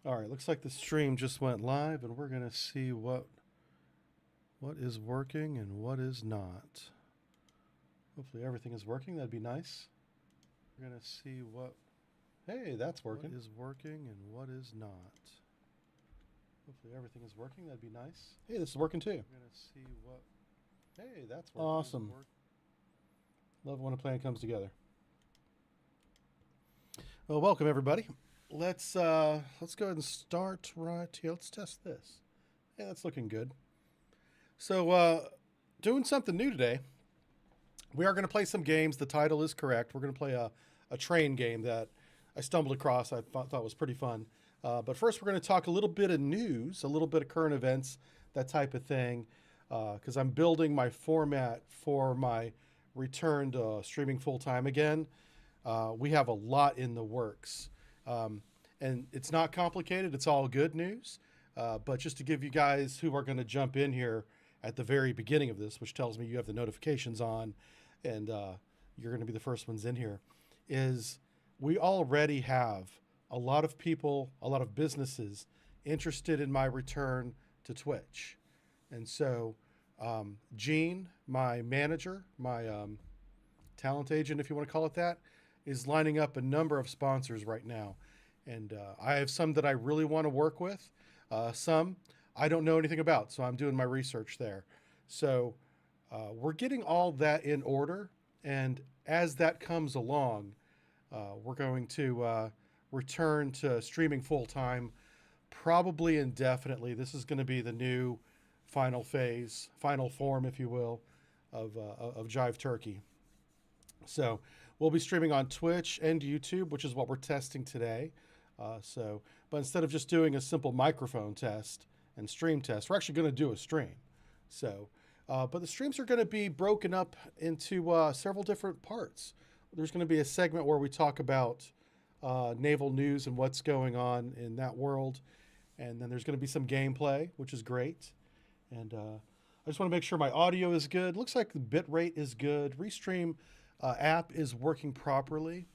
All right, looks like the stream just went live, and we're going to see what is working and what is not. Hopefully everything is working. That'd be nice. We're going to see what... Hey, that's working. What is working and what is not. Hopefully everything is working. That'd be nice. Hey, this is working too. We're going to see what... Hey, that's working. Awesome. Love when a plan comes together. Well, welcome everybody. Let's go ahead and start right here. Let's test this. Hey, that's looking good. So, doing something new today. We are going to play some games. The title is correct. We're going to play a train game that I stumbled across. I thought was pretty fun. But first, we're going to talk a little bit of news, a little bit of current events, that type of thing, because I'm building my format for my return to streaming full time again. We have a lot in the works. And it's not complicated. It's all good news. But just to give you guys who are going to jump in here at the very beginning of this, which tells me you have the notifications on and you're going to be the first ones in here, is we already have a lot of people, a lot of businesses interested in my return to Twitch. And so Gene, my manager, my talent agent, if you want to call it that, is lining up a number of sponsors right now. And I have some that I really want to work with. Some I don't know anything about, so I'm doing my research there. So we're getting all that in order. And as that comes along, we're going to return to streaming full time, probably indefinitely. This is going to be the new final phase, final form, if you will, of Jive Turkey. So we'll be streaming on Twitch and YouTube, which is what we're testing today. But instead of just doing a simple microphone test and stream test, we're actually going to do a stream. So, but the streams are going to be broken up into several different parts. There's going to be a segment where we talk about naval news and what's going on in that world. And then there's going to be some gameplay, which is great. And I just want to make sure my audio is good. Looks like the bit rate is good. Restream app is working properly.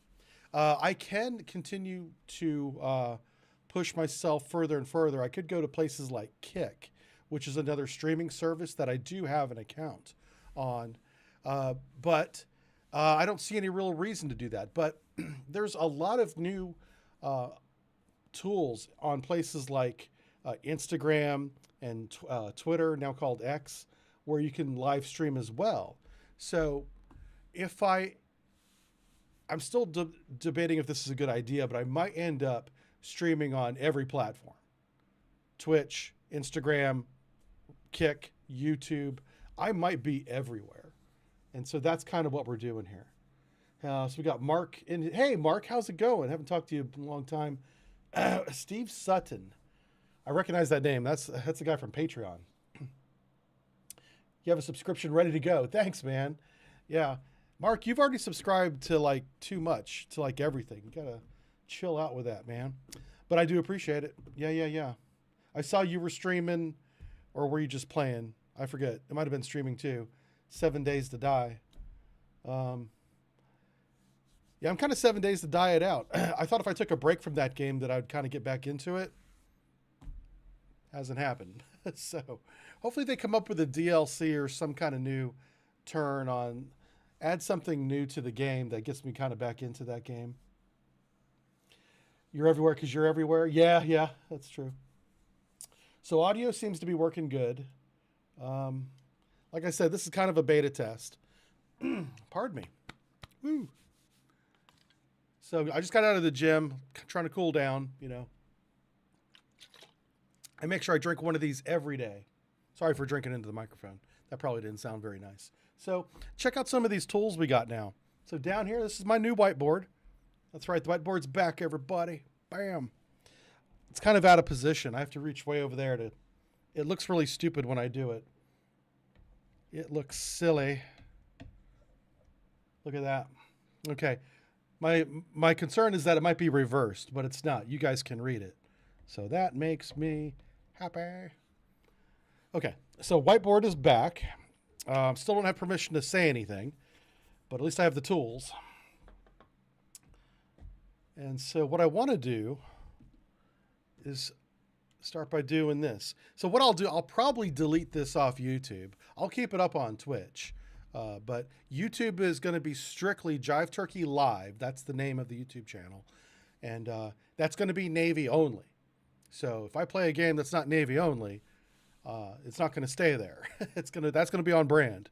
I can continue to push myself further and further. I could go to places like Kick, which is another streaming service that I do have an account on. But I don't see any real reason to do that. But there's a lot of new tools on places like Instagram and Twitter, now called X, where you can live stream as well. So if I'm still debating if this is a good idea, but I might end up streaming on every platform. Twitch, Instagram, Kick, YouTube. I might be everywhere. And so that's kind of what we're doing here. So we got Mark in. Hey, Mark, how's it going? Haven't talked to you in a long time. Steve Sutton. I recognize that name. That's the guy from Patreon. You have a subscription ready to go. Thanks, man. Yeah. Mark, you've already subscribed to like too much, to like everything. You gotta chill out with that, man. But I do appreciate it. Yeah. I saw you were streaming, or were you just playing? I forget. It might have been streaming too. 7 Days to Die. Yeah, I'm kind of 7 days to die it out. I thought if I took a break from that game that I'd kind of get back into it. Hasn't happened. So hopefully they come up with a DLC or some kind of new turn on. Add something new to the game that gets me kind of back into that game. You're everywhere because you're everywhere. Yeah, that's true. So audio seems to be working good. Like I said, this is kind of a beta test. Pardon me. Woo. So I just got out of the gym, trying to cool down, you know. I make sure I drink one of these every day. Sorry for drinking into the microphone. That probably didn't sound very nice. So check out some of these tools we got now. So down here, this is my new whiteboard. That's right, the whiteboard's back, everybody. Bam. It's kind of out of position. I have to reach way over there to... It looks really stupid when I do it. It looks silly. Look at that. Okay. My concern is that it might be reversed, but it's not. You guys can read it. So that makes me happy. Okay, so whiteboard is back. Still don't have permission to say anything, but at least I have the tools. And so what I want to do is start by doing this. So what I'll do, I'll probably delete this off YouTube. I'll keep it up on Twitch. But YouTube is going to be strictly Jive Turkey Live. That's the name of the YouTube channel. And that's going to be Navy only. So if I play a game that's not Navy only, it's not going to stay there. That's going to be on brand.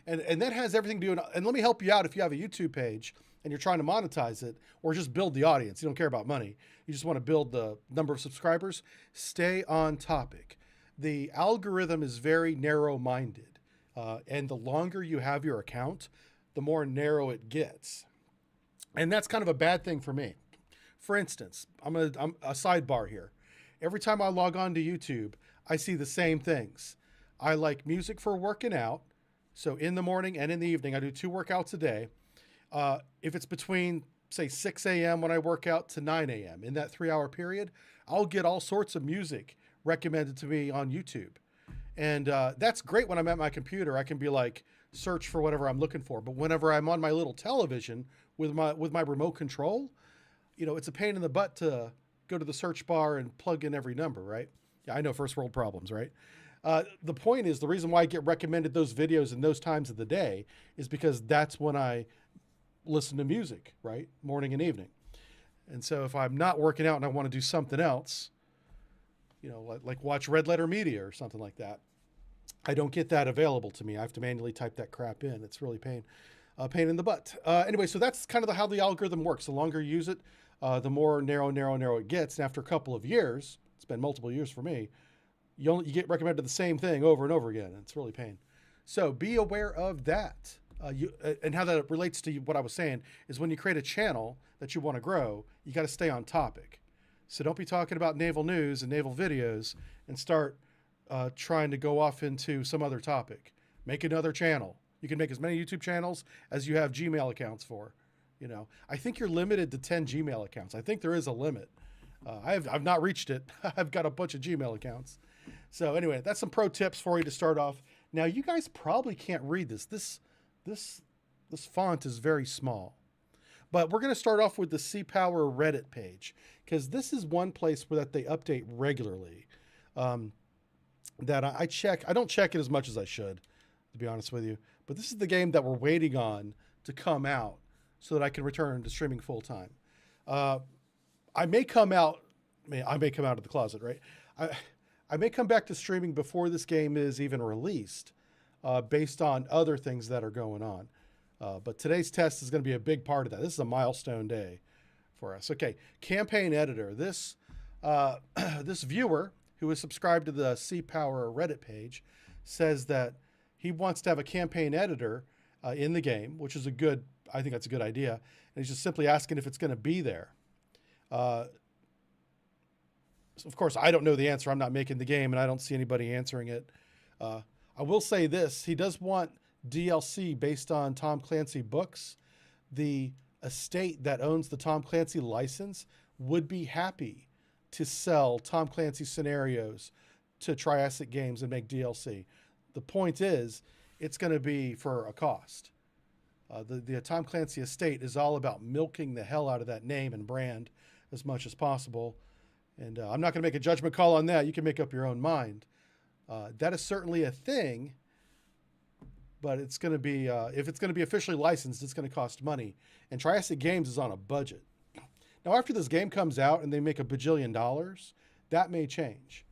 And that has everything to do. And let me help you out if you have a YouTube page and you're trying to monetize it or just build the audience. You don't care about money. You just want to build the number of subscribers. Stay on topic. The algorithm is very narrow-minded. And the longer you have your account, the more narrow it gets. And that's kind of a bad thing for me. For instance, I'm a sidebar here. Every time I log on to YouTube, I see the same things. I like music for working out. So in the morning and in the evening, I do 2 workouts a day. If it's between, say, 6 a.m. when I work out to 9 a.m. in that 3-hour period, I'll get all sorts of music recommended to me on YouTube. And that's great when I'm at my computer. I can be like, search for whatever I'm looking for. But whenever I'm on my little television with my remote control, you know, it's a pain in the butt to go to the search bar and plug in every number, right? Yeah, I know, first world problems, right? The point is, the reason why I get recommended those videos in those times of the day is because that's when I listen to music, right? Morning and evening. And so if I'm not working out and I want to do something else, you know, like watch Red Letter Media or something like that, I don't get that available to me. I have to manually type that crap in. It's really pain in the butt. Anyway, so that's kind of how the algorithm works. The longer you use it, the more narrow it gets. And after a couple of years, it's been multiple years for me, you get recommended the same thing over and over again. And it's really pain. So be aware of that. And how that relates to what I was saying is when you create a channel that you want to grow, you got to stay on topic. So don't be talking about naval news and naval videos and start trying to go off into some other topic. Make another channel. You can make as many YouTube channels as you have Gmail accounts for. You know, I think you're limited to 10 Gmail accounts. I think there is a limit. I've not reached it. I've got a bunch of Gmail accounts. So anyway, that's some pro tips for you to start off. Now you guys probably can't read this. This font is very small. But we're going to start off with the Sea Power Reddit page, because this is one place where that they update regularly. That I check. I don't check it as much as I should, to be honest with you. But this is the game that we're waiting on to come out so that I can return to streaming full time. I may come out. I may come out of the closet, right? I may come back to streaming before this game is even released, based on other things that are going on. But today's test is going to be a big part of that. This is a milestone day for us. Okay, campaign editor. This this viewer who is subscribed to the Sea Power Reddit page says that he wants to have a campaign editor in the game, which is I think that's a good idea. And he's just simply asking if it's going to be there. So of course, I don't know the answer. I'm not making the game, and I don't see anybody answering it. I will say this. He does want DLC based on Tom Clancy books. The estate that owns the Tom Clancy license would be happy to sell Tom Clancy scenarios to Triassic Games and make DLC. The point is, it's going to be for a cost. The Tom Clancy estate is all about milking the hell out of that name and brand as much as possible. And I'm not going to make a judgment call on that. You can make up your own mind. That is certainly a thing, but it's going to be, if it's going to be officially licensed, it's going to cost money. And Triassic Games is on a budget. Now, after this game comes out and they make $1 bajillion, that may change.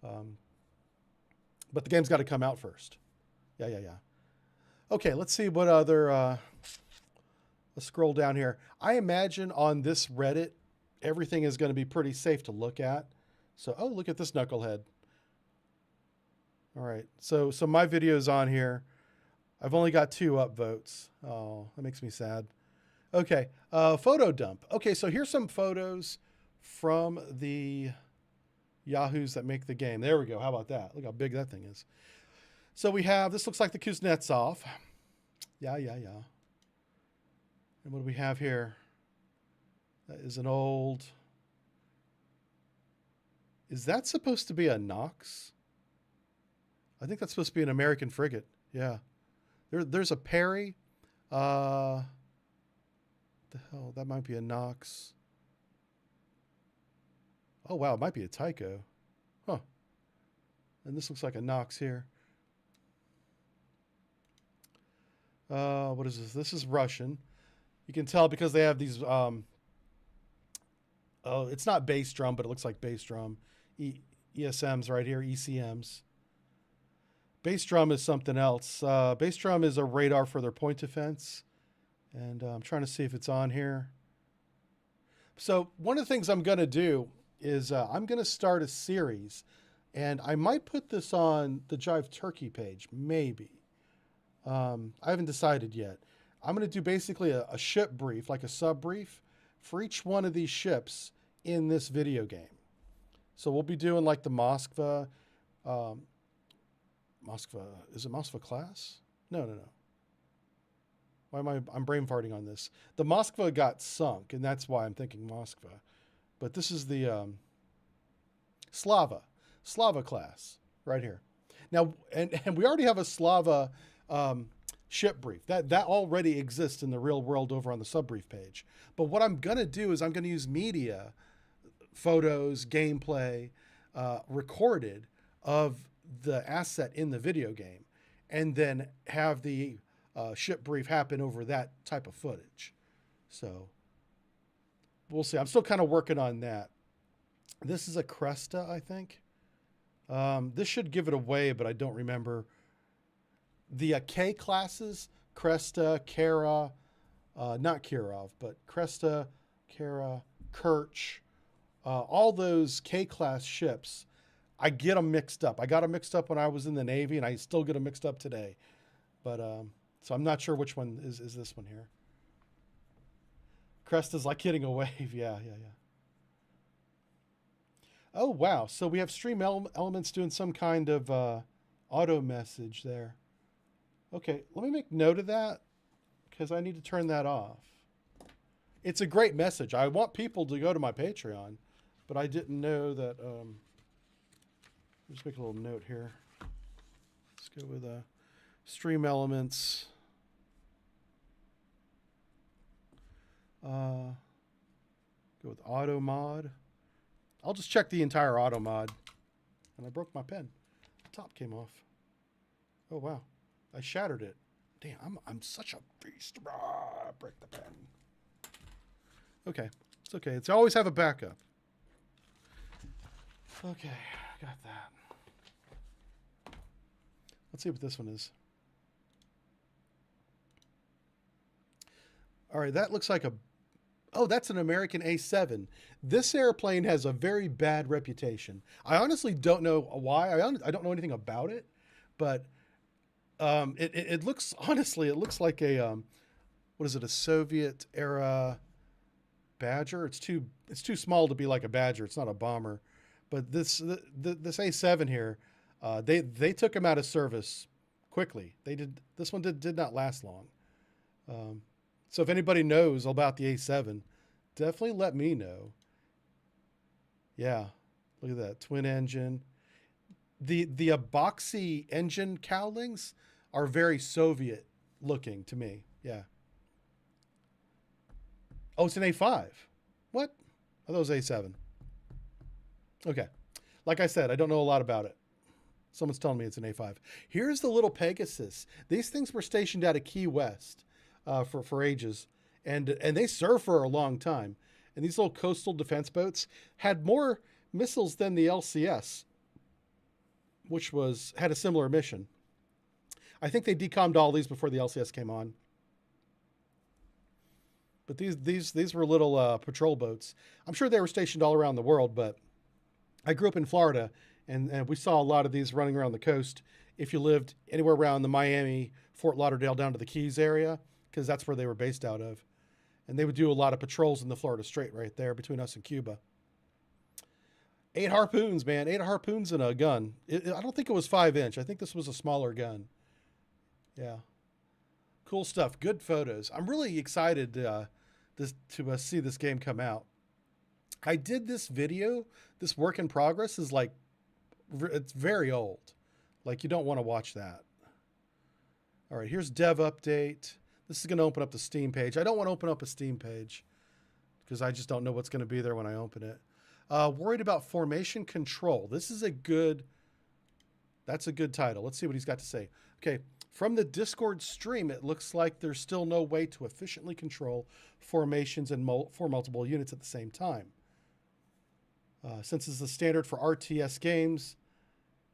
But the game's got to come out first. Yeah. Okay, let's see what other, let's scroll down here. I imagine on this Reddit, everything is going to be pretty safe to look at. So, oh, look at this knucklehead. All right, so my video is on here. I've only got 2 upvotes. Oh, that makes me sad. Okay, photo dump. Okay, so here's some photos from the Yahoos that make the game. There we go. How about that? Look how big that thing is. So we have, this looks like the Kuznetsov. Yeah. And what do we have here? That is an old, is that supposed to be a Knox? I think that's supposed to be an American frigate. Yeah. There's a Perry. The hell, that might be a Knox. Oh, wow, it might be a Tycho. Huh. And this looks like a Nox here. What is this? This is Russian. You can tell because they have these, oh, it's not bass drum, but it looks like bass drum. ESMs right here, ECMs. Bass drum is something else. Bass drum is a radar for their point defense. And I'm trying to see if it's on here. So one of the things I'm going to do is I'm going to start a series. And I might put this on the Jive Turkey page, maybe. I haven't decided yet. I'm going to do basically a ship brief, like a sub brief, for each one of these ships in this video game. So we'll be doing like the Moskva. Is it Moskva class? No. Why am I'm brain farting on this? The Moskva got sunk, and that's why I'm thinking Moskva. But this is the Slava class right here. Now, and we already have a Slava ship brief. That already exists in the real world over on the sub brief page. But what I'm going to do is I'm going to use media, photos, gameplay, recorded of the asset in the video game, and then have the ship brief happen over that type of footage. So we'll see. I'm still kind of working on that. This is a Cresta, I think. This should give it away, but I don't remember. The K classes, Cresta, Kara, not Kirov, but Cresta, Kara, Kerch, all those K-class ships, I get them mixed up. I got them mixed up when I was in the Navy, and I still get them mixed up today. But so I'm not sure which one is this one here. Cresta's like hitting a wave. Yeah. Oh, wow. So we have stream elements doing some kind of auto message there. Okay, let me make note of that because I need to turn that off. It's a great message. I want people to go to my Patreon, but I didn't know that. Just make a little note here. Let's go with stream elements. Go with auto mod. I'll just check the entire auto mod. And I broke my pen. The top came off. Oh, wow. I shattered it. Damn, I'm such a beast. Break the pen. Okay. It's okay. It's always have a backup. Okay. Got that. Let's see what this one is. All right. That looks like a... Oh, that's an American A7. This airplane has a very bad reputation. I honestly don't know why. I don't know anything about it, but it looks, honestly, it looks like a, what is it, a Soviet era Badger? It's too small to be like a Badger. It's not a bomber. But this A7 here, they took him out of service quickly. This one did not last long. So if anybody knows about the A7, definitely let me know. Yeah, look at that twin engine. The epoxy engine cowlings are very Soviet looking to me. Yeah. Oh, it's an A5. What? I thought it was A7. Okay. Like I said, I don't know a lot about it. Someone's telling me it's an A5. Here's the little Pegasus. These things were stationed out of Key West for ages, and they served for a long time. And these little coastal defense boats had more missiles than the LCS, which had a similar mission. I think they decommed all these before the LCS came on. But these were little patrol boats. I'm sure they were stationed all around the world, but I grew up in Florida, and we saw a lot of these running around the coast. If you lived anywhere around the Miami, Fort Lauderdale, down to the Keys area, because that's where they were based out of. And they would do a lot of patrols in the Florida Strait right there between us and Cuba. 8 harpoons, man. 8 harpoons in a gun. I don't think it was 5-inch. I think this was a smaller gun. Yeah. Cool stuff. Good photos. I'm really excited to see this game come out. I did this video. This work in progress is like, it's very old. Like, you don't want to watch that. All right, here's dev update. This is going to open up the Steam page. I don't want to open up a Steam page because I just don't know what's going to be there when I open it. Worried about formation control. This is that's a good title. Let's see what he's got to say. Okay. From the Discord stream, it looks like there's still no way to efficiently control formations and for multiple units at the same time. Since it's the standard for RTS games,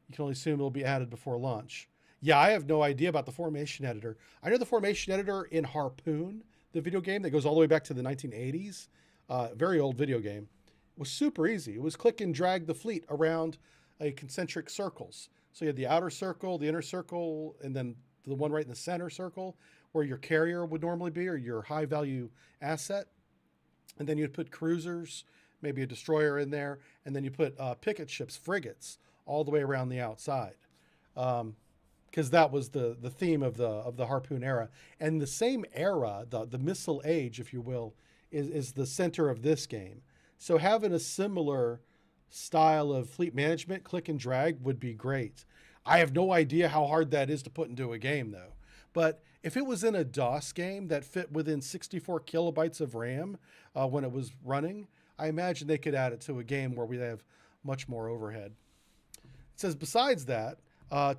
you can only assume it'll be added before launch. Yeah, I have no idea about the formation editor. I know the formation editor in Harpoon, the video game that goes all the way back to the 1980s, very old video game, was super easy. It was click and drag the fleet around a concentric circles. So you had the outer circle, the inner circle, and then the one right in the center circle where your carrier would normally be, or your high value asset. And then you'd put cruisers, maybe a destroyer in there, and then you put picket ships, frigates, all the way around the outside. Because that was the theme of the Harpoon era. And the same era, the missile age, if you will, is the center of this game. So having a similar style of fleet management, click and drag, would be great. I have no idea how hard that is to put into a game, though. But if it was in a DOS game that fit within 64 kilobytes of RAM when it was running, I imagine they could add it to a game where we have much more overhead. It says, besides that,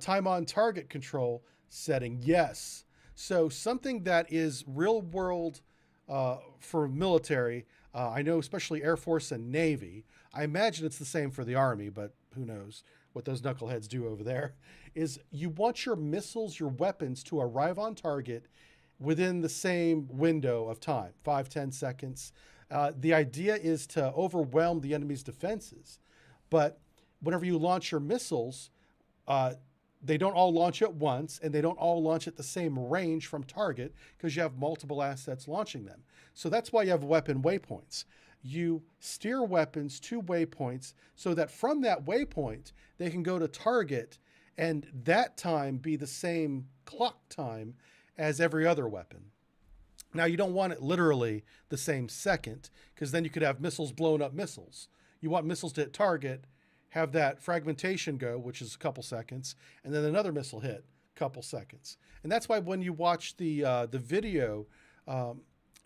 time on target control setting, yes. So something that is real world for military, I know especially Air Force and Navy. I imagine it's the same for the Army, but who knows what those knuckleheads do over there, is you want your missiles, your weapons to arrive on target within the same window of time, 5-10 seconds. The idea is to overwhelm the enemy's defenses. But whenever you launch your missiles, they don't all launch at once, and they don't all launch at the same range from target because you have multiple assets launching them. So that's why you have weapon waypoints. You steer weapons to waypoints so that from that waypoint, they can go to target and that time be the same clock time as every other weapon. Now, you don't want it literally the same second, because then you could have missiles blowing up missiles. You want missiles to hit target, have that fragmentation go, which is a couple seconds, and then another missile hit, a couple seconds. And that's why when you watch the video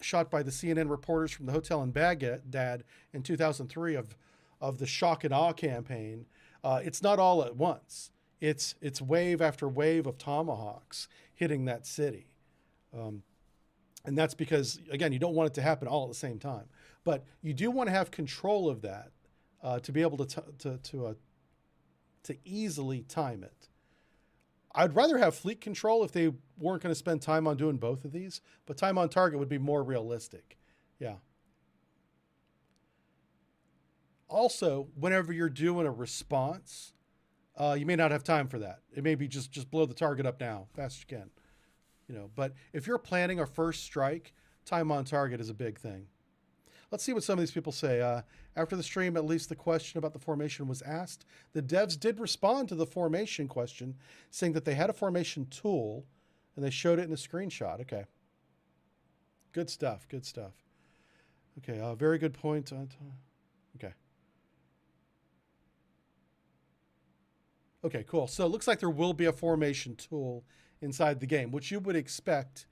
shot by the CNN reporters from the hotel in Baghdad in 2003 of the shock and awe campaign, it's not all at once. It's wave after wave of tomahawks hitting that city. And that's because, again, you don't want it to happen all at the same time. But you do want to have control of that to be able to easily time it. I'd rather have fleet control if they weren't going to spend time on doing both of these, but time on target would be more realistic. Yeah. Also, whenever you're doing a response, you may not have time for that. It may be just blow the target up now, fast as you can. You know, but if you're planning a first strike, time on target is a big thing. Let's see what some of these people say. After the stream, at least the question about the formation was asked. The devs did respond to the formation question, saying that they had a formation tool, and they showed it in a screenshot. Okay. Good stuff. Good stuff. Okay. Very good point. Okay. Okay, cool. So it looks like there will be a formation tool inside the game, which you would expect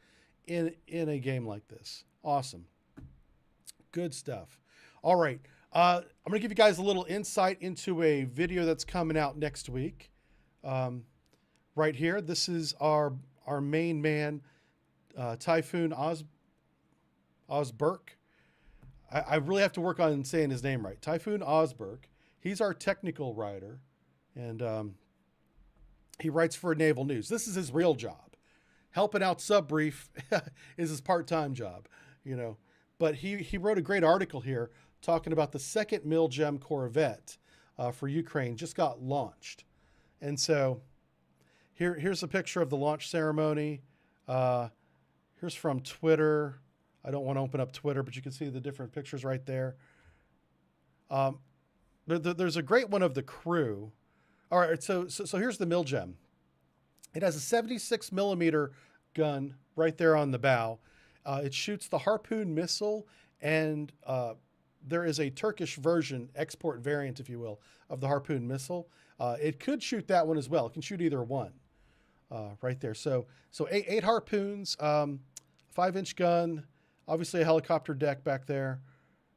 in a game like this. Awesome. Good stuff. All right. I'm going to give you guys a little insight into a video that's coming out next week. Right here. This is our main man, Typhoon Osberg. I really have to work on saying his name right. Typhoon Osberg. He's our technical writer, and he writes for Naval News. This is his real job. Helping out Subbrief is his part-time job, you know. But he wrote a great article here talking about the second Milgem corvette for Ukraine just got launched. And so here's a picture of the launch ceremony. Here's from Twitter. I don't want to open up Twitter, but you can see the different pictures right there. There's a great one of the crew. All right, so here's the Milgem. It has a 76 millimeter gun right there on the bow. It shoots the Harpoon missile, and there is a Turkish version, export variant, if you will, of the Harpoon missile. It could shoot that one as well. It can shoot either one right there. So eight Harpoons, 5-inch gun, obviously a helicopter deck back there.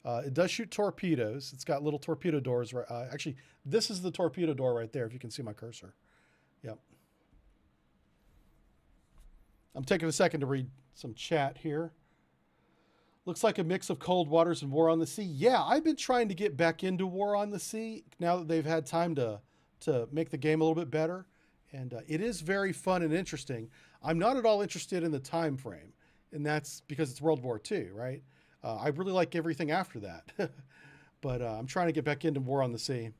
It does shoot torpedoes. It's got little torpedo doors. Right, actually, this is the torpedo door right there, if you can see my cursor. Yep. I'm taking a second to read some chat here. Looks like a mix of Cold Waters and War on the Sea. Yeah, I've been trying to get back into War on the Sea now that they've had time to make the game a little bit better. And it is very fun and interesting. I'm not at all interested in the time frame, and that's because it's World War II, right? I really like everything after that. But I'm trying to get back into War on the Sea.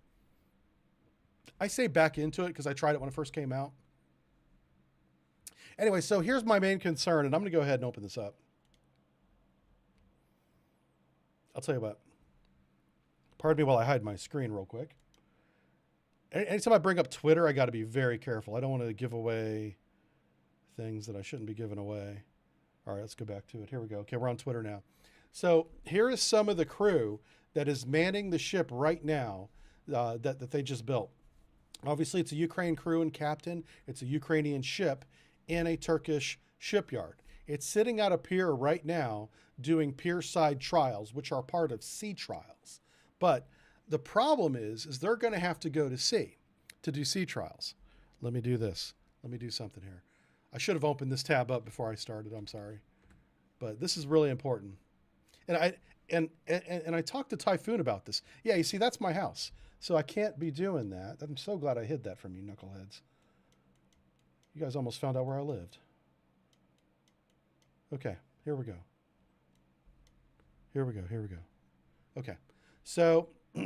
I say back into it because I tried it when it first came out. Anyway, so here's my main concern, and I'm going to go ahead and open this up. I'll tell you what. Pardon me while I hide my screen real quick. Anytime I bring up Twitter, I got to be very careful. I don't want to give away things that I shouldn't be giving away. All right, let's go back to it. Here we go. Okay, we're on Twitter now. So here is some of the crew that is manning the ship right now that they just built. Obviously, it's a Ukraine crew and captain. It's a Ukrainian ship in a Turkish shipyard. It's sitting at a pier right now doing pier-side trials, which are part of sea trials. But the problem is they're going to have to go to sea to do sea trials. Let me do this. Let me do something here. I should have opened this tab up before I started. I'm sorry. But this is really important. And I talked to Typhoon about this. Yeah, you see, that's my house. So I can't be doing that. I'm so glad I hid that from you, knuckleheads. You guys almost found out where I lived. Okay, here we go. Here we go. Here we go. Okay, so let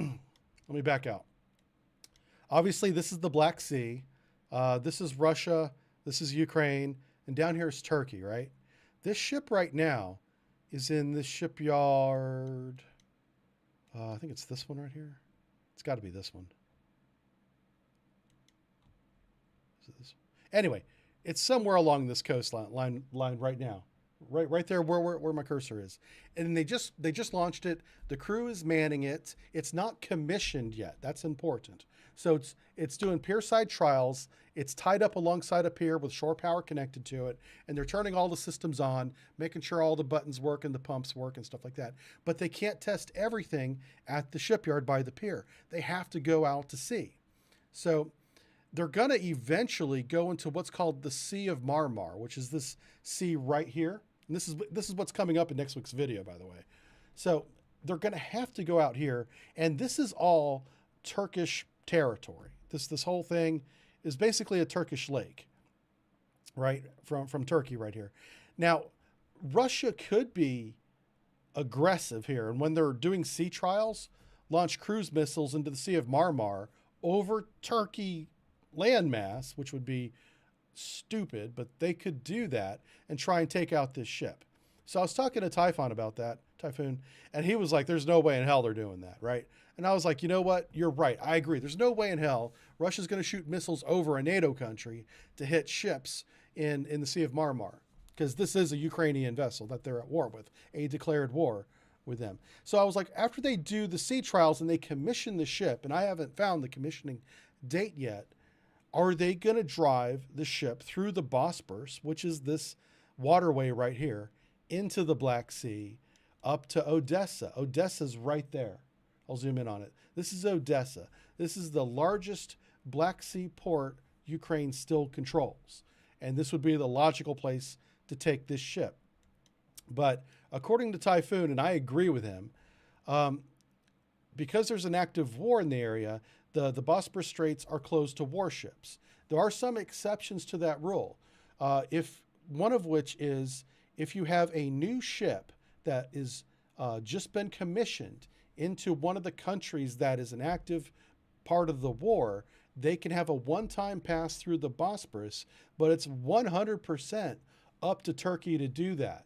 me back out. Obviously, this is the Black Sea. This is Russia. This is Ukraine. And down here is Turkey, right? This ship right now is in this shipyard. I think it's this one right here. It's got to be this one. Is it this? Anyway, it's somewhere along this coastline line right now. Right there where my cursor is. And they just launched it. The crew is manning it. It's not commissioned yet. That's important. So it's doing pier-side trials. It's tied up alongside a pier with shore power connected to it. And they're turning all the systems on, making sure all the buttons work and the pumps work and stuff like that. But they can't test everything at the shipyard by the pier. They have to go out to sea. So they're going to eventually go into what's called the Sea of Marmar, which is this sea right here. And this is what's coming up in next week's video, by the way. So they're going to have to go out here, and this is all Turkish territory. This whole thing is basically a Turkish lake, right, from Turkey right here. Now, Russia could be aggressive here, and when they're doing sea trials, launch cruise missiles into the Sea of Marmar over Turkey landmass, which would be stupid, but they could do that and try and take out this ship. So I was talking to Typhoon about that, and he was like, there's no way in hell they're doing that, right? And I was like, you know what? You're right. I agree. There's no way in hell Russia's going to shoot missiles over a NATO country to hit ships in the Sea of Marmar, because this is a Ukrainian vessel that they're at war with, a declared war with them. So I was like, after they do the sea trials and they commission the ship, and I haven't found the commissioning date yet, are they going to drive the ship through the Bosporus, which is this waterway right here, into the Black Sea, up to Odessa? Odessa's right there. I'll zoom in on it. This is Odessa. This is the largest Black Sea port Ukraine still controls. And this would be the logical place to take this ship. But according to Typhoon, and I agree with him, because there's an active war in the area, the Bosporus Straits are closed to warships. There are some exceptions to that rule. If one of which is if you have a new ship that is just been commissioned into one of the countries that is an active part of the war, they can have a one-time pass through the Bosporus, but it's 100% up to Turkey to do that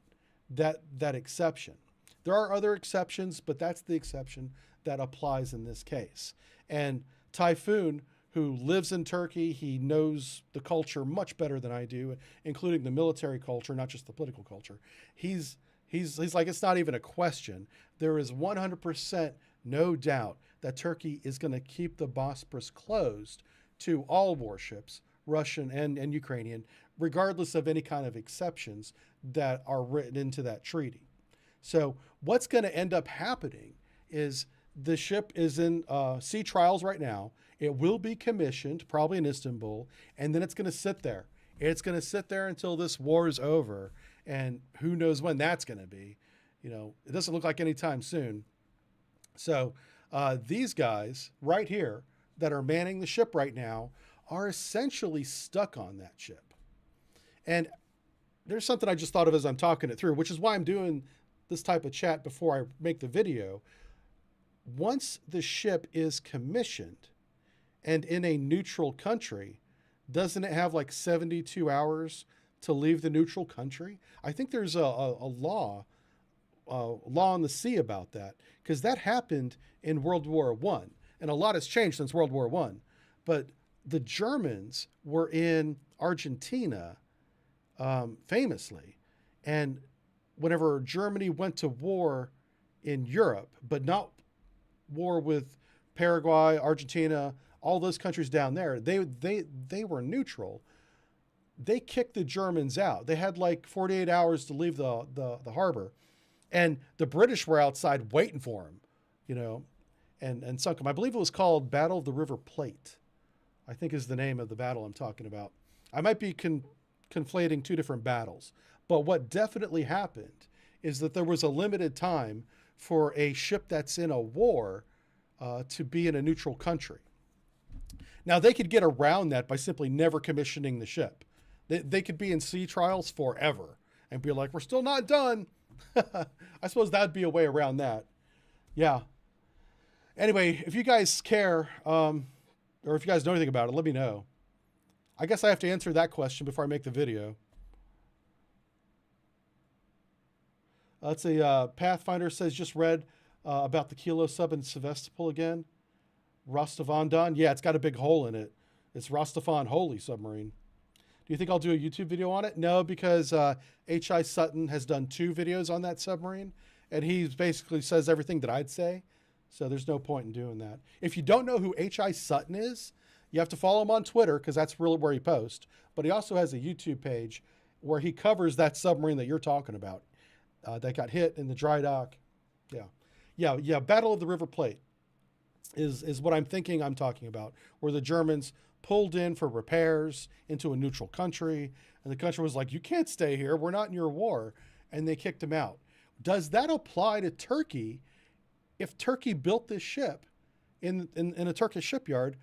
exception. There are other exceptions, but that's the exception that applies in this case. And Typhoon, who lives in Turkey, he knows the culture much better than I do, including the military culture, not just the political culture. He's like, it's not even a question. There is 100% no doubt that Turkey is going to keep the Bosporus closed to all warships, Russian and Ukrainian, regardless of any kind of exceptions that are written into that treaty. So what's going to end up happening is the ship is in sea trials right now. It will be commissioned, probably in Istanbul, and then it's going to sit there. It's going to sit there until this war is over, and who knows when that's going to be. You know, it doesn't look like anytime soon. So these guys right here that are manning the ship right now are essentially stuck on that ship. And there's something I just thought of as I'm talking it through, which is why I'm doing this type of chat before I make the video. Once the ship is commissioned and in a neutral country, doesn't it have like 72 hours to leave the neutral country? I think there's a law on the sea about that, because that happened in World War I, and a lot has changed since World War I. But the Germans were in Argentina famously, and whenever Germany went to war in Europe, but not war with Paraguay, Argentina, all those countries down there, they were neutral. They kicked the Germans out. They had like 48 hours to leave the harbor, and the British were outside waiting for them, you know, and sunk them. I believe it was called Battle of the River Plate, I think is the name of the battle I'm talking about. I might be conflating two different battles, but what definitely happened is that there was a limited time for a ship that's in a war to be in a neutral country. Now, they could get around that by simply never commissioning the ship. They could be in sea trials forever and be like, we're still not done. I suppose that'd be a way around that. Yeah. Anyway, if you guys care, or if you guys know anything about it, let me know. I guess I have to answer that question before I make the video. Let's see, Pathfinder says, just read about the Kilo sub in Sevastopol again. Rostov-on-Don. Yeah, it's got a big hole in it. It's Rostov-on Holy submarine. Do you think I'll do a YouTube video on it? No, because H.I. Sutton has done 2 videos on that submarine, and he basically says everything that I'd say, so there's no point in doing that. If you don't know who H.I. Sutton is, you have to follow him on Twitter, because that's really where he posts, but he also has a YouTube page where he covers that submarine that you're talking about that got hit in the dry dock. Yeah, Battle of the River Plate is what I'm thinking I'm talking about, where the Germans pulled in for repairs into a neutral country, and the country was like, you can't stay here, we're not in your war, and they kicked him out. Does that apply to Turkey if Turkey built this ship in a Turkish shipyard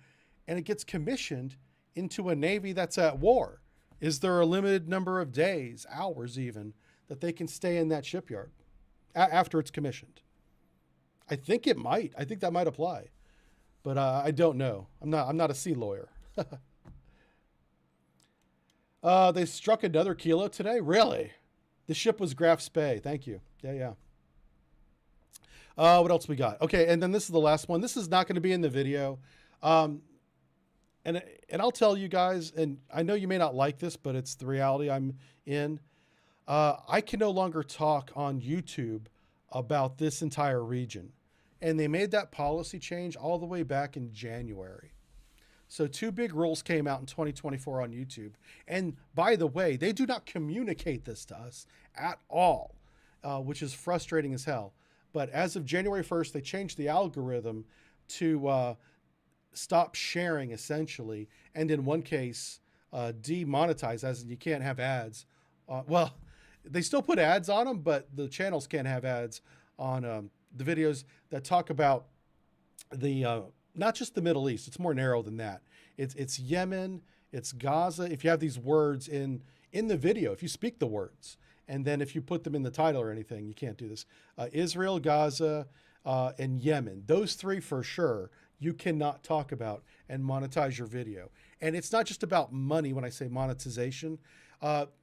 and it gets commissioned into a navy that's at war? Is there a limited number of days, hours even, that they can stay in that shipyard after it's commissioned? I think it might. I think that might apply, but I don't know. I'm not a sea lawyer. They struck another Kilo today. Really? The ship was Graf Spee. Thank you. Yeah. What else we got? Okay, and then this is the last one. This is not going to be in the video, and I'll tell you guys. And I know you may not like this, but it's the reality I'm in. I can no longer talk on YouTube about this entire region. And they made that policy change all the way back in January. So 2 big rules came out in 2024 on YouTube. And by the way, they do not communicate this to us at all, which is frustrating as hell. But as of January 1st, they changed the algorithm to stop sharing, essentially. And in one case, demonetize, as in you can't have ads. Well, they still put ads on them, but the channels can't have ads on the videos that talk about the not just the Middle East. It's more narrow than that. It's Yemen, it's Gaza. If you have these words in the video, if you speak the words, and then if you put them in the title or anything, you can't do this. Israel, Gaza, and Yemen. Those 3 for sure you cannot talk about and monetize your video. And it's not just about money when I say monetization.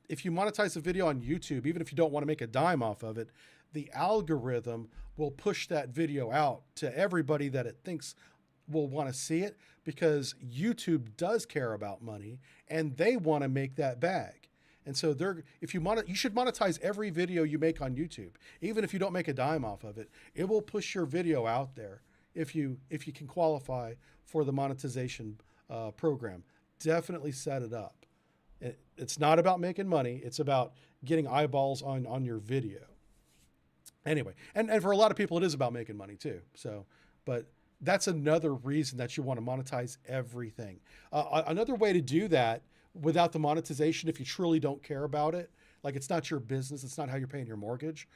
If you monetize a video on YouTube, even if you don't want to make a dime off of it, the algorithm will push that video out to everybody that it thinks will want to see it, because YouTube does care about money and they want to make that bag. And so you should monetize every video you make on YouTube. Even if you don't make a dime off of it, it will push your video out there if you can qualify for the monetization program. Definitely set it up. It's not about making money. It's about getting eyeballs on your video. Anyway, and for a lot of people, it is about making money too. So, but that's another reason that you want to monetize everything. Another way to do that without the monetization, if you truly don't care about it, like it's not your business, it's not how you're paying your mortgage,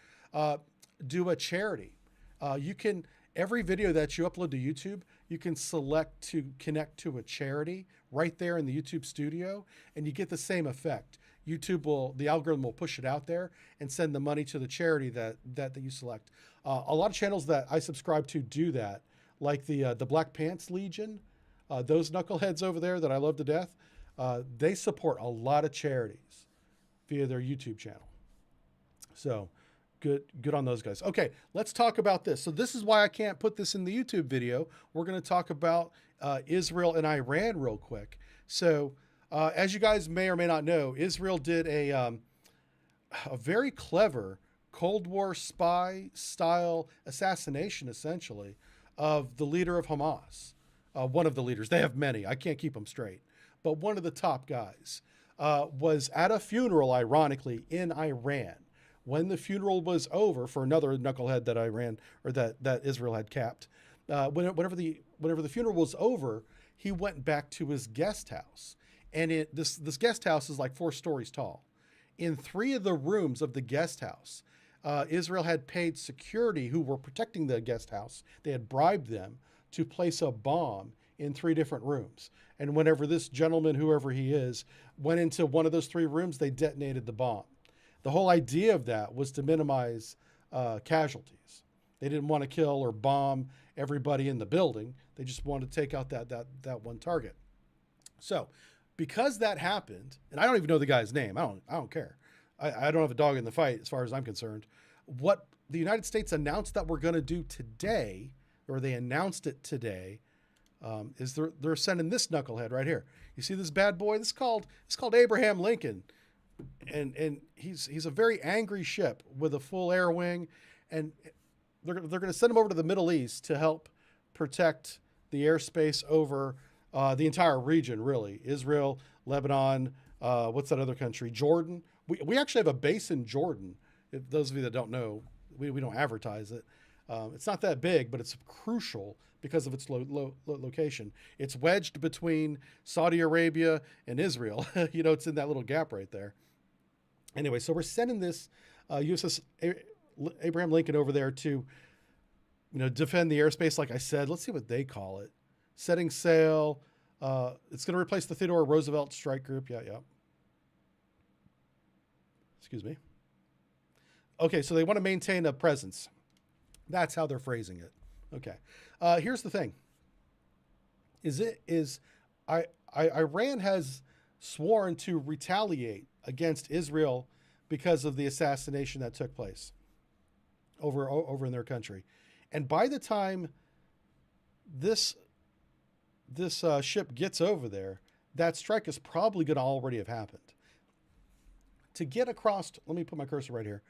do a charity. You can, every video that you upload to YouTube, you can select to connect to a charity right there in the YouTube studio, and you get the same effect. YouTube will, the algorithm will push it out there and send the money to the charity that you select. A lot of channels that I subscribe to do that, like the Black Pants Legion, those knuckleheads over there that I love to death. They support a lot of charities via their YouTube channel. So good on those guys. Okay, let's talk about this. So this is why I can't put this in the YouTube video. We're going to talk about Israel and Iran real quick. So as you guys may or may not know, Israel did a very clever Cold War spy style assassination, essentially, of the leader of Hamas. One of the leaders. They have many. I can't keep them straight. But one of the top guys was at a funeral, ironically, in Iran. When the funeral was over for another knucklehead that Iran or that Israel had capped, whenever the funeral was over, he went back to his guest house. And this guest house is like 4 stories tall. In 3 of the rooms of the guest house, Israel had paid security who were protecting the guest house. They had bribed them to place a bomb in 3 different rooms. And whenever this gentleman, whoever he is, went into one of those 3 rooms, they detonated the bomb. The whole idea of that was to minimize casualties. They didn't want to kill or bomb everybody in the building. They just wanted to take out that one target. So because that happened, and I don't even know the guy's name. I don't care. I don't have a dog in the fight as far as I'm concerned. What the United States announced that we're going to do today, or they announced it today, is they're sending this knucklehead right here. You see this bad boy? It's called Abraham Lincoln, and he's a very angry ship with a full air wing, and they're going to send him over to the Middle East to help protect the airspace over the entire region, really. Israel, Lebanon, what's that other country? Jordan. We actually have a base in Jordan. If those of you that don't know, we don't advertise it. It's not that big, but it's crucial because of its location. It's wedged between Saudi Arabia and Israel. You know, it's in that little gap right there. Anyway, so we're sending this USS Abraham Lincoln over there to, defend the airspace, like I said. Let's see what they call it. Setting sail. It's going to replace the Theodore Roosevelt Strike Group. Yeah. Excuse me. Okay, so they want to maintain a presence. That's how they're phrasing it. Okay. Here's the thing. Iran has sworn to retaliate against Israel because of the assassination that took place over in their country. And by the time this ship gets over there, that strike is probably going to already have happened. To get across, let me put my cursor right here.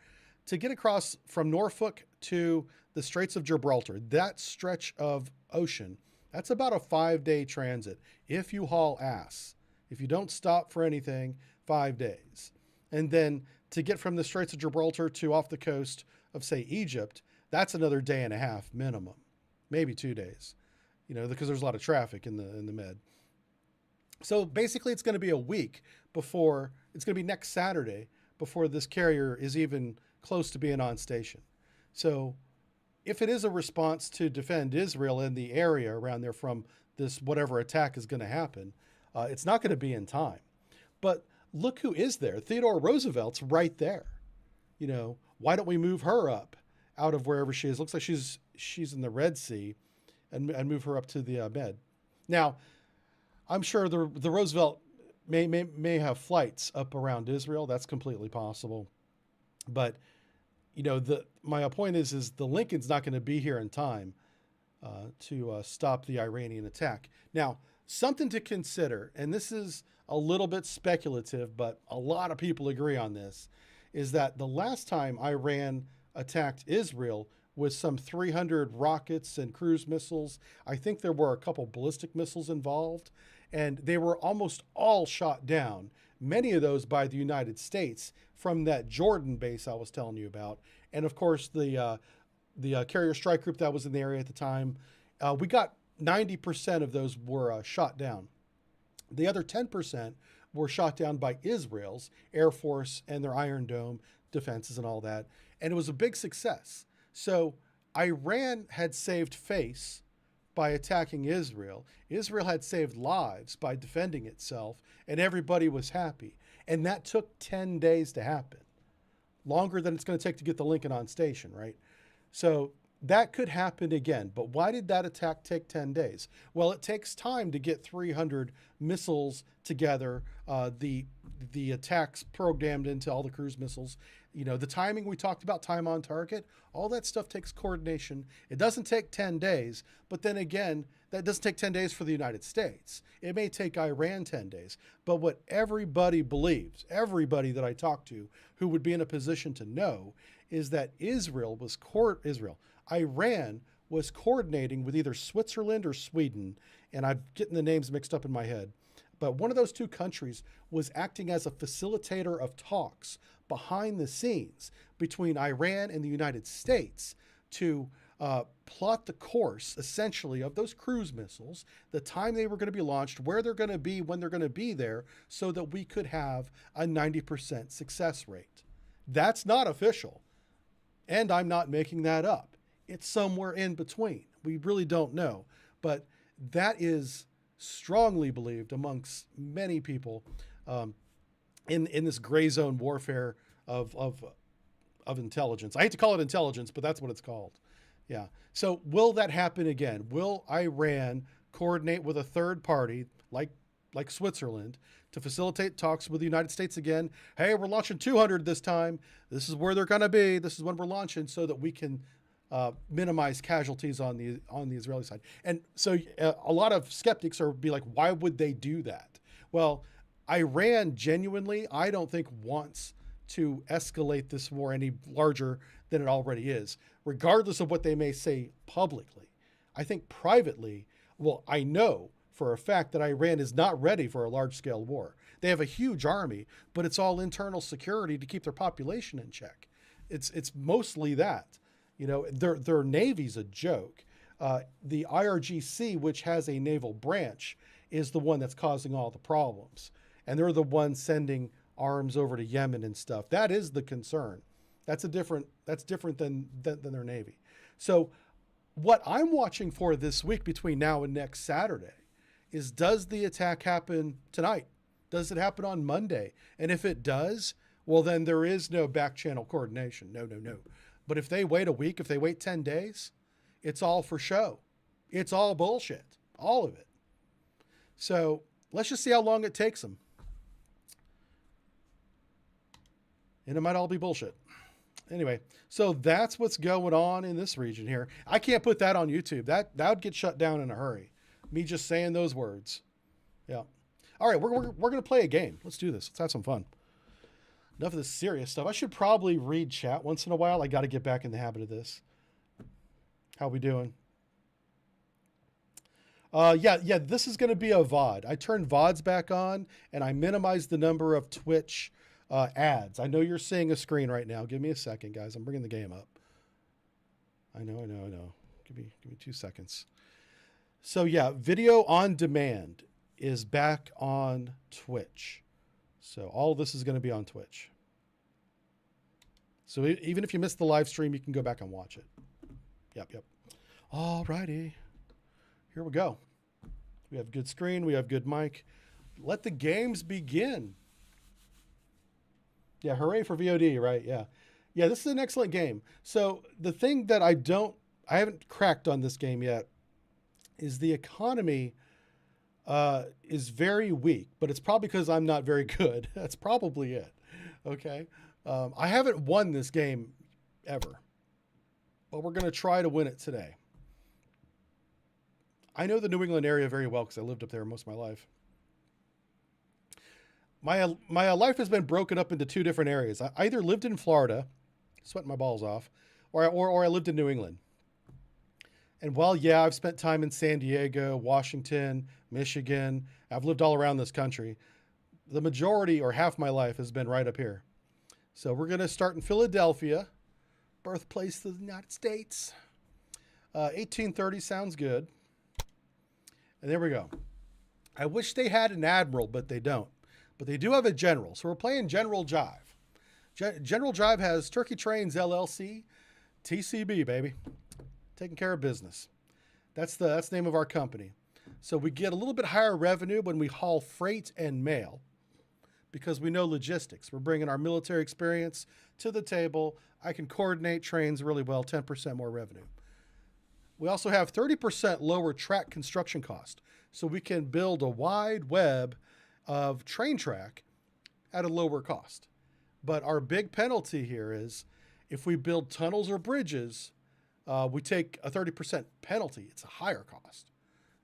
To get across from Norfolk to the Straits of Gibraltar, that stretch of ocean, that's about a 5-day transit if you haul ass. If you don't stop for anything, 5 days. And then to get from the Straits of Gibraltar to off the coast of, say, Egypt, that's another 1.5 days minimum, maybe 2 days, because there's a lot of traffic in the Med. So basically it's going to be a week before, it's going to be next Saturday before this carrier is even close to being on station. So if it is a response to defend Israel in the area around there from this whatever attack is going to happen, it's not going to be in time. But look who is there. Theodore Roosevelt's right there. Why don't we move her up out of wherever she is? Looks like she's in the Red Sea, and move her up to the Med. Now, I'm sure the Roosevelt may have flights up around Israel. That's completely possible. But, my point is the Lincoln's not going to be here in time to stop the Iranian attack. Now, something to consider, and this is a little bit speculative, but a lot of people agree on this, is that the last time Iran attacked Israel with some 300 rockets and cruise missiles, I think there were a couple ballistic missiles involved, and they were almost all shot down many of those by the United States from that Jordan base I was telling you about. And of course, the carrier strike group that was in the area at the time, we got 90% of those were shot down. The other 10% were shot down by Israel's Air Force and their Iron Dome defenses and all that. And it was a big success. So Iran had saved face by attacking Israel. Israel had saved lives by defending itself, and everybody was happy. And that took 10 days to happen. Longer than it's going to take to get the Lincoln on station, right? So that could happen again. But why did that attack take 10 days? Well, it takes time to get 300 missiles together, the attacks programmed into all the cruise missiles. You know, the timing we talked about, time on target, all that stuff takes coordination. It doesn't take 10 days, but then again, that doesn't take 10 days for the United States. It may take Iran 10 days. But what everybody believes, everybody that I talk to who would be in a position to know, is that Iran was coordinating with either Switzerland or Sweden, and I'm getting the names mixed up in my head. But one of those two countries was acting as a facilitator of talks behind the scenes between Iran and the United States to plot the course, essentially, of those cruise missiles, the time they were going to be launched, where they're going to be, when they're going to be there, so that we could have a 90% success rate. That's not official, and I'm not making that up. It's somewhere in between. We really don't know, but that is strongly believed amongst many people in this gray zone warfare of intelligence. I hate to call it intelligence, but that's what it's called. Yeah. So will that happen again? Will Iran coordinate with a third party like Switzerland to facilitate talks with the United States again? Hey, we're launching 200 this time. This is where they're going to be. This is when we're launching, so that we can minimize casualties on the Israeli side. And so a lot of skeptics be like, why would they do that? Well, Iran genuinely, I don't think, wants to escalate this war any larger than it already is, regardless of what they may say publicly. I think privately, well, I know for a fact that Iran is not ready for a large-scale war. They have a huge army, but it's all internal security to keep their population in check. It's mostly that. You know, their navy's a joke. The IRGC, which has a naval branch, is the one that's causing all the problems. And they're the ones sending arms over to Yemen and stuff. That is the concern. That's different than their navy. So what I'm watching for this week between now and next Saturday is, does the attack happen tonight? Does it happen on Monday? And if it does, well, then there is no back channel coordination. No. But if they wait a week, if they wait 10 days, it's all for show. It's all bullshit. All of it. So let's just see how long it takes them. And it might all be bullshit. Anyway, so that's what's going on in this region here. I can't put that on YouTube. That would get shut down in a hurry. Me just saying those words. Yeah. All right, we're going to play a game. Let's do this. Let's have some fun. Enough of this serious stuff. I should probably read chat once in a while. I got to get back in the habit of this. How we doing? Yeah, this is going to be a VOD. I turned VODs back on, and I minimized the number of Twitch ads. I know you're seeing a screen right now. Give me a second, guys. I'm bringing the game up. I know. Give me 2 seconds. So yeah, video on demand is back on Twitch. So all of this is going to be on Twitch. So even if you missed the live stream, you can go back and watch it. Yep. All righty. Here we go. We have good screen. We have good mic. Let the games begin. Yeah, hooray for VOD, right? Yeah, this is an excellent game. So the thing that I haven't cracked on this game yet is the economy is very weak, but it's probably because I'm not very good. That's probably it. Okay. I haven't won this game ever, but we're going to try to win it today. I know the New England area very well because I lived up there most of my life. My life has been broken up into two different areas. I either lived in Florida, sweating my balls off, or I lived in New England. And while, yeah, I've spent time in San Diego, Washington, Michigan, I've lived all around this country, the majority or half my life has been right up here. So we're going to start in Philadelphia, birthplace of the United States. 1830 sounds good. And there we go. I wish they had an admiral, but they don't. But they do have a general. So we're playing General Jive. General Jive has Turkey Trains LLC, TCB, baby. Taking care of business. That's the name of our company. So we get a little bit higher revenue when we haul freight and mail because we know logistics. We're bringing our military experience to the table. I can coordinate trains really well, 10% more revenue. We also have 30% lower track construction cost. So we can build a wide web of train track at a lower cost. But our big penalty here is if we build tunnels or bridges, we take a 30% penalty. It's a higher cost.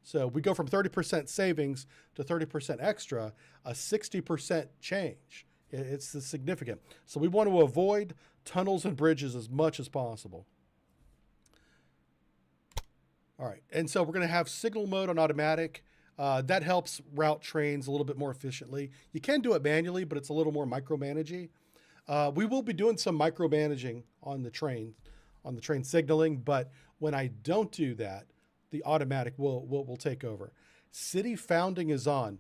So we go from 30% savings to 30% extra, a 60% change. It's significant. So we want to avoid tunnels and bridges as much as possible. All right, and so we're going to have signal mode on automatic. That helps route trains a little bit more efficiently. You can do it manually, but it's a little more micromanaging. We will be doing some micromanaging on the train signaling, but when I don't do that, the automatic will take over. City founding is on.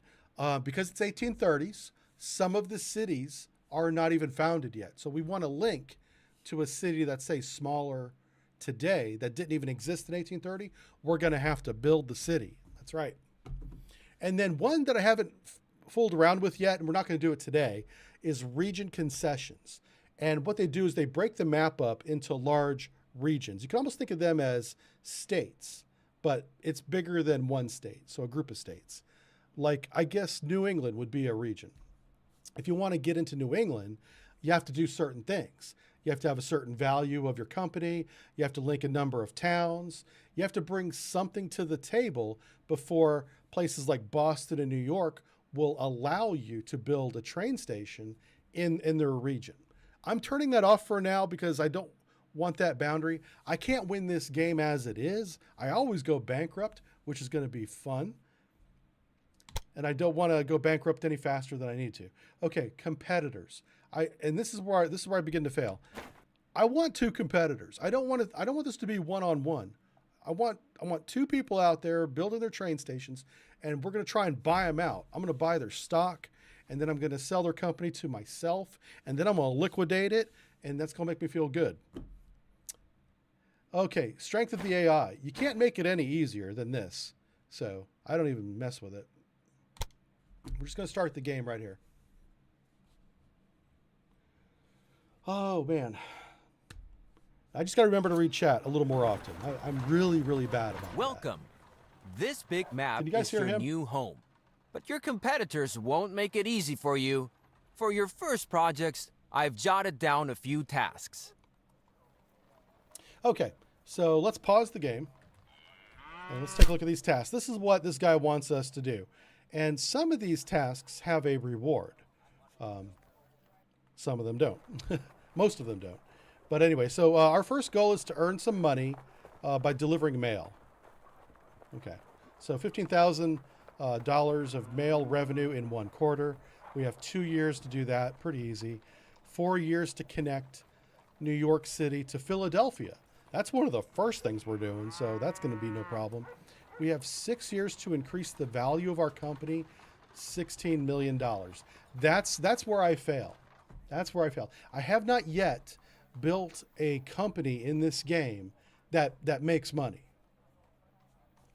Because it's 1830s, some of the cities are not even founded yet. So we want to link to a city that's, say, smaller today that didn't even exist in 1830. We're going to have to build the city. That's right. And then one that I haven't fooled around with yet, and we're not going to do it today, is region concessions. And what they do is they break the map up into large regions. You can almost think of them as states, but it's bigger than one state, so a group of states. Like, I guess New England would be a region. If you want to get into New England, you have to do certain things. You have to have a certain value of your company. You have to link a number of towns. You have to bring something to the table before places like Boston and New York will allow you to build a train station in their region. I'm turning that off for now because I don't want that boundary. I can't win this game as it is. I always go bankrupt, which is going to be fun. And I don't want to go bankrupt any faster than I need to. Okay, competitors. And this is where I begin to fail. I want two competitors. I don't want this to be one-on-one. I want two people out there building their train stations, and we're going to try and buy them out. I'm going to buy their stock, and then I'm going to sell their company to myself, and then I'm going to liquidate it, and that's going to make me feel good. Okay, strength of the AI. You can't make it any easier than this, so I don't even mess with it. We're just going to start the game right here. Oh, man. I just got to remember to read chat a little more often. I'm really, really bad about Welcome. This big map Can you guys is hear your him? new home. But your competitors won't make it easy for you. For your first projects, I've jotted down a few tasks. Okay, so let's pause the game. And let's take a look at these tasks. This is what this guy wants us to do. And some of these tasks have a reward. Some of them don't. Most of them don't. But anyway, so our first goal is to earn some money by delivering mail. Okay, so $15,000 of mail revenue in 1 quarter. We have 2 years to do that, pretty easy. 4 years to connect New York City to Philadelphia. That's one of the first things we're doing, so that's going to be no problem. We have 6 years to increase the value of our company, $16 million. That's where I fail. That's where I fail. I have not yet built a company in this game that makes money.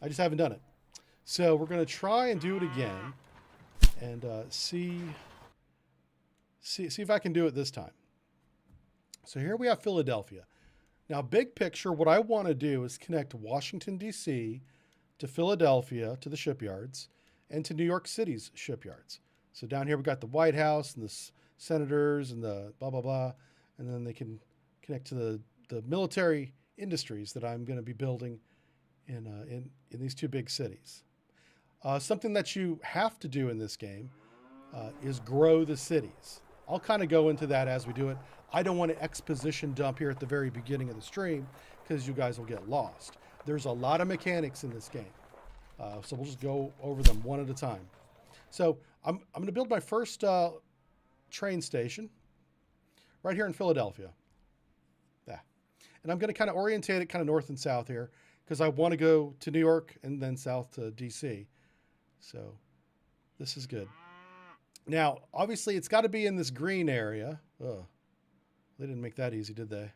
I just haven't done it. So we're going to try and do it again and see if I can do it this time. So here we have Philadelphia. Now, big picture, what I want to do is connect Washington, D.C. to Philadelphia, to the shipyards, and to New York City's shipyards. So down here, we've got the White House and the senators and the blah, blah, blah. And then they can connect to the military industries that I'm going to be building in these two big cities. Something that you have to do in this game is grow the cities. I'll kind of go into that as we do it. I don't want to exposition dump here at the very beginning of the stream because you guys will get lost. There's a lot of mechanics in this game. So we'll just go over them one at a time. So I'm going to build my first train station right here in Philadelphia. Yeah. And I'm going to kind of orientate it kind of north and south here because I want to go to New York and then south to DC. So this is good. Now, obviously, it's got to be in this green area. Ugh. They didn't make that easy, did they?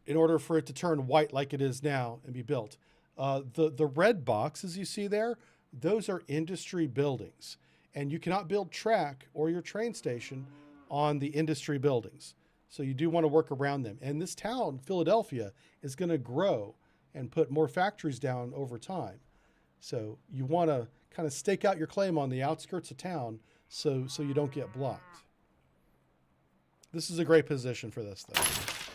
In order for it to turn white like it is now and be built. The red boxes you see there, those are industry buildings. And you cannot build track or your train station on the industry buildings. So you do want to work around them. And this town, Philadelphia, is going to grow and put more factories down over time. So you want to kind of stake out your claim on the outskirts of town so you don't get blocked. This is a great position for this though.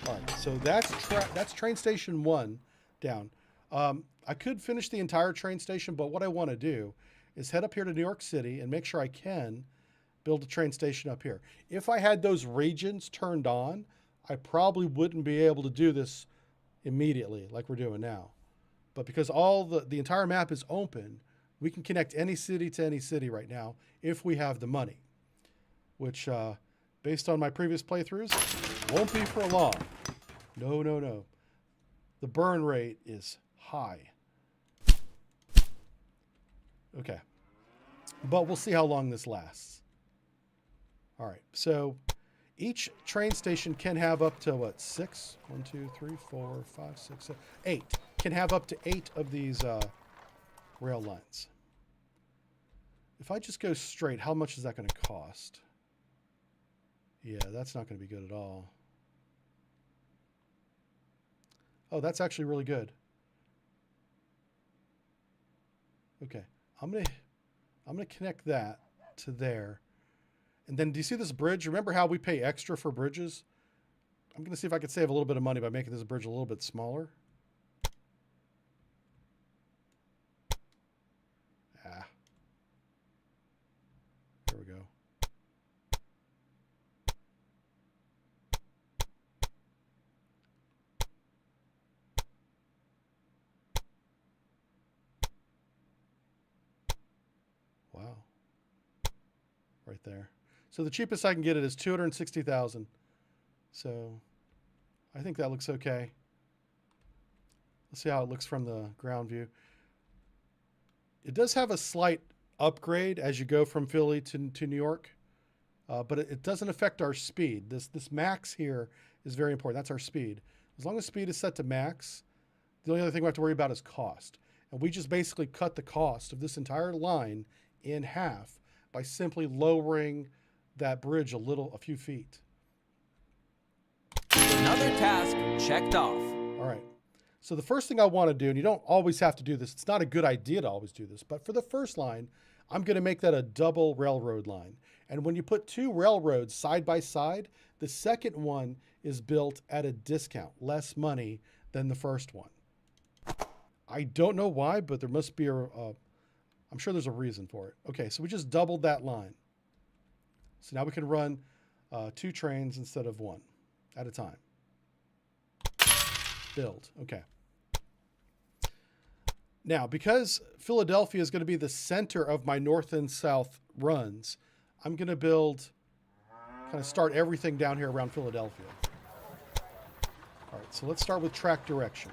All right, so that's train station 1 down. I could finish the entire train station, but what I want to do is head up here to New York City and make sure I can build a train station up here. If I had those regions turned on, I probably wouldn't be able to do this immediately like we're doing now. But because all the entire map is open, we can connect any city to any city right now if we have the money, which based on my previous playthroughs, won't be for long. No, no, no. The burn rate is high. Okay. But we'll see how long this lasts. All right. So each train station can have up to what? 6? 1, 2, 3, 4, 5, 6, 7, 8. Can have up to 8 of these rail lines. If I just go straight, how much is that going to cost? Yeah, that's not going to be good at all. Oh, that's actually really good. Okay, I'm gonna connect that to there. And then do you see this bridge? Remember how we pay extra for bridges? I'm gonna see if I could save a little bit of money by making this bridge a little bit smaller. Ah. There we go. Wow. Right there. So the cheapest I can get it is $260,000. So I think that looks okay. Let's see how it looks from the ground view. It does have a slight upgrade as you go from Philly to New York, but it doesn't affect our speed. This max here is very important. That's our speed. As long as speed is set to max, the only other thing we have to worry about is cost. And we just basically cut the cost of this entire line in half by simply lowering that bridge a few feet. Another task checked off. All right. So the first thing I want to do, and you don't always have to do this, it's not a good idea to always do this, but for the first line, I'm going to make that a double railroad line. And when you put 2 railroads side by side, the second one is built at a discount, less money than the first one. I don't know why, but there must be I'm sure there's a reason for it. Okay, so we just doubled that line. So now we can run 2 trains instead of 1 at a time. Build, okay. Now, because Philadelphia is going to be the center of my north and south runs, I'm going to kind of start everything down here around Philadelphia. All right, so let's start with track direction.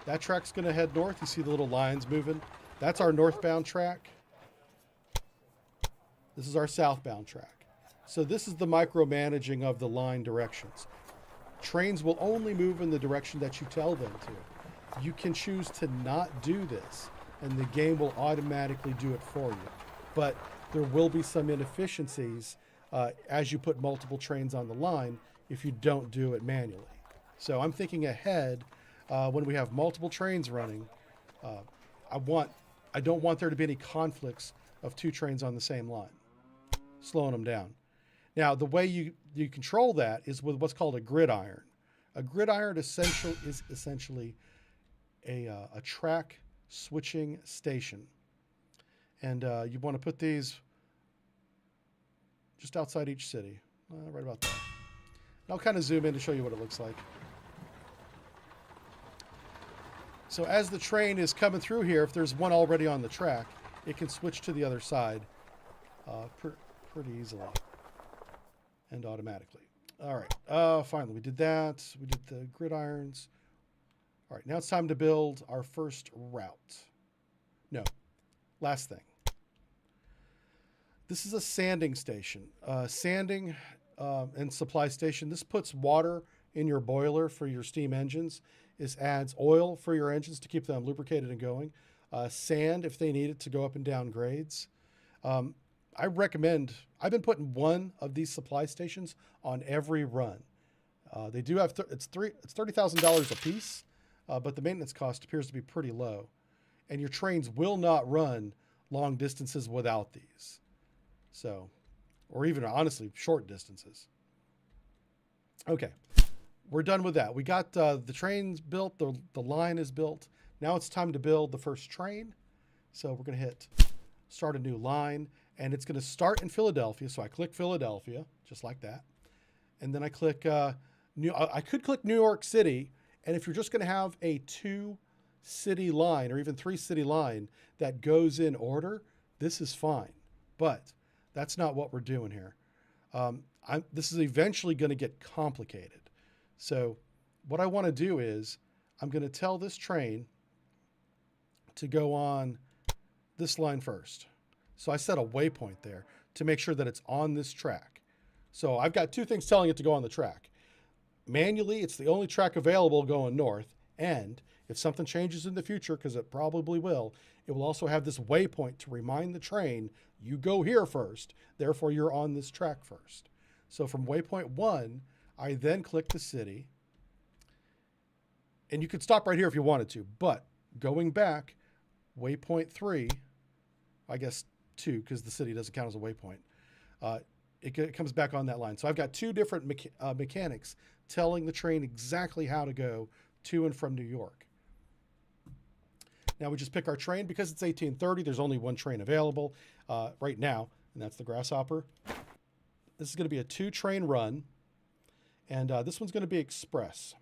That track's going to head north. You see the little lines moving? That's our northbound track. This is our southbound track. So this is the micromanaging of the line directions. Trains will only move in the direction that you tell them to. You can choose to not do this, and the game will automatically do it for you. But there will be some inefficiencies as you put multiple trains on the line if you don't do it manually. So I'm thinking ahead when we have multiple trains running. I don't want there to be any conflicts of 2 trains on the same line, slowing them down. Now, the way you control that is with what's called a gridiron. A gridiron is essentially a track switching station. And you want to put these just outside each city, right about there. And I'll kind of zoom in to show you what it looks like. So as the train is coming through here, if there's one already on the track, it can switch to the other side pretty easily and automatically. All right, finally we did that. We did the gridirons. All right, now it's time to build our first route. No, last thing. This is a sanding station. Sanding and supply station. This puts water in your boiler for your steam engines. This adds oil for your engines to keep them lubricated and going. Sand if they need it to go up and down grades. I recommend, I've been putting one of these supply stations on every run. They do have, it's $30,000 a piece, but the maintenance cost appears to be pretty low. And your trains will not run long distances without these. So, or even honestly, short distances. Okay, we're done with that. We got the trains built, the line is built. Now it's time to build the first train. So we're gonna hit start a new line, and it's gonna start in Philadelphia. So I click Philadelphia, just like that. And then I click, I could click New York City, and if you're just gonna have a 2-city line or even 3-city line that goes in order, this is fine. But that's not what we're doing here. This is eventually going to get complicated. So what I want to do is I'm going to tell this train to go on this line first. So I set a waypoint there to make sure that it's on this track. So I've got two things telling it to go on the track. Manually, it's the only track available going north. And if something changes in the future, because it probably will, it will also have this waypoint to remind the train, you go here first, therefore you're on this track first. So from waypoint 1, I then click the city. And you could stop right here if you wanted to, but going back, waypoint 3, I guess 2, because the city doesn't count as a waypoint, it comes back on that line. So I've got two different mechanics telling the train exactly how to go to and from New York. Now we just pick our train. Because it's 1830, there's only one train available right now, and that's the Grasshopper. This is going to be a 2-train run, and this one's going to be express.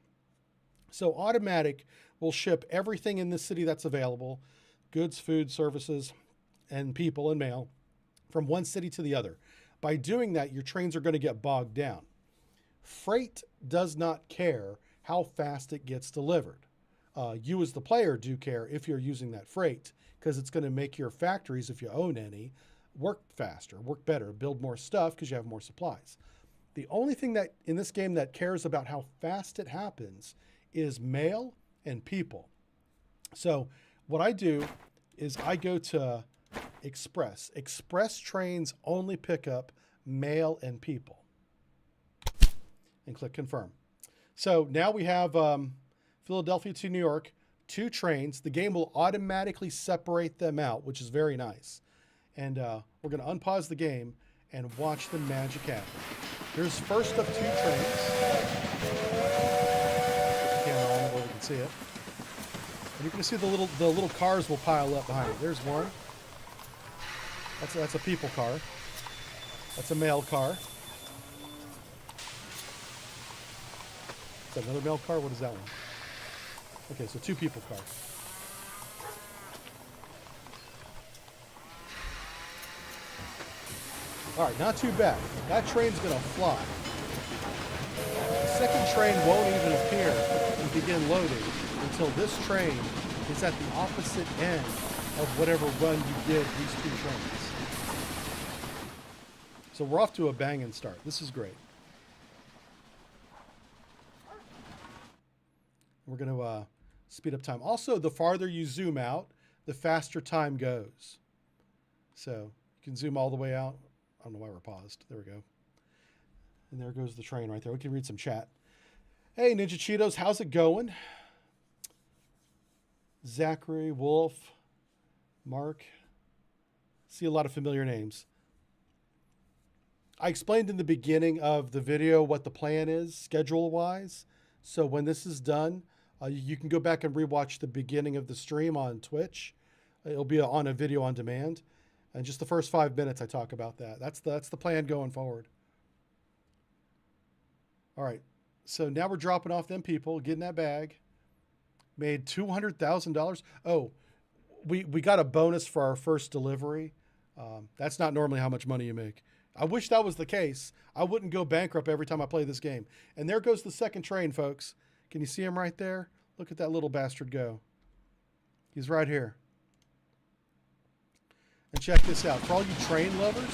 So automatic will ship everything in this city that's available, goods, food, services, and people and mail, from one city to the other. By doing that, your trains are going to get bogged down. Freight does not care how fast it gets delivered. You as the player do care if you're using that freight, because it's going to make your factories, if you own any, work faster, work better, build more stuff because you have more supplies. The only thing that in this game that cares about how fast it happens is mail and people. So what I do is I go to Express. Express trains only pick up mail and people. And click confirm. So now we have Philadelphia to New York, 2 trains. The game will automatically separate them out, which is very nice. And we're going to unpause the game and watch the magic happen. Here's first of 2 trains. Put the camera on it where we can see it. And you can see the little cars will pile up behind it. There's one. That's a people car. That's a mail car. Is that another mail car? What is that one? Okay, so 2 people cars. All right, not too bad. That train's gonna fly. The second train won't even appear and begin loading until this train is at the opposite end of whatever run you did these 2 trains. So we're off to a banging start. This is great. We're going to speed up time. Also, the farther you zoom out, the faster time goes. So you can zoom all the way out. I don't know why we're paused. There we go. And there goes the train right there. We can read some chat. Hey, Ninja Cheetos, how's it going? Zachary, Wolf, Mark. See a lot of familiar names. I explained in the beginning of the video what the plan is schedule-wise. So when this is done, you can go back and rewatch the beginning of the stream on Twitch. It'll be on a video on demand. And just the first 5 minutes, I talk about that. That's the plan going forward. All right. So now we're dropping off them people, getting that bag. Made $200,000. Oh, we got a bonus for our first delivery. That's not normally how much money you make. I wish that was the case. I wouldn't go bankrupt every time I play this game. And there goes the second train, folks. Can you see him right there? Look at that little bastard go. He's right here. And check this out. For all you train lovers,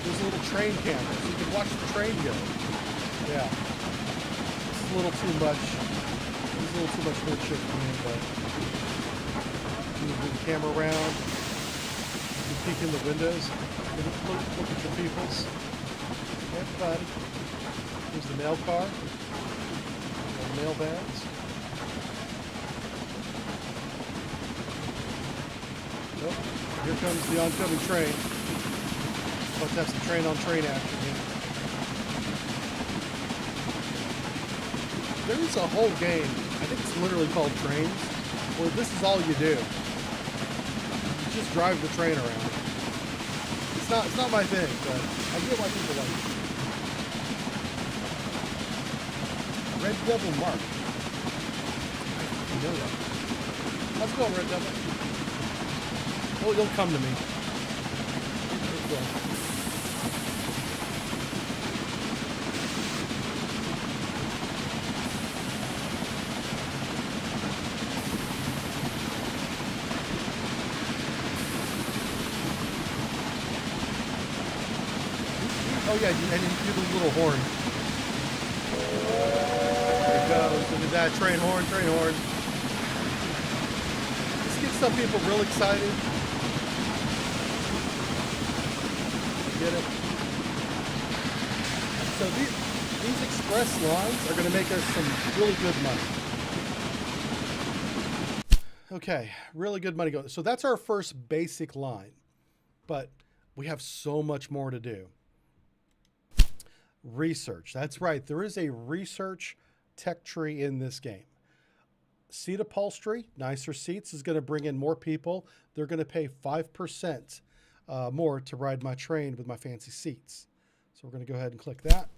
there's a little train camera, so you can watch the train go. Yeah. It's a little too much. It's a little too much wood chip for me, but move the camera around. You peek in the windows. Look at the peoples. Everybody. Here's the mail car. The mail bags. Oh, here comes the oncoming train. But that's the train-on-train action here. There is a whole game, I think it's literally called Trains, where this is all you do. You just drive the train around. It's not my thing, but I get why people like it. Red Devil Mark. I know that. How's it going, Red Devil? Oh, you'll come to me. Oh yeah, and you do the little horn. There it goes. Look at that train horn, train horn. This gets some people real excited. Get it? So these express lines are going to make us some really good money. Okay, really good money going. So that's our first basic line, but we have so much more to do. Research. That's right. There is a research tech tree in this game. Seat upholstery, nicer seats, is going to bring in more people. They're going to pay 5% more to ride my train with my fancy seats. So we're going to go ahead and click that.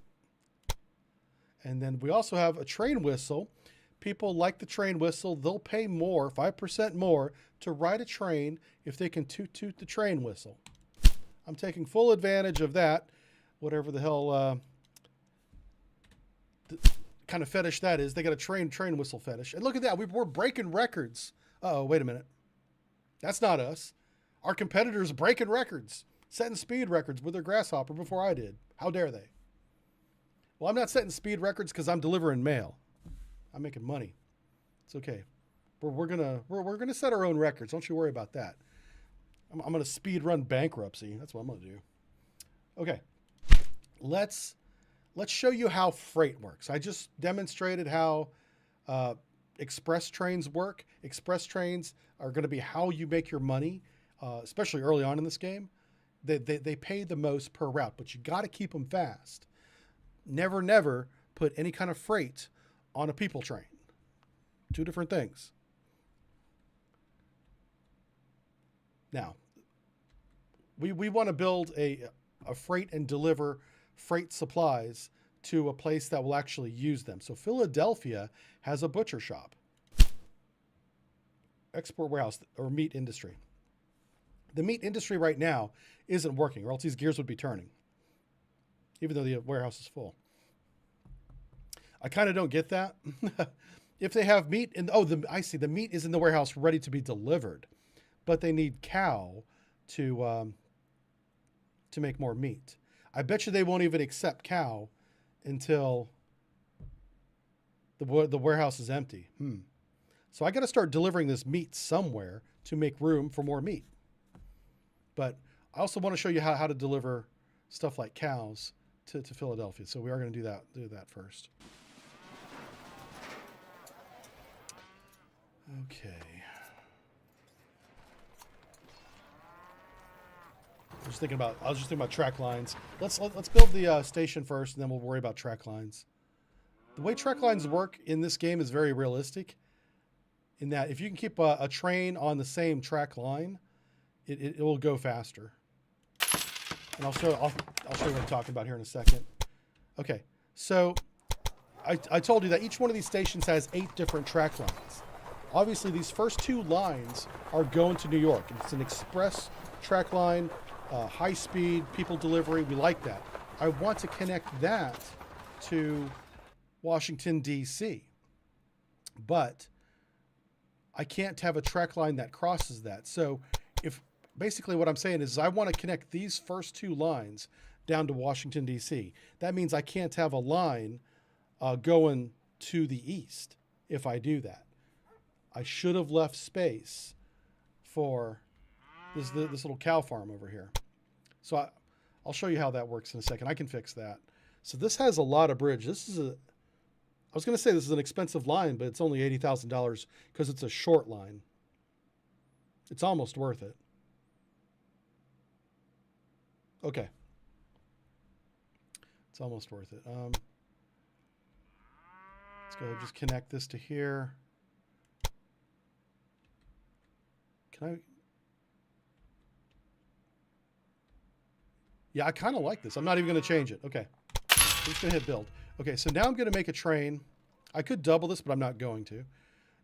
And then we also have a train whistle. People like the train whistle. They'll pay more, 5% more, to ride a train if they can toot the train whistle. I'm taking full advantage of that, whatever the hell kind of fetish that is. They got a train whistle fetish. And look at that. We're breaking records. Uh-oh, wait a minute. That's not us. Our competitors breaking records, setting speed records with their grasshopper before I did. How dare they? Well, I'm not setting speed records because I'm delivering mail. I'm making money. It's okay. We're gonna set our own records. Don't you worry about that. I'm gonna speed run bankruptcy. That's what I'm gonna do. Okay. Let's show you how freight works. I just demonstrated how express trains work. Express trains are going to be how you make your money, especially early on in this game. They pay the most per route, but you got to keep them fast. Never put any kind of freight on a people train. Two different things. Now, we want to build a freight and deliver freight supplies to a place that will actually use them. So Philadelphia has a butcher shop, export warehouse, or meat industry. The meat industry right now isn't working, or else these gears would be turning, even though the warehouse is full. I kind of don't get that. If they have meat in, I see, the meat is in the warehouse ready to be delivered, but they need cow to make more meat. I bet you they won't even accept cow until the warehouse is empty. So I got to start delivering this meat somewhere to make room for more meat. But I also want to show you how to deliver stuff like cows to Philadelphia. So we are going to do that first. Okay. I was just thinking about track lines. Let's build the station first, and then we'll worry about track lines. The way track lines work in this game is very realistic, in that if you can keep a train on the same track line, it will go faster. And I'll show you what I'm talking about here in a second. Okay, so I told you that each one of these stations has 8 different track lines. Obviously, these first 2 lines are going to New York. It's an express track line high-speed people delivery. We like that. I want to connect that to Washington, D.C., but I can't have a track line that crosses that. So if basically what I'm saying is I want to connect these first two lines down to Washington, D.C. That means I can't have a line going to the east if I do that. I should have left space for this little cow farm over here. So I'll show you how that works in a second. I can fix that. So this has a lot of bridge. I was going to say this is an expensive line, but it's only $80,000 because it's a short line. It's almost worth it. Okay. It's almost worth it. Let's go just connect this to here. Can I? Yeah, I kind of like this. I'm not even going to change it. Okay. I'm just going to hit build. Okay, so now I'm going to make a train. I could double this, but I'm not going to.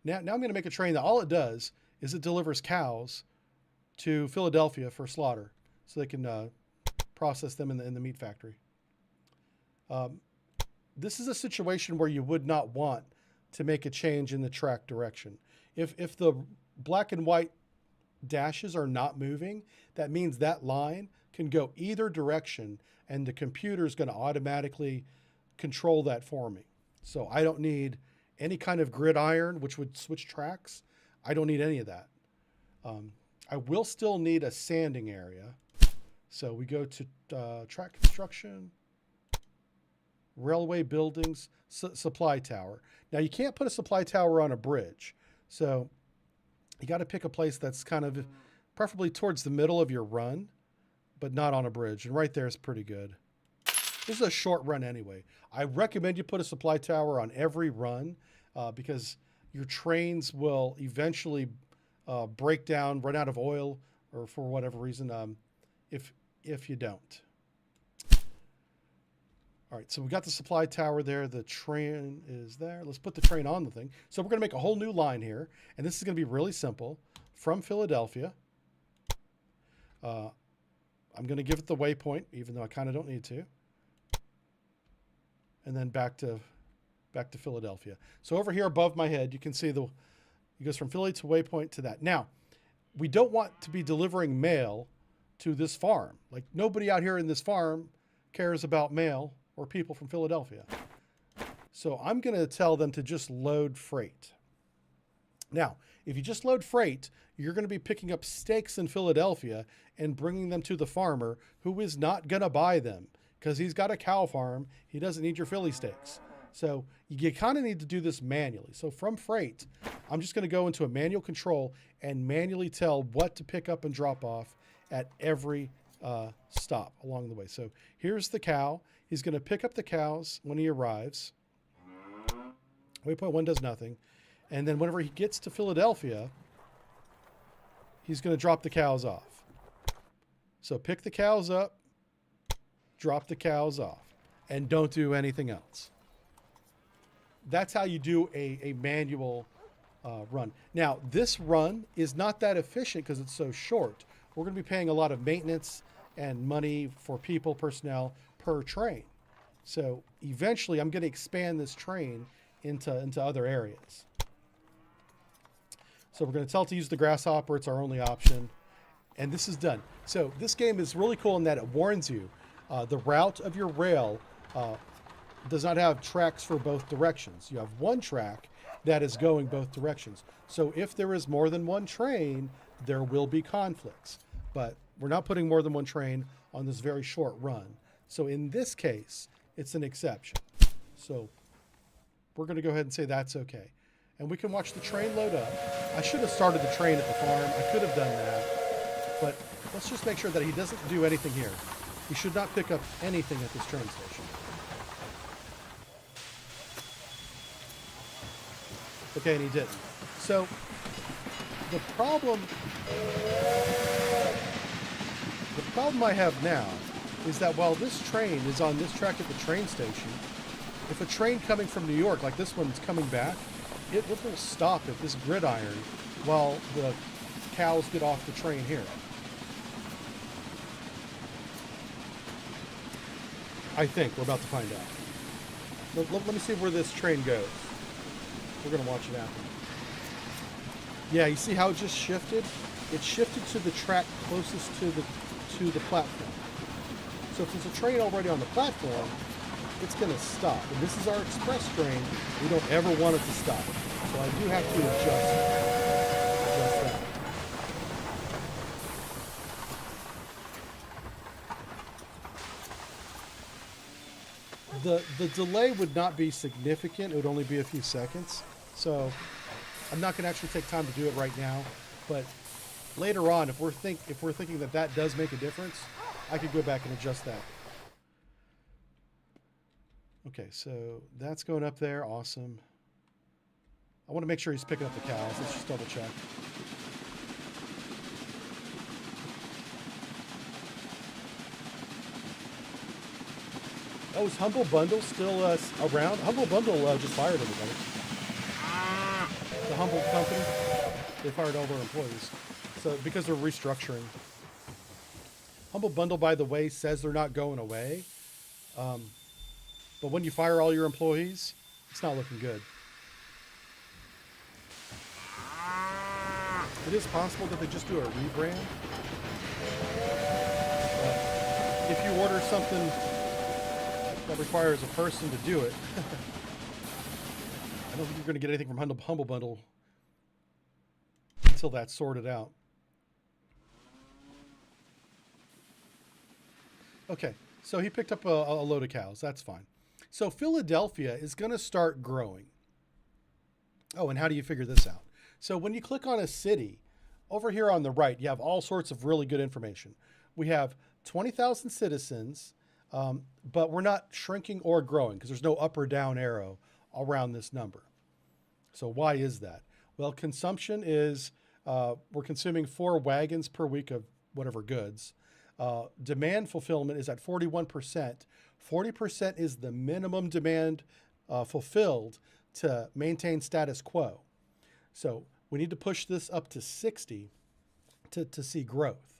Now I'm going to make a train that all it does is it delivers cows to Philadelphia for slaughter so they can process them in the meat factory. This is a situation where you would not want to make a change in the track direction. If the black and white dashes are not moving, that means that line can go either direction and the computer is going to automatically control that for me. So I don't need any kind of gridiron, which would switch tracks. I don't need any of that. I will still need a sanding area. So we go to track construction, railway buildings, supply tower. Now you can't put a supply tower on a bridge. So you got to pick a place that's kind of preferably towards the middle of your run, but not on a bridge. And right there is pretty good. This is a short run anyway. I recommend you put a supply tower on every run because your trains will eventually break down, run out of oil, or for whatever reason, if you don't. All right, so we got the supply tower there. The train is there. Let's put the train on the thing. So we're going to make a whole new line here, and this is going to be really simple. From Philadelphia, I'm going to give it the waypoint, even though I kind of don't need to. And then back to Philadelphia. So over here above my head, you can see it goes from Philly to waypoint to that. Now, we don't want to be delivering mail to this farm. Like nobody out here in this farm cares about mail or people from Philadelphia. So I'm going to tell them to just load freight. Now, if you just load freight, you're going to be picking up steaks in Philadelphia and bringing them to the farmer who is not going to buy them because he's got a cow farm. He doesn't need your Philly steaks. So you kind of need to do this manually. So from freight, I'm just going to go into a manual control and manually tell what to pick up and drop off at every stop along the way. So here's the cow. He's going to pick up the cows when he arrives. Waypoint 1 does nothing. And then whenever he gets to Philadelphia, he's going to drop the cows off. So pick the cows up, drop the cows off, and don't do anything else. That's how you do a manual run. Now, this run is not that efficient because it's so short. We're going to be paying a lot of maintenance and money for people, personnel, per train. So eventually I'm going to expand this train into other areas. So we're going to tell it to use the grasshopper. It's our only option. And this is done. So this game is really cool in that it warns you. The route of your rail does not have tracks for both directions. You have one track that is going both directions. So if there is more than one train, there will be conflicts. But we're not putting more than one train on this very short run. So in this case, it's an exception. So we're going to go ahead and say that's okay. And we can watch the train load up. I should have started the train at the farm. I could have done that. But let's just make sure that he doesn't do anything here. He should not pick up anything at this train station. Okay, and he didn't. So the problem I have now is that while this train is on this track at the train station, if a train coming from New York, like this one's coming back, it will stop at this gridiron while the cows get off the train here. I think. We're about to find out. Let me see where this train goes. We're going to watch it happen. Yeah, you see how it just shifted? It shifted to the track closest to the platform. So if there's a train already on the platform, it's going to stop. And this is our express train. We don't ever want it to stop. So I do have to adjust that. The delay would not be significant. It would only be a few seconds. So I'm not going to actually take time to do it right now. But later on, if we're thinking that does make a difference, I could go back and adjust that. Okay, so that's going up there. Awesome. I want to make sure he's picking up the cows. Let's just double check. Oh, is Humble Bundle still around? Humble Bundle just fired everybody. The Humble company, they fired all their employees. So because they're restructuring. Humble Bundle, by the way, says they're not going away. But when you fire all your employees, it's not looking good. It is possible that they just do a rebrand. If you order something that requires a person to do it, I don't think you're going to get anything from Humble Bundle until that's sorted out. Okay, so he picked up a load of cows. That's fine. So Philadelphia is going to start growing. Oh, and how do you figure this out? So when you click on a city, over here on the right, you have all sorts of really good information. We have 20,000 citizens, but we're not shrinking or growing because there's no up or down arrow around this number. So why is that? Well, consumption is, we're consuming 4 wagons per week of whatever goods. Demand fulfillment is at 41%. 40% is the minimum demand fulfilled to maintain status quo. So we need to push this up to 60 to see growth.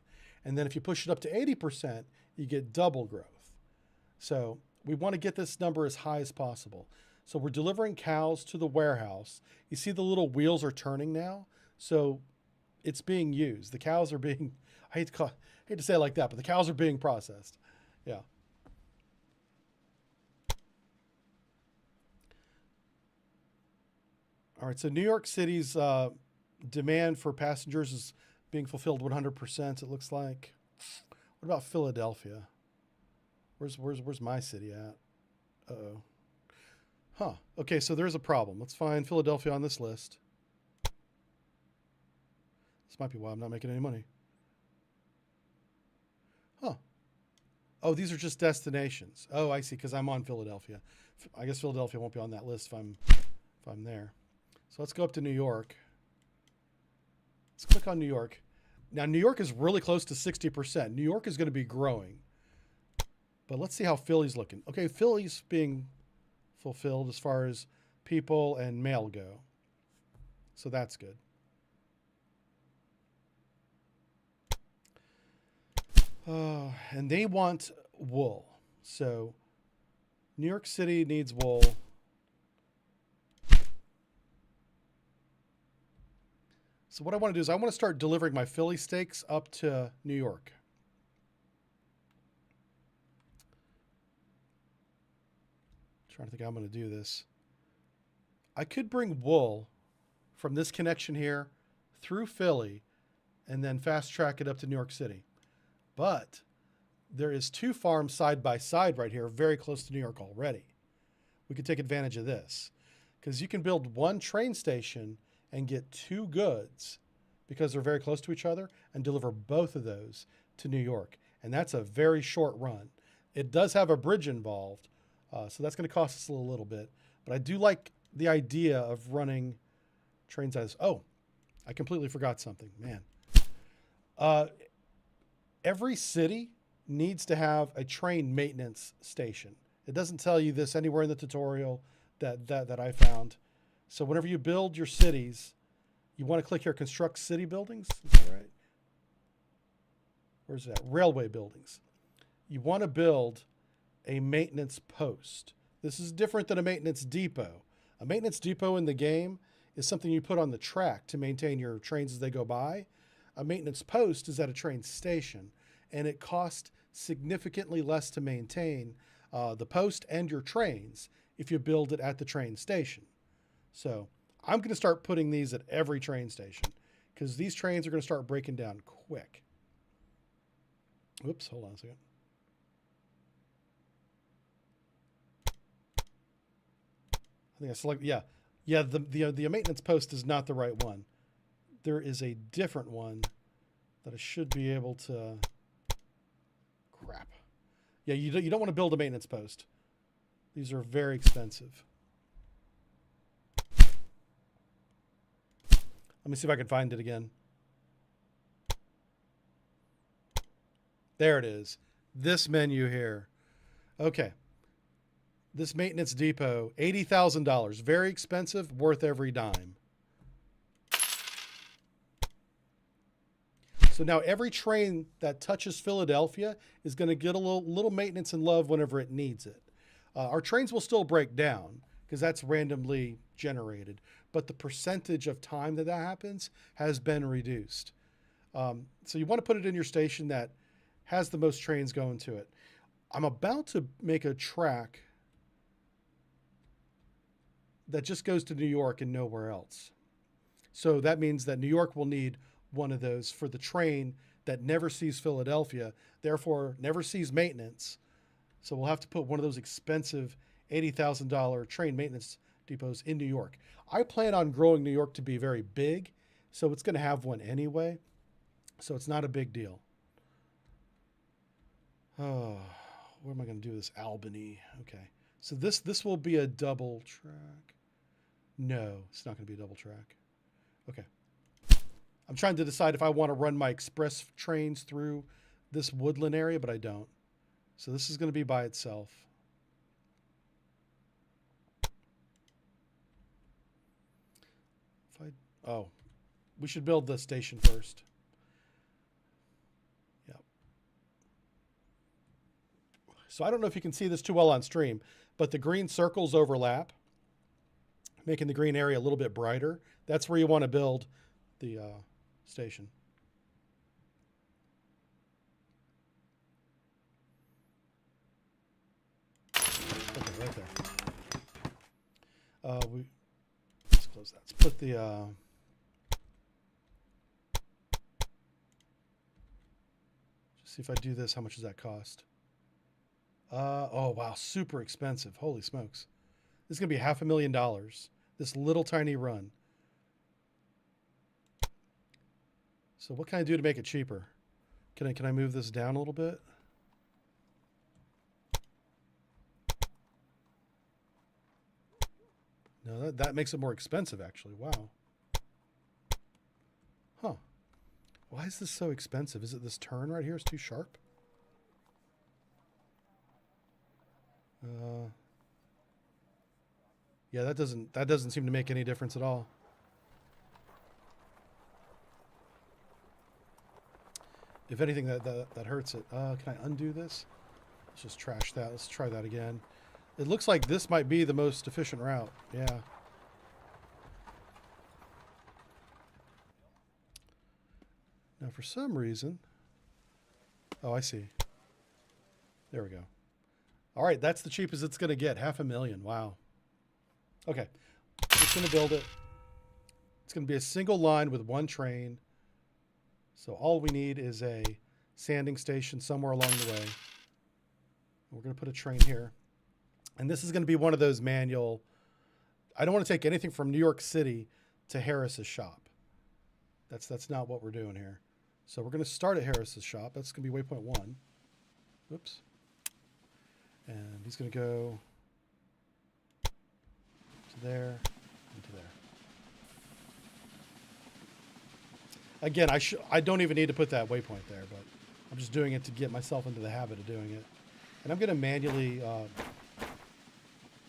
And then if you push it up to 80%, you get double growth. So we want to get this number as high as possible. So we're delivering cows to the warehouse. You see the little wheels are turning now. So it's being used. The cows are being, I hate to say it like that, but the cows are being processed. Yeah. All right, so New York City's demand for passengers is being fulfilled 100%, it looks like. What about Philadelphia? Where's my city at? Uh-oh. Huh. Okay, so there's a problem. Let's find Philadelphia on this list. This might be why I'm not making any money. Huh. Oh, these are just destinations. Oh, I see, because I'm on Philadelphia. I guess Philadelphia won't be on that list if I'm there. So let's go up to New York. Let's click on New York. Now, New York is really close to 60%. New York is going to be growing. But let's see how Philly's looking. Okay, Philly's being fulfilled as far as people and mail go. So that's good. And they want wool. So New York City needs wool. So what I want to do is I want to start delivering my Philly steaks up to New York. Trying to think how I'm going to do this. I could bring wool from this connection here through Philly and then fast track it up to New York City. But there is 2 farms side by side right here, very close to New York already. We could take advantage of this because you can build 1 train station and get 2 goods because they're very close to each other and deliver both of those to New York. And that's a very short run. It does have a bridge involved, so that's going to cost us a little bit. But I do like the idea of running trains as, oh, I completely forgot something, man. Every city needs to have a train maintenance station. It doesn't tell you this anywhere in the tutorial that I found. So whenever you build your cities, you want to click here, construct city buildings. Is that right? Where's that? Railway buildings. You want to build a maintenance post. This is different than a maintenance depot. A maintenance depot in the game is something you put on the track to maintain your trains as they go by. A maintenance post is at a train station, and it costs significantly less to maintain the post and your trains if you build it at the train station. So I'm going to start putting these at every train station because these trains are going to start breaking down quick. Oops, hold on a second. I think I select, yeah. The maintenance post is not the right one. There is a different one that I should be able to, crap. Yeah, you don't want to build a maintenance post. These are very expensive. Let me see if I can find it again. There it is. This menu here. Okay. This maintenance depot, $80,000. Very expensive, worth every dime. So now every train that touches Philadelphia is going to get a little maintenance and love whenever it needs it. Our trains will still break down because that's randomly generated, but the percentage of time that happens has been reduced. So you want to put it in your station that has the most trains going to it. I'm about to make a track that just goes to New York and nowhere else. So that means that New York will need one of those for the train that never sees Philadelphia, therefore never sees maintenance. So we'll have to put one of those expensive $80,000 train maintenance depots in New York. I plan on growing New York to be very big, so it's going to have one anyway. So it's not a big deal. Oh, where am I going to do this? Albany. Okay. So this will be a double track. No, it's not going to be a double track. Okay. I'm trying to decide if I want to run my express trains through this woodland area, but I don't. So this is going to be by itself. Oh, we should build the station first. Yep. So I don't know if you can see this too well on stream, but the green circles overlap, making the green area a little bit brighter. That's where you want to build the station. Okay, right there. Let's close that. Let's put the just see if I do this, how much does that cost? Oh wow, super expensive. Holy smokes. This is gonna be $500,000. This little tiny run. So what can I do to make it cheaper? Can I move this down a little bit? No, that makes it more expensive, actually. Wow. Huh. Why is this so expensive? Is it this turn right here is too sharp? Yeah, that doesn't seem to make any difference at all. If anything, that hurts it. Can I undo this? Let's just trash that. Let's try that again. It looks like this might be the most efficient route. Yeah. Now, for some reason... Oh, I see. There we go. All right, that's the cheapest it's going to get. $500,000. Wow. Okay. I'm just going to build it. It's going to be a single line with one train. So all we need is a sanding station somewhere along the way. We're going to put a train here. And this is going to be one of those manual... I don't want to take anything from New York City to Harris's shop. That's not what we're doing here. So we're going to start at Harris's shop. That's going to be waypoint 1. Whoops. And he's going to go to there and to there. Again, I don't even need to put that waypoint there, but I'm just doing it to get myself into the habit of doing it. And I'm going to manually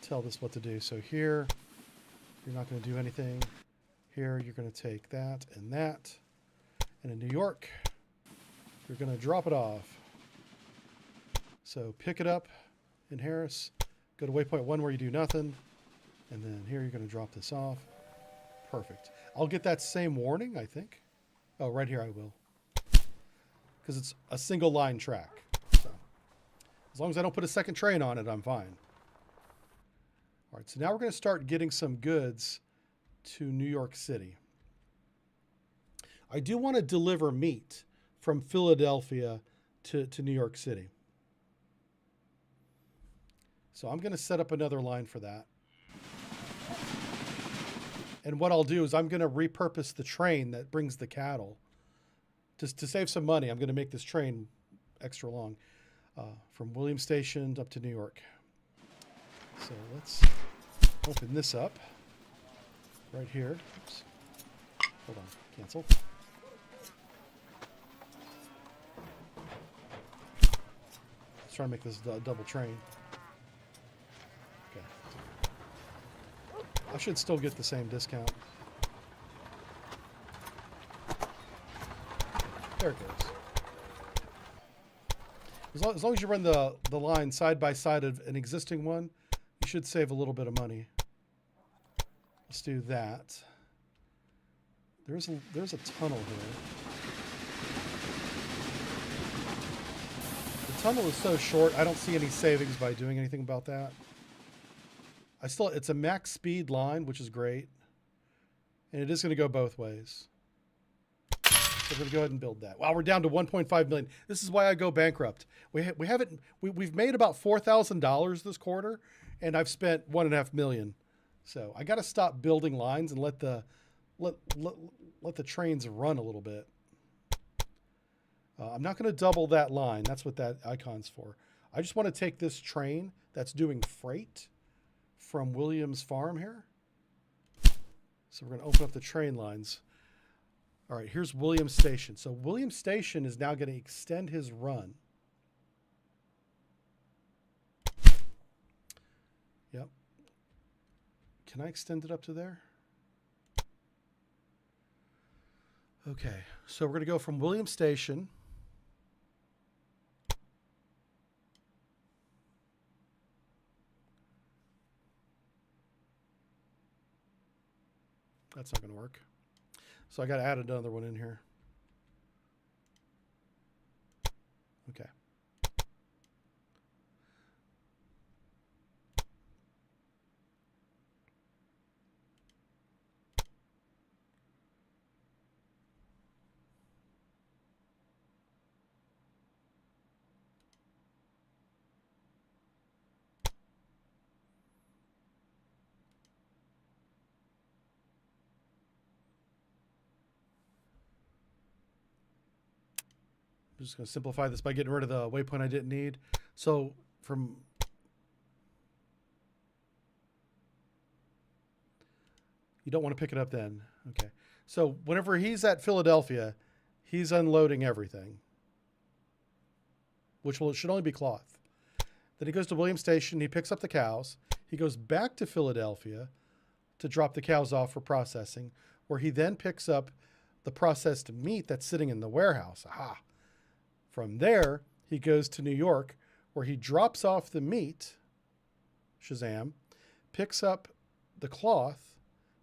tell this what to do. So here, you're not going to do anything. Here, you're going to take that and that. And in New York, you're going to drop it off. So pick it up in Harris. Go to waypoint 1 where you do nothing. And then here you're going to drop this off. Perfect. I'll get that same warning, I think. Oh, right here I will. Because it's a single line track. So as long as I don't put a second train on it, I'm fine. All right, so now we're going to start getting some goods to New York City. I do want to deliver meat from Philadelphia to New York City. So I'm going to set up another line for that. And what I'll do is I'm going to repurpose the train that brings the cattle. Just to save some money, I'm going to make this train extra long from Williams Station up to New York. So let's open this up right here. Oops. Hold on, cancel. Let's try to make this a double train. Okay. I should still get the same discount. There it goes. As long as you run the line side by side of an existing one, you should save a little bit of money. Let's do that. There's a tunnel here. The tunnel is so short, I don't see any savings by doing anything about that. It's a max speed line, which is great. And it is going to go both ways. So we're going to go ahead and build that. Wow, we're down to 1.5 million. This is why I go bankrupt. We've made about $4,000 this quarter, and I've spent $1.5 million. So I got to stop building lines and let the trains run a little bit. I'm not going to double that line. That's what that icon's for. I just want to take this train that's doing freight from Williams Farm here. So we're going to open up the train lines. All right, here's Williams Station. So Williams Station is now going to extend his run. Yep. Can I extend it up to there? Okay, so we're going to go from Williams Station. That's not going to work. So I got to add another one in here. Okay. I'm just going to simplify this by getting rid of the waypoint I didn't need. So from you don't want to pick it up then. Okay. So whenever he's at Philadelphia, he's unloading everything, which should only be cloth. Then he goes to Williams Station. He picks up the cows. He goes back to Philadelphia to drop the cows off for processing, where he then picks up the processed meat that's sitting in the warehouse. Aha. From there, he goes to New York, where he drops off the meat, Shazam, picks up the cloth,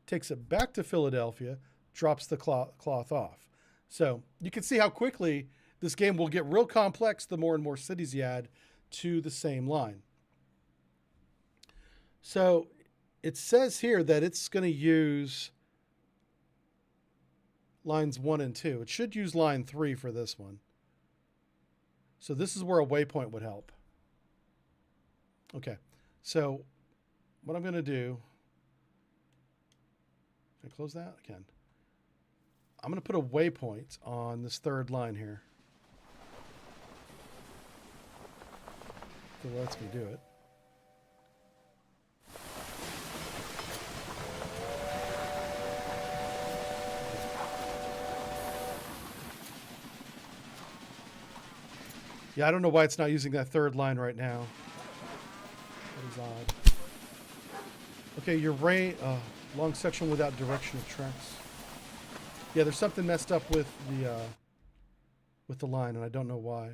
takes it back to Philadelphia, drops the cloth off. So you can see how quickly this game will get real complex the more and more cities you add to the same line. So it says here that it's going to use lines 1 and 2. It should use line 3 for this one. So this is where a waypoint would help. Okay, so what I'm going to do, can I close that? I can. I'm going to put a waypoint on this third line here. If it lets me do it. Yeah, I don't know why it's not using that third line right now. That is odd. Okay, your long section without direction of tracks. Yeah, there's something messed up with the line, and I don't know why.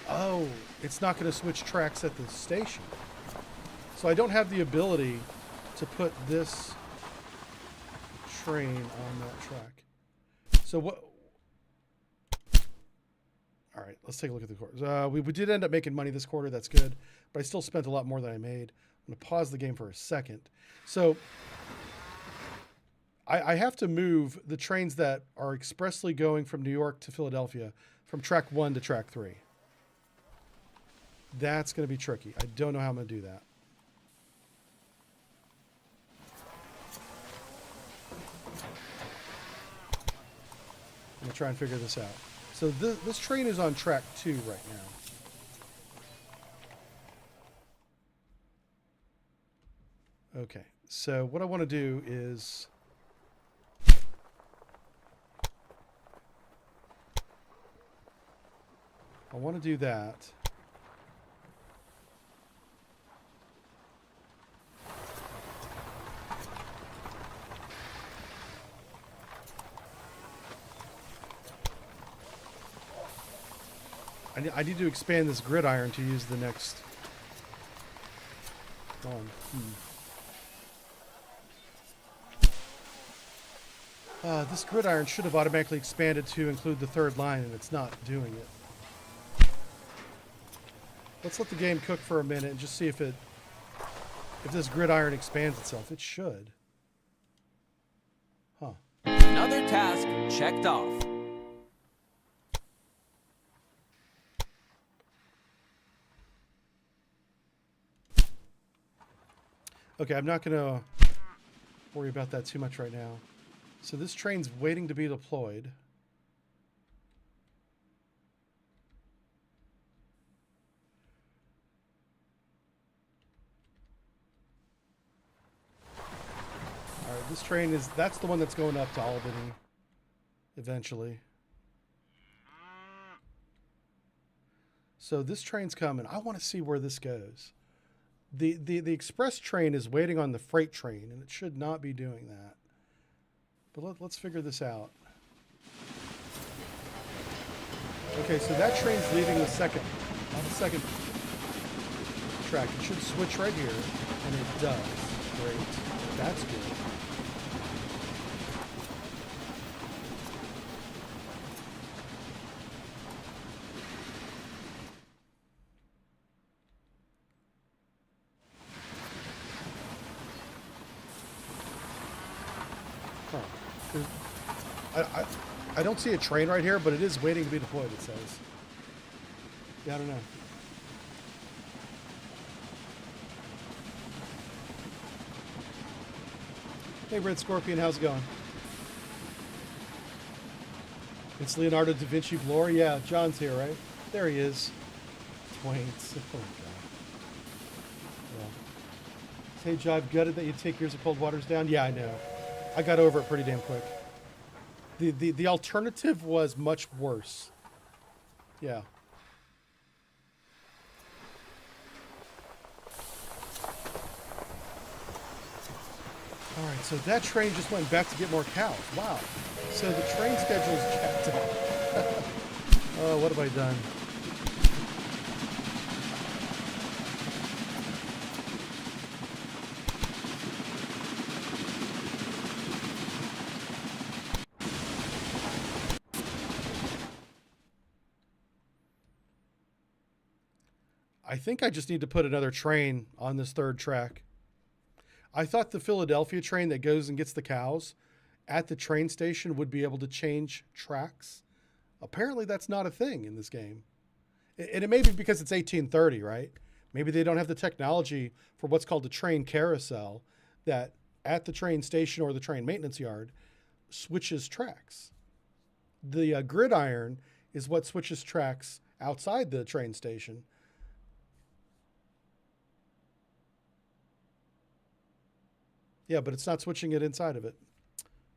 Oh, it's not going to switch tracks at the station. So I don't have the ability to put this train on that track. So what? All right, let's take a look at the quarters. We did end up making money this quarter. That's good. But I still spent a lot more than I made. I'm going to pause the game for a second. So I have to move the trains that are expressly going from New York to Philadelphia from track 1 to track 3. That's going to be tricky. I don't know how I'm going to do that. I'm going to try and figure this out. So this train is on track 2 right now. Okay, so what I want to do is I want to do that. I need to expand this gridiron to use the next one. This gridiron should have automatically expanded to include the third line, and it's not doing it. Let's let the game cook for a minute and just see if this gridiron expands itself. It should. Huh. Another task checked off. Okay, I'm not going to worry about that too much right now. So this train's waiting to be deployed. All right, this train that's the one that's going up to Albany eventually. So this train's coming. I want to see where this goes. The express train is waiting on the freight train, and it should not be doing that. But let's figure this out. Okay, so that train's leaving the second track. It should switch right here, and it does. Great. That's good. I don't see a train right here, but it is waiting to be deployed, it says. Yeah, I don't know. Hey, Red Scorpion, how's it going? It's Leonardo da Vinci Blore? Yeah, John's here, right? There he is. Twains. Oh, God. Yeah. Hey, Jive, gutted that you take years of cold waters down? Yeah, I know. I got over it pretty damn quick. The alternative was much worse. Yeah. All right, so that train just went back to get more cows. Wow. So the train schedule's jacked up. Oh, what have I done? I think I just need to put another train on this third track. I thought the Philadelphia train that goes and gets the cows at the train station would be able to change tracks. Apparently that's not a thing in this game. And it may be because it's 1830, right? Maybe they don't have the technology for what's called a train carousel that at the train station or the train maintenance yard switches tracks. The gridiron is what switches tracks outside the train station. Yeah, but it's not switching it inside of it.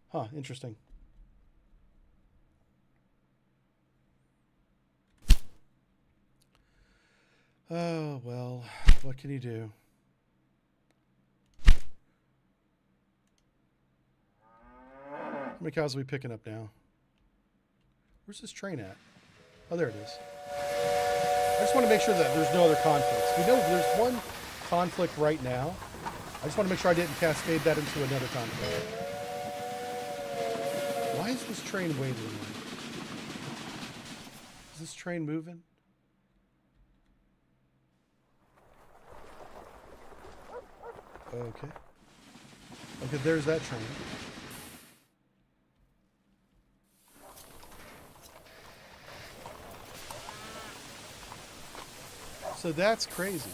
Huh, interesting. Oh, well, what can you do? How many cows are we picking up now? Where's this train at? Oh, there it is. I just want to make sure that there's no other conflicts. We know there's one conflict right now. I just want to make sure I didn't cascade that into another conflict. Why is this train waiting? Is this train moving? Okay. Okay, there's that train. So that's crazy.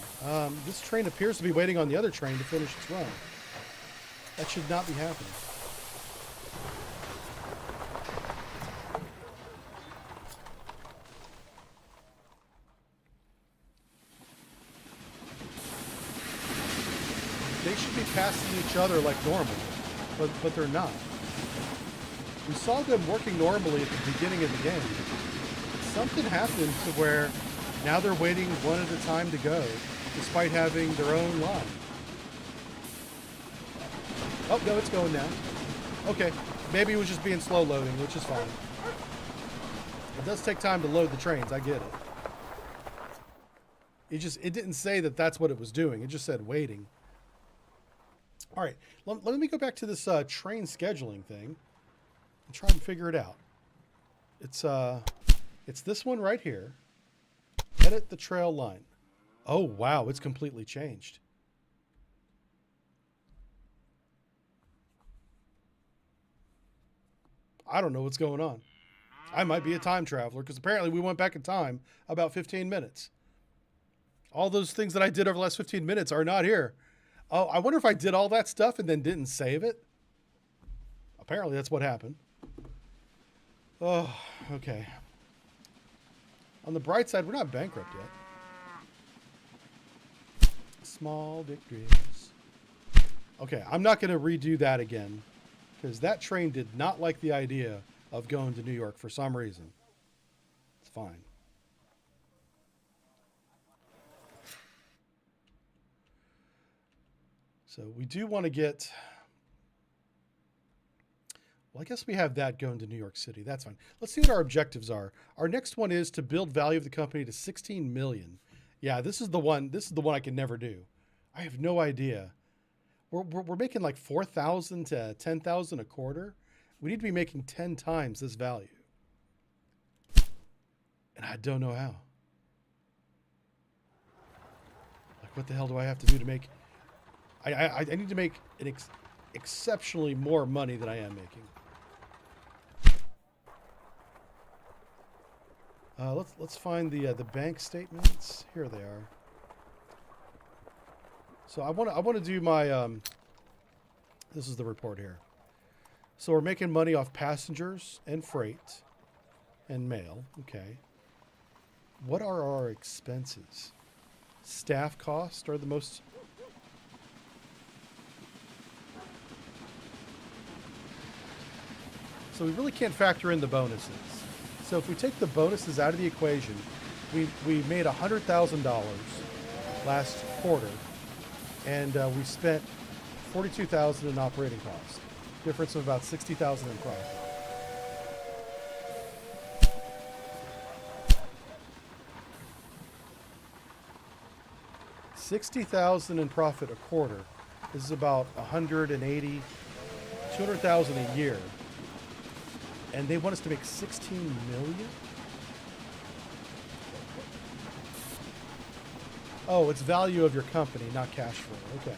This train appears to be waiting on the other train to finish its run. That should not be happening. They should be passing each other like normal, but they're not. We saw them working normally at the beginning of the game. Something happened to where now they're waiting one at a time to go, despite having their own line. Oh, no, it's going now. Okay, maybe it was just being slow loading, which is fine. It does take time to load the trains, I get it. It didn't say that that's what it was doing. It just said waiting. All right, let me go back to this train scheduling thing and try and figure it out. It's this one right here. Edit the trail line. Oh, wow, it's completely changed. I don't know what's going on. I might be a time traveler because apparently we went back in time about 15 minutes. All those things that I did over the last 15 minutes are not here. Oh, I wonder if I did all that stuff and then didn't save it. Apparently that's what happened. Oh, okay. On the bright side, we're not bankrupt yet. Small victories. Okay, I'm not going to redo that again because that train did not like the idea of going to New York for some reason. It's fine. So we do want to get... Well, I guess we have that going to New York City. That's fine. Let's see what our objectives are. Our next one is to build value of the company to 16 million. Yeah, this is the one. This is the one I can never do. I have no idea. We're making like 4,000 to 10,000 a quarter. We need to be making 10 times this value. And I don't know how. Like, what the hell do I have to do to make... I need to make an exceptionally more money than I am making. Let's find the bank statements. Here they are. So I want to do my this is the report here. So we're making money off passengers and freight and mail. Okay. What are our expenses? Staff costs are the most. So we really can't factor in the bonuses. So if we take the bonuses out of the equation, we made $100,000 last quarter, and we spent $42,000 in operating costs. Difference of about $60,000 in profit. $60,000 in profit a quarter. This is about 180, 200,000 a year. And they want us to make 16 million? Oh, it's value of your company, not cash flow. Okay.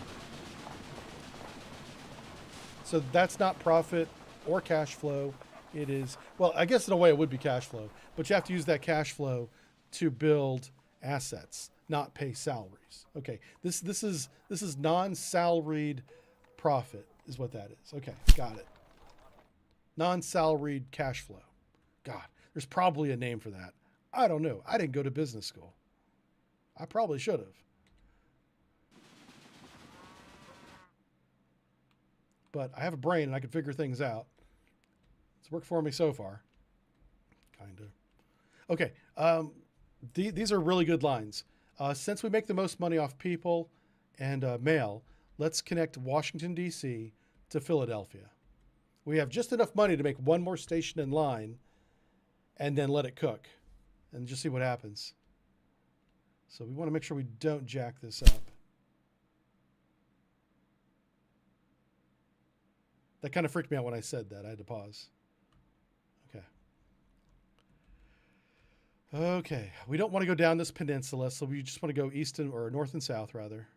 So that's not profit or cash flow. It is, well, I guess in a way it would be cash flow, but you have to use that cash flow to build assets, not pay salaries. Okay. This is non-salaried profit is what that is. Okay, got it. Non-salaried cash flow. God, there's probably a name for that. I don't know. I didn't go to business school. I probably should have. But I have a brain and I can figure things out. It's worked for me so far. Kind of. Okay. These are really good lines. Since we make the most money off people and mail, let's connect Washington, D.C. to Philadelphia. We have just enough money to make one more station in line and then let it cook and just see what happens. So we want to make sure we don't jack this up. That kind of freaked me out when I said that. I had to pause. Okay. Okay. We don't want to go down this peninsula, so we just want to go east and, or north and south, rather.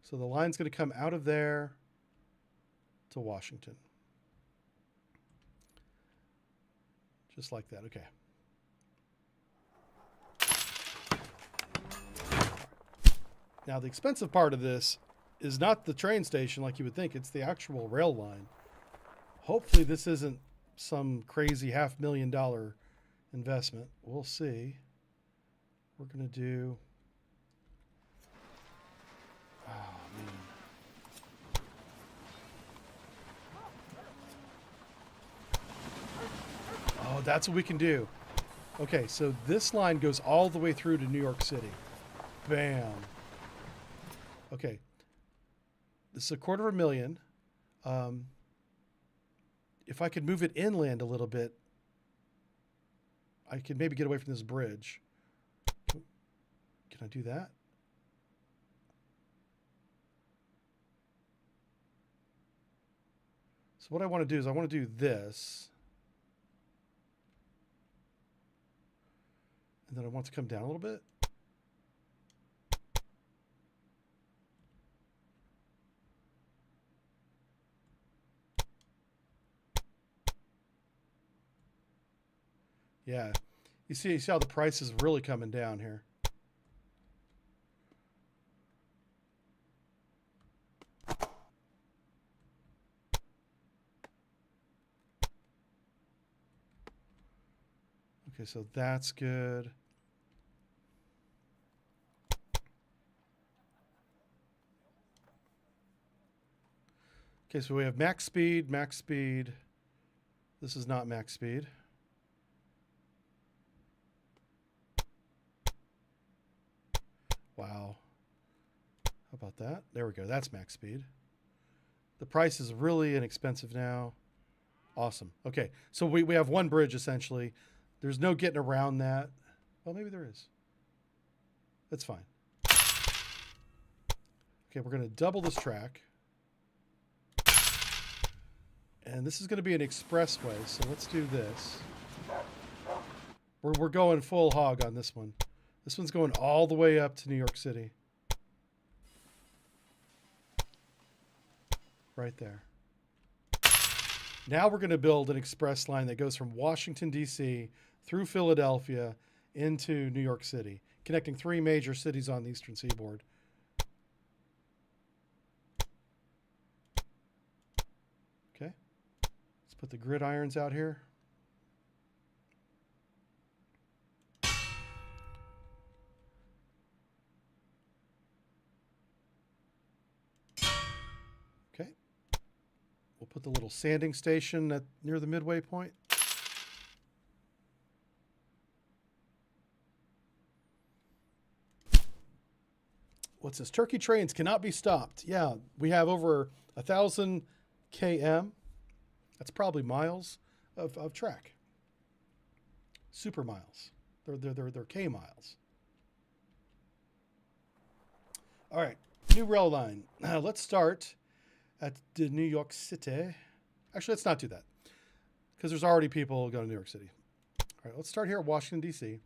So the line's going to come out of there to Washington. Just like that. Okay. Now, the expensive part of this is not the train station like you would think. It's the actual rail line. Hopefully this isn't some crazy $500,000 investment. We'll see. We're going to do... Oh, man. Oh, that's what we can do. Okay, so this line goes all the way through to New York City. Bam. Okay. This is $250,000. If I could move it inland a little bit, I could maybe get away from this bridge. Can I do that? So what I want to do is I want to do this. And then I want to come down a little bit. Yeah. You see how the price is really coming down here. Okay, so that's good. Okay, so we have max speed, max speed. This is not max speed. Wow. How about that? There we go. That's max speed. The price is really inexpensive now. Awesome. Okay, so we have one bridge essentially. There's no getting around that. Well, maybe there is. That's fine. Okay, we're going to double this track. And this is going to be an expressway, so let's do this. We're going full hog on this one. This one's going all the way up to New York City. Right there. Now we're going to build an express line that goes from Washington, D.C. through Philadelphia into New York City, connecting 3 major cities on the Eastern Seaboard. Okay. Let's put the gridirons out here. Okay. We'll put the little sanding station near the midway point. What's this? Turkey trains cannot be stopped. Yeah, we have over 1,000 km. That's probably miles of track. Super miles. They're K miles. All right, new rail line. Let's start at the New York City. Actually, let's not do that because there's already people going to New York City. All right, let's start here at Washington, D.C.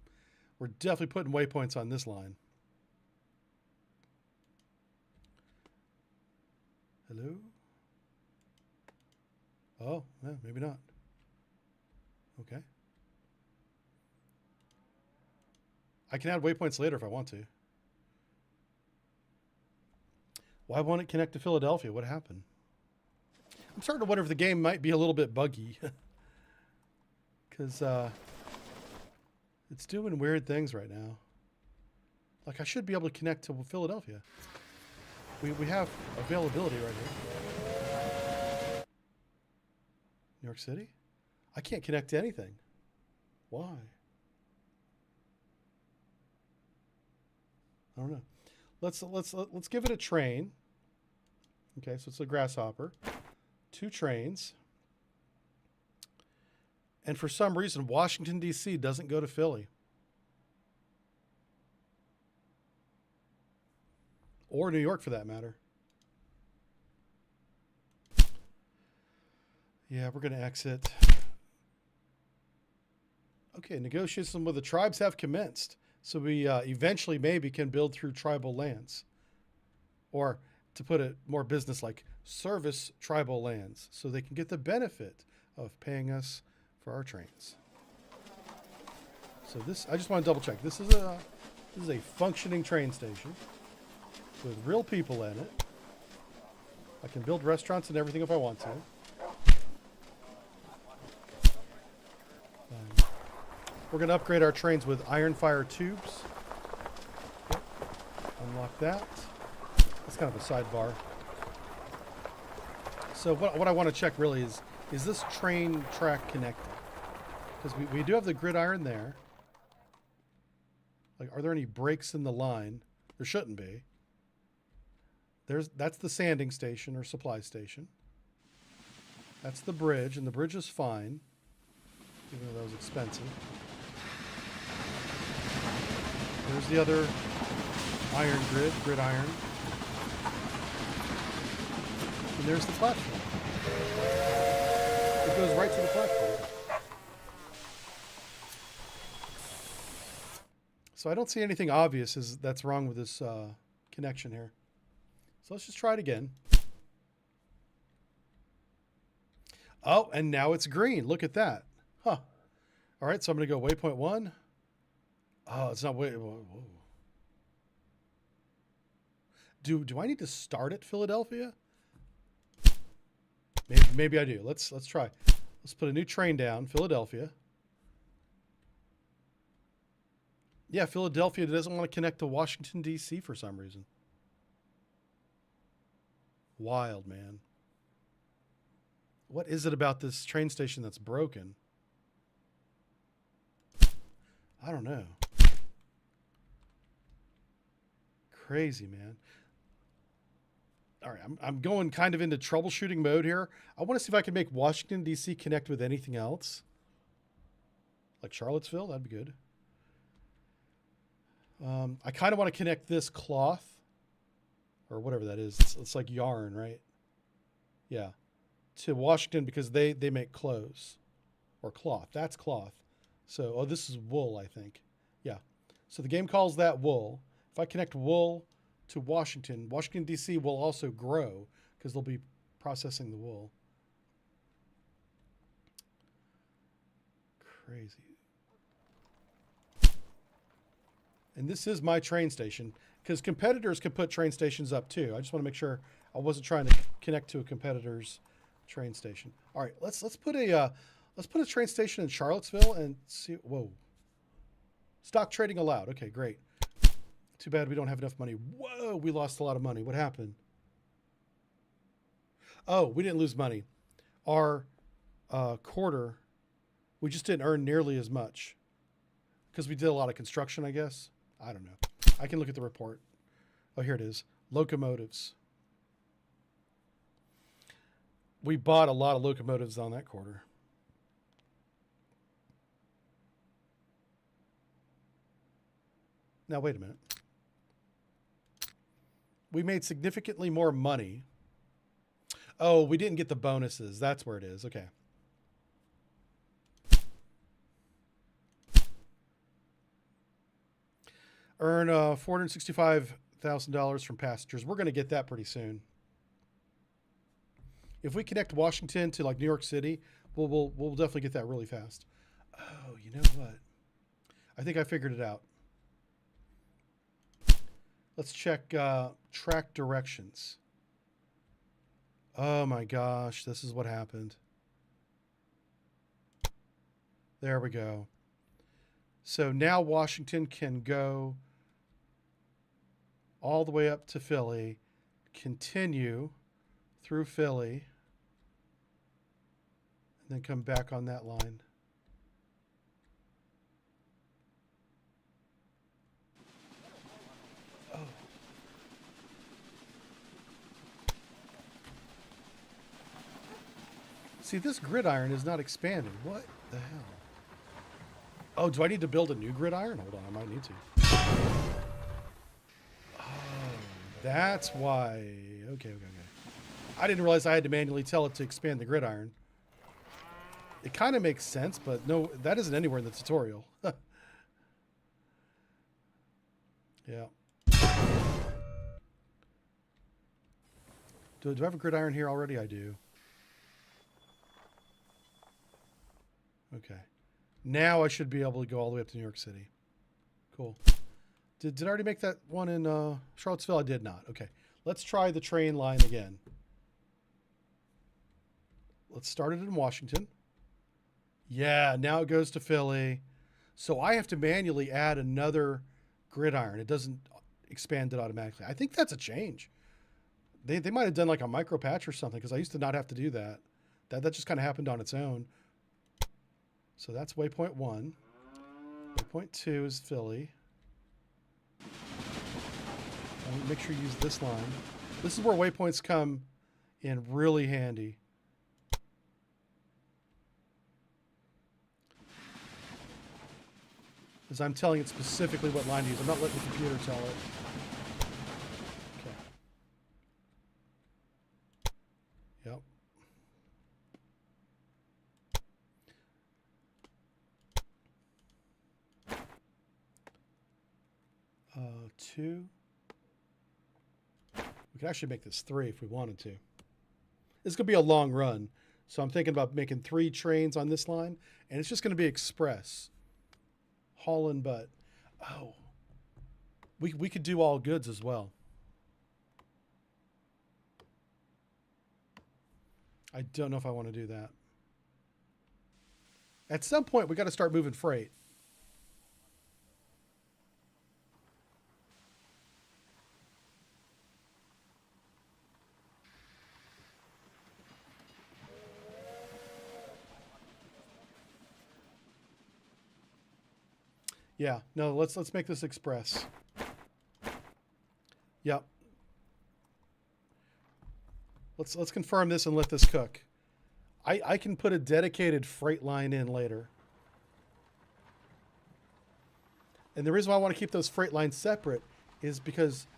We're definitely putting waypoints on this line. Hello? Oh, yeah, maybe not. Okay. I can add waypoints later if I want to. Why won't it connect to Philadelphia? What happened? I'm starting to wonder if the game might be a little bit buggy. Because it's doing weird things right now. Like, I should be able to connect to Philadelphia. We have availability right here. New York City? I can't connect to anything. Why? I don't know. Let's give it a train. Okay, so it's a grasshopper. 2 trains. And for some reason, Washington, D.C. doesn't go to Philly. or New York for that matter. Yeah, we're going to exit. Okay, negotiations with the tribes have commenced. So we eventually maybe can build through tribal lands. Or, to put it more business-like, service tribal lands. So they can get the benefit of paying us for our trains. So this, I just want to double check. This is a functioning train station with real people in it. I can build restaurants and everything if I want to. We're going to upgrade our trains with iron fire tubes. Yep. Unlock that. That's kind of a sidebar. So what I want to check really is this train track connected? Because we do have the gridiron there. Like, are there any breaks in the line? There shouldn't be. That's the sanding station or supply station. That's the bridge, and the bridge is fine, even though that was expensive. There's the other iron gridiron. And there's the platform. It goes right to the platform. So I don't see anything obvious that's wrong with this connection here. So let's just try it again. Oh, and now it's green. Look at that. Huh. All right, so I'm going to go waypoint 1. Oh, it's not whoa. Do I need to start at Philadelphia? Maybe I do. Let's try. Let's put a new train down, Philadelphia. Yeah, Philadelphia doesn't want to connect to Washington, D.C. for some reason. Wild, man. What is it about this train station that's broken? I don't know. Crazy, man. All right, I'm going kind of into troubleshooting mode here. I want to see if I can make Washington, D.C. connect with anything else. Like Charlottesville, that'd be good. I kind of want to connect this cloth, or whatever that is. It's like yarn, right? Yeah. To Washington because they make clothes. Or cloth. That's cloth. So, oh, this is wool, I think. Yeah. So the game calls that wool. If I connect wool to Washington, Washington, D.C. will also grow because they'll be processing the wool. Crazy. And this is my train station because competitors can put train stations up too. I just want to make sure I wasn't trying to connect to a competitor's train station. All right, let's put a train station in Charlottesville and see. Whoa. Stock trading allowed. Okay, great. Too bad we don't have enough money. Whoa, we lost a lot of money. What happened? Oh, we didn't lose money. Our quarter, we just didn't earn nearly as much because we did a lot of construction, I guess. I don't know. I can look at the report. Oh, here it is. Locomotives. We bought a lot of locomotives on that quarter. Now, wait a minute. We made significantly more money. Oh, we didn't get the bonuses. That's where it is. Okay. Earn $465,000 from passengers. We're going to get that pretty soon. If we connect Washington to like New York City, we'll definitely get that really fast. Oh, you know what? I think I figured it out. Let's check track directions. Oh my gosh, this is what happened. There we go. So now Washington can go all the way up to Philly, continue through Philly, and then come back on that line. Oh. See, this gridiron is not expanding. What the hell? Oh, do I need to build a new gridiron? Hold on, I might need to. Oh, That's why. Okay. I didn't realize I had to manually tell it to expand the gridiron. It kind of makes sense, but no, that isn't anywhere in the tutorial. Yeah. Do I have a gridiron here already? I do. Okay. Now I should be able to go all the way up to New York City. Cool. Did I already make that one in Charlottesville? I did not. Okay. Let's try the train line again. Let's start it in Washington. Yeah, now it goes to Philly. So I have to manually add another gridiron. It doesn't expand it automatically. I think that's a change. They might have done like a micro patch or something, because I used to not have to do that. That just kind of happened on its own. So that's waypoint 1. Waypoint 2 is Philly. And make sure you use this line. This is where waypoints come in really handy. Because I'm telling it specifically what line to use. I'm not letting the computer tell it. Okay. Yep. 2. We could actually make this 3 if we wanted to. This could be a long run. So I'm thinking about making 3 trains on this line. And it's just going to be express. Hauling butt. Oh. We could do all goods as well. I don't know if I want to do that. At some point, we got to start moving freight. Yeah, no, let's make this express. Yep. Let's confirm this and let this cook. I can put a dedicated freight line in later. And the reason why I want to keep those freight lines separate is because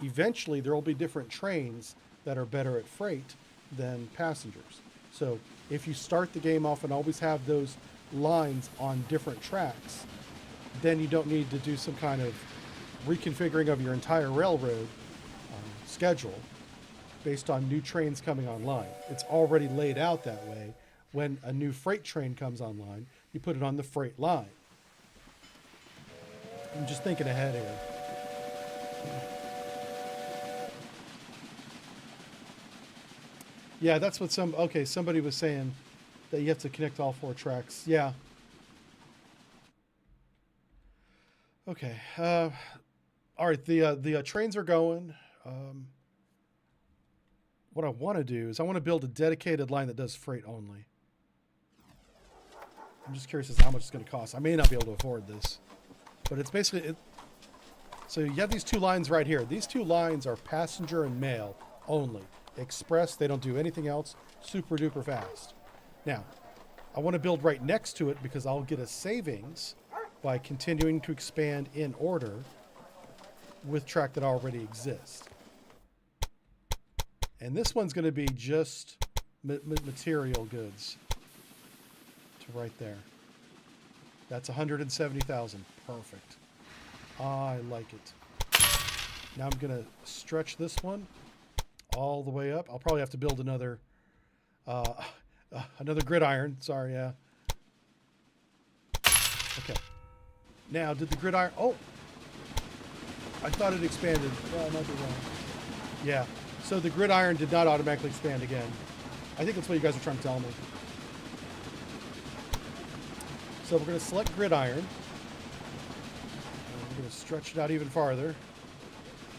eventually there will be different trains that are better at freight than passengers. So if you start the game off and always have those lines on different tracks, then you don't need to do some kind of reconfiguring of your entire railroad schedule based on new trains coming online. It's already laid out that way. When a new freight train comes online, you put it on the freight line. I'm just thinking ahead here. Yeah, that's what somebody was saying, that you have to connect all 4 tracks. Yeah. Okay. All right. The trains are going. What I want to do is I want to build a dedicated line that does freight only. I'm just curious as to how much it's going to cost. I may not be able to afford this, but it's basically so you have these 2 lines right here. These 2 lines are passenger and mail only. Express, they don't do anything else. Super duper fast. Now, I want to build right next to it because I'll get a savings by continuing to expand in order with track that already exists. And this one's going to be just material goods to right there. That's 170,000. Perfect. I like it. Now I'm going to stretch this one all the way up. I'll probably have to build another gridiron. Sorry, yeah. Okay. Now, did the gridiron... Oh! I thought it expanded. Well, I might be wrong. Yeah. So the gridiron did not automatically expand again. I think that's what you guys are trying to tell me. So we're going to select gridiron. And we're going to stretch it out even farther.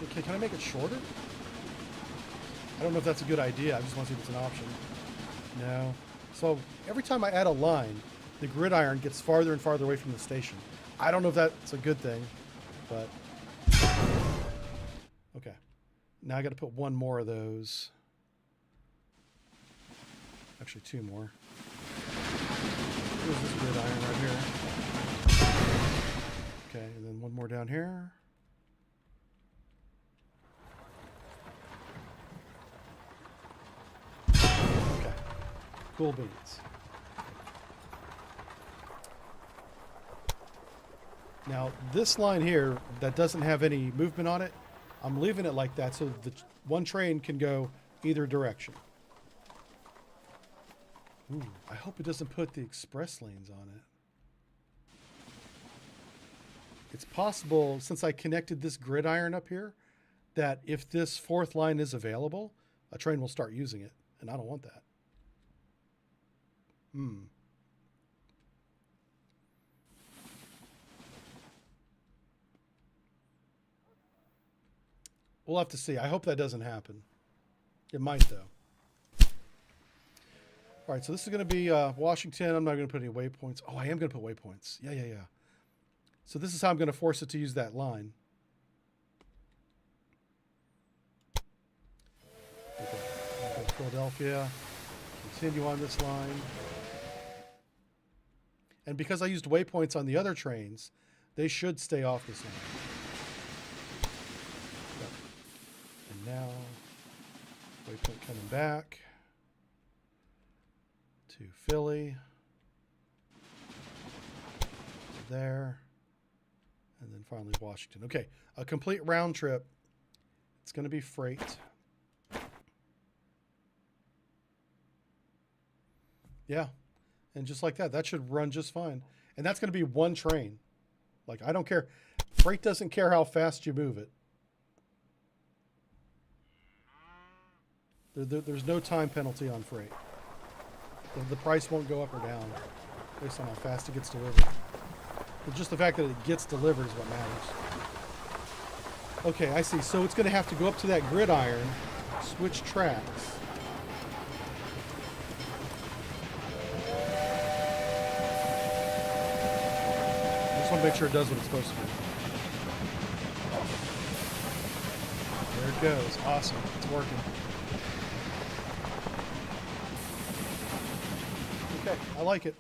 Okay, can I make it shorter? I don't know if that's a good idea. I just want to see if it's an option. No. So every time I add a line, the gridiron gets farther and farther away from the station. I don't know if that's a good thing, but... Okay. Now I got to put 1 more of those. Actually, 2 more. Here's this gridiron right here. Okay, and then 1 more down here. Cool beans. Now, this line here that doesn't have any movement on it, I'm leaving it like that so the one train can go either direction. Ooh, I hope it doesn't put the express lanes on it. It's possible, since I connected this gridiron up here, that if this fourth line is available, a train will start using it, and I don't want that. We'll have to see. I hope that doesn't happen. It might, though. All right, so this is going to be Washington. I'm not going to put any waypoints. Oh, I am going to put waypoints. Yeah. So this is how I'm going to force it to use that line. Okay. Go to Philadelphia. Continue on this line. And because I used waypoints on the other trains, they should stay off this line. And now, waypoint coming back to Philly. There. And then finally Washington. Okay, a complete round trip. It's going to be freight. Yeah. And just like that, that should run just fine. And that's going to be one train. Like, I don't care. Freight doesn't care how fast you move it. There's no time penalty on freight. The price won't go up or down based on how fast it gets delivered. But just the fact that it gets delivered is what matters. Okay, I see. So it's going to have to go up to that gridiron, switch tracks. I just want to make sure it does what it's supposed to do. There it goes. Awesome. It's working. Okay, I like it.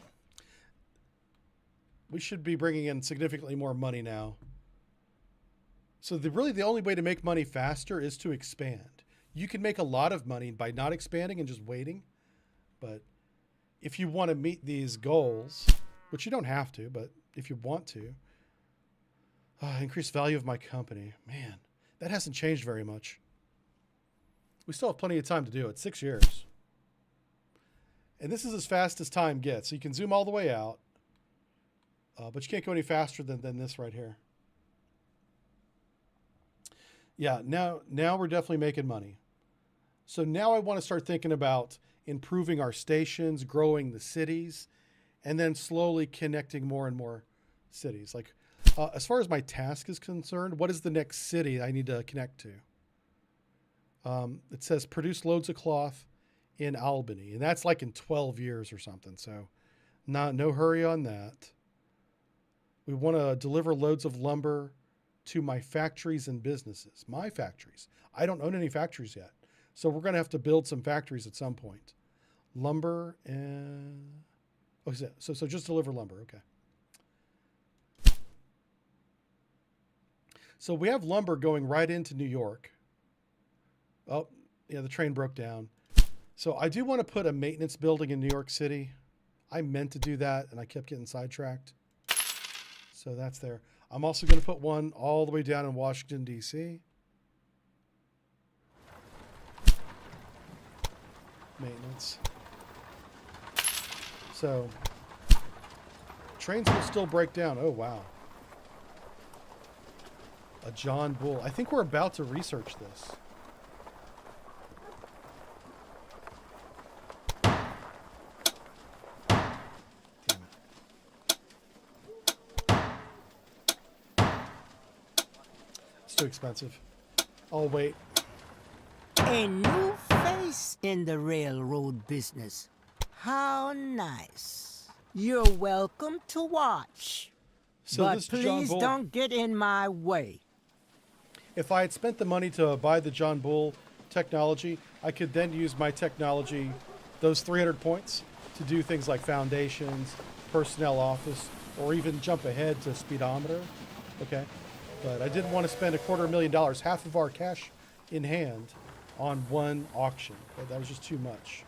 We should be bringing in significantly more money now. So really the only way to make money faster is to expand. You can make a lot of money by not expanding and just waiting. But if you want to meet these goals, which you don't have to, but if you want to, increase value of my company. Man, that hasn't changed very much. We still have plenty of time to do it. 6 years. And this is as fast as time gets. So you can zoom all the way out. But you can't go any faster than this right here. Yeah, now we're definitely making money. So now I want to start thinking about improving our stations, growing the cities, and then slowly connecting more and more cities. Like, as far as my task is concerned, what is the next city I need to connect to? It says produce loads of cloth in Albany, and that's like in 12 years or something. So no hurry on that. We want to deliver loads of lumber to my factories and businesses. My factories. I don't own any factories yet. So we're going to have to build some factories at some point. Lumber and... Oh, so just deliver lumber. Okay. So we have lumber going right into New York. Oh, yeah, the train broke down. So I do want to put a maintenance building in New York City. I meant to do that, and I kept getting sidetracked. So that's there. I'm also going to put one all the way down in Washington, D.C. Maintenance. So trains will still break down. Oh, wow. A John Bull. I think we're about to research this. Too expensive. I'll wait. A new face in the railroad business. How nice. You're welcome to watch. So but this John please Bull, don't get in my way. if I had spent the money to buy the John Bull technology, I could then use my technology, those 300 points, to do things like foundations, personnel office, or even jump ahead to speedometer. Okay. But I didn't want to spend $250,000, half of our cash in hand, on one auction. That was just too much.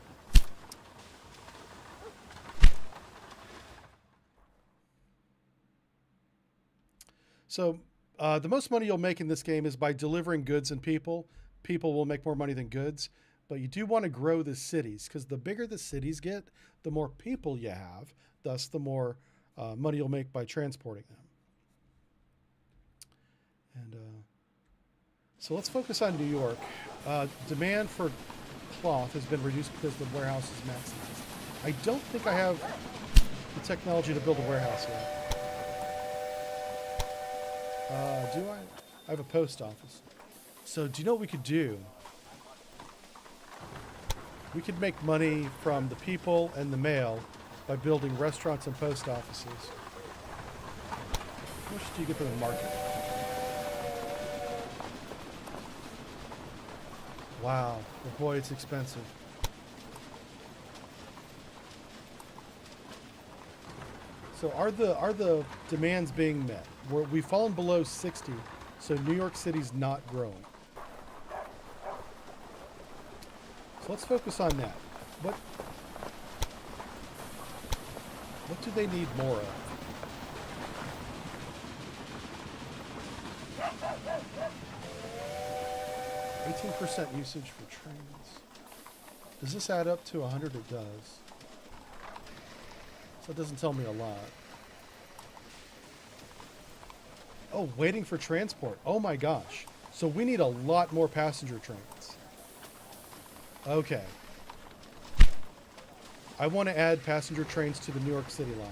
So the most money you'll make in this game is by delivering goods and people. People will make more money than goods, but you do want to grow the cities because the bigger the cities get, the more people you have, thus the more money you'll make by transporting them. And so let's focus on New York. Demand for cloth has been reduced because the warehouse is maximized. I don't think I have the technology to build a warehouse yet. Do I? I have a post office. So do you know what we could do? We could make money from the people and the mail by building restaurants and post offices. How much do you get from the market? Wow. Oh boy, it's expensive. So are the demands being met? We've fallen below 60, so New York City's not growing. So let's focus on that. What do they need more of? %, usage for trains. Does this add up to 100? It does. So it doesn't tell me a lot. Oh, waiting for transport. Oh my gosh. So we need a lot more passenger trains. Okay. I want to add passenger trains to the New York City line.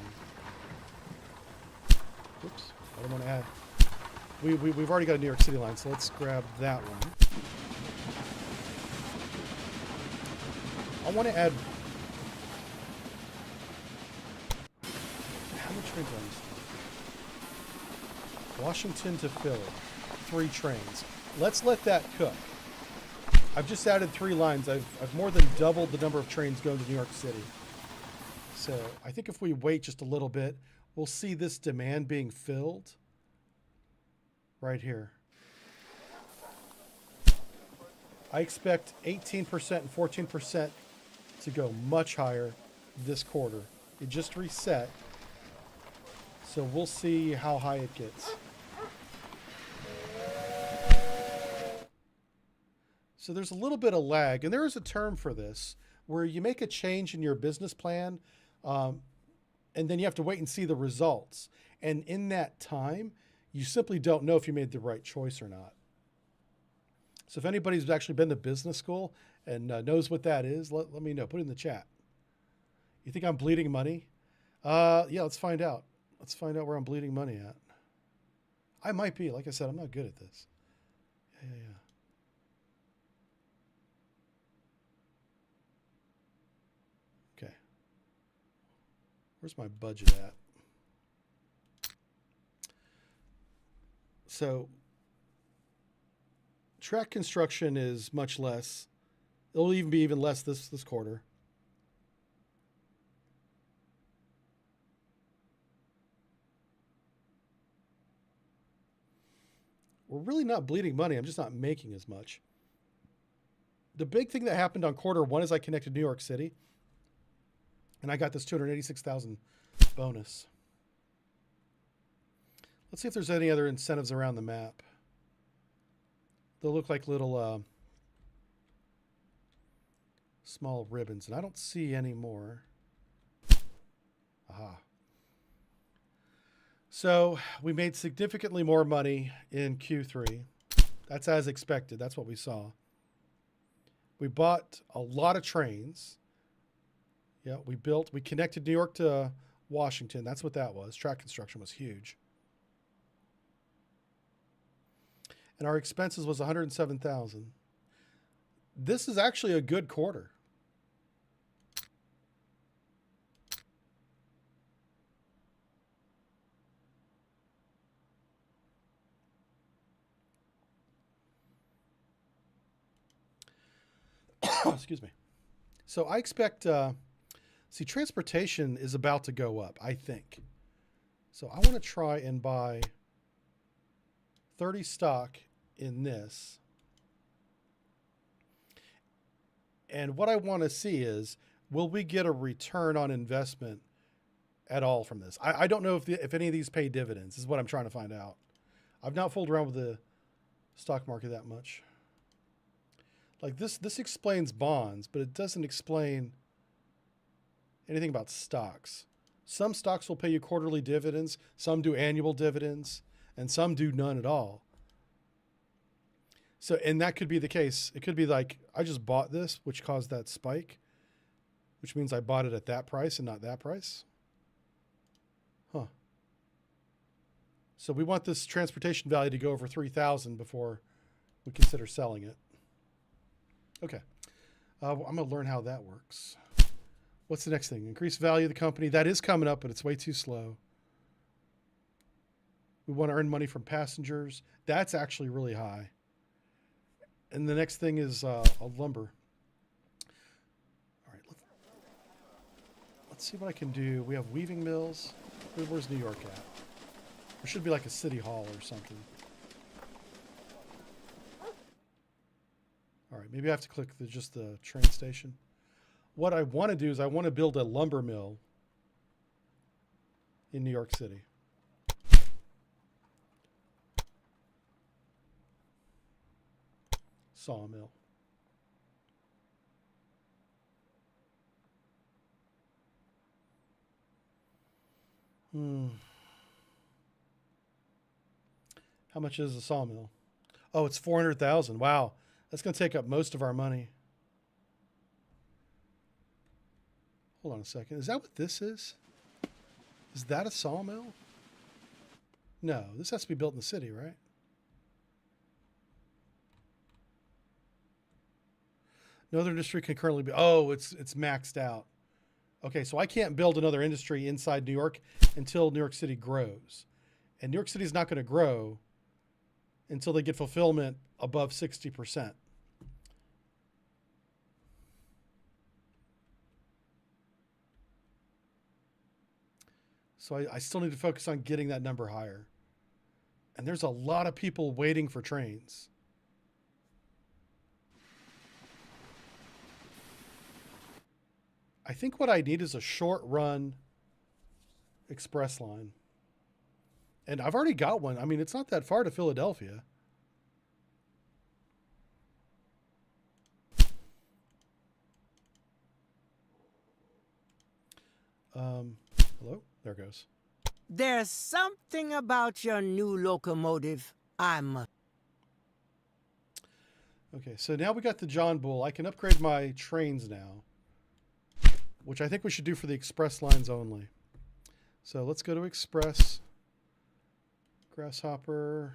Oops. I don't want to add. We've already got a New York City line, so let's grab that one. I want to add... How many trains are on this? Washington to Philly. 3 trains. Let's let that cook. I've just added 3 lines. I've more than doubled the number of trains going to New York City. So I think if we wait just a little bit, we'll see this demand being filled right here. I expect 18% and 14% to go much higher this quarter. It just reset. So we'll see how high it gets. So there's a little bit of lag, and there is a term for this, where you make a change in your business plan, and then you have to wait and see the results. And in that time, you simply don't know if you made the right choice or not. So if anybody's actually been to business school and knows what that is, let me know. Put it in the chat. You think I'm bleeding money? Yeah, let's find out. Let's find out where I'm bleeding money at. I might be. Like I said, I'm not good at this. Yeah. Okay. Where's my budget at? So track construction is much less. It'll even be even less this quarter. We're really not bleeding money. I'm just not making as much. The big thing that happened on quarter 1 is I connected New York City, and I got this 286,000 bonus. Let's see if there's any other incentives around the map. They'll look like little small ribbons, and I don't see any more. Aha. So we made significantly more money in Q3. That's as expected. That's what we saw. We bought a lot of trains. Yeah, we connected New York to Washington. That's what that was. Track construction was huge. And our expenses was $107,000. This is actually a good quarter. Excuse me. So I expect, see, transportation is about to go up, I think. So I want to try and buy 30 stock in this. And what I want to see is, will we get a return on investment at all from this? I don't know if any of these pay dividends, is what I'm trying to find out. I've not fooled around with the stock market that much. Like this explains bonds, but it doesn't explain anything about stocks. Some stocks will pay you quarterly dividends, some do annual dividends, and some do none at all. So, and that could be the case. It could be like, I just bought this, which caused that spike, which means I bought it at that price and not that price. Huh. So we want this transportation value to go over 3,000 before we consider selling it. Okay. I'm going to learn how that works. What's the next thing? Increase value of the company. That is coming up, but it's way too slow. We want to earn money from passengers. That's actually really high. And the next thing is a lumber. All right, let's see what I can do. We have weaving mills. Where's New York at? There should be like a city hall or something. All right, maybe I have to click just the train station. What I want to do is I want to build a lumber mill in New York City. Sawmill. How much is a sawmill? Oh, it's 400,000. Wow. That's going to take up most of our money. Hold on a second. Is that what this is? Is that a sawmill? No, this has to be built in the city, right? No other industry can currently be. Oh, it's maxed out. Okay, so I can't build another industry inside New York until New York City grows. And New York City is not going to grow until they get fulfillment above 60%. So I still need to focus on getting that number higher. And there's a lot of people waiting for trains. I think what I need is a short run express line. And I've already got one. I mean, it's not that far to Philadelphia. Hello? There it goes. There's something about your new locomotive I'm... Okay, so now we got the John Bull. I can upgrade my trains now, which I think we should do for the express lines only. So let's go to express, grasshopper,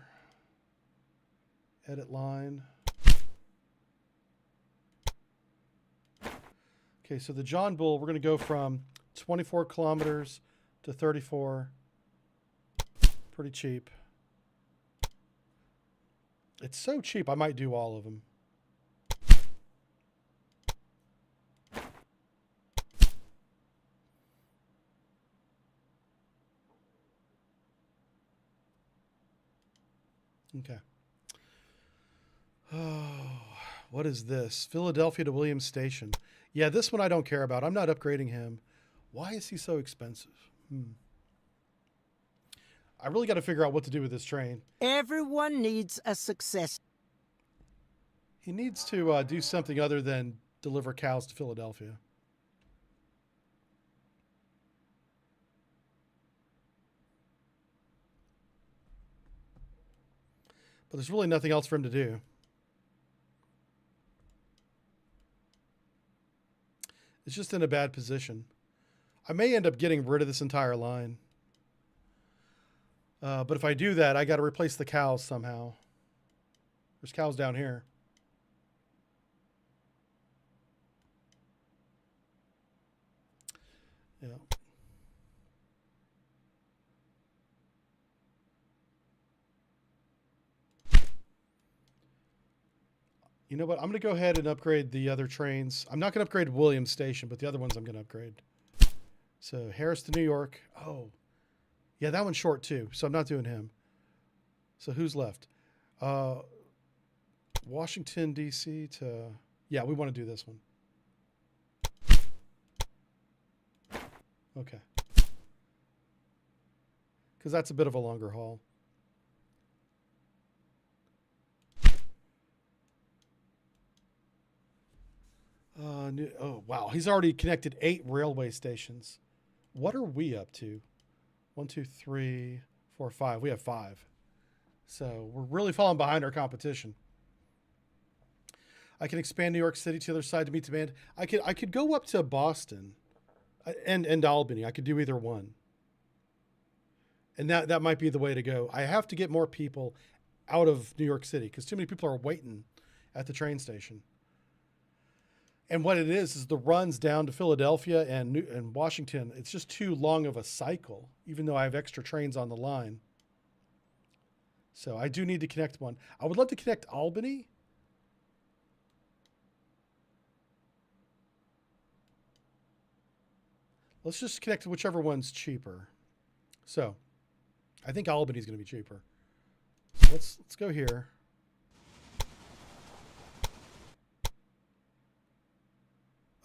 edit line. Okay, so the John Bull, we're going to go from 24 kilometers to 34. Pretty cheap. It's so cheap, I might do all of them. Okay. Oh, what is this? Philadelphia to Williams Station. Yeah, this one I don't care about. I'm not upgrading him. Why is he so expensive? I really got to figure out what to do with this train. Everyone needs a success. He needs to do something other than deliver cows to Philadelphia. But there's really nothing else for him to do. It's just in a bad position. I may end up getting rid of this entire line. But if I do that, I got to replace the cows somehow. There's cows down here. Yeah. You know what? I'm going to go ahead and upgrade the other trains. I'm not going to upgrade Williams Station, but the other ones I'm going to upgrade. So Harris to New York. Oh, yeah, that one's short too. So I'm not doing him. So who's left? Washington, D.C. to... Yeah, we want to do this one. Okay. Because that's a bit of a longer haul. Oh, wow. He's already connected 8 railway stations. What are we up to? 1, 2, 3, 4, 5. We have 5. So we're really falling behind our competition. I can expand New York City to the other side to meet demand. I could go up to Boston and Albany. I could do either one. And that might be the way to go. I have to get more people out of New York City because too many people are waiting at the train station. And what it is the runs down to Philadelphia and Washington, it's just too long of a cycle, even though I have extra trains on the line. So I do need to connect one. I would love to connect Albany. Let's just connect to whichever one's cheaper. So I think Albany's going to be cheaper. Let's go here.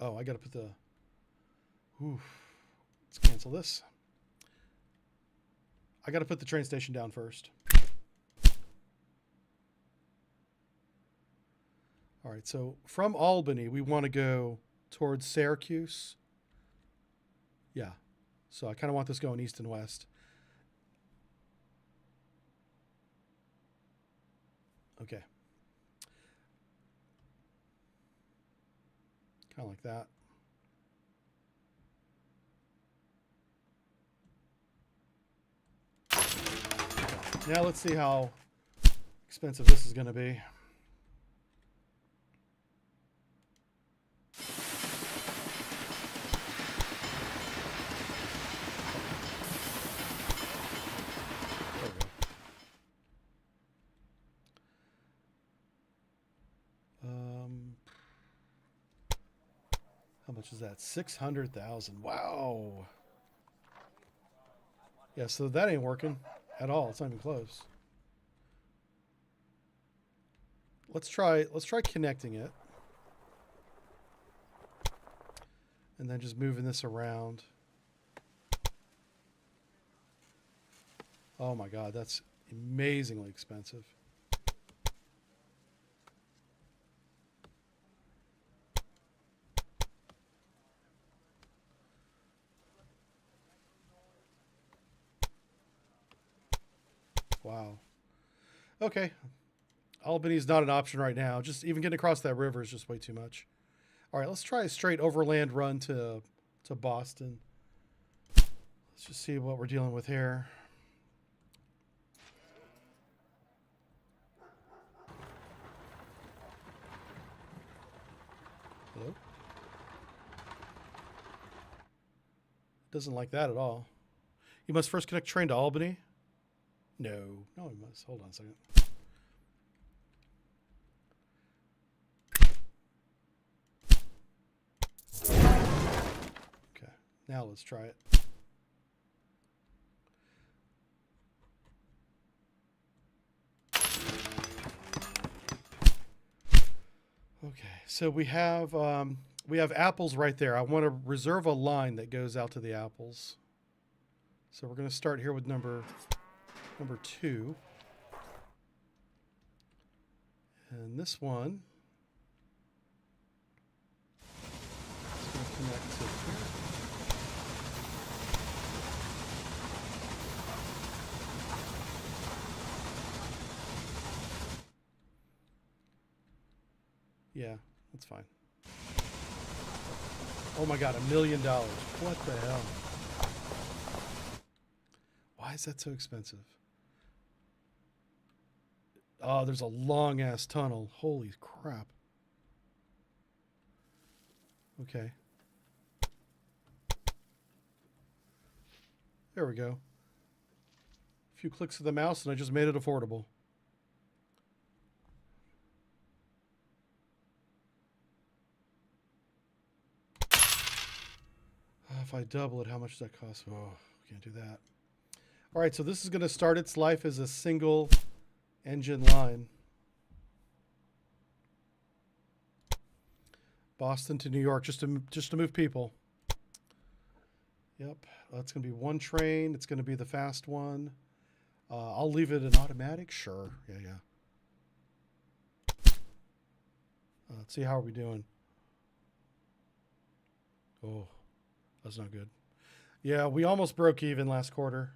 Oh, I got to put the... Let's cancel this. I got to put the train station down first. All right, so from Albany, we want to go towards Syracuse. Yeah, so I kind of want this going east and west. Okay. Kind of like that. Now let's see how expensive this is going to be. How much is that? 600,000. Wow. Yeah, so that ain't working at all. It's not even close. Let's try connecting it. And then just moving this around. Oh my God, that's amazingly expensive. Wow. Okay. Albany's not an option right now. Just even getting across that river is just way too much. All right, let's try a straight overland run to Boston. Let's just see what we're dealing with here. Hello? Doesn't like that at all. You must first connect train to Albany. No, we must. Hold on a second. Okay, now let's try it. Okay, so we have apples right there. I want to reserve a line that goes out to the apples. So we're going to start here with number 2. And this one is going to connect to here. Yeah, that's fine. Oh my God, $1 million. What the hell? Why is that so expensive? Oh, there's a long ass tunnel. Holy crap. Okay. There we go. A few clicks of the mouse and I just made it affordable. If I double it, how much does that cost? Oh, can't do that. All right, so this is going to start its life as a single engine line. Boston to New York, just to move people. Yep, that's going to be one train. It's going to be the fast one. I'll leave it an automatic. Sure. Yeah. Let's see how are we doing. Oh, that's not good. Yeah, we almost broke even last quarter.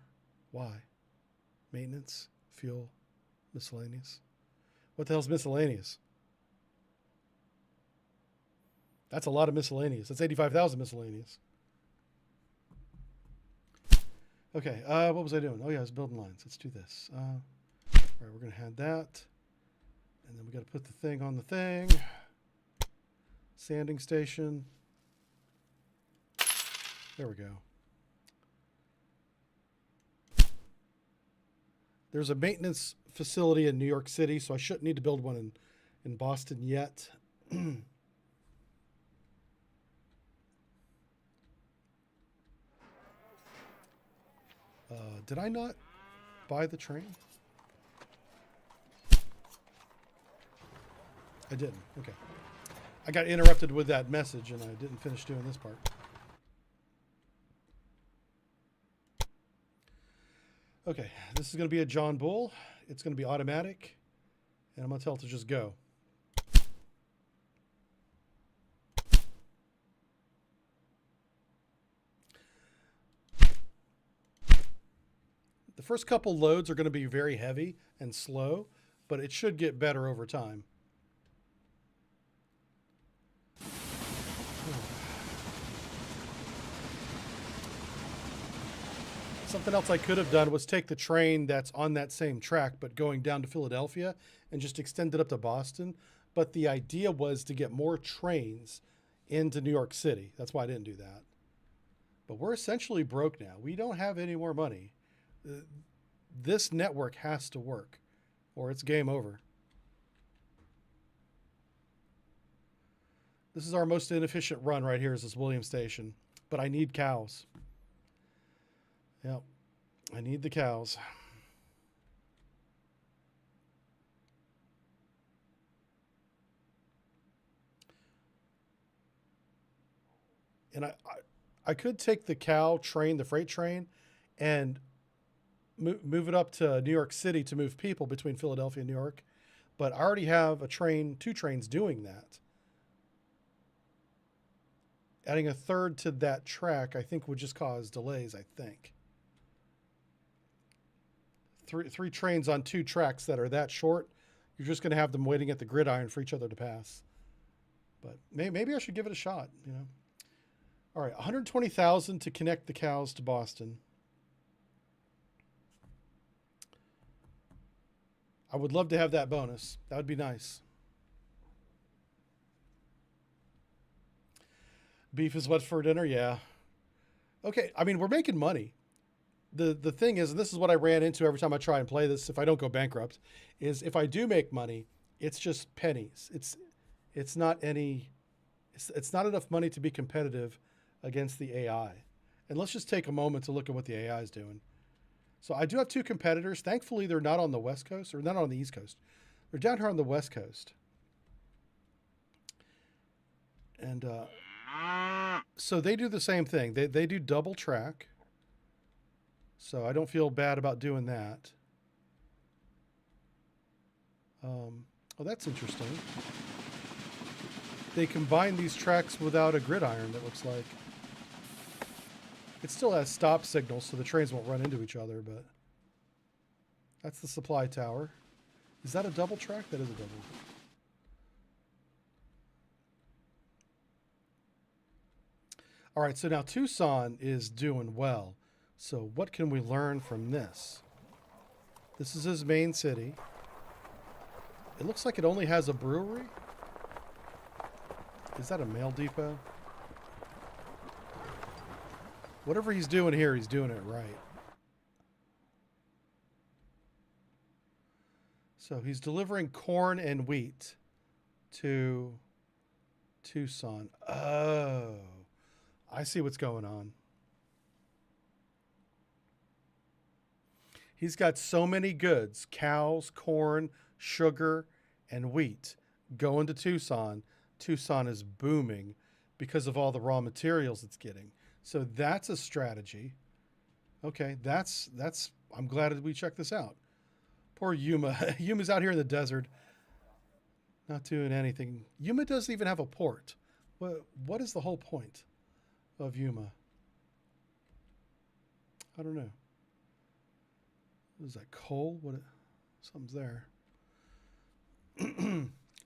Why? Maintenance, fuel, miscellaneous. What the hell's miscellaneous? That's a lot of miscellaneous. That's 85,000 miscellaneous. Okay, what was I doing? Oh yeah, I was building lines. Let's do this. All right, we're gonna add that. And then we gotta put the thing on the thing. Sanding station. There we go. There's a maintenance facility in New York City, so I shouldn't need to build one in Boston yet. Did I not buy the train? I didn't. Okay. I got interrupted with that message and I didn't finish doing this part. Okay, this is going to be a John Bull. It's going to be automatic, and I'm going to tell it to just go. The first couple loads are going to be very heavy and slow, but it should get better over time. Something else I could have done was take the train that's on that same track, but going down to Philadelphia and just extend it up to Boston. But the idea was to get more trains into New York City. That's why I didn't do that. But we're essentially broke now. We don't have any more money. This network has to work or it's game over. This is our most inefficient run right here is this William Station. But I need cows. Yep, I need the cows. And I could take the cow train, the freight train, and move it up to New York City to move people between Philadelphia and New York. But I already have a train, 2 trains doing that. Adding a third to that track, I think, would just cause delays, I think. Three trains on 2 tracks that are that short, you're just going to have them waiting at the gridiron for each other to pass. But maybe I should give it a shot, you know. All right, 120,000 to connect the cows to Boston. I would love to have that bonus. That would be nice. Beef is what's for dinner, yeah. Okay, I mean, we're making money. The thing is, and this is what I ran into every time I try and play this, if I don't go bankrupt, is if I do make money, it's just pennies. It's not enough money to be competitive against the AI. And let's just take a moment to look at what the AI is doing. So I do have 2 competitors. Thankfully, they're not on the West Coast, or not on the East Coast. They're down here on the West Coast. And so they do the same thing. They do double track. So I don't feel bad about doing that. Oh, that's interesting. They combine these tracks without a gridiron, that looks like. It still has stop signals, so the trains won't run into each other, but that's the supply tower. Is that a double track? That is a double. All right, so now Tucson is doing well. So what can we learn from this? This is his main city. It looks like it only has a brewery. Is that a mail depot? Whatever he's doing here, he's doing it right. So he's delivering corn and wheat to Tucson. Oh, I see what's going on. He's got so many goods, cows, corn, sugar, and wheat going to Tucson. Tucson is booming because of all the raw materials it's getting. So that's a strategy. Okay, I'm glad that we checked this out. Poor Yuma. Yuma's out here in the desert, not doing anything. Yuma doesn't even have a port. What is the whole point? of Yuma? I don't know. What is that, coal? Something's there.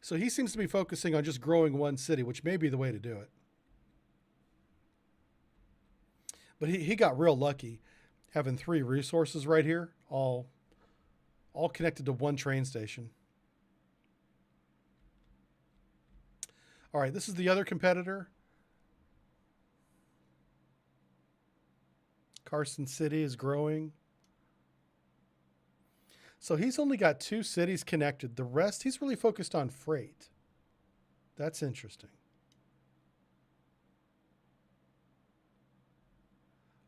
So he seems to be focusing on just growing one city, which may be the way to do it. But he got real lucky having 3 resources right here, all connected to one train station. All right, this is the other competitor. Carson City is growing. So he's only got 2 cities connected. The rest, he's really focused on freight. That's interesting.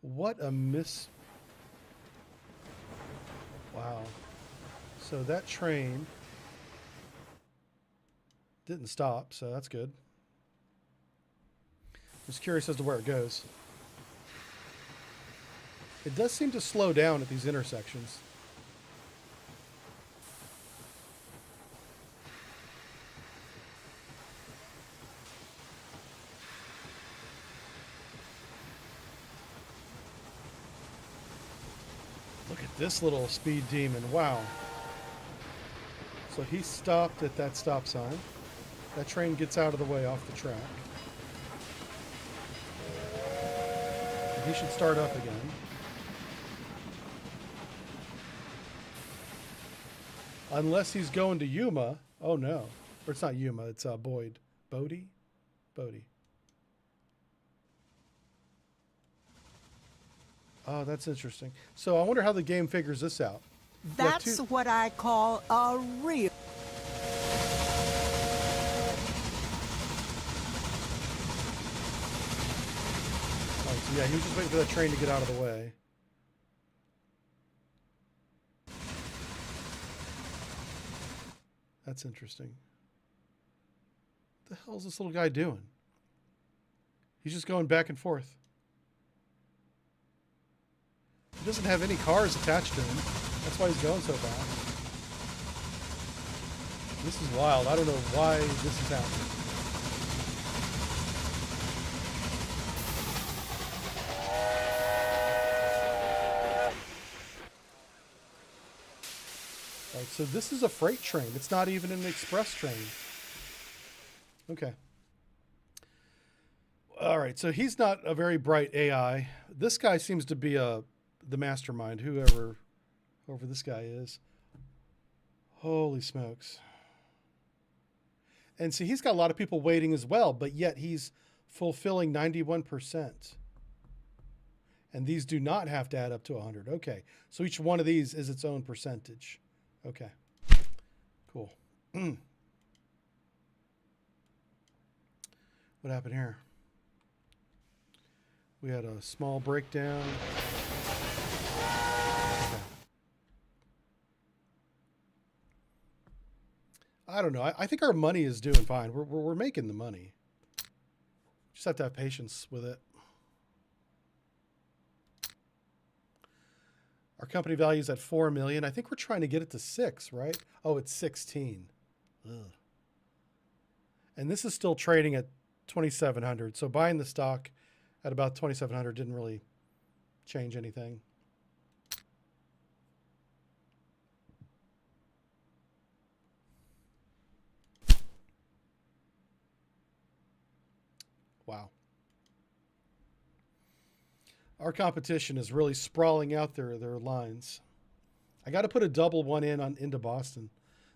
What a miss. Wow. So that train didn't stop, so that's good. Just curious as to where it goes. It does seem to slow down at these intersections. Look at this little speed demon. Wow. So he stopped at that stop sign. That train gets out of the way off the track. He should start up again. Unless he's going to Yuma. Oh no. Or it's not Yuma, it's Boyd. Bodie? Bodie. Oh, that's interesting. So I wonder how the game figures this out. That's what I call a real... Oh, so yeah, he was just waiting for that train to get out of the way. That's interesting. What the hell is this little guy doing? He's just going back and forth. He doesn't have any cars attached to him. That's why he's going so fast. This is wild. I don't know why this is happening. All right, so this is a freight train. It's not even an express train. Okay. All right, so he's not a very bright AI. This guy seems to be the mastermind, whoever this guy is. Holy smokes. And see, he's got a lot of people waiting as well, but yet he's fulfilling 91%. And these do not have to add up to 100. Okay, so each one of these is its own percentage. Okay, cool. What happened here? We had a small breakdown. Okay. I don't know. I think our money is doing fine. We're making the money. Just have to have patience with it. Our company value is at 4 million. I think we're trying to get it to 6, right? Oh, it's 16. Ugh. And this is still trading at 2,700. So buying the stock at about 2,700 didn't really change anything. Wow. Our competition is really sprawling out their lines. I got to put a double one into Boston.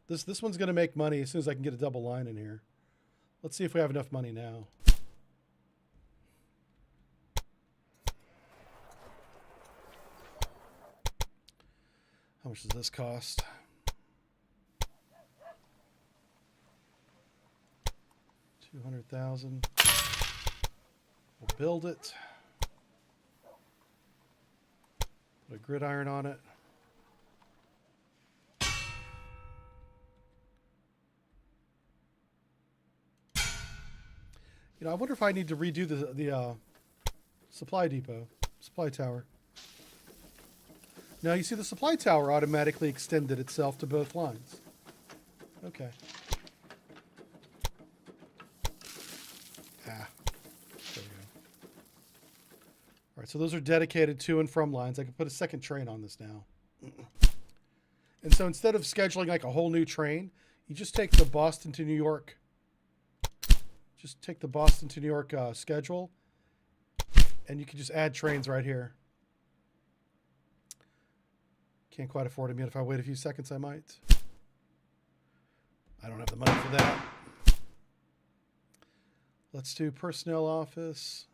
This one's going to make money as soon as I can get a double line in here. Let's see if we have enough money now. How much does this cost? 200,000. We'll build it. Put a gridiron on it. You know, I wonder if I need to redo the supply depot, supply tower. Now you see the supply tower automatically extended itself to both lines. Okay. Ah, there we go. right, so those are dedicated to and from lines. I can put a second train on this now. And so instead of scheduling like a whole new train, you just take the Boston to New York. Just take the Boston to New York schedule, and you can just add trains right here. Can't quite afford them yet. If I wait a few seconds, I might. I don't have the money for that. Let's do personnel office.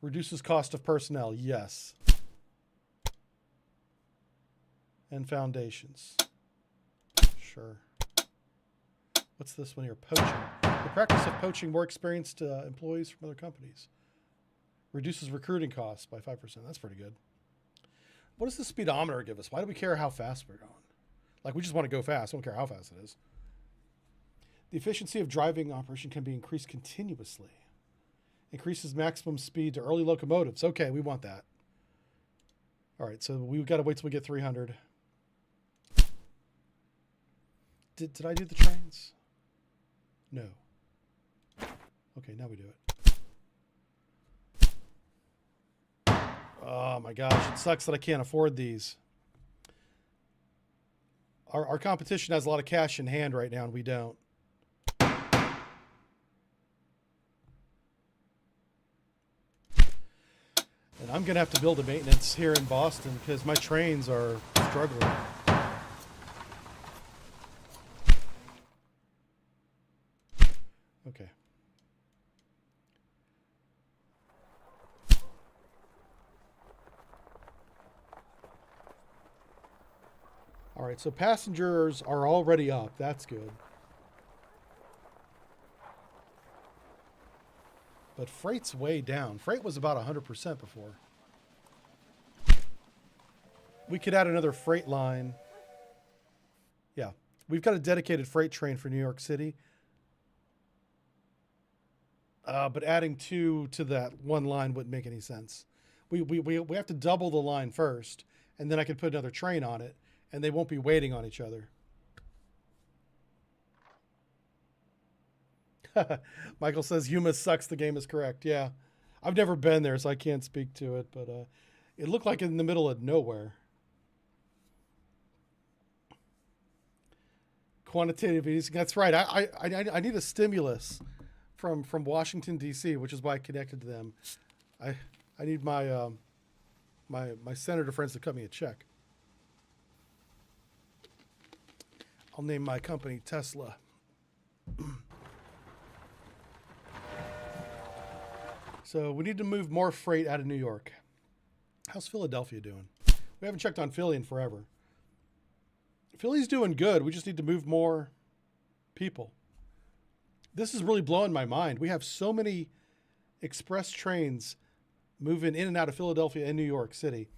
Reduces cost of personnel, yes. And foundations. Sure. What's this one here? Poaching. The practice of poaching more experienced employees from other companies. Reduces recruiting costs by 5%. That's pretty good. What does the speedometer give us? Why do we care how fast we're going? Like, we just want to go fast. I don't care how fast it is. The efficiency of driving operation can be increased continuously. Increases maximum speed to early locomotives. Okay, we want that. All right, so we've got to wait till we get 300. Did I do the trains? No. Okay, now we do it. Oh my gosh, it sucks that I can't afford these. Our competition has a lot of cash in hand right now, and we don't. And I'm going to have to build a maintenance here in Boston because my trains are struggling. Okay. All right, so passengers are already up. That's good. But freight's way down. Freight was about 100% before. We could add another freight line. Yeah, we've got a dedicated freight train for New York City. But adding two to that one line wouldn't make any sense. We have to double the line first, and then I can put another train on it, and they won't be waiting on each other. Michael says, Yuma sucks, the game is correct. Yeah. I've never been there, so I can't speak to it, but it looked like in the middle of nowhere. Quantitative easing. That's right. I need a stimulus from Washington, D.C., which is why I connected to them. I need my my senator friends to cut me a check. I'll name my company Tesla. So we need to move more freight out of New York. How's Philadelphia doing? We haven't checked on Philly in forever. Philly's doing good. We just need to move more people. This is really blowing my mind. We have so many express trains moving in and out of Philadelphia and New York City.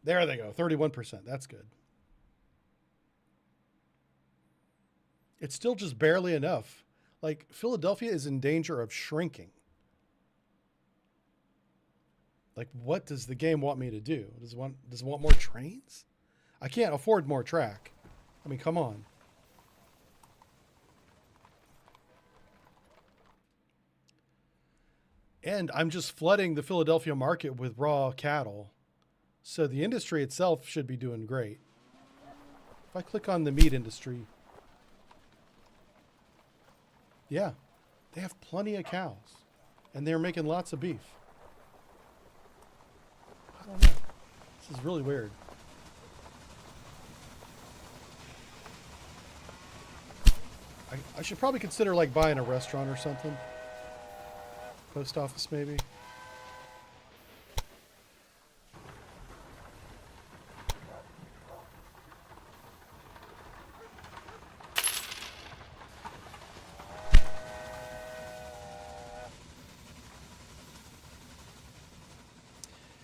There they go, 31%. That's good. It's still just barely enough. Like, Philadelphia is in danger of shrinking. Like, what does the game want me to do? Does it want more trains? I can't afford more track. I mean, come on. And I'm just flooding the Philadelphia market with raw cattle. So the industry itself should be doing great. If I click on the meat industry, yeah, they have plenty of cows. And they're making lots of beef. I don't know. This is really weird. I should probably consider like buying a restaurant or something. Post office maybe.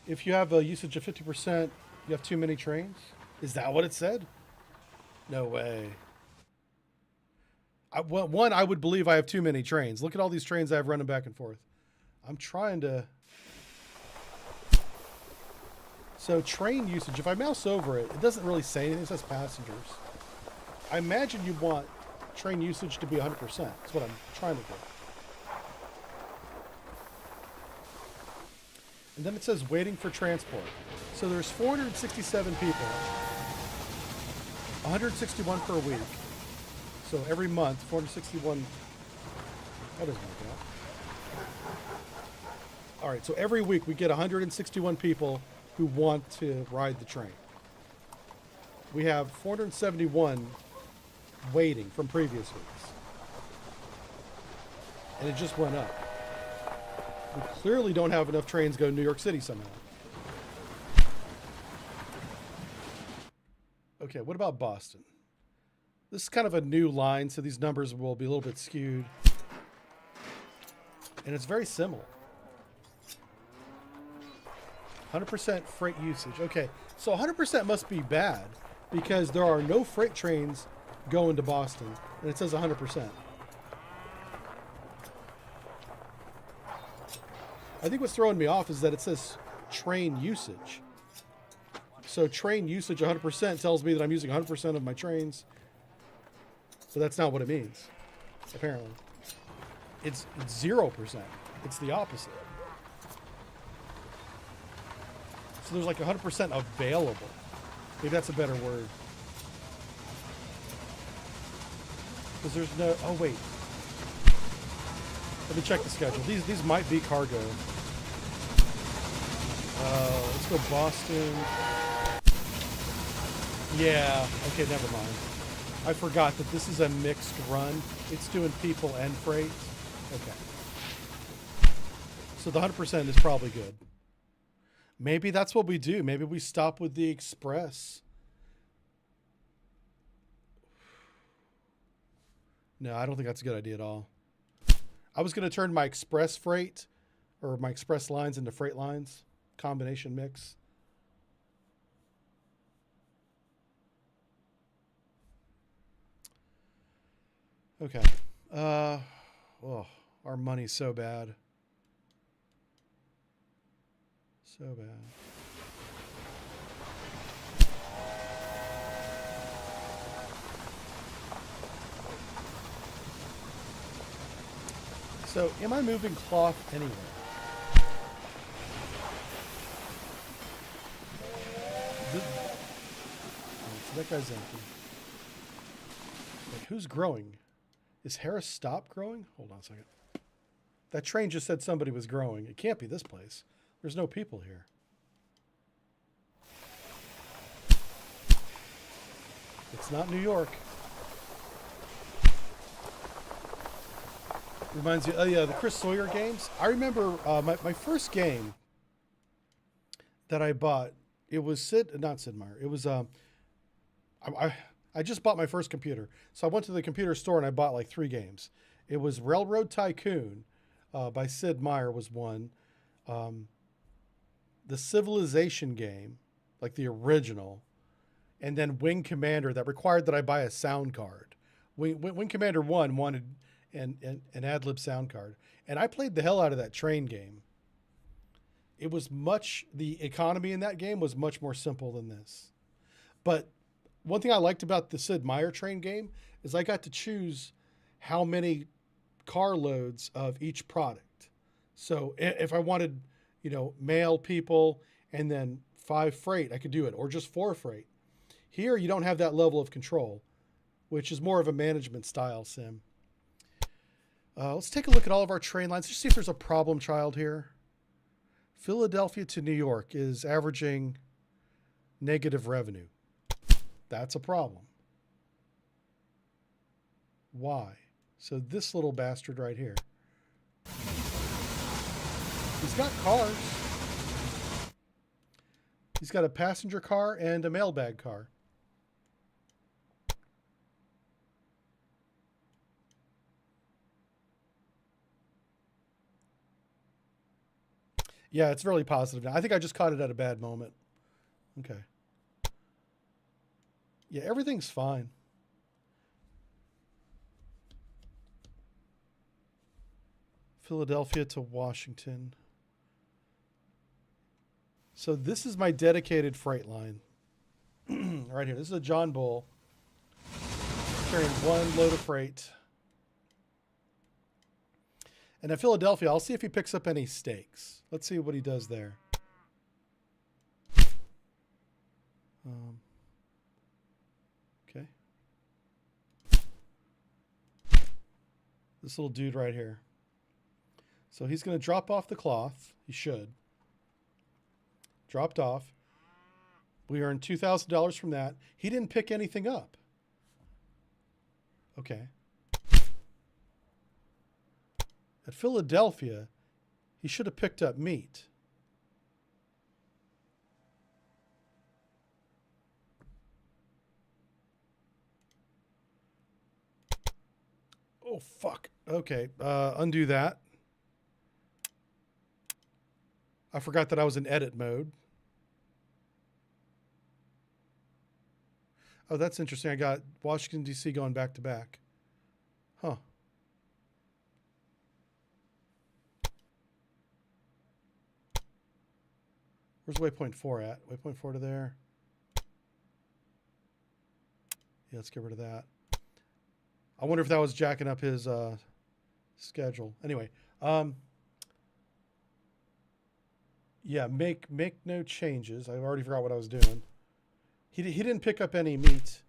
If you have a usage of 50%, you have too many trains? Is that what it said? No way. One, I would believe I have too many trains. Look at all these trains I have running back and forth. I'm trying to... So train usage, if I mouse over it, it doesn't really say anything. It says passengers. I imagine you want train usage to be 100%. That's what I'm trying to do. And then it says waiting for transport. So there's 467 people, 161 per week. So every month, 461. That doesn't work out. All right, so every week we get 161 people who want to ride the train. We have 471 waiting from previous weeks. And it just went up. We clearly don't have enough trains going to New York City somehow. Okay, what about Boston? This is kind of a new line, so these numbers will be a little bit skewed. And it's very similar. 100% freight usage. Okay, so 100% must be bad because there are no freight trains going to Boston, and it says 100%. I think what's throwing me off is that it says train usage. So train usage 100% tells me that I'm using 100% of my trains. But that's not what it means, apparently. It's 0%. It's the opposite. So there's like 100% available. Maybe that's a better word. Because there's no... Oh, wait. Let me check the schedule. These might be cargo. Let's go Boston. Yeah. Okay, never mind. I forgot that this is a mixed run. It's doing people and freight. Okay. So the 100% is probably good. Maybe that's what we do. Maybe we stop with the express. No, I don't think that's a good idea at all. I was going to turn my express freight or my express lines into freight lines. Combination mix. Okay. Oh, our money's so bad. So bad. So, am I moving cloth anywhere? So that guy's empty. Wait, who's growing? Is Harris stop growing? Hold on a second. That train just said somebody was growing. It can't be this place. There's no people here. It's not New York. Reminds you, oh yeah, the Chris Sawyer games. I remember my first game that I bought. It was not Sid Meier. It was I just bought my first computer, so I went to the computer store and I bought like 3 games. It was Railroad Tycoon by Sid Meier was one. The Civilization game, like the original, and then Wing Commander that required that I buy a sound card. Wing Commander 1 wanted an ad-lib sound card. And I played the hell out of that train game. It was the economy in that game was much more simple than this. But one thing I liked about the Sid Meier train game is I got to choose how many car loads of each product. So if I wanted, mail people and then 5 freight, I could do it, or just 4 freight. Here, you don't have that level of control, which is more of a management style sim. Let's take a look at all of our train lines. Just see if there's a problem child here. Philadelphia to New York is averaging negative revenue. That's a problem. Why? So this little bastard right here. He's got cars. He's got a passenger car and a mailbag car. Yeah, it's really positive now. I think I just caught it at a bad moment. Okay. Yeah, everything's fine. Philadelphia to Washington. So this is my dedicated freight line. Right here. This is a John Bull carrying 1 load of freight. And at Philadelphia, I'll see if he picks up any steaks. Let's see what he does there. Okay. This little dude right here. So he's going to drop off the cloth. He should. Dropped off. We earned $2,000 from that. He didn't pick anything up. Okay. At Philadelphia, he should have picked up meat. Oh, fuck. Okay. Undo that. I forgot that I was in edit mode. Oh, that's interesting. I got Washington, D.C. going back to back. Huh. Where's waypoint 4 at? Waypoint 4 to there. Yeah, let's get rid of that. I wonder if that was jacking up his schedule. Anyway, yeah, make no changes. I already forgot what I was doing. He didn't pick up any meat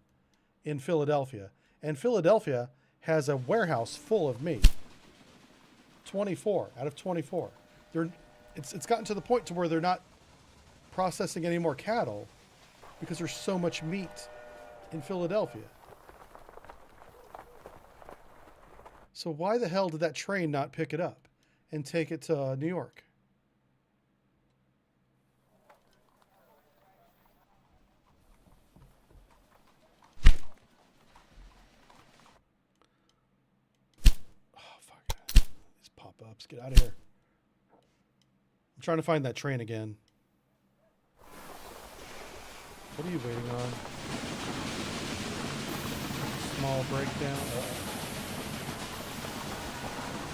in Philadelphia. And Philadelphia has a warehouse full of meat. 24 out of 24. It's gotten to the point to where they're not processing any more cattle because there's so much meat in Philadelphia. So why the hell did that train not pick it up and take it to New York? Oh, fuck. These pop-ups. Get out of here. I'm trying to find that train again. What are you waiting on? Small breakdown.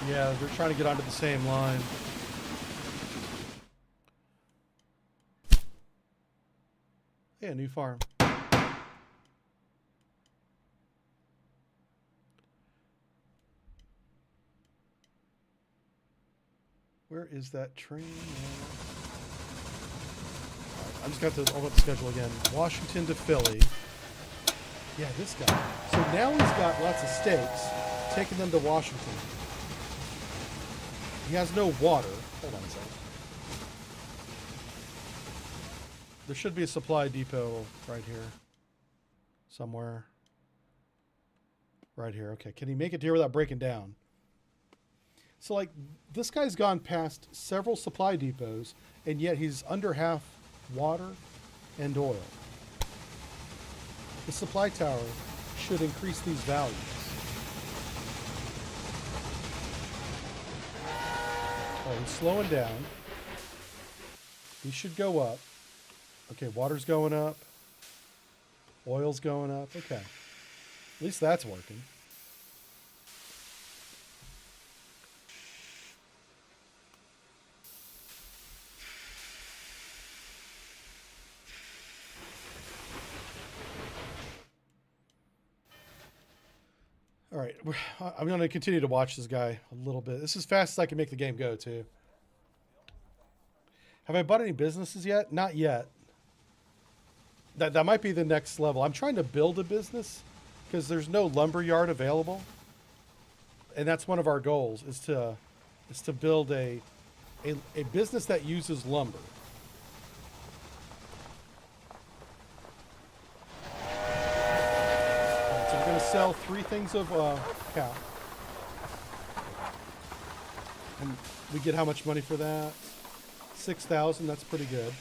Yeah, they're trying to get onto the same line. Yeah, new farm. Where is that train? I'm just got to open up the schedule again. Washington to Philly. Yeah, this guy. So now he's got lots of steaks, taking them to Washington. He has no water. Hold on a second. There should be a supply depot right here. Somewhere. Right here. Okay. Can he make it here without breaking down? So, like, this guy's gone past several supply depots, and yet he's under half water and oil. The supply tower should increase these values. Oh, he's slowing down. He should go up. Okay, water's going up. Oil's going up. Okay. At least that's working. All right, I'm going to continue to watch this guy a little bit. This is as fast as I can make the game go, too. Have I bought any businesses yet? Not yet. That might be the next level. I'm trying to build a business because there's no lumber yard available. And that's one of our goals, is to build a business that uses lumber. So we're going to sell 3 things of cow. And we get how much money for that? 6,000. That's pretty good.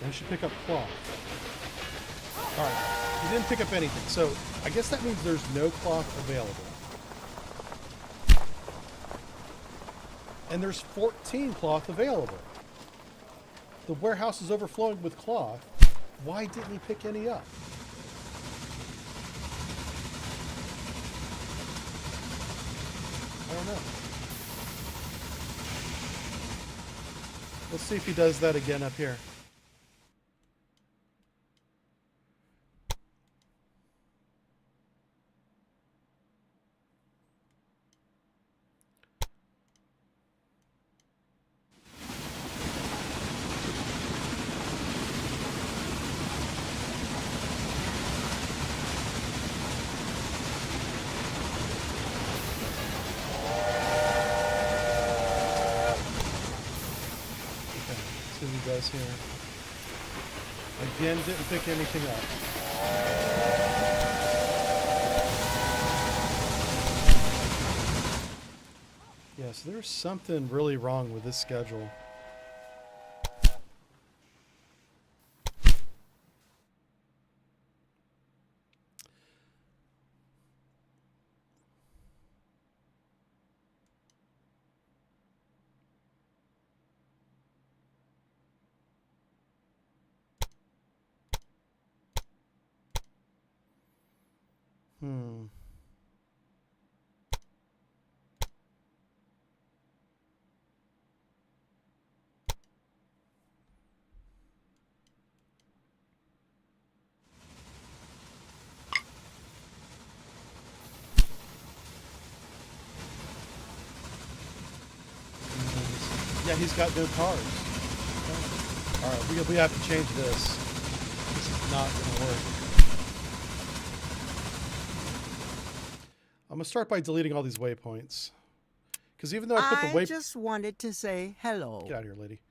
And we should pick up cloth. All right. He didn't pick up anything. So I guess that means there's no cloth available. And there's 14 cloth available. The warehouse is overflowing with cloth. Why didn't he pick any up? I don't know. Let's see if he does that again up here. does here. Again, didn't pick anything up. Yes, there's something really wrong with this schedule. Yeah, he's got no cars. All right, we have to change this. This is not going to work. I'm going to start by deleting all these waypoints. Because even though I put the I just wanted to say hello. Get out of here, lady.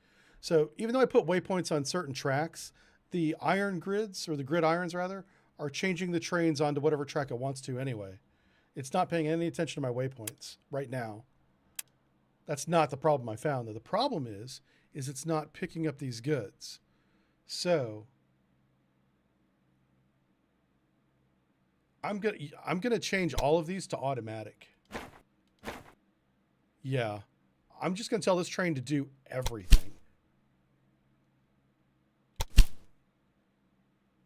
So even though I put waypoints on certain tracks, the iron grids, or the grid irons rather, are changing the trains onto whatever track it wants to anyway. It's not paying any attention to my waypoints right now. That's not the problem I found, though. The problem is it's not picking up these goods. So I'm gonna change all of these to automatic. Yeah, I'm just gonna tell this train to do everything.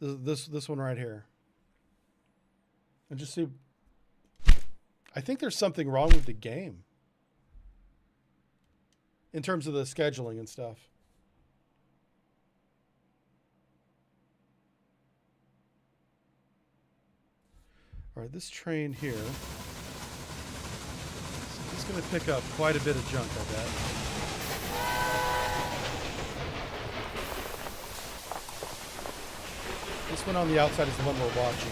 This one right here. And just see. I think there's something wrong with the game. In terms of the scheduling and stuff. All right, this train here. It's going to pick up quite a bit of junk, I bet. This one on the outside is the one we're watching.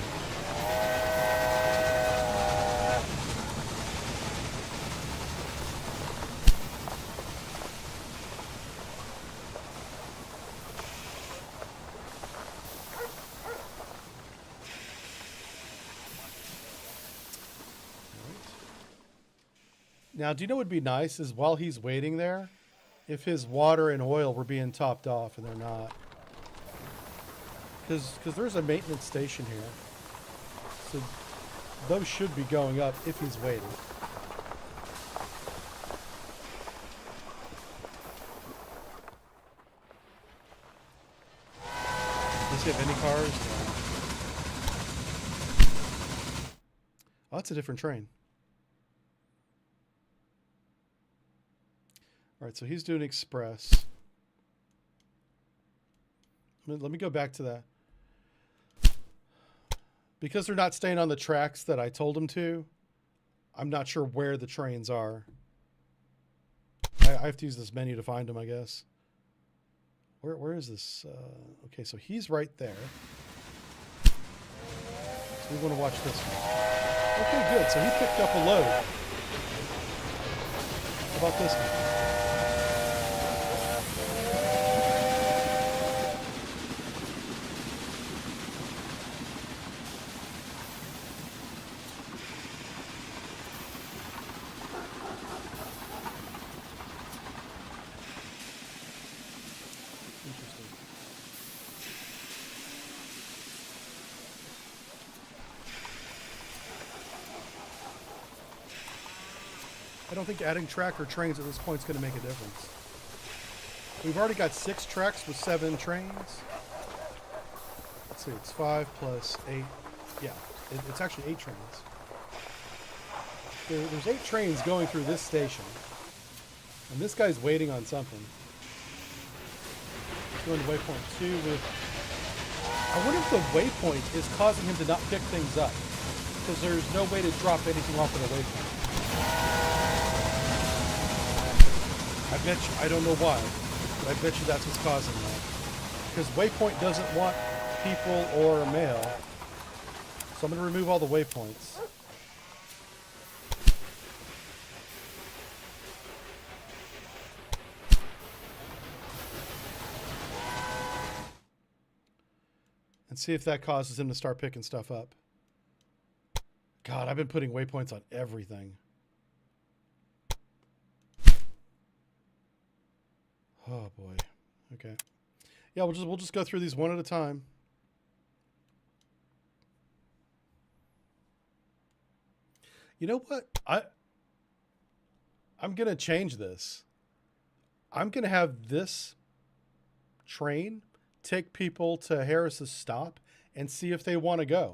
Now, do you know what would be nice is while he's waiting there, if his water and oil were being topped off, and they're not. Because there's a maintenance station here. So those should be going up if he's waiting. Does he have any cars? No. Oh, that's a different train. All right, so he's doing express. Let me go back to that. Because they're not staying on the tracks that I told them to, I'm not sure where the trains are. I have to use this menu to find them, I guess. Where is this? Okay, so he's right there. So we want to watch this one. Okay, good. So he picked up a load. How about this one? I don't think adding track or trains at this point is going to make a difference. We've already got 6 tracks with 7 trains. Let's see, it's 5 plus 8. Yeah, it's actually 8 trains. There's 8 trains going through this station. And this guy's waiting on something. Going to waypoint 2 with... I wonder if the waypoint is causing him to not pick things up. Because there's no way to drop anything off of the waypoint. I bet you, I don't know why, but I bet you that's what's causing that. Because waypoint doesn't want people or mail. So I'm going to remove all the waypoints. and see if that causes him to start picking stuff up. God, I've been putting waypoints on everything. Oh boy. Okay. Yeah, we'll just go through these one at a time. You know what? I'm going to change this. I'm going to have this train take people to Harris's stop and see if they want to go.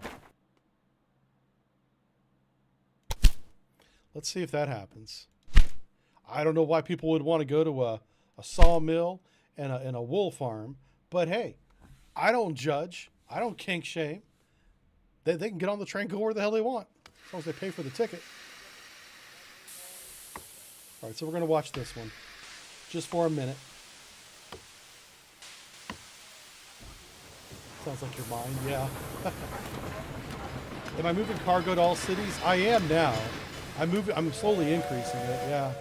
Let's see if that happens. I don't know why people would want to go to a sawmill and a wool farm, but hey, I don't judge. I don't kink shame. They can get on the train, go where the hell they want, as long as they pay for the ticket. All right, so we're going to watch this one just for a minute. Sounds like your mind, yeah. Am I moving cargo to all cities? I am now. I'm slowly increasing it, yeah.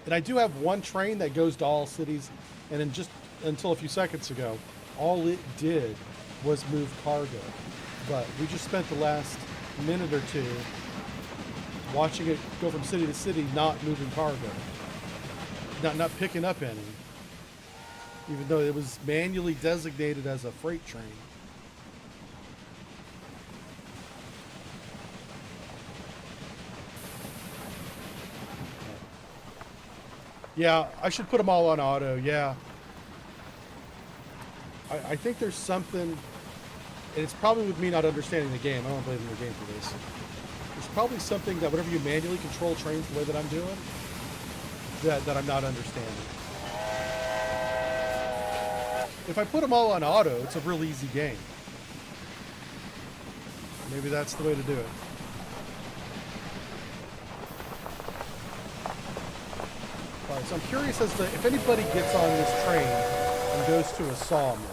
And I do have one train that goes to all cities, and then just until a few seconds ago, all it did was move cargo. But we just spent the last minute or two watching it go from city to city, not moving cargo. Not picking up any. Even though it was manually designated as a freight train. Yeah, I should put them all on auto, yeah. I think there's something, and it's probably with me not understanding the game. I don't blame the game for this. There's probably something that whenever you manually control trains the way that I'm doing, that I'm not understanding. If I put them all on auto, it's a real easy game. Maybe that's the way to do it. All right, so I'm curious as to if anybody gets on this train and goes to a sawmill.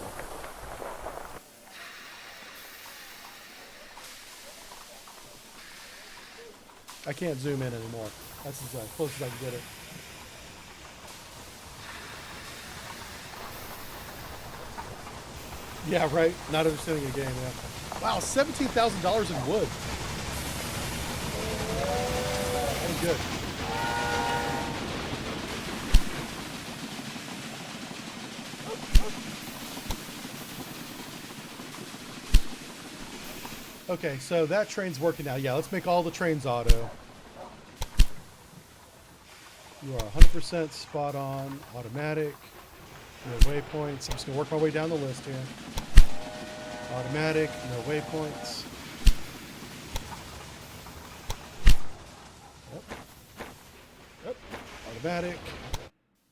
I can't zoom in anymore. That's as close as I can get it. Yeah, right. Not understanding a game, yeah. Wow, $17,000 in wood. That is good. Okay, so that train's working now. Yeah, let's make all the trains auto. You are 100% spot on. Automatic. No waypoints. I'm just going to work my way down the list here. Automatic. No waypoints. Yep. Automatic.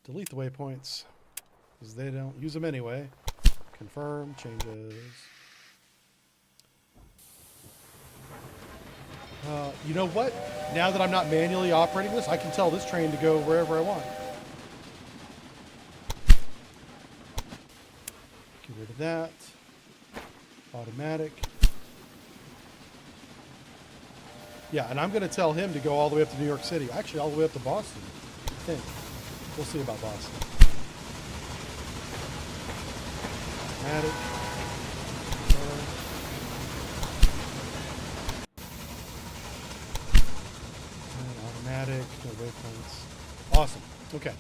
Delete the waypoints, because they don't use them anyway. Confirm. Changes. You know what? Now that I'm not manually operating this, I can tell this train to go wherever I want. Get rid of that. Automatic. Yeah, and I'm going to tell him to go all the way up to New York City. Actually, all the way up to Boston, I think. We'll see about Boston. Automatic. Automatic, no waypoints. Awesome. Okay.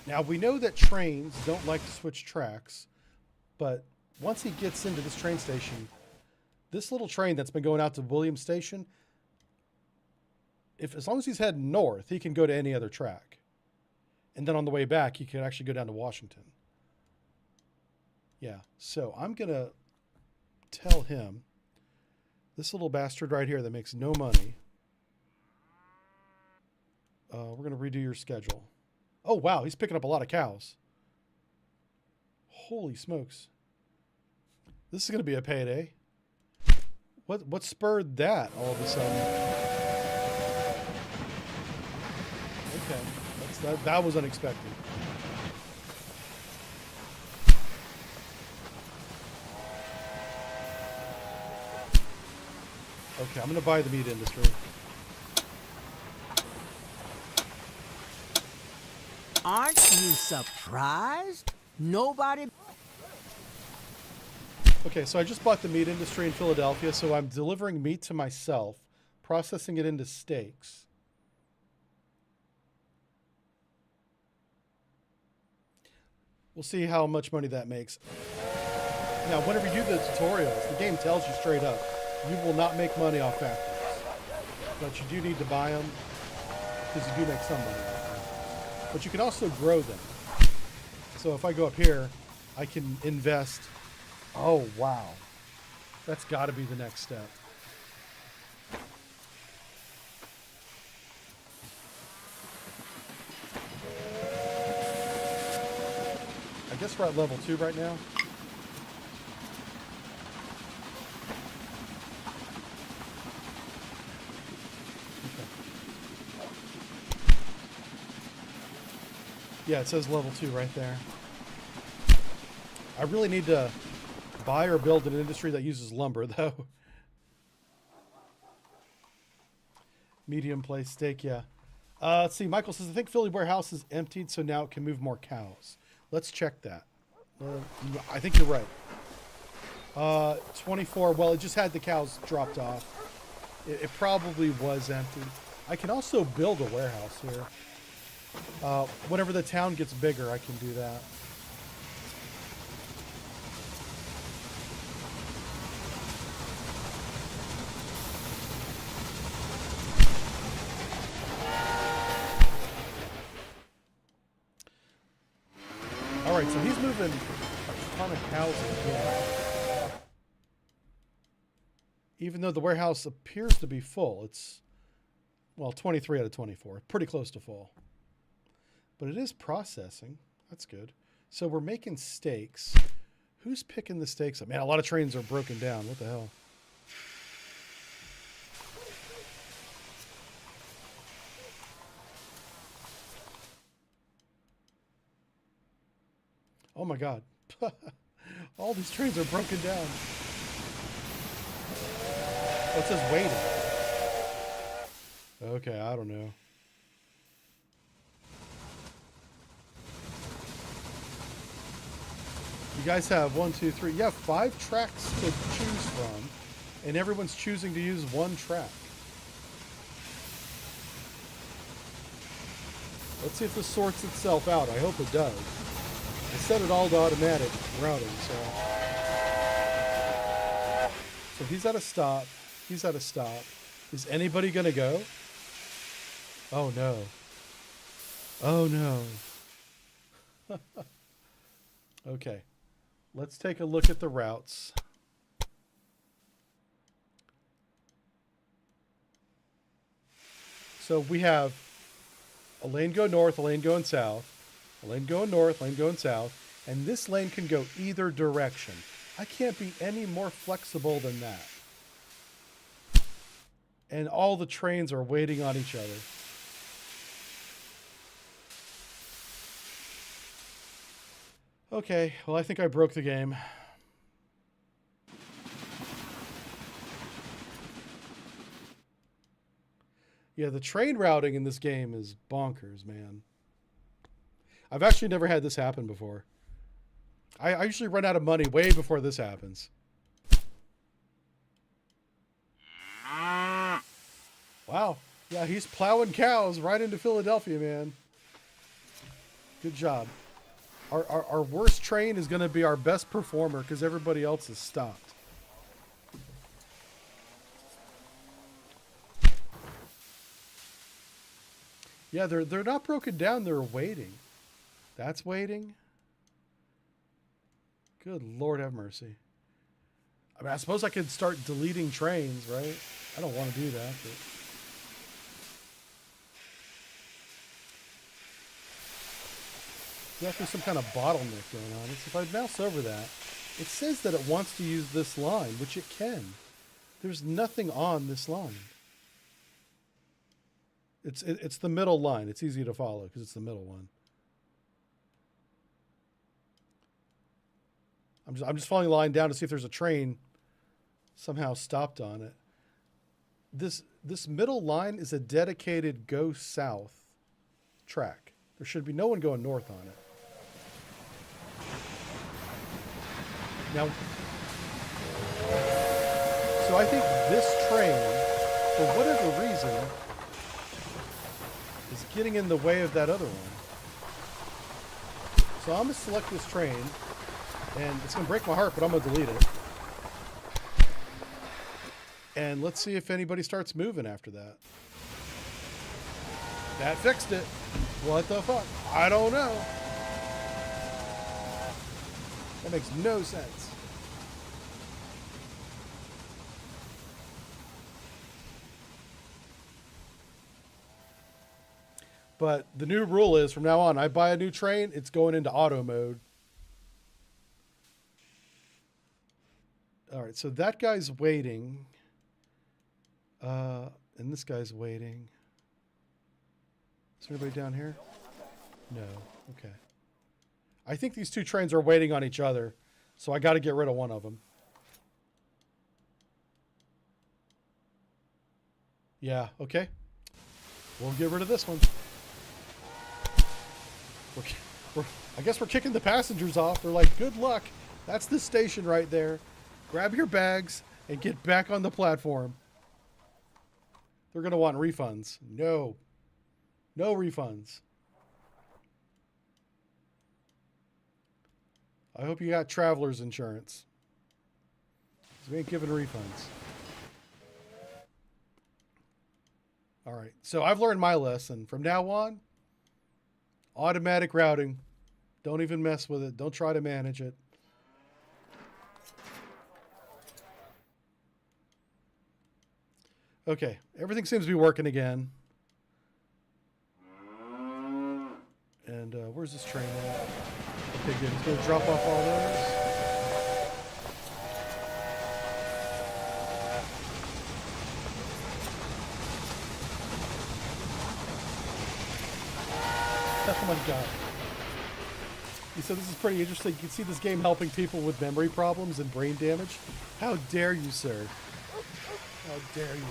Now we know that trains don't like to switch tracks, but once he gets into this train station, this little train that's been going out to Williams Station, as long as he's heading north, he can go to any other track. And then on the way back, he can actually go down to Washington. Yeah, so I'm going to tell him, this little bastard right here that makes no money, we're going to redo your schedule. Oh, wow, he's picking up a lot of cows. Holy smokes. This is going to be a payday. What spurred that all of a sudden? Okay, that was unexpected. Okay, I'm going to buy the meat industry. Aren't you surprised? Nobody... Okay, so I just bought the meat industry in Philadelphia, so I'm delivering meat to myself, processing it into steaks. We'll see how much money that makes. Now, whenever you do the tutorials, the game tells you straight up, you will not make money off factories. But you do need to buy them, because you do make some money off them. But you can also grow them. So if I go up here, I can invest. Oh, wow. That's got to be the next step. I guess we're at level 2 right now. Okay. Yeah, it says level 2 right there. I really need to buy or build an industry that uses lumber, though. Medium place steak, yeah. Let's see. Michael says, I think Philly warehouse is emptied, so now it can move more cows. Let's check that. I think you're right. 24. Well, it just had the cows dropped off. It probably was empty. I can also build a warehouse here. Whenever the town gets bigger, I can do that. All right, so he's moving a ton of cows again. Even though the warehouse appears to be full, it's, well, 23 out of 24. Pretty close to full. But it is processing. That's good. So we're making steaks. Who's picking the steaks up? Man, a lot of trains are broken down. What the hell? Oh my God. All these trains are broken down. Oh, it says waiting. Okay, I don't know. You guys have 1, 2, 3. You have 5 tracks to choose from, and everyone's choosing to use one track. Let's see if this sorts itself out. I hope it does. I set it all to automatic routing, so he's at a stop. He's at a stop. Is anybody gonna go? Oh no. Oh no. Okay. Let's take a look at the routes. So we have a lane go north, a lane going south. A lane going north, lane going south, and this lane can go either direction. I can't be any more flexible than that. And all the trains are waiting on each other. Okay, well, I think I broke the game. Yeah, the train routing in this game is bonkers, man. I've actually never had this happen before. I usually run out of money way before this happens. Wow. Yeah, he's plowing cows right into Philadelphia, man. Good job. Our worst train is going to be our best performer because everybody else has stopped. Yeah, they're not broken down. They're waiting. That's waiting. Good Lord have mercy. I mean, I suppose I could start deleting trains, right? I don't want to do that, but... There's some kind of bottleneck going on. If I mouse over that, it says that it wants to use this line, which it can. There's nothing on this line. It's the middle line. It's easy to follow because it's the middle one. I'm just following the line down to see if there's a train somehow stopped on it. This middle line is a dedicated go south track. There should be no one going north on it. Now, So I think this train, for whatever reason, is getting in the way of that other one. So I'm going to select this train, and it's going to break my heart, but I'm going to delete it. And let's see if anybody starts moving after that. That fixed it. What the fuck? I don't know. That makes no sense. But the new rule is from now on, I buy a new train, it's going into auto mode. All right, so that guy's waiting. And this guy's waiting. Is there anybody down here? No. Okay. I think these two trains are waiting on each other, so I got to get rid of one of them. Yeah, okay. We'll get rid of this one. I guess we're kicking the passengers off. They're like, good luck. That's the station right there. Grab your bags and get back on the platform. They're going to want refunds. No. No refunds. I hope you got traveler's insurance. 'Cause we ain't giving refunds. All right. So I've learned my lesson. From now on, automatic routing. Don't even mess with it. Don't try to manage it. Okay. Everything seems to be working again. And where's this train at? Okay, good. It's going to drop off all those. Oh my god. You said this is pretty interesting. You can see this game helping people with memory problems and brain damage. How dare you, sir? How dare you?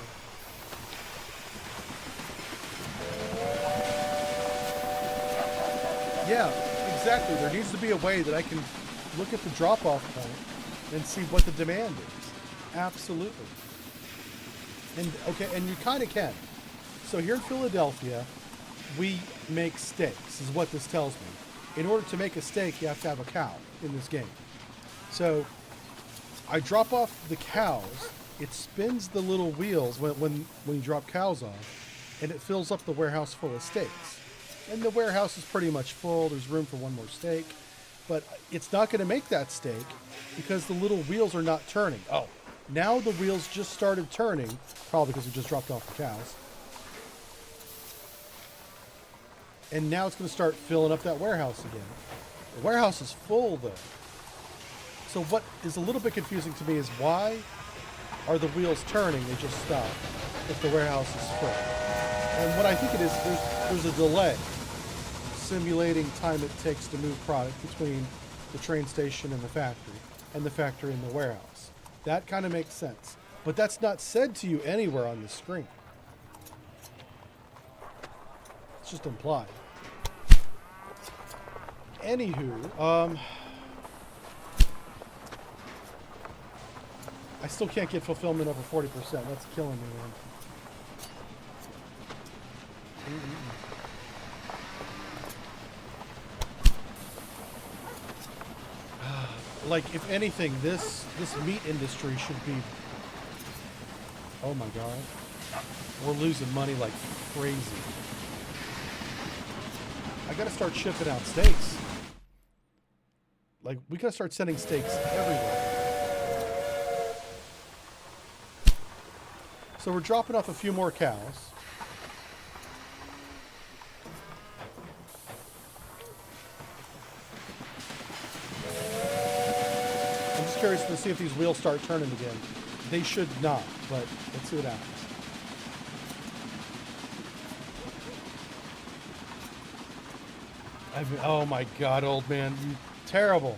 Yeah, exactly. There needs to be a way that I can look at the drop-off point and see what the demand is. Absolutely. And okay, and you kind of can. So here in Philadelphia, we make steaks, is what this tells me. In order to make a steak, you have to have a cow in this game. So I drop off the cows. It spins the little wheels when you drop cows off, and it fills up the warehouse full of steaks. And the warehouse is pretty much full. There's room for one more steak. But it's not going to make that steak because the little wheels are not turning. Oh, now the wheels just started turning, probably because we just dropped off the cows. And now it's going to start filling up that warehouse again. The warehouse is full, though. So what is a little bit confusing to me is why are the wheels turning? They just stop if the warehouse is full. And what I think it is, there's a delay simulating time it takes to move product between the train station and the factory and the warehouse. That kind of makes sense. But that's not said to you anywhere on the screen. It's just implied. Anywho, I still can't get fulfillment over 40%. That's killing me, man. Like, if anything, this meat industry should be... Oh my god. We're losing money like crazy. I gotta start shipping out steaks. Like, we gotta start sending steaks everywhere. So we're dropping off a few more cows. I'm just curious to see if these wheels start turning again. They should not, but let's see what happens. Oh my god, old man. Terrible.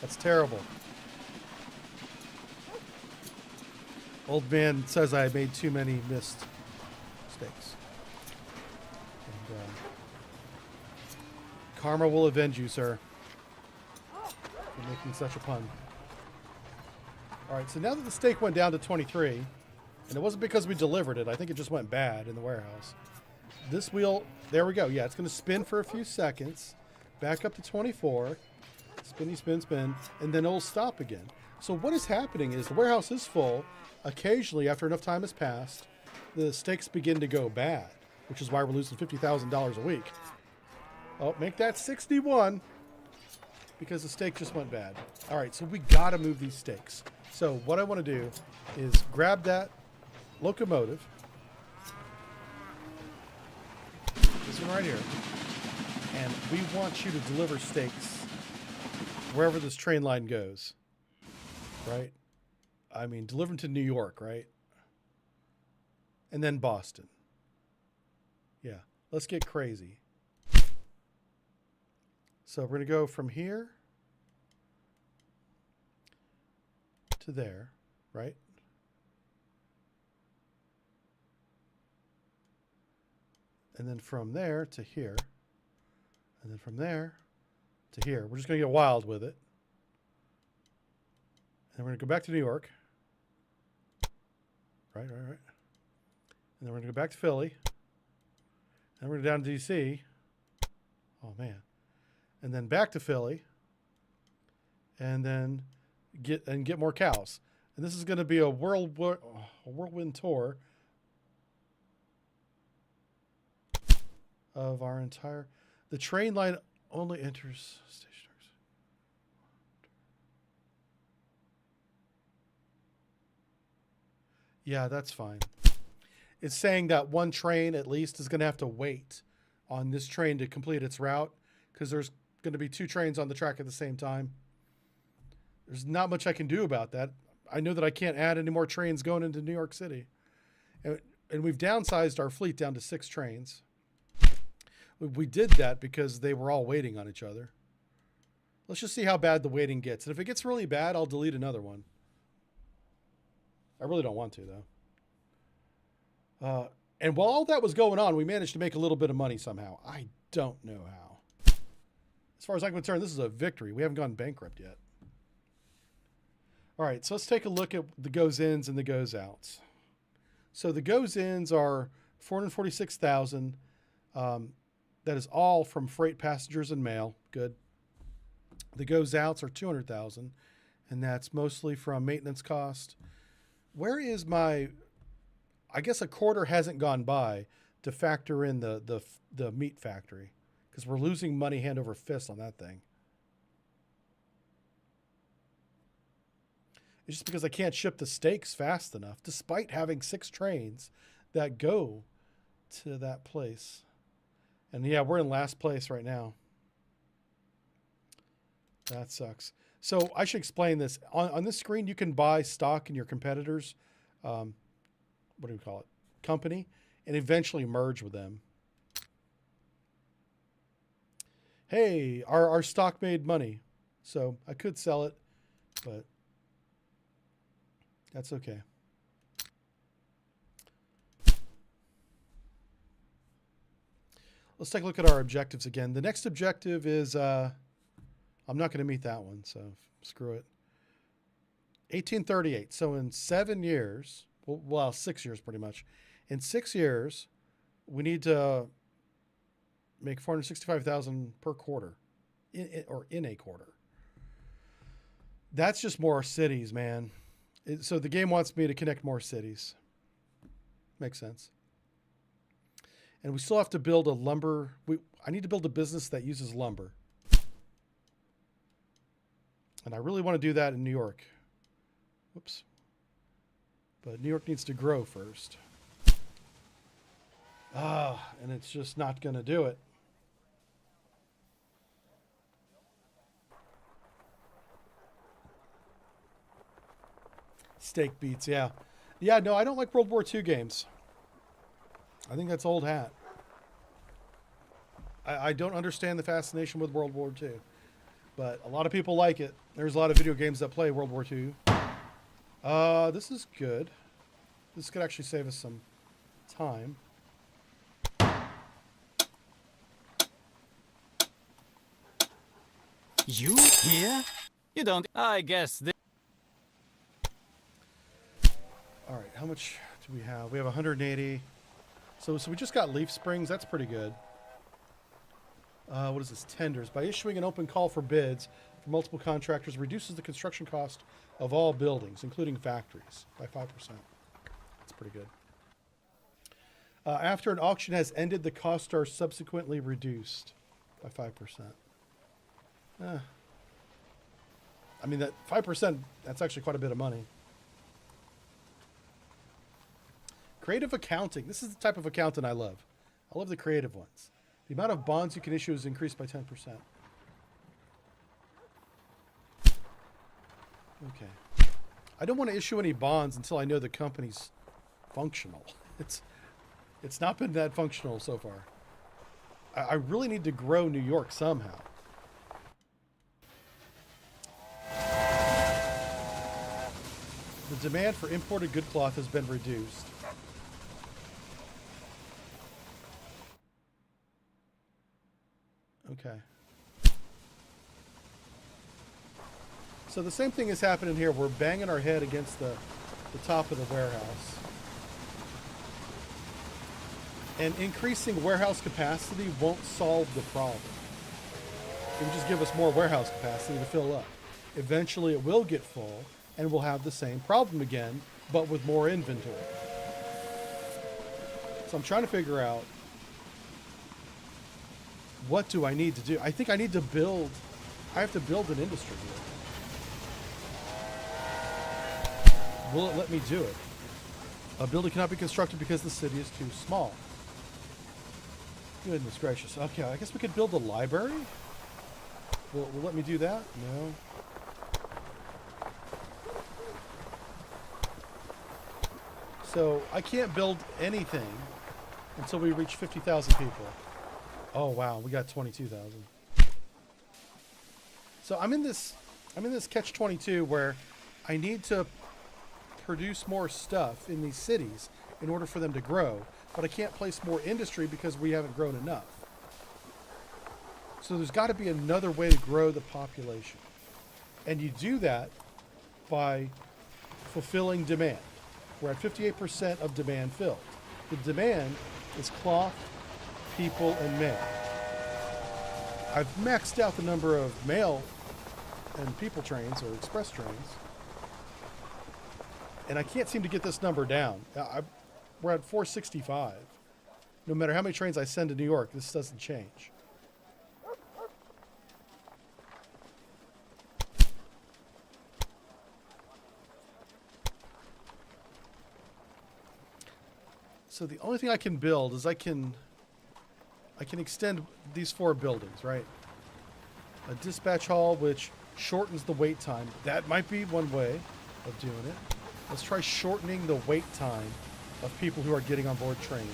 That's terrible. Old man says I made too many missed mistakes. And, karma will avenge you, sir. For making such a pun. All right, so now that the steak went down to 23, and it wasn't because we delivered it, I think it just went bad in the warehouse. This wheel, there we go. Yeah, it's going to spin for a few seconds, back up to 24, spinny, spin, spin, and then it'll stop again. So what is happening is the warehouse is full. Occasionally, after enough time has passed, the steaks begin to go bad, which is why we're losing $50,000 a week. Oh, make that 61 because the steak just went bad. All right, so we got to move these steaks. So what I want to do is grab that locomotive, this one right here, and we want you to deliver steaks wherever this train line goes, right? I mean, deliver them to New York, right? And then Boston. Yeah, let's get crazy. So we're going to go from here to there, right? And then from there to here. And then from there to here. We're just going to get wild with it. And we're going to go back to New York. Right. And then we're going to go back to Philly. And we're going to go down to D.C. Oh, man. And then back to Philly. And then get more cows. And this is going to be a whirlwind tour of our entire... The train line only enters stationers. Yeah, that's fine. It's saying that one train at least is going to have to wait on this train to complete its route because there's going to be two trains on the track at the same time. There's not much I can do about that. I know that I can't add any more trains going into New York City. And we've downsized our fleet down to 6 trains. We did that because they were all waiting on each other. Let's just see how bad the waiting gets. And if it gets really bad, I'll delete another one. I really don't want to, though. And while all that was going on, we managed to make a little bit of money somehow. I don't know how. As far as I'm concerned, this is a victory. We haven't gone bankrupt yet. All right, so let's take a look at the goes-ins and the goes-outs. So the goes-ins are $446,000. That is all from freight, passengers, and mail. Good. The goes-outs are $200,000, and that's mostly from maintenance cost. Where is my... I guess a quarter hasn't gone by to factor in the meat factory because we're losing money hand over fist on that thing. It's just because I can't ship the steaks fast enough, despite having 6 trains that go to that place. And yeah, we're in last place right now. That sucks. So I should explain this. On this screen, you can buy stock in your competitors. What do we call it? Company, and eventually merge with them. Hey, our stock made money. So I could sell it, but that's okay. Let's take a look at our objectives again. The next objective is, I'm not going to meet that one, so screw it. 1838. So in 7 years, well, 6 years pretty much. In 6 years, we need to make $465,000 per quarter, in a quarter. That's just more cities, man. So the game wants me to connect more cities. Makes sense. And we still have to build a lumber. I need to build a business that uses lumber. And I really want to do that in New York. Whoops. But New York needs to grow first. And it's just not going to do it. Steak beats, yeah. Yeah, no, I don't like World War II games. I think that's old hat. I don't understand the fascination with World War II. But a lot of people like it. There's a lot of video games that play World War II. This is good. This could actually save us some time. You here? You don't... I guess this... All right, how much do we have? We have 180. So we just got leaf springs. That's pretty good. What is this? Tenders. By issuing an open call for bids for multiple contractors, reduces the construction cost of all buildings, including factories, by 5%. That's pretty good. After an auction has ended, the costs are subsequently reduced by 5%. I mean, that 5%, that's actually quite a bit of money. Creative accounting. This is the type of accountant I love. I love the creative ones. The amount of bonds you can issue is increased by 10%. Okay. I don't want to issue any bonds until I know the company's functional. It's not been that functional so far. I really need to grow New York somehow. The demand for imported good cloth has been reduced. Okay. So the same thing is happening here. We're banging our head against the top of the warehouse. And increasing warehouse capacity won't solve the problem. It will just give us more warehouse capacity to fill up. Eventually it will get full and we'll have the same problem again, but with more inventory. So I'm trying to figure out, what do I need to do? I think I need to build, I have to build an industry here. Will it let me do it? A building cannot be constructed because the city is too small. Goodness gracious. Okay, I guess we could build a library? Will it let me do that? No. So I can't build anything until we reach 50,000 people. Oh wow, we got 22,000. So I'm in this catch-22 where I need to produce more stuff in these cities in order for them to grow, but I can't place more industry because we haven't grown enough. So there's got to be another way to grow the population. And you do that by fulfilling demand. We're at 58% of demand filled. The demand is cloth, people, and mail. I've maxed out the number of mail and people trains or express trains. And I can't seem to get this number down. We're at 465. No matter how many trains I send to New York, this doesn't change. So the only thing I can build is I can extend these 4 buildings, right? A dispatch hall, which shortens the wait time. That might be one way of doing it. Let's try shortening the wait time of people who are getting on board trains.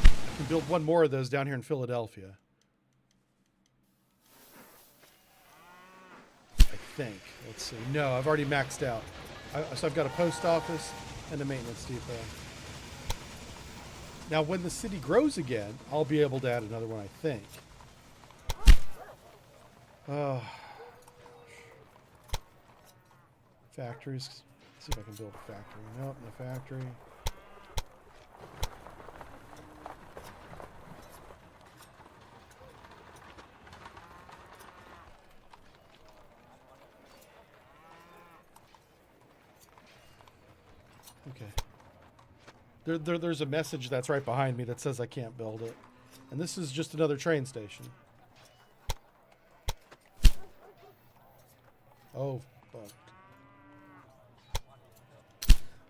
I can build one more of those down here in Philadelphia. I think. Let's see. No, I've already maxed out. So I've got a post office and a maintenance depot. Now, when the city grows again, I'll be able to add another one, I think. Oh. Factories. Let's see if I can build a factory. Nope, no factory. Okay. There's a message that's right behind me that says I can't build it. And this is just another train station. Oh, fuck.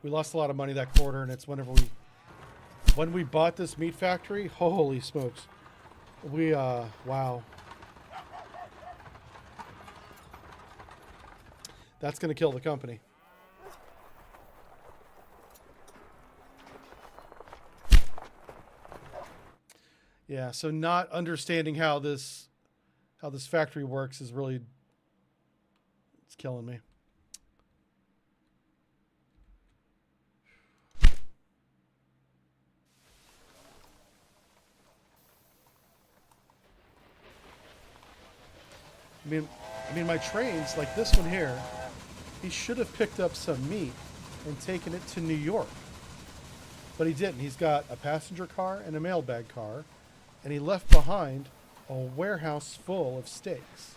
We lost a lot of money that quarter, and it's when we bought this meat factory, holy smokes. Wow. That's going to kill the company. Yeah, so not understanding how this factory works is really, it's killing me. I mean, my trains, like this one here, he should have picked up some meat and taken it to New York. But he didn't. He's got a passenger car and a mailbag car, and he left behind a warehouse full of steaks.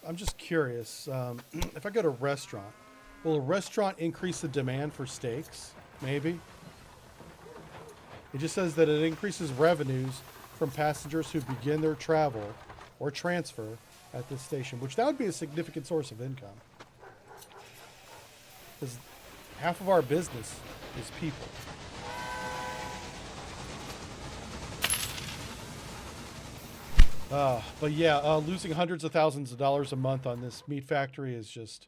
I'm just curious, if I go to a restaurant, will a restaurant increase the demand for steaks? Maybe. It just says that it increases revenues from passengers who begin their travel or transfer at this station, which that would be a significant source of income. Because half of our business is people. But yeah, losing hundreds of thousands of dollars a month on this meat factory is just...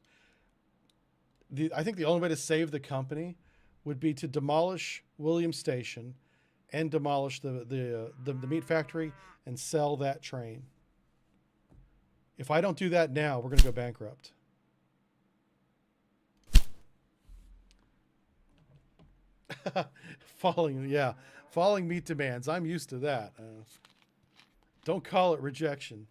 I think the only way to save the company would be to demolish Williams Station and demolish the meat factory and sell that train. If I don't do that now, we're going to go bankrupt. Falling meat demands. I'm used to that. Don't call it rejection.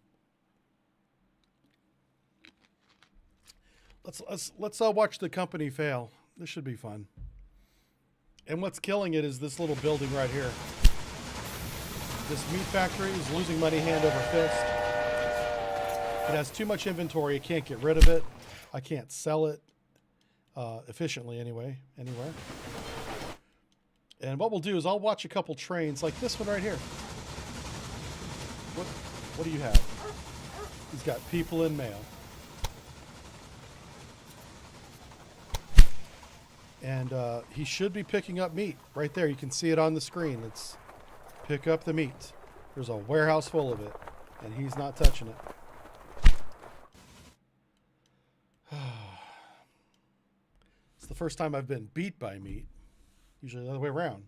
Let's watch the company fail. This should be fun. And what's killing it is this little building right here. This meat factory is losing money hand over fist. It has too much inventory. It can't get rid of it. I can't sell it efficiently anywhere. And what we'll do is I'll watch a couple trains like this one right here. What do you have? He's got people in mail. And he should be picking up meat. Right there, you can see it on the screen. It's pick up the meat. There's a warehouse full of it, and he's not touching it. It's the first time I've been beat by meat. Usually the other way around.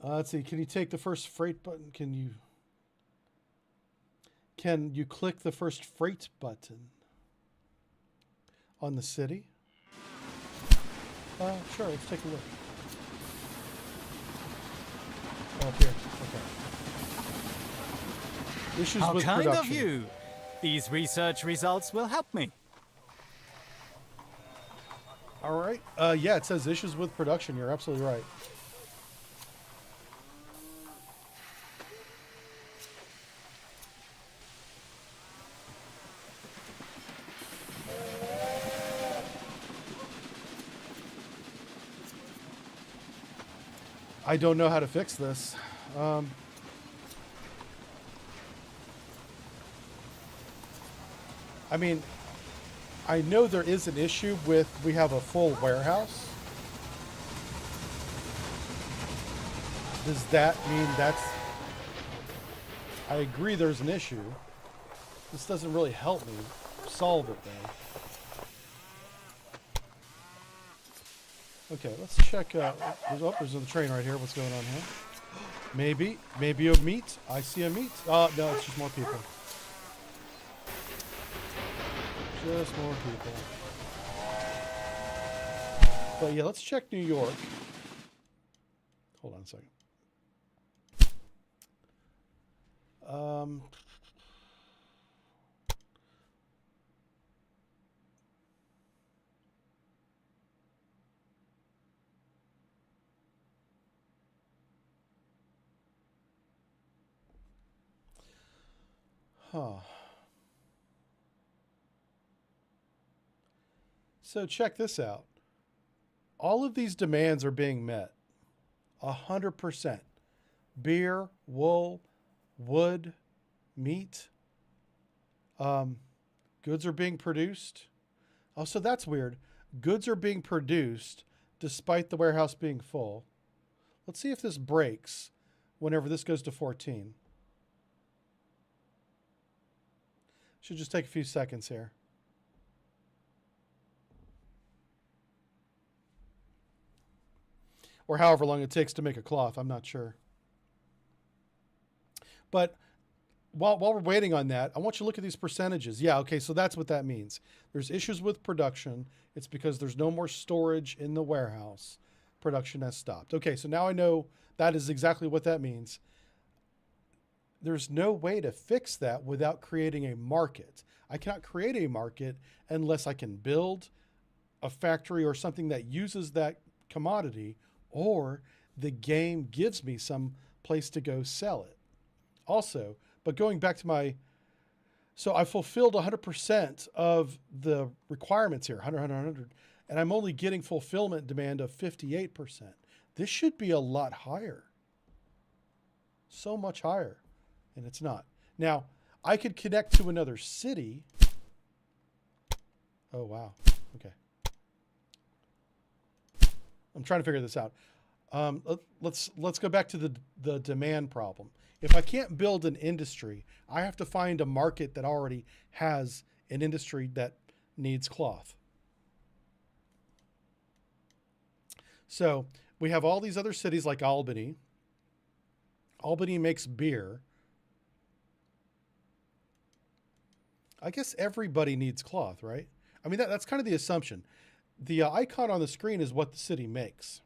Let's see. Can you take the first freight button? Can you click the first freight button on the city? Sure. Let's take a look. Oh, up here. Okay. Issues How with kind production. of you. These research results will help me. All right. Yeah, it says issues with production. You're absolutely right. I don't know how to fix this. I mean, I know there is an issue with we have a full warehouse. Does that mean that's... I agree there's an issue. This doesn't really help me solve it, though. Okay, let's check. There's a train right here. What's going on here? Maybe a meat. I see a meat. No, it's just more people. Just more people. But yeah, let's check New York. Hold on a second. So check this out. All of these demands are being met. 100%. Beer, wool, wood, meat. Goods are being produced. Oh, so that's weird. Goods are being produced despite the warehouse being full. Let's see if this breaks whenever this goes to 14. Should just take a few seconds here. or however long it takes to make a cloth. I'm not sure. But while we're waiting on that, I want you to look at these percentages. Yeah, okay, so that's what that means. There's issues with production. It's because there's no more storage in the warehouse. Production has stopped. Okay, so now I know that is exactly what that means. There's no way to fix that without creating a market. I cannot create a market unless I can build a factory or something that uses that commodity, or the game gives me some place to go sell it. Also, but going back to so I fulfilled 100% of the requirements here, 100, 100, and I'm only getting fulfillment demand of 58%. This should be a lot higher. So much higher, and it's not. Now, I could connect to another city. Oh, wow. Okay. I'm trying to figure this out. Let's go back to the demand problem. If I can't build an industry, I have to find a market that already has an industry that needs cloth. So we have all these other cities like Albany. Albany makes beer. I guess everybody needs cloth, right? I mean, that's kind of the assumption. The icon on the screen is what the city makes.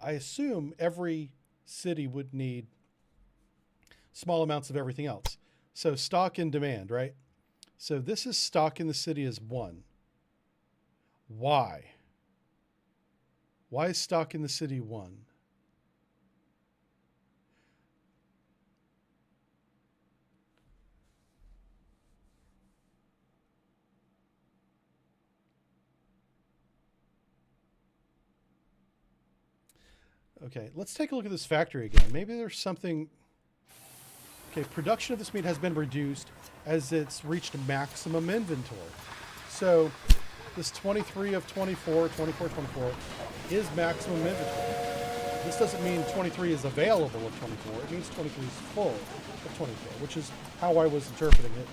I assume every city would need small amounts of everything else. So stock and demand, right? So this is stock in the city is 1. Why? Why is stock in the city 1? Okay, let's take a look at this factory again. Maybe there's something... Okay, production of this meat has been reduced as it's reached maximum inventory. So this 23 of 24, 24, 24 is maximum inventory. This doesn't mean 23 is available of 24. It means 23 is full of 24, which is how I was interpreting it.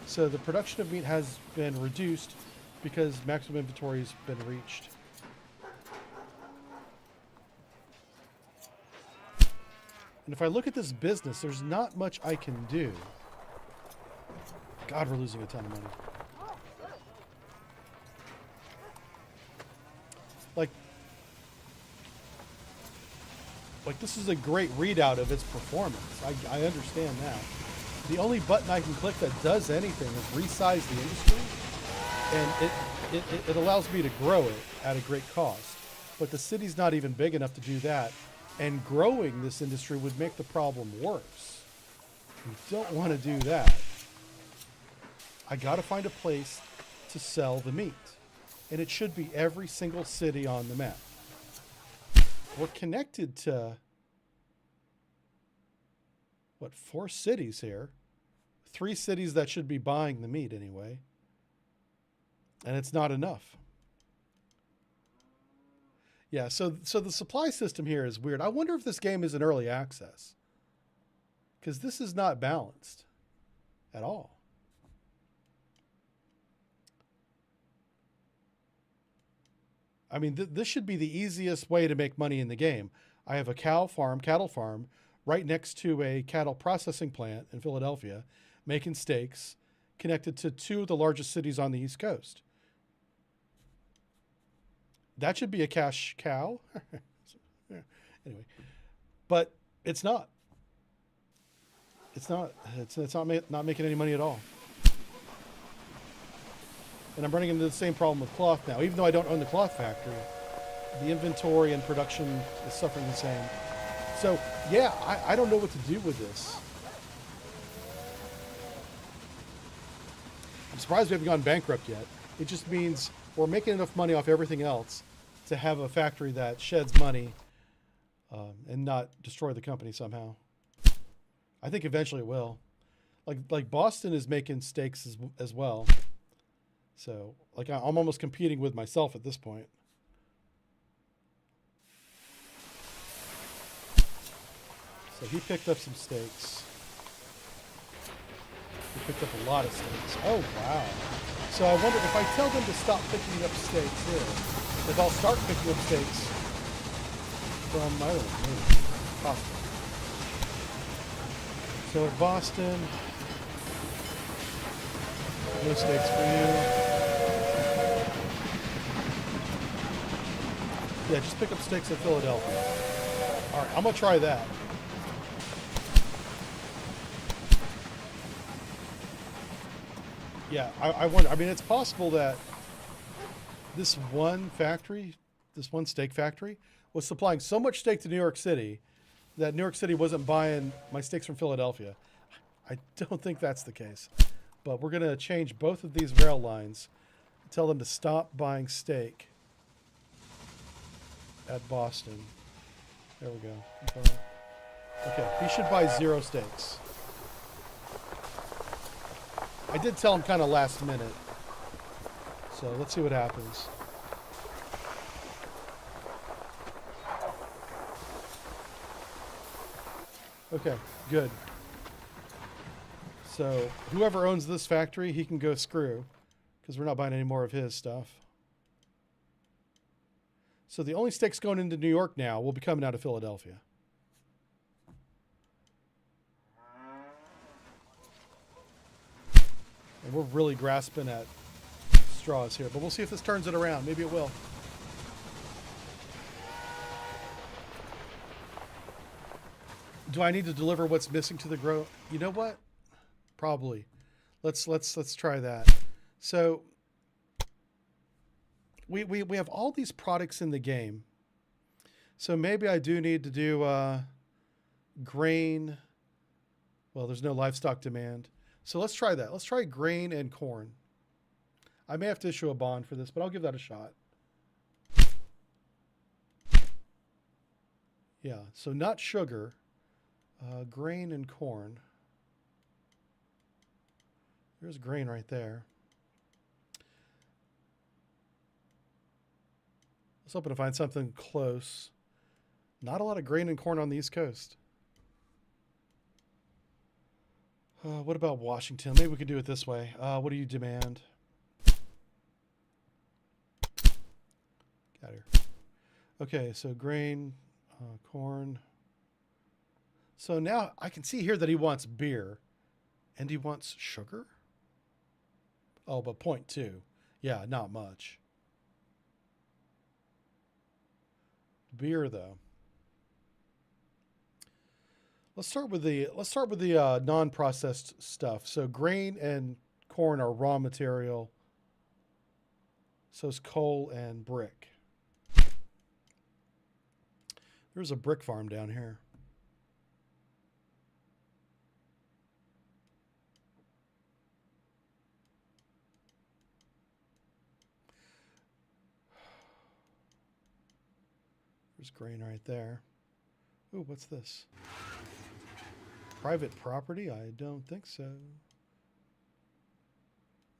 So the production of meat has been reduced because maximum inventory has been reached. And if I look at this business, there's not much I can do. God, we're losing a ton of money. Like this is a great readout of its performance. I understand that. The only button I can click that does anything is resize the industry. And it allows me to grow it at a great cost. But the city's not even big enough to do that. And growing this industry would make the problem worse. You don't want to do that. I got to find a place to sell the meat. And it should be every single city on the map. We're connected to, 4 cities here. 3 cities that should be buying the meat anyway. And it's not enough. Yeah, so the supply system here is weird. I wonder if this game is in early access. Because this is not balanced at all. I mean, this should be the easiest way to make money in the game. I have a cattle farm, right next to a cattle processing plant in Philadelphia, making steaks, connected to 2 of the largest cities on the East Coast. That should be a cash cow. Anyway, but it's not. It's not. It's not making any money at all. And I'm running into the same problem with cloth now. Even though I don't own the cloth factory, the inventory and production is suffering the same. So, yeah, I don't know what to do with this. I'm surprised we haven't gone bankrupt yet. It just means we're making enough money off everything else to have a factory that sheds money and not destroy the company somehow. I think eventually it will. Like Boston is making steaks as well. So, like, I'm almost competing with myself at this point. So he picked up some steaks. He picked up a lot of steaks. Oh, wow. So I wonder if I tell them to stop picking up steaks here, if I'll start picking up steaks from my own. Maybe. Possible. So at Boston, no steaks for you. Yeah, just pick up steaks in Philadelphia. All right, I'm going to try that. Yeah, I wonder. I mean, it's possible that this one factory, this one steak factory, was supplying so much steak to New York City that New York City wasn't buying my steaks from Philadelphia. I don't think that's the case. But we're going to change both of these rail lines. Tell them to stop buying steak at Boston. There we go. Okay, he should buy 0 steaks. I did tell him kind of last minute. So let's see what happens. Okay, good. So whoever owns this factory, he can go screw, because we're not buying any more of his stuff. So the only steaks going into New York now will be coming out of Philadelphia. And we're really grasping at straws here, but we'll see if this turns it around. Maybe it will. Do I need to deliver what's missing to the grow? You know what? Probably. Let's try that. So we have all these products in the game. So maybe I do need to do grain. Well, there's no livestock demand. So let's try that. Let's try grain and corn. I may have to issue a bond for this, but I'll give that a shot. Yeah, so not sugar, grain and corn. There's grain right there. Let's hope to find something close. Not a lot of grain and corn on the East Coast. What about Washington? Maybe we could do it this way. What do you demand? Got here. Okay, so grain, corn. So now I can see here that he wants beer. And he wants sugar? Oh, but 0.2. Yeah, not much. Beer, though. Let's start with the non-processed stuff. So grain and corn are raw material. So is coal and brick. There's a brick farm down here. There's grain right there. Ooh, what's this? Private property? I don't think so.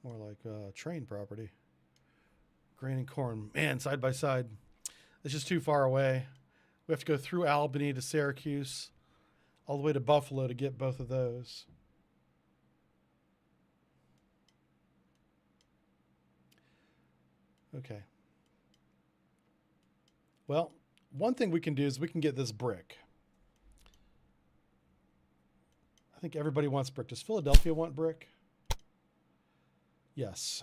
More like train property. Grain and corn. Man, side by side. It's just too far away. We have to go through Albany to Syracuse, all the way to Buffalo to get both of those. Okay. Well, one thing we can do is we can get this brick. I think everybody wants brick. Does Philadelphia want brick? Yes.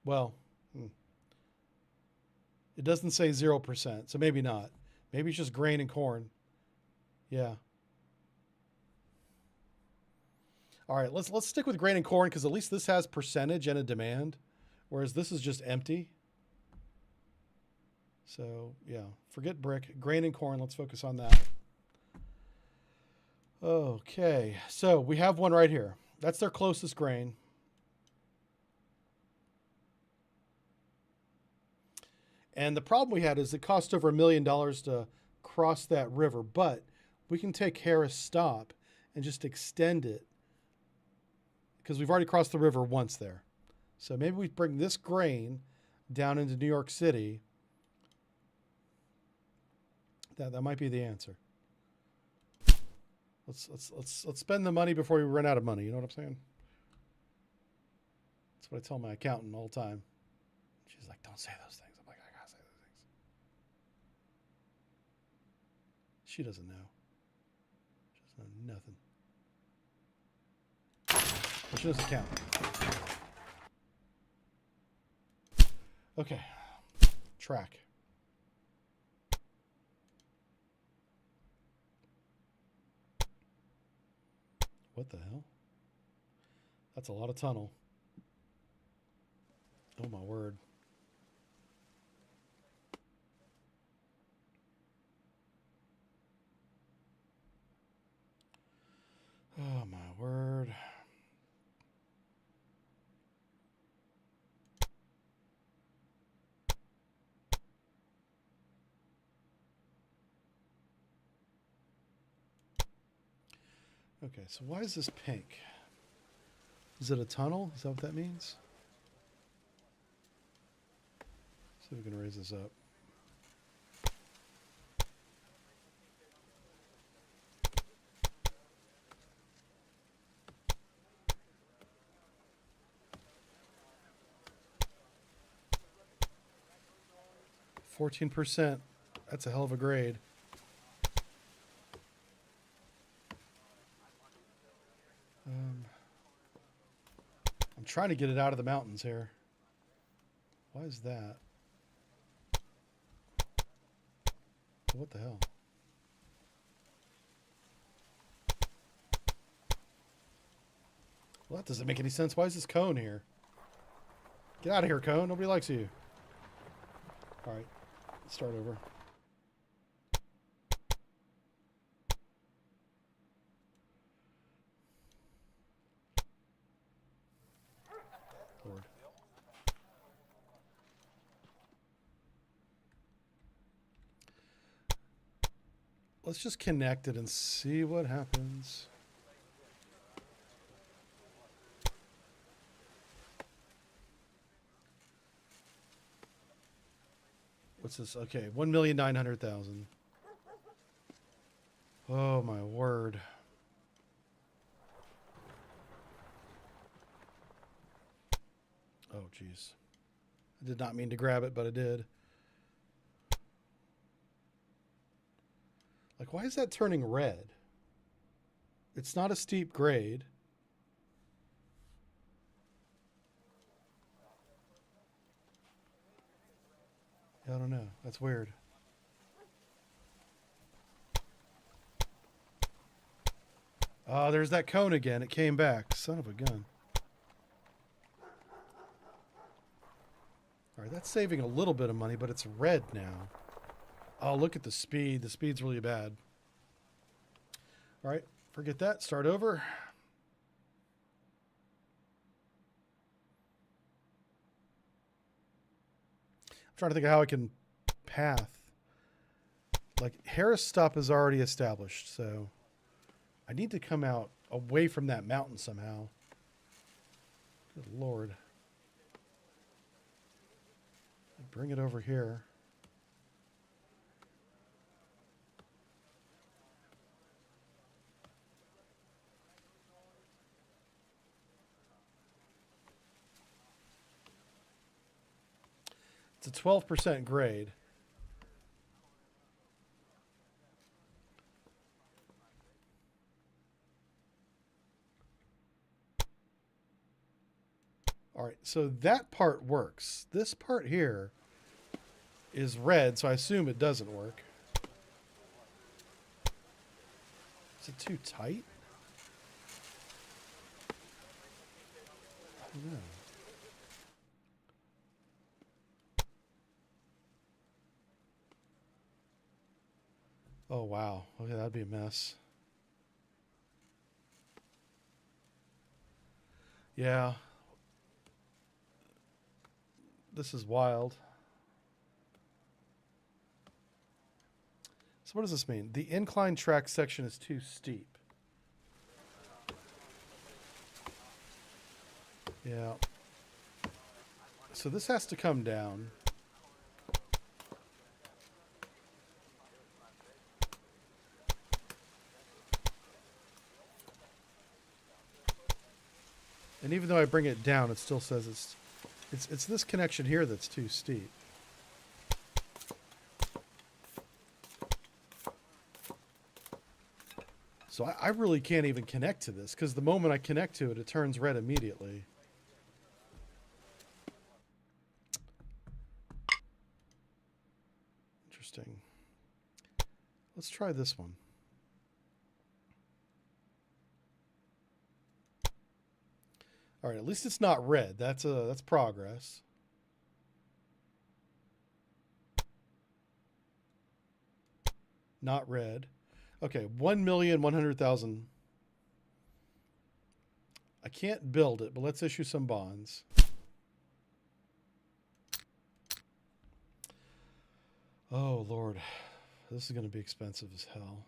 Well, it doesn't say 0%, so maybe not. Maybe it's just grain and corn. Yeah. All right, let's stick with grain and corn because at least this has percentage and a demand, whereas this is just empty. So, yeah, forget brick. Grain and corn, let's focus on that. Okay, so we have one right here. That's their closest grain. And the problem we had is it cost over $1 million to cross that river, but we can take Harris Stop and just extend it because we've already crossed the river once there. So maybe we bring this grain down into New York City. That might be the answer. Let's spend the money before we run out of money. You know what I'm saying? That's what I tell my accountant all the time. She's like, don't say those things. I'm like, I gotta say those things. She doesn't know. She doesn't know nothing. But she doesn't count. Okay. Track. What the hell? That's a lot of tunnel. Oh my word. Oh my word. Okay, so why is this pink? Is it a tunnel? Is that what that means? See if we can raise this up. %. That's a hell of a grade. I'm trying to get it out of the mountains here. Why is that? What the hell? Well, that doesn't make any sense. Why is this cone here? Get out of here, cone. Nobody likes you. All right, let's start over. Lord. Let's just connect it and see what happens. What's this? Okay, 1,900,000. Oh my word. Oh jeez. I did not mean to grab it, but I did. Like, why is that turning red? It's not a steep grade. I don't know. That's weird. Oh, there's that cone again. It came back. Son of a gun. All right, that's saving a little bit of money, but it's red now. Oh, look at the speed. The speed's really bad. All right, forget that. Start over. I'm trying to think of how I can path. Like, Harris stop is already established, so I need to come out away from that mountain somehow. Good Lord. Bring it over here. It's a 12% grade. All right, so that part works. This part here is red, so I assume it doesn't work. Is it too tight? I don't know. Oh, wow. Okay, that'd be a mess. Yeah. This is wild. So what does this mean? The incline track section is too steep. Yeah. So this has to come down. And even though I bring it down, it still says it's this connection here that's too steep. So I really can't even connect to this, because the moment I connect to it, it turns red immediately. Interesting. Let's try this one. All right, at least it's not red. That's progress. Not red. Okay, 1,100,000. I can't build it, but let's issue some bonds. Oh, Lord. This is going to be expensive as hell.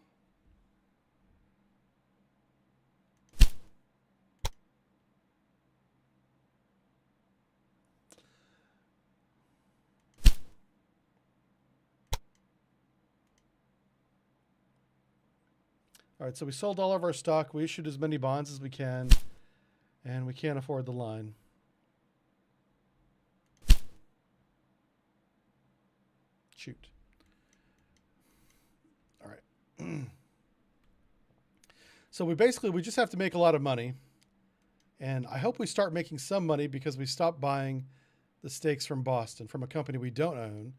All right, so we sold all of our stock. We issued as many bonds as we can, and we can't afford the line. Shoot. All right. So we just have to make a lot of money, and I hope we start making some money because we stopped buying the stakes from Boston, from a company we don't own.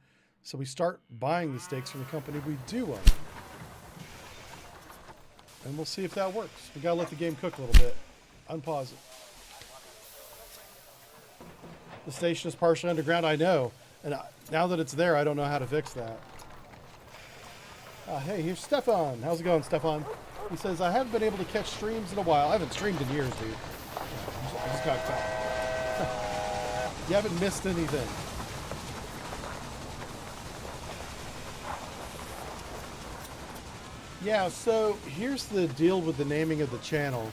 So we start buying the stakes from the company we do own. And we'll see if that works. We gotta let the game cook a little bit. Unpause it. The station is partially underground, I know. And now that it's there, I don't know how to fix that. Hey, here's Stefan. How's it going, Stefan? He says, I haven't been able to catch streams in a while. I haven't streamed in years, dude. I just got caught. You haven't missed anything. Yeah, so here's the deal with the naming of the channel.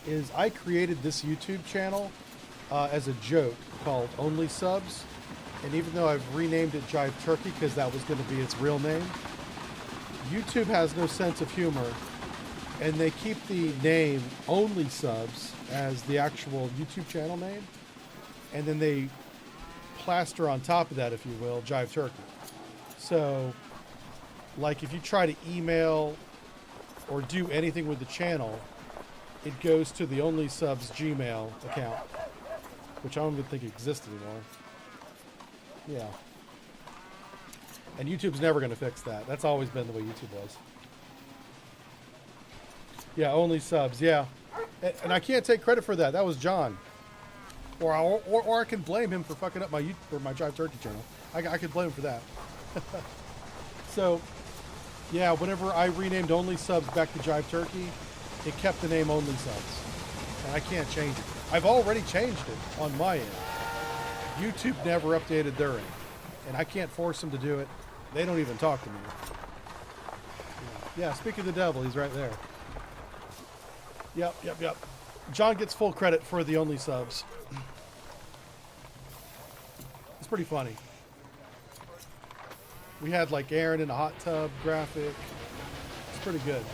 Is I created this YouTube channel as a joke called Only Subs. And even though I've renamed it Jive Turkey because that was going to be its real name, YouTube has no sense of humor. And they keep the name Only Subs as the actual YouTube channel name. And then they plaster on top of that, if you will, Jive Turkey. So, like if you try to email or do anything with the channel, it goes to the Only Subs Gmail account, which I don't even think exists anymore. Yeah. And YouTube's never going to fix that. That's always been the way YouTube was. Yeah, Only Subs, yeah. And I can't take credit for that. That was John. Or I can blame him for fucking up my Jive Turkey channel. I could blame him for that. So, yeah, whenever I renamed Only Subs back to Jive Turkey, it kept the name Only Subs. And I can't change it. I've already changed it on my end. YouTube never updated their end. And I can't force them to do it. They don't even talk to me. Yeah, speaking of the devil, he's right there. Yep. John gets full credit for the Only Subs. It's pretty funny. We had like Aaron in a hot tub graphic. It's pretty good.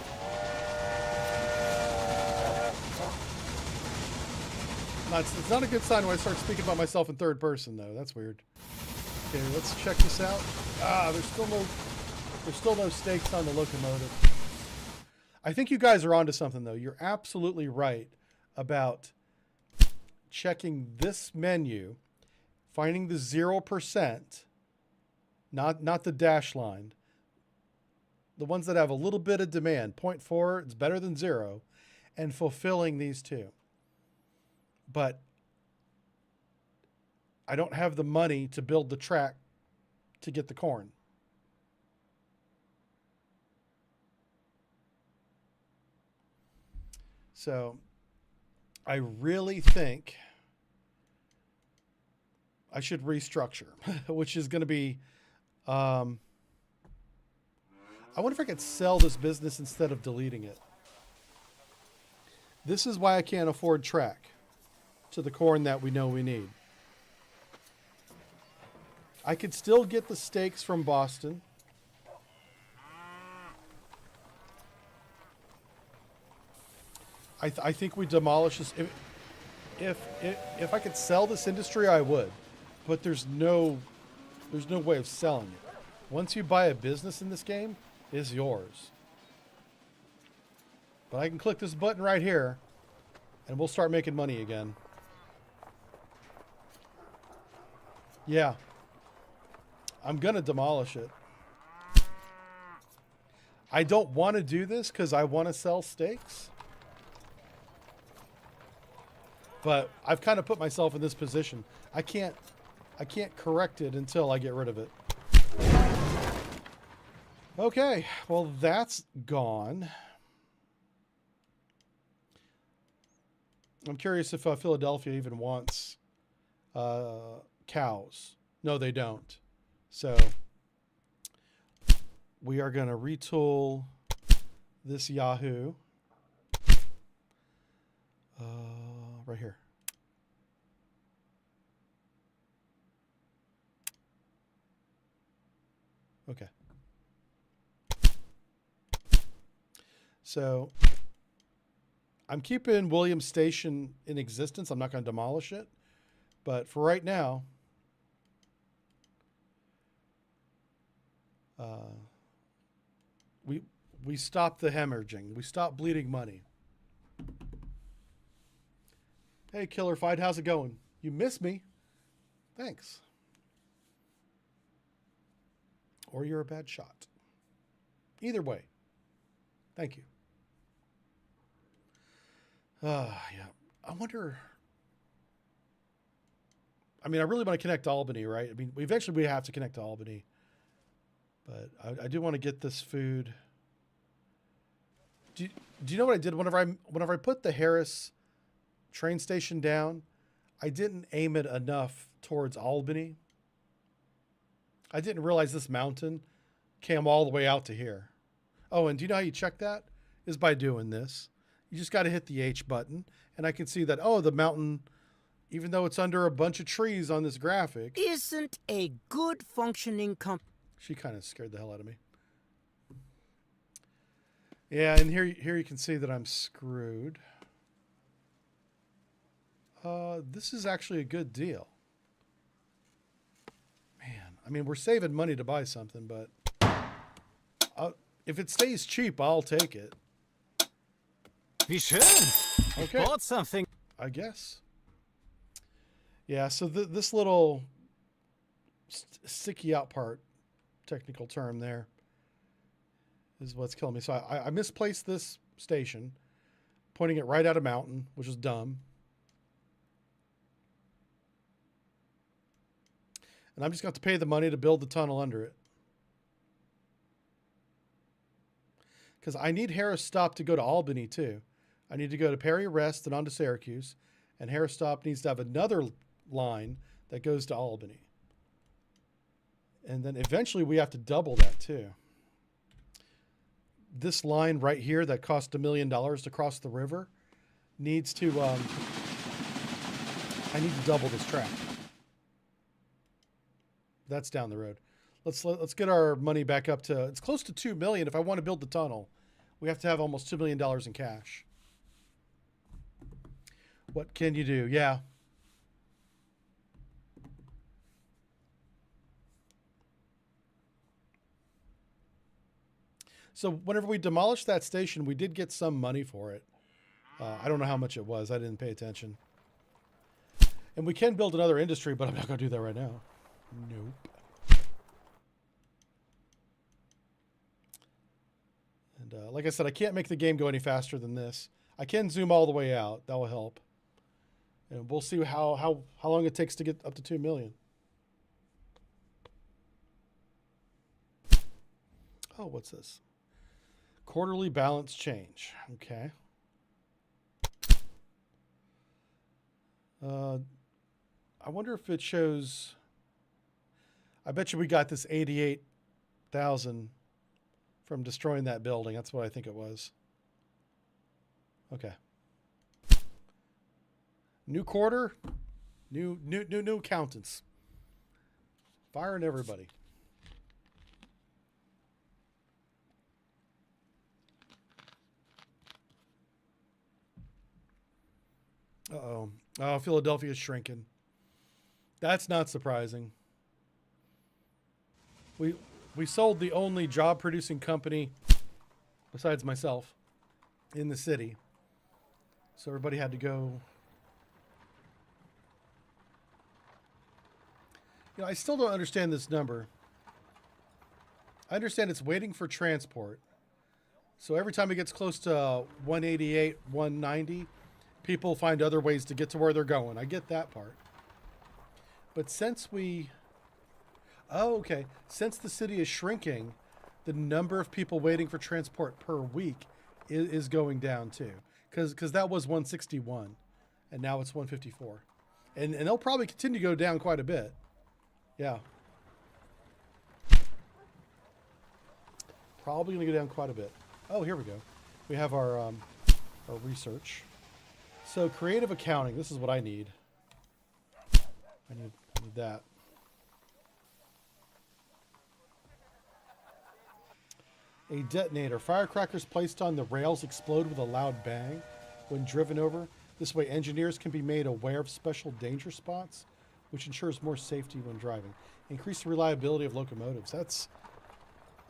It's not a good sign when I start speaking about myself in third person, though. That's weird. Okay, let's check this out. There's still no stakes on the locomotive. I think you guys are onto something, though. You're absolutely right about checking this menu, finding the 0%, not the dash line. The ones that have a little bit of demand, 0.4, it's better than 0, and fulfilling these two. But I don't have the money to build the track to get the corn. So I really think I should restructure, which is going to be, I wonder if I could sell this business instead of deleting it. This is why I can't afford track to the corn that we know we need. I could still get the stakes from Boston. I think we demolish this. if I could sell this industry, I would, but there's no way of selling it. Once you buy a business in this game, it's yours. But I can click this button right here, and we'll start making money again. Yeah. I'm gonna demolish it. I don't want to do this because I want to sell steaks. But I've kind of put myself in this position. I can't correct it until I get rid of it. Okay, well that's gone. I'm curious if Philadelphia even wants cows. No, they don't. So we are going to retool this Yahoo right here. Okay. So I'm keeping Williams Station in existence. I'm not going to demolish it. But for right now, we stop the hemorrhaging. We stop bleeding money. Hey, Killer Fight, how's it going? You miss me. Thanks. Or you're a bad shot. Either way, thank you. Yeah. I wonder... I mean, I really want to connect to Albany, right? I mean, eventually we have to connect to Albany. But I do want to get this food. Do you know what I did? Whenever I put the Harris train station down, I didn't aim it enough towards Albany. I didn't realize this mountain came all the way out to here. Oh, and do you know how you check that? Is by doing this. You just got to hit the H button, and I can see that, oh, the mountain, even though it's under a bunch of trees on this graphic. Isn't a good functioning company. She kind of scared the hell out of me. Yeah, and here you can see that I'm screwed. This is actually a good deal. Man, I mean, we're saving money to buy something, but if it stays cheap, I'll take it. Wie schön! Okay. You bought something. I guess. Yeah, so this little sticky out part, technical term there, is what's killing me. So I misplaced this station, pointing it right at a mountain, which is dumb. And I'm just going to have to pay the money to build the tunnel under it. Because I need Harris Stop to go to Albany, too. I need to go to Perry Rest and on to Syracuse. And Harris Stop needs to have another line that goes to Albany. And then eventually we have to double that, too. This line right here that cost $1 million to cross the river needs to... I need to double this track. That's down the road. Let's get our money back up to... It's close to $2 million. If I want to build the tunnel, we have to have almost $2 million in cash. What can you do? Yeah. So whenever we demolished that station, we did get some money for it. I don't know how much it was. I didn't pay attention. And we can build another industry, but I'm not going to do that right now. Nope. And like I said, I can't make the game go any faster than this. I can zoom all the way out. That will help. And we'll see how long it takes to get up to 2 million. Oh, what's this? Quarterly balance change. Okay. I wonder if it shows... I bet you we got this 88,000 from destroying that building. That's what I think it was. Okay. New quarter, new accountants. Firing everybody. Uh-oh. Oh, Philadelphia's shrinking. That's not surprising. We sold the only job-producing company, besides myself, in the city. So everybody had to go. I still don't understand this number. I understand it's waiting for transport. So every time it gets close to 188, 190, people find other ways to get to where they're going. I get that part. But since we... Oh, okay. Since the city is shrinking, the number of people waiting for transport per week is going down too. Because that was 161, and now it's 154. And they'll probably continue to go down quite a bit. Yeah. Probably going to go down quite a bit. Oh, here we go. We have our research. So creative accounting. This is what I need. I need that. A detonator. Firecrackers placed on the rails explode with a loud bang when driven over. This way, engineers can be made aware of special danger spots, which ensures more safety when driving. Increase the reliability of locomotives. That's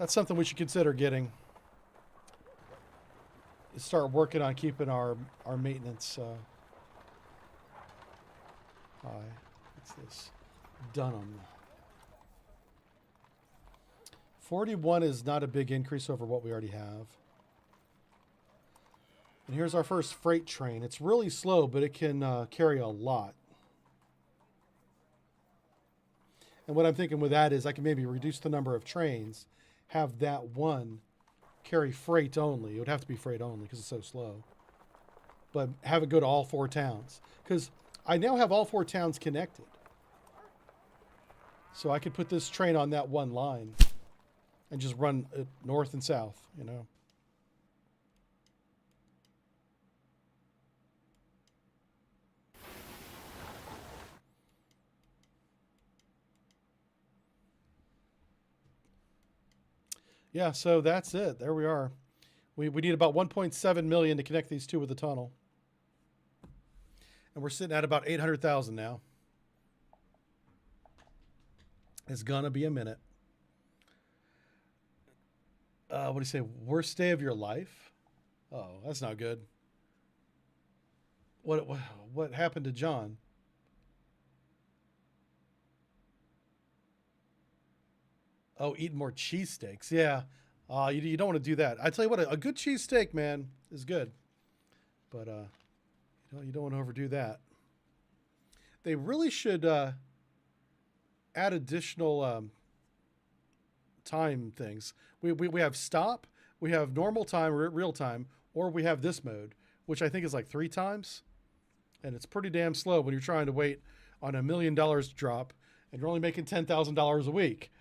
something we should consider getting. Start working on keeping our maintenance high. What's this? Dunham. 41 is not a big increase over what we already have. And here's our first freight train. It's really slow, but it can carry a lot. And what I'm thinking with that is I can maybe reduce the number of trains, have that one carry freight only. It would have to be freight only because it's so slow. But have it go to all 4 towns. Because I now have all 4 towns connected. So I could put this train on that one line and just run it north and south, you know. Yeah, so that's it. There we are. We need about 1.7 million to connect these two with the tunnel. And we're sitting at about 800,000 now. It's gonna be a minute. What do you say? Worst day of your life? Oh, that's not good. What happened to John? Oh, eating more cheesesteaks. Yeah. You don't want to do that. I tell you what, a good cheesesteak, man, is good. But you don't want to overdo that. They really should add additional time things. We have stop, we have normal time, real time, or we have this mode, which I think is like 3 times. And it's pretty damn slow when you're trying to wait on $1 million drop and you're only making $10,000 a week.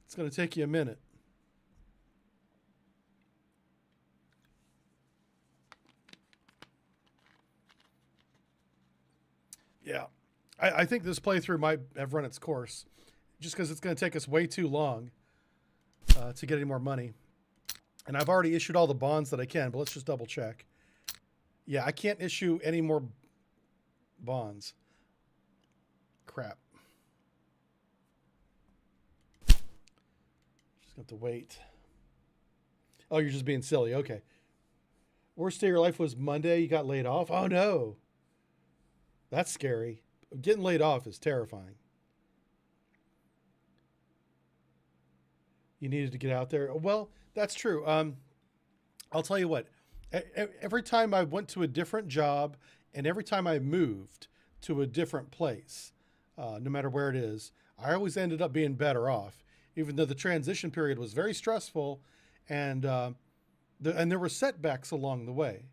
It's going to take you a minute. Yeah. I think this playthrough might have run its course just because it's going to take us way too long to get any more money. And I've already issued all the bonds that I can, but let's just double check. Yeah, I can't issue any more bonds. Crap. Just have to wait. Oh, you're just being silly. Okay. Worst day of your life was Monday. You got laid off. Oh, no. That's scary. Getting laid off is terrifying. You needed to get out there. Well, that's true. I'll tell you what. Every time I went to a different job and every time I moved to a different place, no matter where it is, I always ended up being better off, even though the transition period was very stressful and there were setbacks along the way,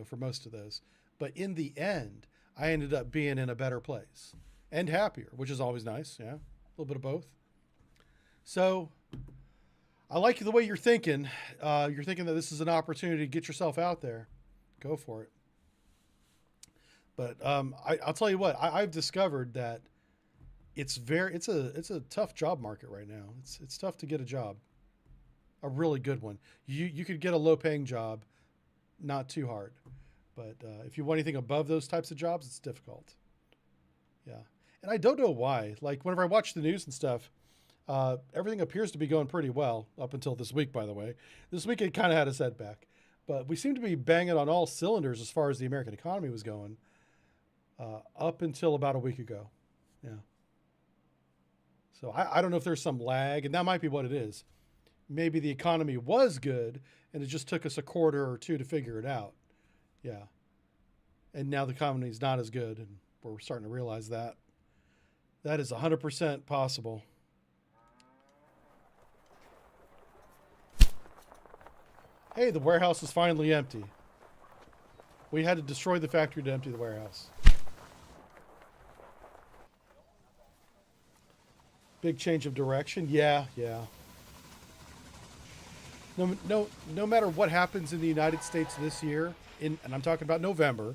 for most of those. But in the end, I ended up being in a better place and happier, which is always nice. Yeah, a little bit of both. So I like the way you're thinking. You're thinking that this is an opportunity to get yourself out there. Go for it. But I'll tell you what, I've discovered that it's a tough job market right now. It's tough to get a job, a really good one. You could get a low paying job, not too hard, But if you want anything above those types of jobs, it's difficult. Yeah. And I don't know why. Like, whenever I watch the news and stuff, everything appears to be going pretty well up until this week, by the way. This week it kind of had a setback. But we seem to be banging on all cylinders as far as the American economy was going up until about a week ago. Yeah. So I don't know if there's some lag, and that might be what it is. Maybe the economy was good, and it just took us a quarter or two to figure it out. Yeah. And now the economy is not as good, and we're starting to realize that. That is 100% possible. Hey, the warehouse is finally empty. We had to destroy the factory to empty the warehouse. Big change of direction. Yeah. No matter what happens in the United States this year, and I'm talking about November,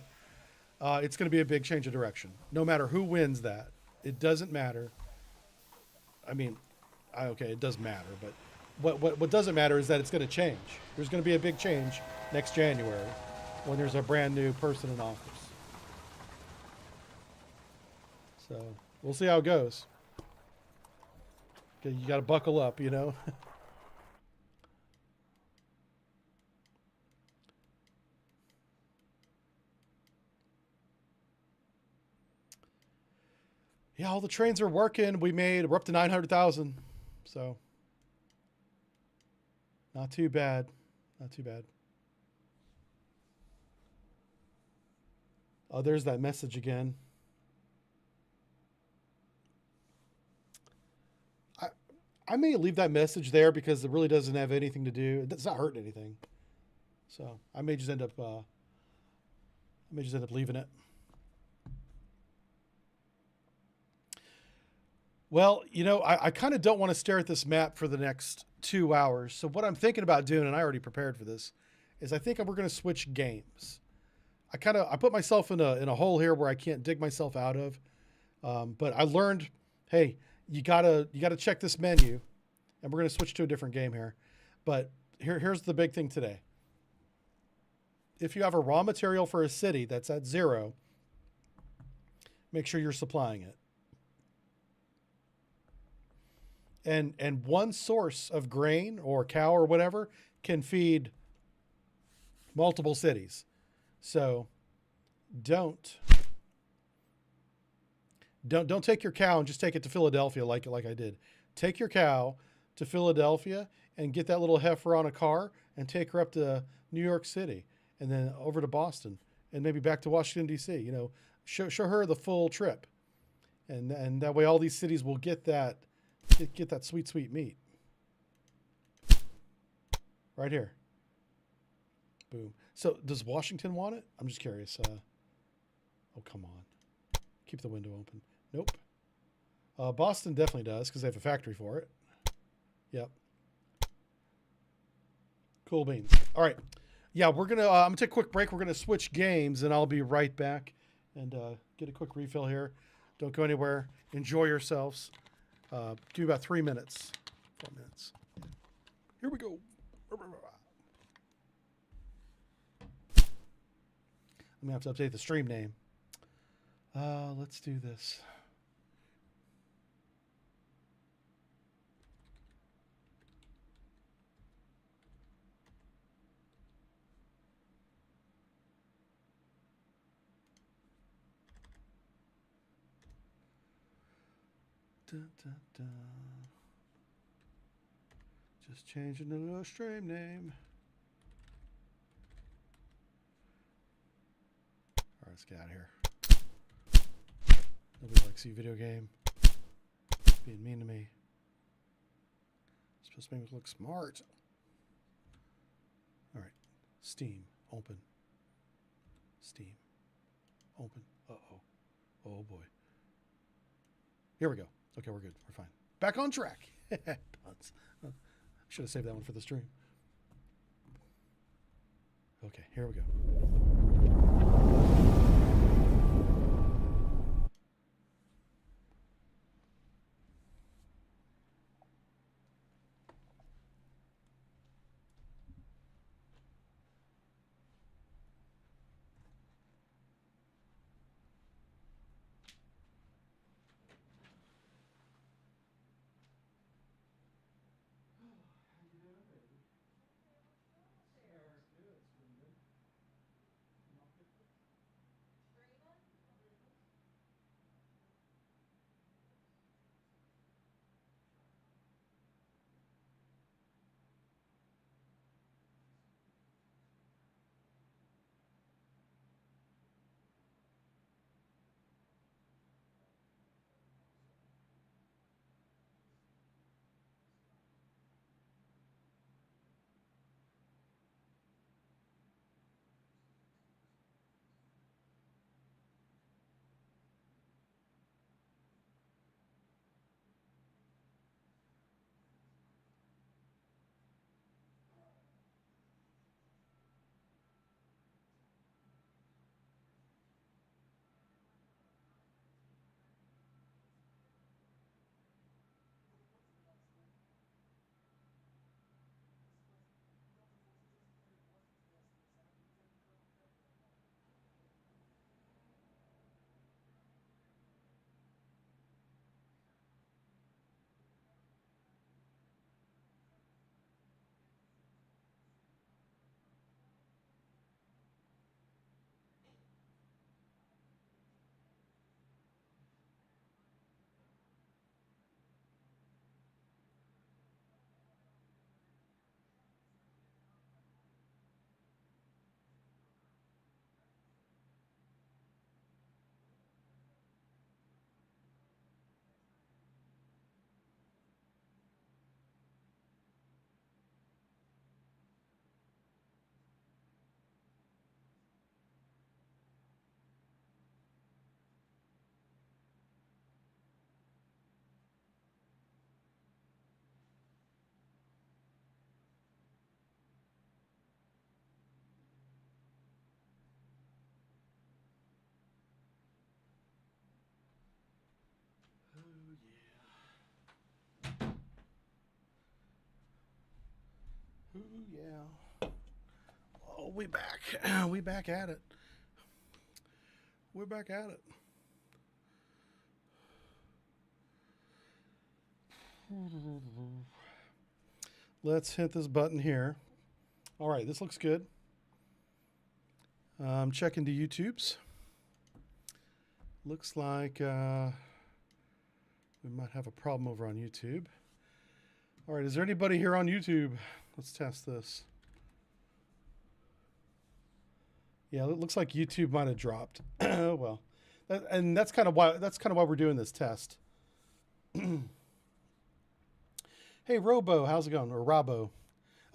it's going to be a big change of direction. No matter who wins that, it doesn't matter. I mean, okay, it does matter, but what doesn't matter is that it's going to change. There's going to be a big change next January when there's a brand new person in office. So we'll see how it goes. Okay, you got to buckle up, you know. Yeah, all the trains are working. We're up to 900,000. So not too bad. Not too bad. Oh, there's that message again. I may leave that message there because it really doesn't have anything to do. It's not hurting anything. So I may just end up leaving it. Well, you know, I kind of don't want to stare at this map for the next 2 hours. So what I'm thinking about doing, and I already prepared for this, is I think we're going to switch games. I put myself in a hole here where I can't dig myself out of. But I learned, hey, you gotta check this menu, and we're going to switch to a different game here. But here's the big thing today. If you have a raw material for a city that's at 0, make sure you're supplying it. And one source of grain or cow or whatever can feed multiple cities. So don't take your cow and just take it to Philadelphia like I did. Take your cow to Philadelphia and get that little heifer on a car and take her up to New York City and then over to Boston and maybe back to Washington, D.C. You know, show her the full trip. And that way all these cities will get that sweet, sweet meat. Right here. Boom. So does Washington want it? I'm just curious. Oh, come on. Keep the window open. Nope. Boston definitely does because they have a factory for it. Yep. Cool beans. All right. Yeah, we're going to, I'm going to take a quick break. We're going to switch games and I'll be right back and get a quick refill here. Don't go anywhere. Enjoy yourselves. Give me about 3 minutes, 4 minutes. Here we go. I'm going to have to update the stream name. Let's do this. Dun, dun, dun. Just changing the little stream name. All right, let's get out of here. Nobody likes you, video game. Being mean to me. It's supposed to make me look smart. All right. Steam. Open. Steam. Open. Uh-oh. Oh, boy. Here we go. Okay, we're good. We're fine. Back on track. Should have saved that one for the stream. Okay, here we go. Ooh, yeah. Oh, we back. We back at it. We're back at it. Let's hit this button here. All right, this looks good. I'm checking the YouTubes. Looks like we might have a problem over on YouTube. All right, is there anybody here on YouTube? Let's test this. Yeah, it looks like YouTube might have dropped. Well, that's kind of why we're doing this test. Hey, Robo, how's it going? Or Robbo.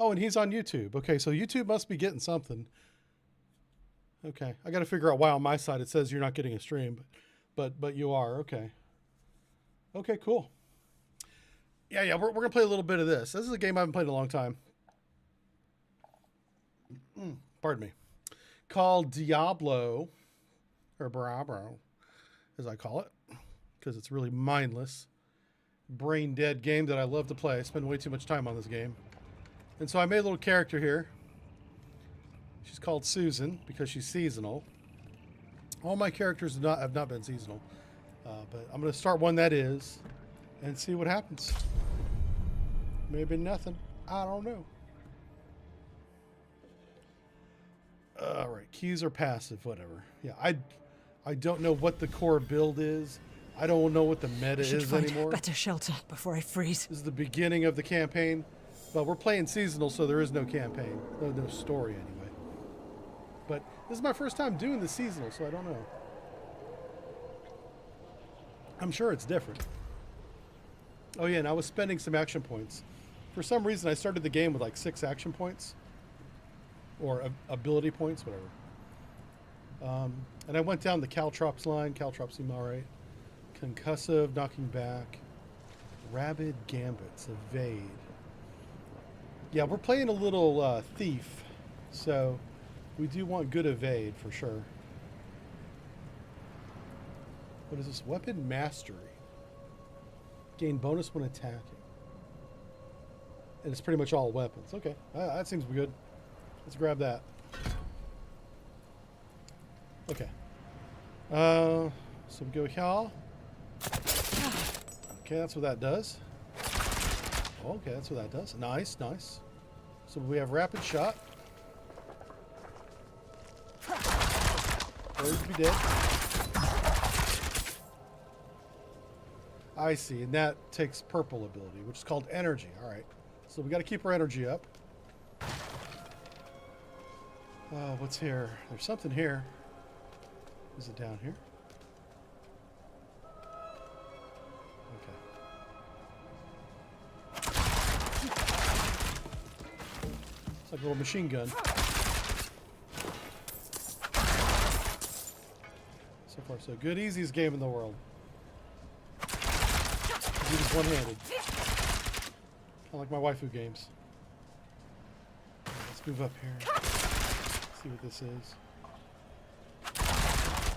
Oh, and he's on YouTube. Okay, so YouTube must be getting something. Okay, I got to figure out why on my side it says you're not getting a stream, but you are. Okay. Okay, cool. Yeah, we're gonna play a little bit of this. This is a game I haven't played in a long time. Pardon me. Called Diablo, or Berabow, as I call it, because it's really mindless, brain dead game that I love to play. I spend way too much time on this game, and so I made a little character here. She's called Susan because she's seasonal. All my characters have not been seasonal, but I'm going to start one that is, and see what happens. Maybe nothing. I don't know. All right, keys are passive, whatever. Yeah, I don't know what the core build is. I don't know what the meta is anymore. Better shelter before I freeze. This is the beginning of the campaign, but we're playing seasonal, so there is no campaign, no story anyway. But this is my first time doing the seasonal, so I don't know. I'm sure it's different. Oh yeah, and I was spending some action points. For some reason, I started the game with like 6 action points. Or ability points, whatever. And I went down the caltrops line. Caltrops seem alright. Concussive, knocking back. Rabid gambits, evade. Yeah, we're playing a little thief. So we do want good evade for sure. What is this? Weapon mastery. Gain bonus when attacking. And it's pretty much all weapons. Okay, that seems good. Let's grab that. Okay. So we go here. Okay, that's what that does. Okay, that's what that does. Nice, nice. So we have rapid shot. Bird be dead. I see, and that takes purple ability, which is called energy. All right. So we got to keep our energy up. What's here? There's something here. Is it down here? Okay. It's like a little machine gun. So far, so good. Easiest game in the world. Do this one-handed. Kind of like my waifu games. Let's move up here. See what this is.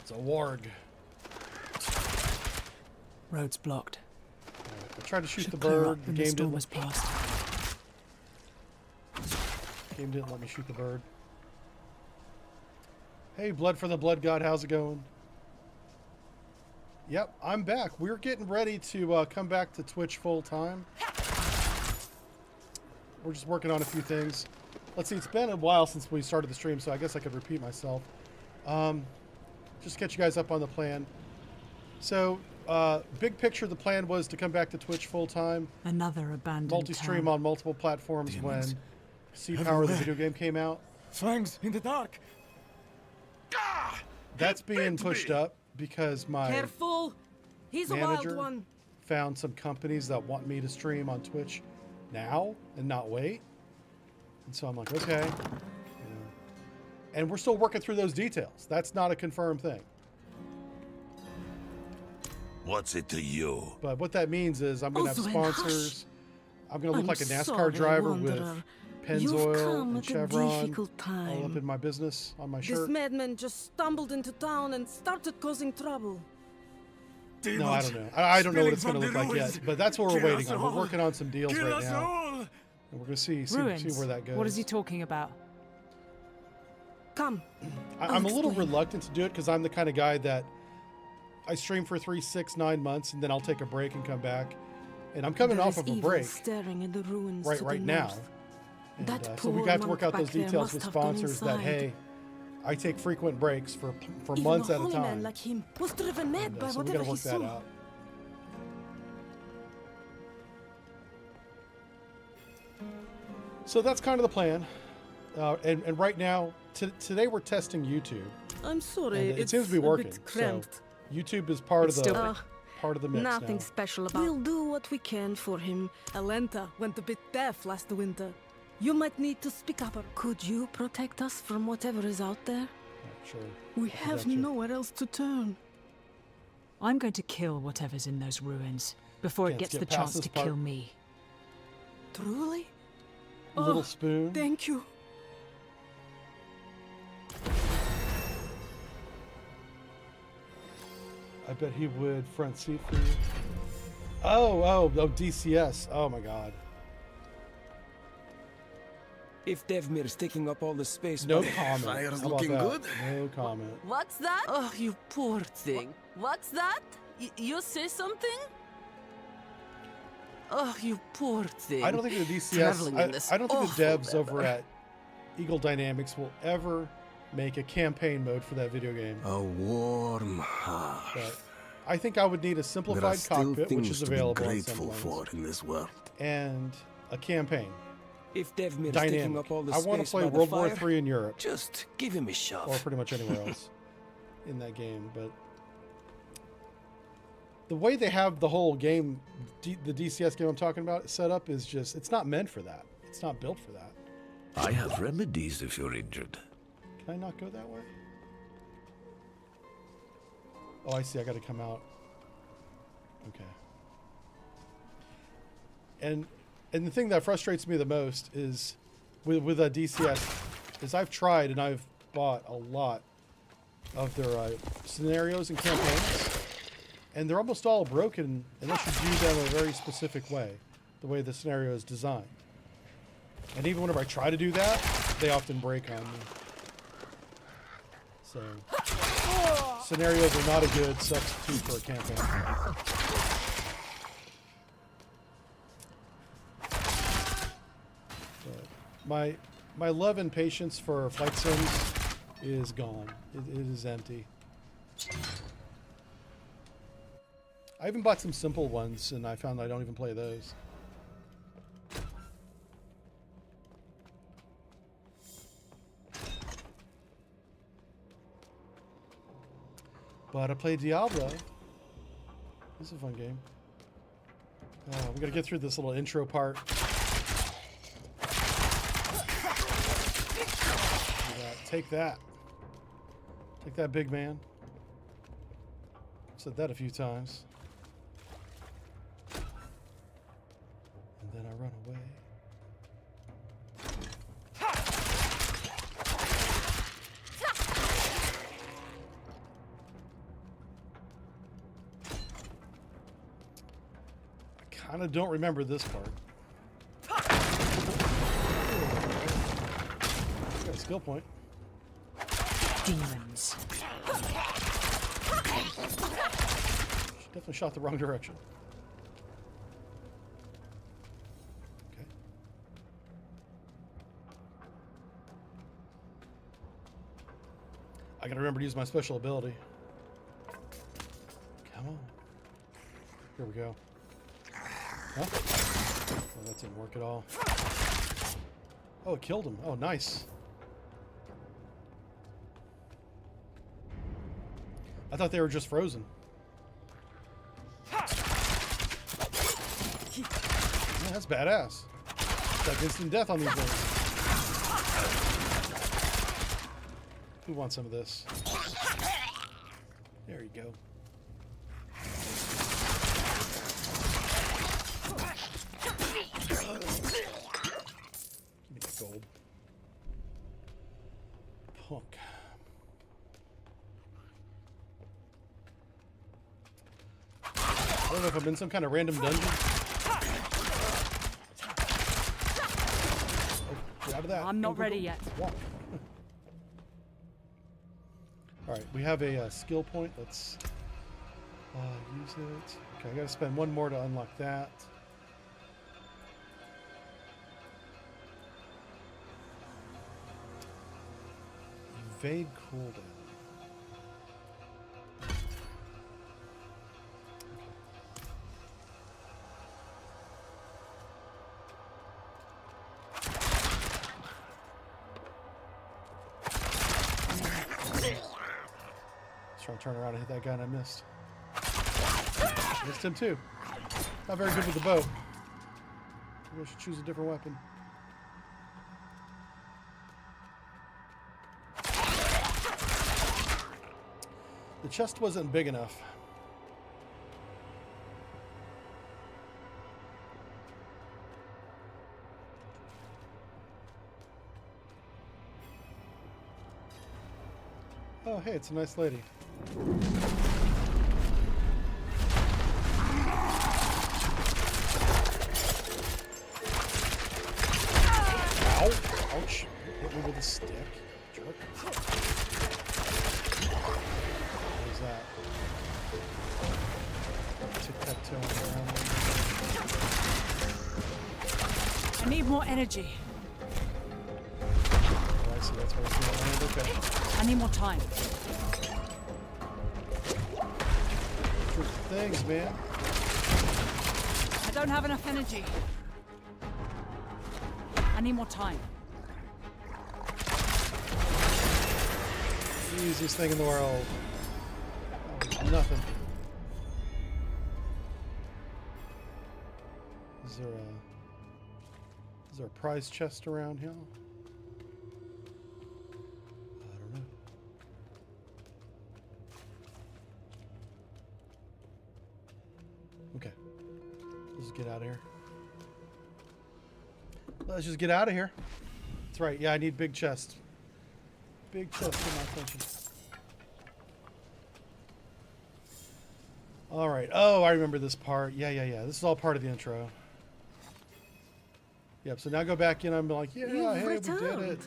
It's a warg. Road's blocked. Right, I tried to shoot Should the clear bird. up The when game storm didn't. was past. Game didn't let me shoot the bird. Hey, Blood for the Blood God, how's it going? Yep, I'm back. We're getting ready to come back to Twitch full time. We're just working on a few things. Let's see, it's been a while since we started the stream, so I guess I could repeat myself. Just to catch you guys up on the plan. So, big picture, the plan was to come back to Twitch full time. Another abandoned Multi-stream town. on multiple platforms Demons. when Sea Power, the video game, came out. Fangs in the dark. That's being pushed up because my Careful! He's a manager wild one. found some companies that want me to stream on Twitch now and not wait. And so I'm like, okay. You know. And we're still working through those details. That's not a confirmed thing. What's it to you? But what that means is I'm going to have Oswin, hush. sponsors. I'm going to look I'm like a NASCAR sorry, driver with Wanderer. Pennzoil You've come and at a Chevron difficult all up time. in my business on my This shirt. madman just stumbled into town and started causing trouble. No, I don't know. I don't know what it's going to look like yet. But that's what we're waiting on. We're working on some deals Kill right us now. all. And we're going to see Ruins. where that goes. What is he talking about? Come. I'm a little explain. reluctant to do it because I'm the kind of guy that I stream for 3, 6, 9 months, and then I'll take a break and come back. And I'm coming There off is of a evil break staring in the ruins to the right now. north. And, That so we poor got to work monk out those back there details must with have gone sponsors that, inside. hey, I take frequent breaks for Even months a at a holy time. man like him was driven mad And, by so we whatever got to he work saw. that out. So that's kind of the plan. And right now, today we're testing YouTube. I'm sorry, And it it's seems to be a working. bit So cramped. YouTube is part It's of still- the mix Nothing now. special about. We'll do what we can for him. Alenta went a bit deaf last winter. You might need to speak up. Could you protect us from whatever is out there? Sure. We I have gotcha. nowhere else to turn. I'm going to kill whatever's in those ruins before it Can't gets skip the past chance this to part. kill me. Truly? Little Oh, spoon. Thank you. I bet he would front seat for you. Oh, DCS. Oh my God. If Devmir's taking up all the space, No but- comment. Fire's How about looking that? good. No comment. What's that? Oh, you poor thing. What's that? You say something? Oh, you poor thing. I don't think the DCS. Traveling in this I don't think the awful devs over weather. at Eagle Dynamics will ever make a campaign mode for that video game. A warm heart. But I think I would need a There are simplified still cockpit, which things is to be available on grateful some lanes, for in this world. and a campaign. If Devmir's taking Dynamic. up all the I space want to play by the World War fire, III in Europe, just give him a shove. or pretty much anywhere else in that game. But the way they have the whole game, the DCS game I'm talking about, set up is just, it's not meant for that. It's not built for that. I have remedies if you're injured. Can I not go that way? Oh, I see. I got to come out. Okay. And the thing that frustrates me the most is with a DCS is I've tried and I've bought a lot of their scenarios and campaigns, and they're almost all broken unless you do them a very specific way, the way the scenario is designed. And even whenever I try to do that, they often break on me. So scenarios are not a good substitute for a campaign. But my love and patience for flight sims is gone. It is empty. I even bought some simple ones, and I found I don't even play those. But I played Diablo. This is a fun game. We gotta get through this little intro part. Take that. Take that, big man. Said that a few times. And then I run away. I kind of don't remember this part. Got a skill point. Demons. Definitely shot the wrong direction. Okay. I gotta remember to use my special ability. Come on. Here we go. Huh? Oh, that didn't work at all. Oh, it killed him. Oh, nice. I thought they were just frozen. Yeah, that's badass. It's like instant death on these things. Who wants some of this? There you go. Give me the gold. Punk. I don't know if I'm in some kind of random dungeon. Get out of that. I'm not Go, go, ready go. yet. Walk. All right, we have a skill point. Let's use it. Okay, I got to spend one more to unlock that. Evade cooldown. Trying to turn around and hit that guy and I missed. Missed him too. Not very good with the bow. Maybe I should choose a different weapon. The chest wasn't big enough. Oh, hey, it's a nice lady. Ow! Ouch! Hit me with a stick. Jerk. What is that? Tic-tac-toe around. I need more energy. Oh, I see. That's where it's going to land. Okay. I need more time. Good things, man. I don't have enough energy. I need more time. Easiest thing in the world. Oh, nothing. Is there a prize chest around here? I don't know. Okay. Let's just get out of here. Let's just get out of here. That's right. Yeah, I need big chest. Big chest for my attention. All right. Oh, I remember this part. Yeah. This is all part of the intro. Yep. So now go back in. I'm like, yeah, You've hey, we did returned. it.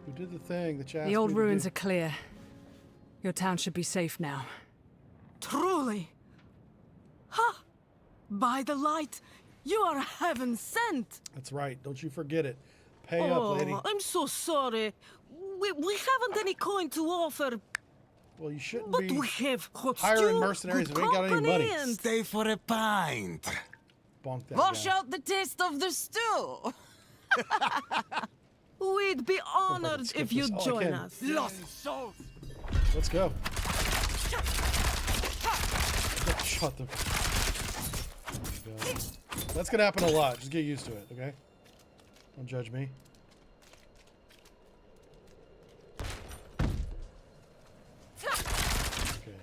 We did the thing that you asked The old me to ruins do. are clear. Your town should be safe now. Truly. Ha! By the light, you are heaven sent. That's right. Don't you forget it. Pay Oh, up, lady. I'm so sorry. We haven't any coin to offer, Well, you shouldn't but be we have hot hiring stew, mercenaries good if we ain't got any company, money. and Stay for a pint. Bonk that Wash guy. out the taste of the stew. we'd be honored skip if you'd this. Oh, I join can. us. Lost souls. Let's go. Shut the. That's gonna happen a lot. Just get used to it, okay? Don't judge me. Okay.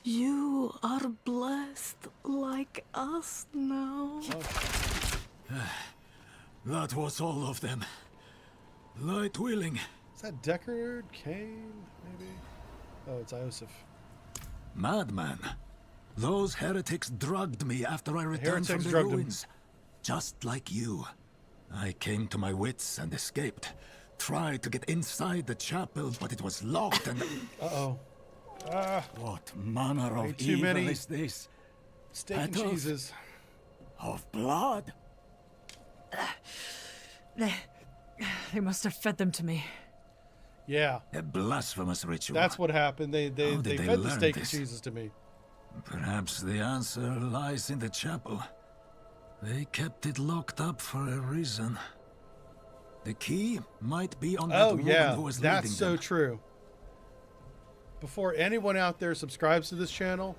You are blessed like us now. That was all of them. Light willing. Is that Deckard? Kane? Maybe? Oh, it's Iosif. Madman. Those heretics drugged me after I returned from heretics the drugged him. ruins. Just like you. I came to my wits and escaped. Tried to get inside the chapel, but it was locked and... Uh-oh. What manner Way of too evil many. is this? Steak and Petals. cheeses. Of blood? They must have fed them to me. Yeah. A blasphemous ritual. That's what happened. They How did fed they the learn steak and this? cheeses to me. Perhaps the answer lies in the chapel. They kept it locked up for a reason. The key might be on that Oh, woman yeah. who was That's leading so them. true. Before anyone out there subscribes to this channel,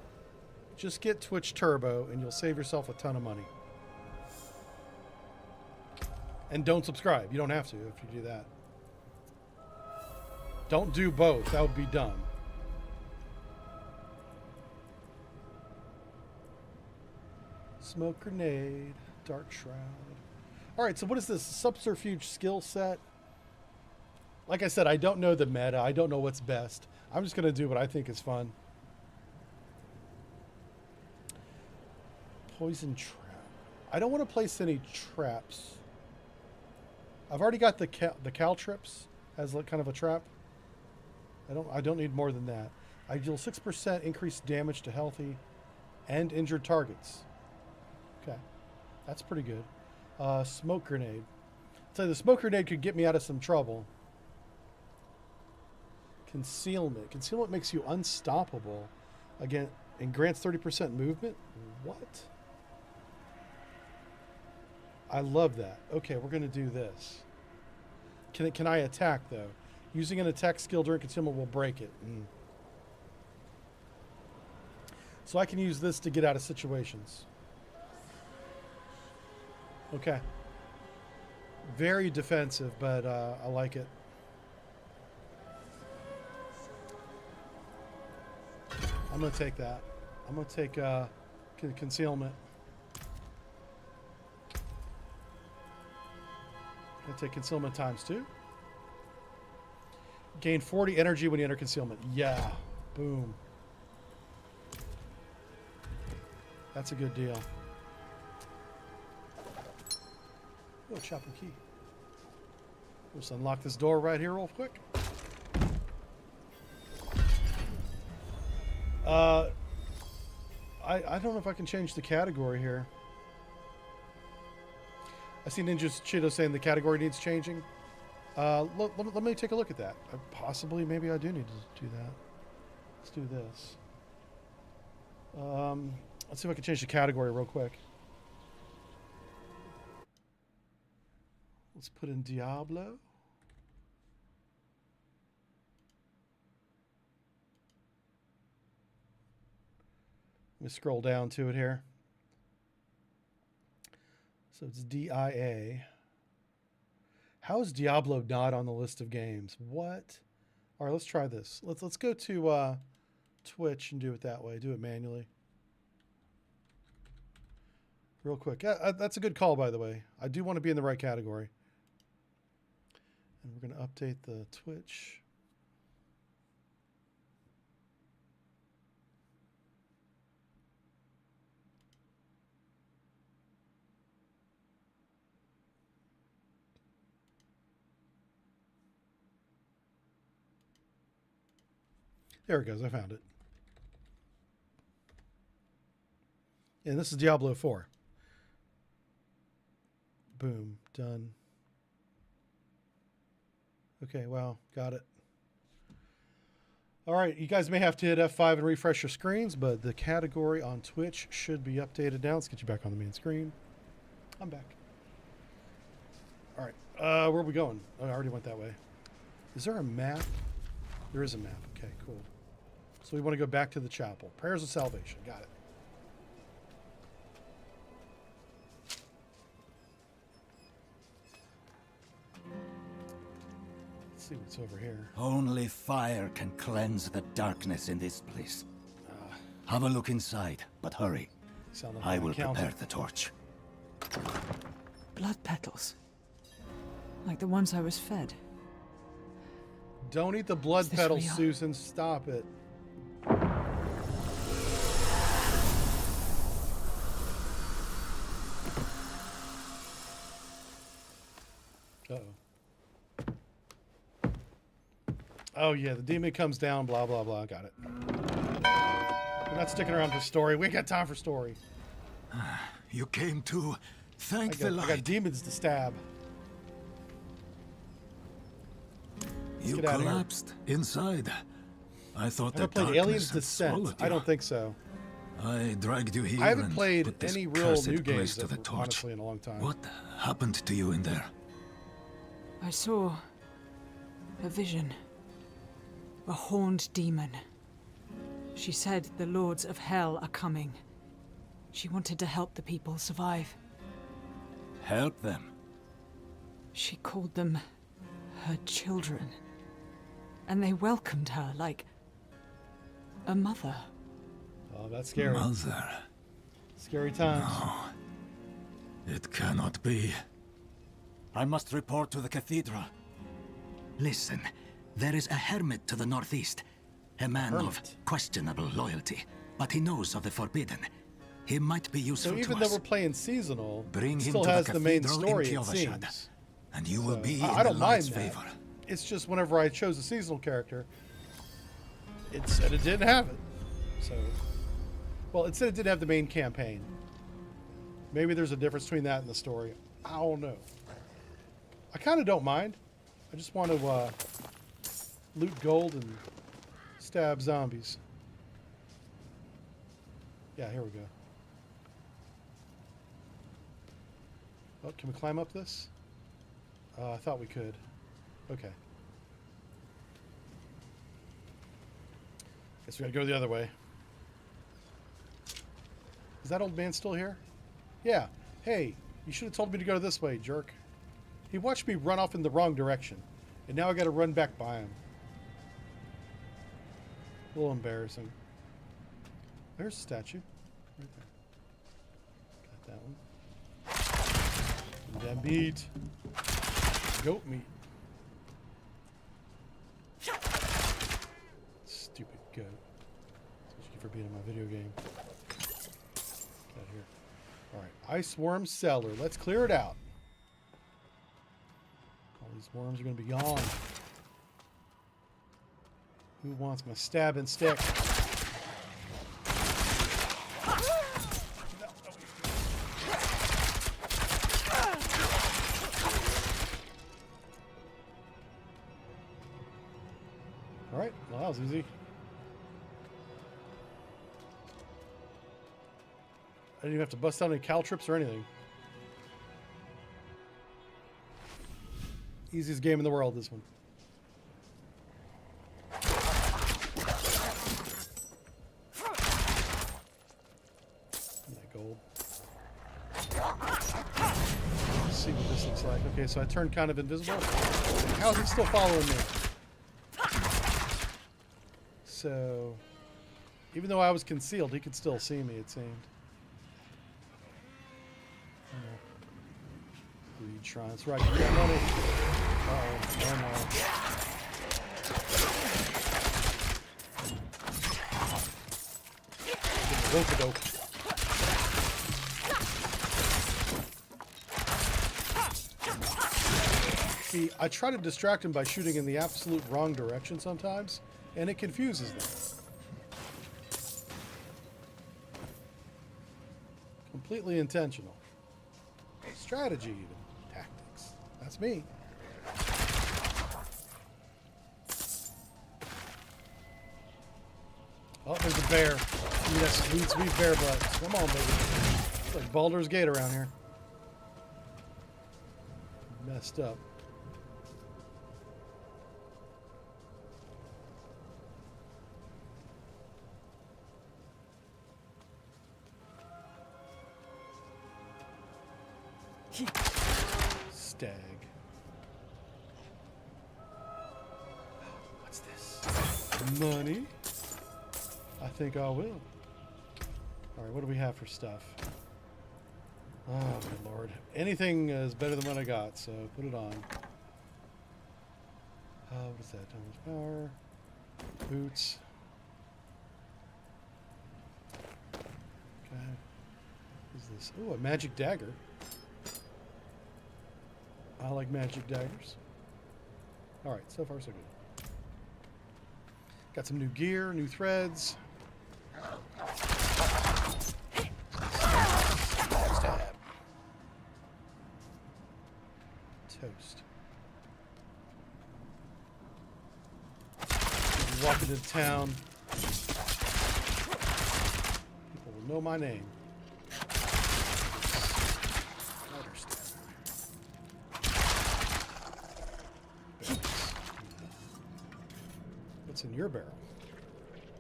just get Twitch Turbo and you'll save yourself a ton of money. And don't subscribe. You don't have to if you do that. Don't do both. That would be dumb. Smoke grenade. Dark shroud. Alright, so what is this? Subterfuge skill set? Like I said, I don't know the meta. I don't know what's best. I'm just going to do what I think is fun. Poison trap. I don't want to place any traps. I've already got the caltrips as like kind of a trap. I don't need more than that. I deal 6% increased damage to healthy and injured targets. Okay, that's pretty good. Smoke grenade. So the smoke grenade could get me out of some trouble. Concealment. Concealment makes you unstoppable. Again, and grants 30% movement. What? I love that. Okay, we're going to do this. Can I attack, though? Using an attack skill during concealment will break it. So I can use this to get out of situations. Okay. Very defensive, but I like it. I'm going to take that. I'm going to take concealment. I'm going to take concealment ×2. Gain 40 energy when you enter concealment. Yeah. Boom. That's a good deal. Oh, chapel key. Let's unlock this door right here real quick. I don't know if I can change the category here. I see Ninja Cheeto saying the category needs changing. Let me take a look at that. Possibly, maybe I do need to do that. Let's do this. Let's see if I can change the category real quick. Let's put in Diablo. Let me scroll down to it here. So it's DIA. How is Diablo not on the list of games? What? All right, let's try this. Let's go to Twitch and do it that way. Do it manually. Real quick. That's a good call, by the way. I do want to be in the right category. And we're going to update the Twitch. There it goes. I found it. And this is Diablo 4. Boom. Done. Okay, wow. Got it. All right. You guys may have to hit F5 and refresh your screens, but the category on Twitch should be updated now. Let's get you back on the main screen. I'm back. All right. Where are we going? Oh, I already went that way. Is there a map? There is a map. Okay, cool. So we want to go back to the chapel. Prayers of salvation. Got it. Let's see what's over here. Only fire can cleanse the darkness in this place. Have a look inside, but hurry. Like I will prepare the torch. Blood petals. Like the ones I was fed. Don't eat the blood Is this petals, real? Susan. Stop it. Uh-oh. Oh, yeah, the demon comes down, blah, blah, blah. Got it. We're not sticking around for story. We ain't got time for story. You came to thank the I light. got demons to stab. You get outta here. collapsed inside. I thought Ever the played darkness Aliens had Descent? swallowed I you. don't think so. I dragged you here. I haven't and played put this any real cursed new place games to the ever, torch. honestly, in a long time. What happened to you in there? I saw a vision. A horned demon. She said the lords of hell are coming. She wanted to help the people survive. Help them. She called them her children. And they welcomed her like a mother. Oh, that's scary. Mother. Scary times. No. It cannot be. I must report to the cathedral. Listen, there is a hermit to the northeast. A man of Hermit? questionable loyalty, but he knows of the forbidden. He might be useful So to even though us. we're playing seasonal, Bring it him still to has the the main cathedral story, in it Kjolvashad, seems. and you will So, be I in don't the mind light's that. favor. It's just whenever I chose a seasonal character, it said it didn't have it. So, well, it said it didn't have the main campaign. Maybe there's a difference between that and the story. I don't know. I kind of don't mind. I just want to loot gold and stab zombies. Yeah, here we go. Oh, can we climb up this? I thought we could. Okay. Guess we gotta go the other way. Is that old man still here? Yeah. Hey, you should have told me to go this way, jerk. He watched me run off in the wrong direction, and now I gotta run back by him. A little embarrassing. There's a statue. Right there. Got that one. That meat. Goat meat. Stupid goat. That's what you get for being in my video game. Get out here. Alright, ice worm cellar. Let's clear it out. All these worms are going to be gone. Who wants my stabbing stick? Alright, well that was easy. I didn't even have to bust out any caltrips or anything. Easiest game in the world, this one. That gold. Let's see what this looks like. Okay, so I turned kind of invisible. How's it still following me? So, even though I was concealed, he could still see me, it seemed. Greed shrine. That's right. Give me that money. Uh-oh. Oh, no. Rope-a-dope. See, I try to distract him by shooting in the absolute wrong direction sometimes, and it confuses them. Completely intentional. Strategy, even. Tactics. That's me. Oh, there's a bear. Yes, sweet bear butt. Come on, baby. It's like Baldur's Gate around here. Messed up. Stag. What's this? Money? I think I will. Alright, what do we have for stuff? Oh, my lord. Anything is better than what I got, so put it on. What is that? Timeless power. Boots. Okay. What is this? Oh, a magic dagger. I like magic daggers. Alright, so far so good. Got some new gear, new threads. Stab. Toast. Walking into town. People will know my name. What's in your barrel?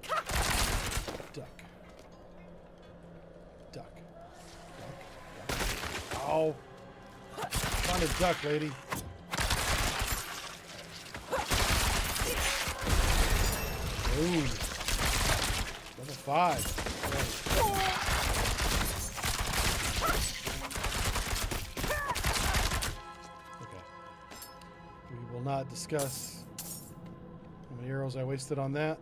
Duck. Duck. Duck. Duck. Ow. Find a duck, lady. Ooh. Level 5. Okay. We will not discuss how many arrows I wasted on that.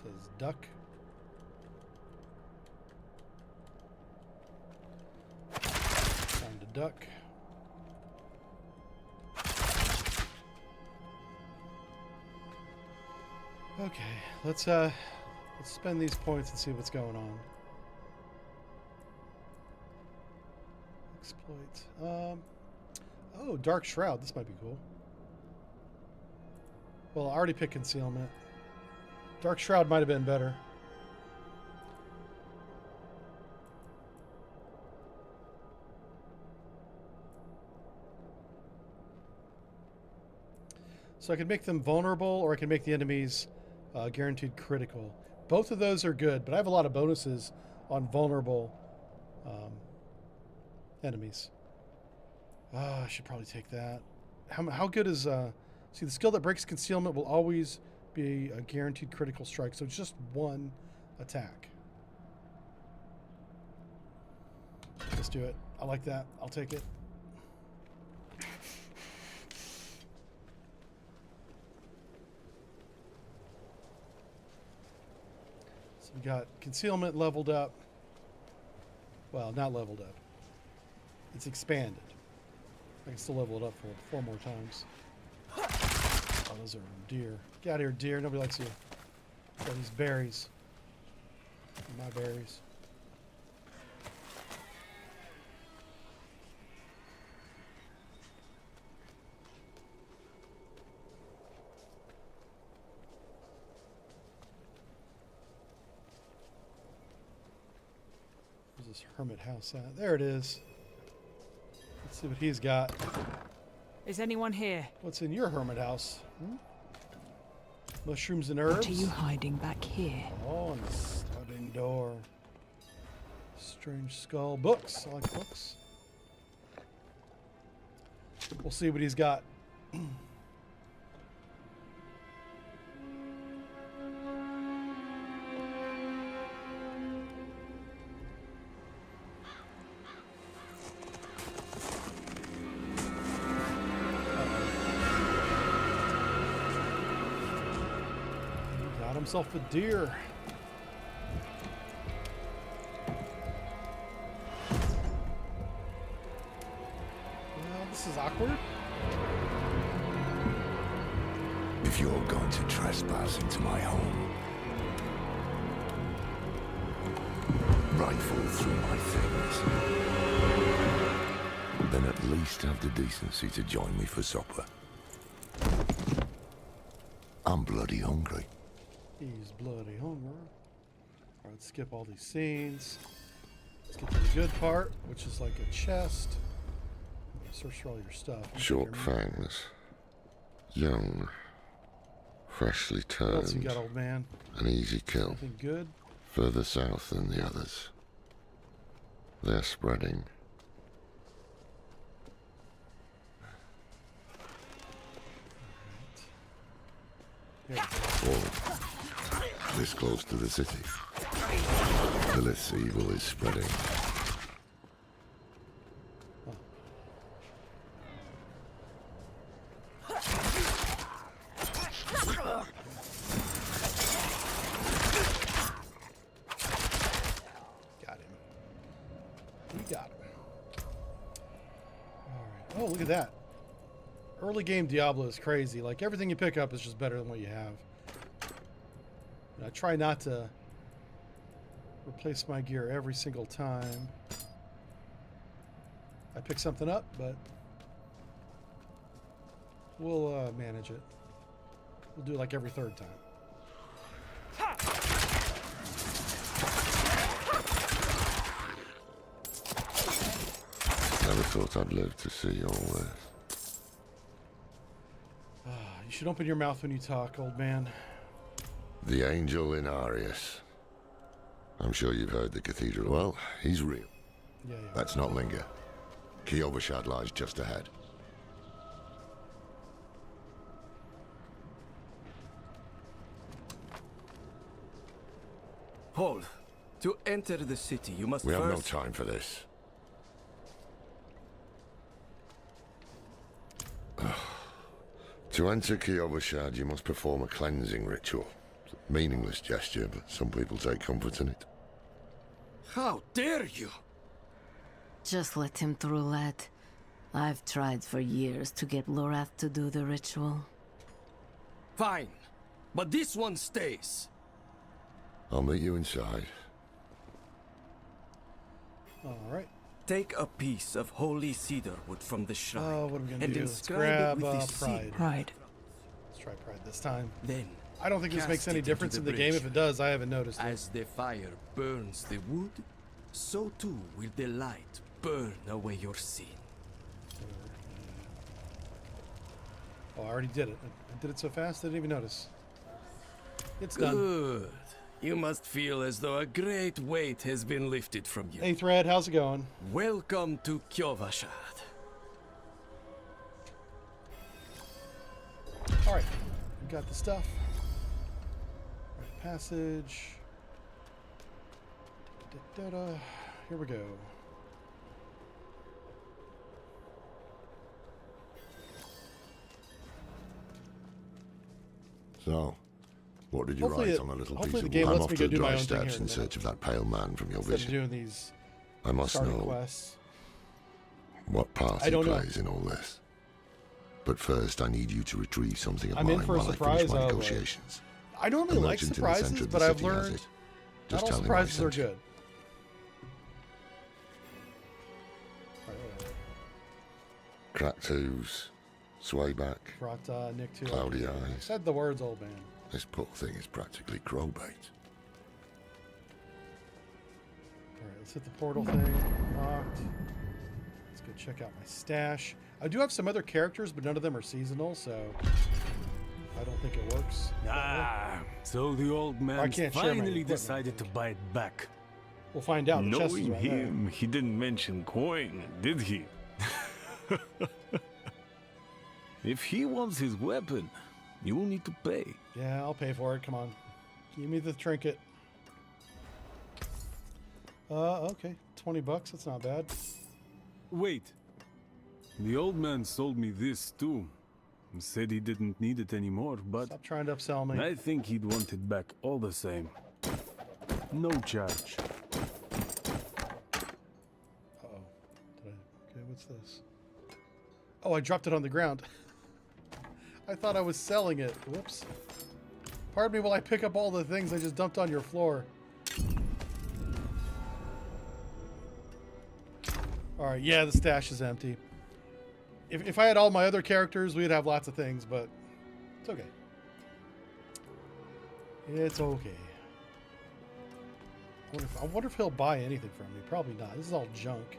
says duck. Time to duck. Okay, let's spend these points and see what's going on. Exploit. Oh, Dark Shroud. This might be cool. Well, I already picked concealment. Dark Shroud might have been better. So I could make them vulnerable, or I can make the enemies guaranteed critical. Both of those are good, but I have a lot of bonuses on vulnerable enemies. I should probably take that. How good is... see, the skill that breaks concealment will always be a guaranteed critical strike, so it's just one attack. Let's do it. I like that. I'll take it. So we got concealment leveled up. Well, not leveled up. It's expanded. I can still level it up for 4 more times. Oh, those are deer. Get out of here, deer. Nobody likes you. Got these berries. My berries. Where's this hermit house at? There it is. Let's see what he's got. Is anyone here? What's in your hermit house? Mushrooms and herbs? What are you hiding back here? Oh, and the sliding door. Strange skull. Books. I like books. We'll see what he's got. Himself a deer. Well, this is awkward. If you're going to trespass into my home, rifle through my things, then at least have the decency to join me for supper. I'm bloody hungry. He's bloody hungry. Alright, let's skip all these scenes. Let's get to the good part, which is like a chest. Search for all your stuff. Short fangs. Young. Freshly What else you turned. got, old man? An easy kill. Anything good? Further south than the others. They're spreading. Or this close to the city. Lilith's evil is spreading. Got him. We got him. Alright. Oh, look at that. Early game Diablo is crazy. Like, everything you pick up is just better than what you have. And I try not to replace my gear every single time I pick something up, but we'll manage it. We'll do it like every third time. Never thought I'd live to see all this. You should open your mouth when you talk, old man. The angel in Arius. I'm sure you've heard the cathedral. Well, he's real. Yeah. Let's not linger. Kiyovershad lies just ahead. Hold. To enter the city, you must We first... have no time for this. To enter Kiyovershad, you must perform a cleansing ritual. Meaningless gesture, but some people take comfort in it. How dare you? Just let him through, lad. I've tried for years to get Lorath to do the ritual. Fine, but this one stays. I'll meet you inside. All right. Take a piece of holy cedar wood from the shrine What are we gonna and do? Let's inscribe grab it with the pride. seal. Pride. Let's try pride this time. Then I don't think this cast makes any it into difference in the game. bridge. If it does, I haven't noticed it. As the fire burns the wood, so too will the light burn away your sin. Oh, I already did it. I did it so fast I didn't even notice. It's done. Good. You must feel as though a great weight has been lifted from you. Hey, Thread, how's it going? Welcome to Kyovashad. All right, we got the stuff. Right, passage. Da-da-da. Here we go. So, what did you Hopefully write it- on a little hopefully piece the of game wood? I'm lets off me to go the do my dry own thing steps here in in a search of that pale man from your Instead of vision. doing these I must starter know quests. what part I he don't know. plays in all this. But first, I need you to retrieve something of I'm in mine for a while I surprise. finish my Oh, negotiations. I normally A like merchant in the surprises, center of but the I've city has learned it. not Just all tell him I surprises are sent you. good. Cracked hooves, sway back, Brought Nick to cloudy I eyes. said the words, old man. This poor thing is practically crowbait. All right, let's hit the portal thing. Locked. Let's go check out my stash. I do have some other characters, but none of them are seasonal, so I don't think it works. Ah, so the old man can't share my finally equipment, decided to buy it back. We'll find out. The chest is Knowing right there. him, he didn't mention coin, did he? If he wants his weapon, you will need to pay. Yeah, I'll pay for it. Come on. Give me the trinket. Okay. 20 bucks. That's not bad. Wait. The old man sold me this too. Said he didn't need it anymore, but Stop trying to upsell me. I think he'd want it back all the same. No charge. Uh-oh. Okay, what's this? Oh, I dropped it on the ground. I thought I was selling it. Whoops. Pardon me while I pick up all the things I just dumped on your floor. Alright, yeah, the stash is empty. If I had all my other characters, we'd have lots of things, but it's okay. It's okay. I wonder if he'll buy anything from me. Probably not. This is all junk.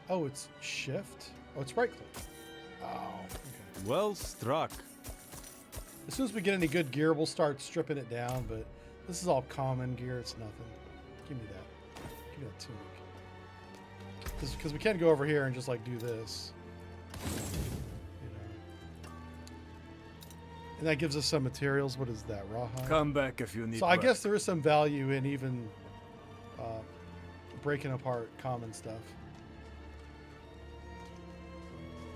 Oh, it's shift? Oh, it's right click. Oh, okay. Well struck. As soon as we get any good gear, we'll start stripping it down, but this is all common gear. It's nothing. Give me that. Give me that tunic. Because we can go over here and just, like, do this. You know. And that gives us some materials. What is that? Rawhide? Come back if you need. So I guess there is some value in even breaking apart common stuff.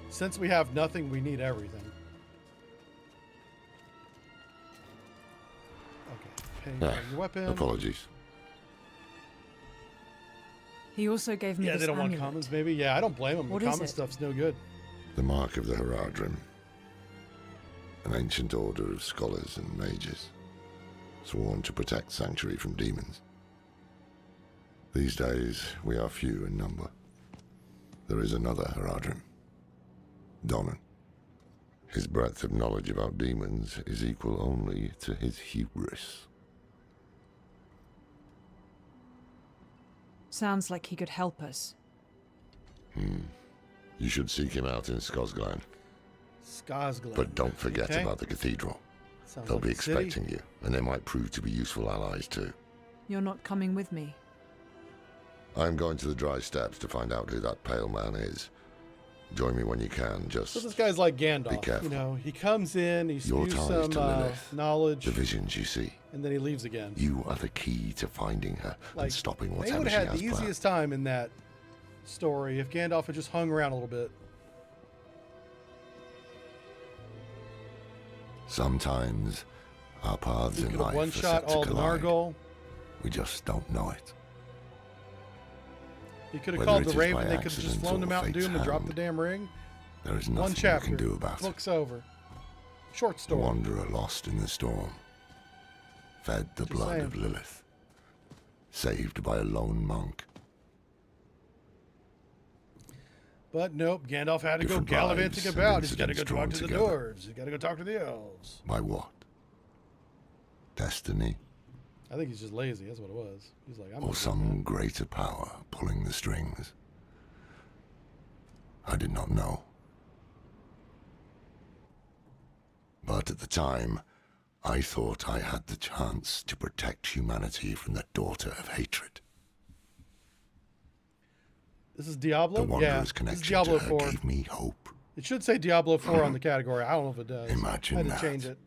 Since we have nothing, we need everything. Okay. Paying for your weapon. Apologies. He also gave me Yeah, this they don't want amulet. commons, maybe? Yeah, I don't blame them. What The is common it? stuff's no good. The mark of the Heradrim. An ancient order of scholars and mages, sworn to protect Sanctuary from demons. These days, we are few in number. There is another Heradrim, Donan. His breadth of knowledge about demons is equal only to his hubris. Sounds like he could help us. You should seek him out in Skosglan. Skosglan. But don't forget Okay. about the cathedral. Sounds They'll like be a city. expecting you, and they might prove to be useful allies too. You're not coming with me. I'm going to the dry steps to find out who that pale man is. Join me when you can, just So this guy's like Gandalf. Be careful. You know, he comes in, he Your spews ties some to Lilith, knowledge, the visions you see. and then he leaves again. You are the key to finding her Like, and stopping they whatever would she have had has the planned. easiest time in that story if Gandalf had just hung around a little bit. Sometimes our paths You in could have life are one-shot set to all the collide. Nargol. We just don't know it. You could have Whether called it the is Raven. by They could have just accident flown to or Mountain fate's Doom and dropped the hand, damn ring. There is One nothing chapter. we can do about it. Book's over. Short The story. wanderer lost in the storm, fed the Just blood saying. of Lilith, saved by a lone monk. But nope, Gandalf had to go Different gallivanting lives and about. He's got to go incidents talk drawn to the together. dwarves. He's got to go talk to the elves. By what? Destiny, I think he's just lazy. That's what it was. He's like, I'm or not doing some greater power pulling the strings? I did not know. But at the time, I thought I had the chance to protect humanity from the daughter of hatred. that. This is Diablo? The Yeah, Wanderer's this is connection Diablo to her 4. gave me hope. It should say Diablo 4 on the category. I don't know if it does. Imagine I had that. to change it.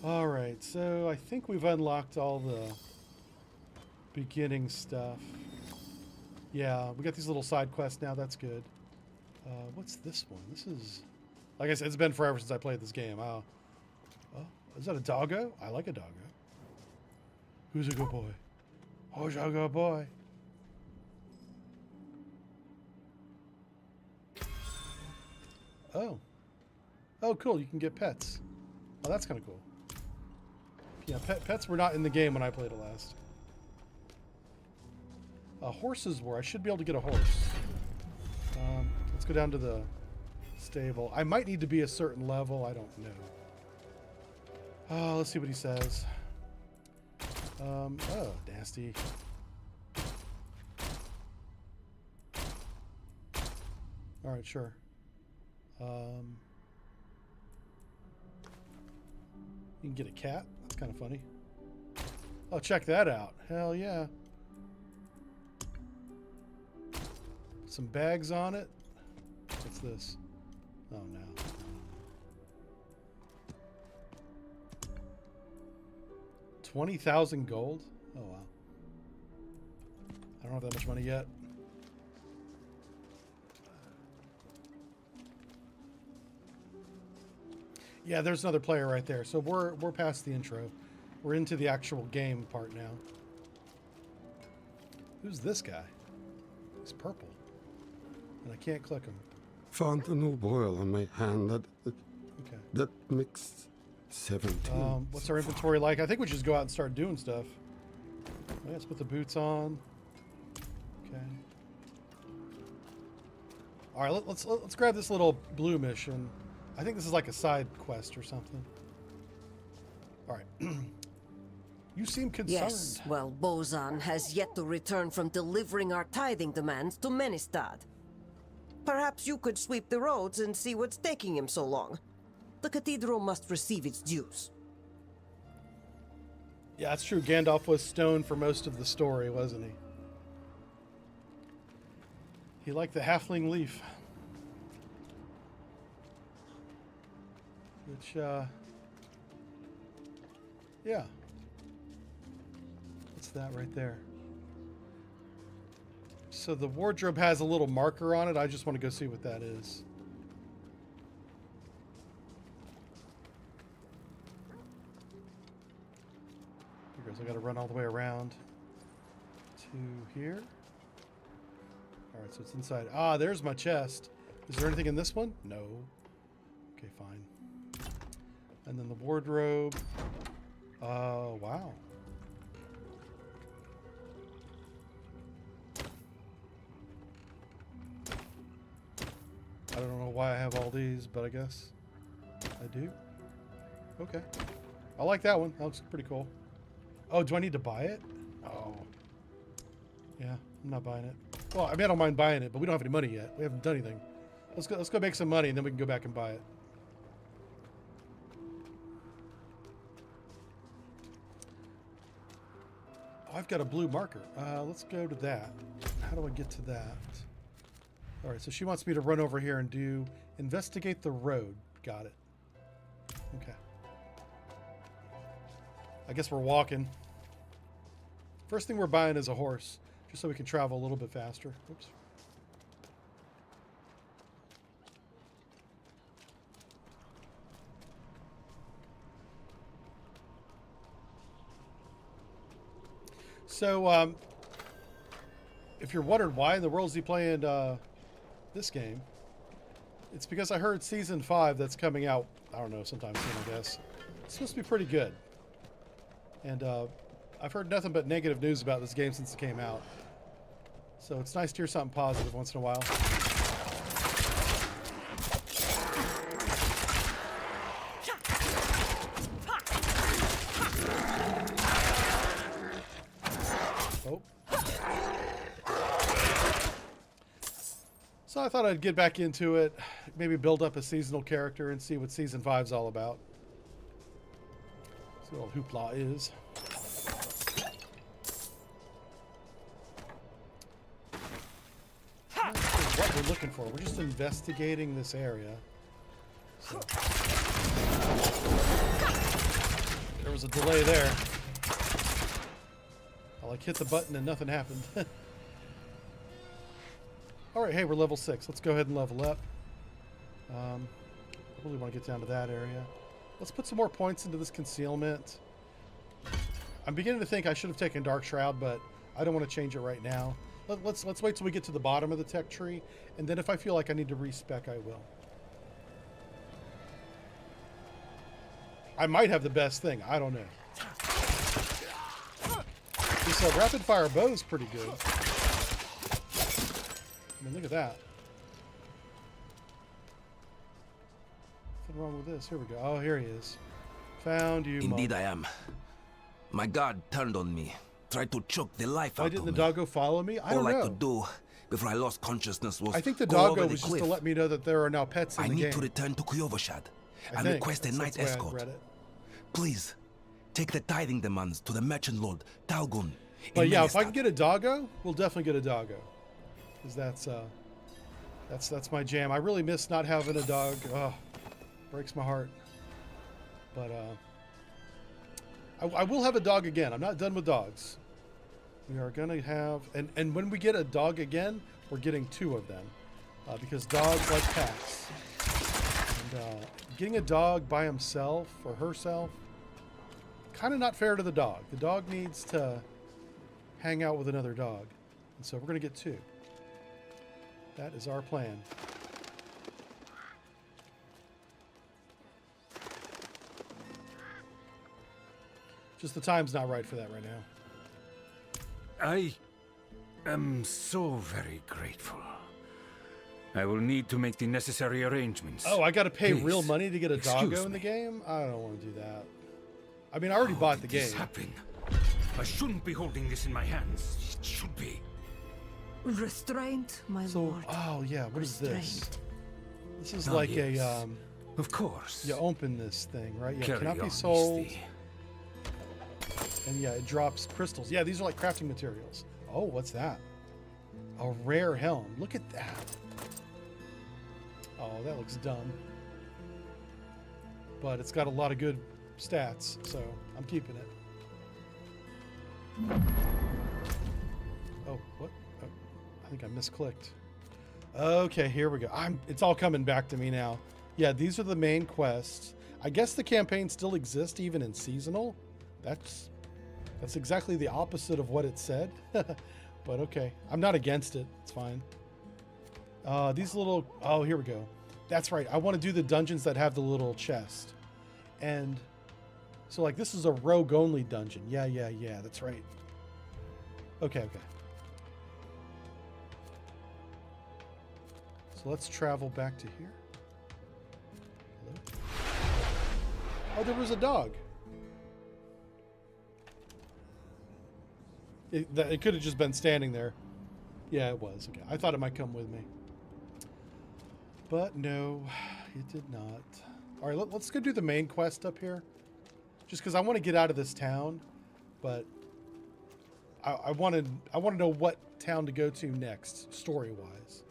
All right, so I think we've unlocked all the beginning stuff. Yeah, we got these little side quests now. That's good. What's this one? This is, like I said, it's been forever since I played this game. Oh, is that a doggo? I like a doggo. Who's a good boy? Who's a good boy? Oh. Oh, cool. You can get pets. Oh, that's kind of cool. Yeah, pets were not in the game when I played it last. Horses were. I should be able to get a horse. Let's go down to the stable. I might need to be a certain level. I don't know. Let's see what he says. Oh, nasty. All right, sure. You can get a cat. That's kind of funny. Oh, check that out. Hell yeah. Some bags on it. What's this? Oh, no. 20,000 gold? Oh, wow. I don't have that much money yet. Yeah, there's another player right there. So we're past the intro. We're into the actual game part now. Who's this guy? He's purple. And I can't click him. Found a new boil on my hand Okay. that mixed 17. What's our inventory like? I think we should just go out and start doing stuff. Let's put the boots on. Okay. All right, let's grab this little blue mission. I think this is like a side quest or something. All right. You seem concerned. Yes, well, Bozan has yet to return from delivering our tithing demands to Menestad. Perhaps you could sweep the roads and see what's taking him so long. The cathedral must receive its dues. Yeah, that's true. Gandalf was stoned for most of the story, wasn't he? He liked the halfling leaf. Which, yeah. What's that right there? So the wardrobe has a little marker on it. I just want to go see what that is. Here goes. I got to run all the way around to here. All right, so it's inside. Ah, there's my chest. Is there anything in this one? No. Okay, fine. And then the wardrobe. Wow. I don't know why I have all these, but I guess I do. Okay. I like that one. That looks pretty cool. Oh, do I need to buy it? Oh. Yeah, I'm not buying it. Well, I mean, I don't mind buying it, but we don't have any money yet. We haven't done anything. Let's go make some money, and then we can go back and buy it. Oh, I've got a blue marker. Let's go to that. How do I get to that? All right, so she wants me to run over here and do investigate the road. Got it. Okay. I guess we're walking. First thing we're buying is a horse. just so we can travel a little bit faster. Oops. So, if you're wondering why in the world is he playing this game, it's because I heard Season 5 that's coming out, I don't know, sometime soon, I guess. It's supposed to be pretty good. And I've heard nothing but negative news about this game since it came out. So it's nice to hear something positive once in a while. So I thought I'd get back into it, maybe build up a seasonal character and see what Season 5's all about. See what all hoopla is. I'm not sure what we're looking for. We're just investigating this area. So. There was a delay there. I like hit the button and nothing happened. Alright, hey, we're level 6. Let's go ahead and level up. I really want to get down to that area. Let's put some more points into this concealment. I'm beginning to think I should have taken Dark Shroud, but I don't want to change it right now. Let's wait till we get to the bottom of the tech tree, and then if I feel like I need to respec, I will. I might have the best thing. I don't know. This rapid fire bow is pretty good. I mean, look at that. What's wrong with this? Here we go. Oh, here he is. Found you. Indeed, I am. My guard turned on me, tried to choke the life out of me. Why didn't the doggo follow me? I don't know. All I could do before I lost consciousness was I think the go doggo over was the just to let me know that there are now pets in the game. I need to return to Kuyovashad and request a night escort. Please, take the tithing demands to the merchant lord, Talgun. But yeah, if I can get a doggo, we'll definitely get a doggo. Because that's my jam. I really miss not having a dog. Oh, breaks my heart. But I will have a dog again. I'm not done with dogs. We are gonna have, and when we get a dog again, we're getting 2 of them, because dogs like cats. And getting a dog by himself or herself, kind of not fair to the dog. The dog needs to hang out with another dog, and so we're gonna get 2. That is our plan. Just the time's not right for that right now. I am so very grateful. I will need to make the necessary arrangements. Oh, I gotta pay Please, real money to get a doggo in me. the game? I don't want to do that. I mean, I already bought the game. This happen? I shouldn't be holding this in my hands. It should be. Restraint, my lord. Oh yeah, what is this? This is Oh, like yes. a Of course. You open this thing, right? Yeah, Carry cannot be on, sold. Misty. And yeah, it drops crystals. Yeah, these are like crafting materials. Oh, what's that? A rare helm. Look at that. Oh, that looks dumb. But it's got a lot of good stats, so I'm keeping it. Oh, what? Oh, I think I misclicked. Okay, here we go. It's all coming back to me now. Yeah, these are the main quests. I guess the campaign still exists even in seasonal. That's exactly the opposite of what it said. But okay, I'm not against it. It's fine. These little... Oh, here we go. That's right. I want to do the dungeons that have the little chest. And so, like, this is a rogue-only dungeon. Yeah, that's right. Okay. So let's travel back to here. Hello? Oh, there was a dog. It could have just been standing there. Yeah, it was. Okay, I thought it might come with me. But no, it did not. All right, let's go do the main quest up here. Just because I want to get out of this town. But I want to know what town to go to next, story-wise.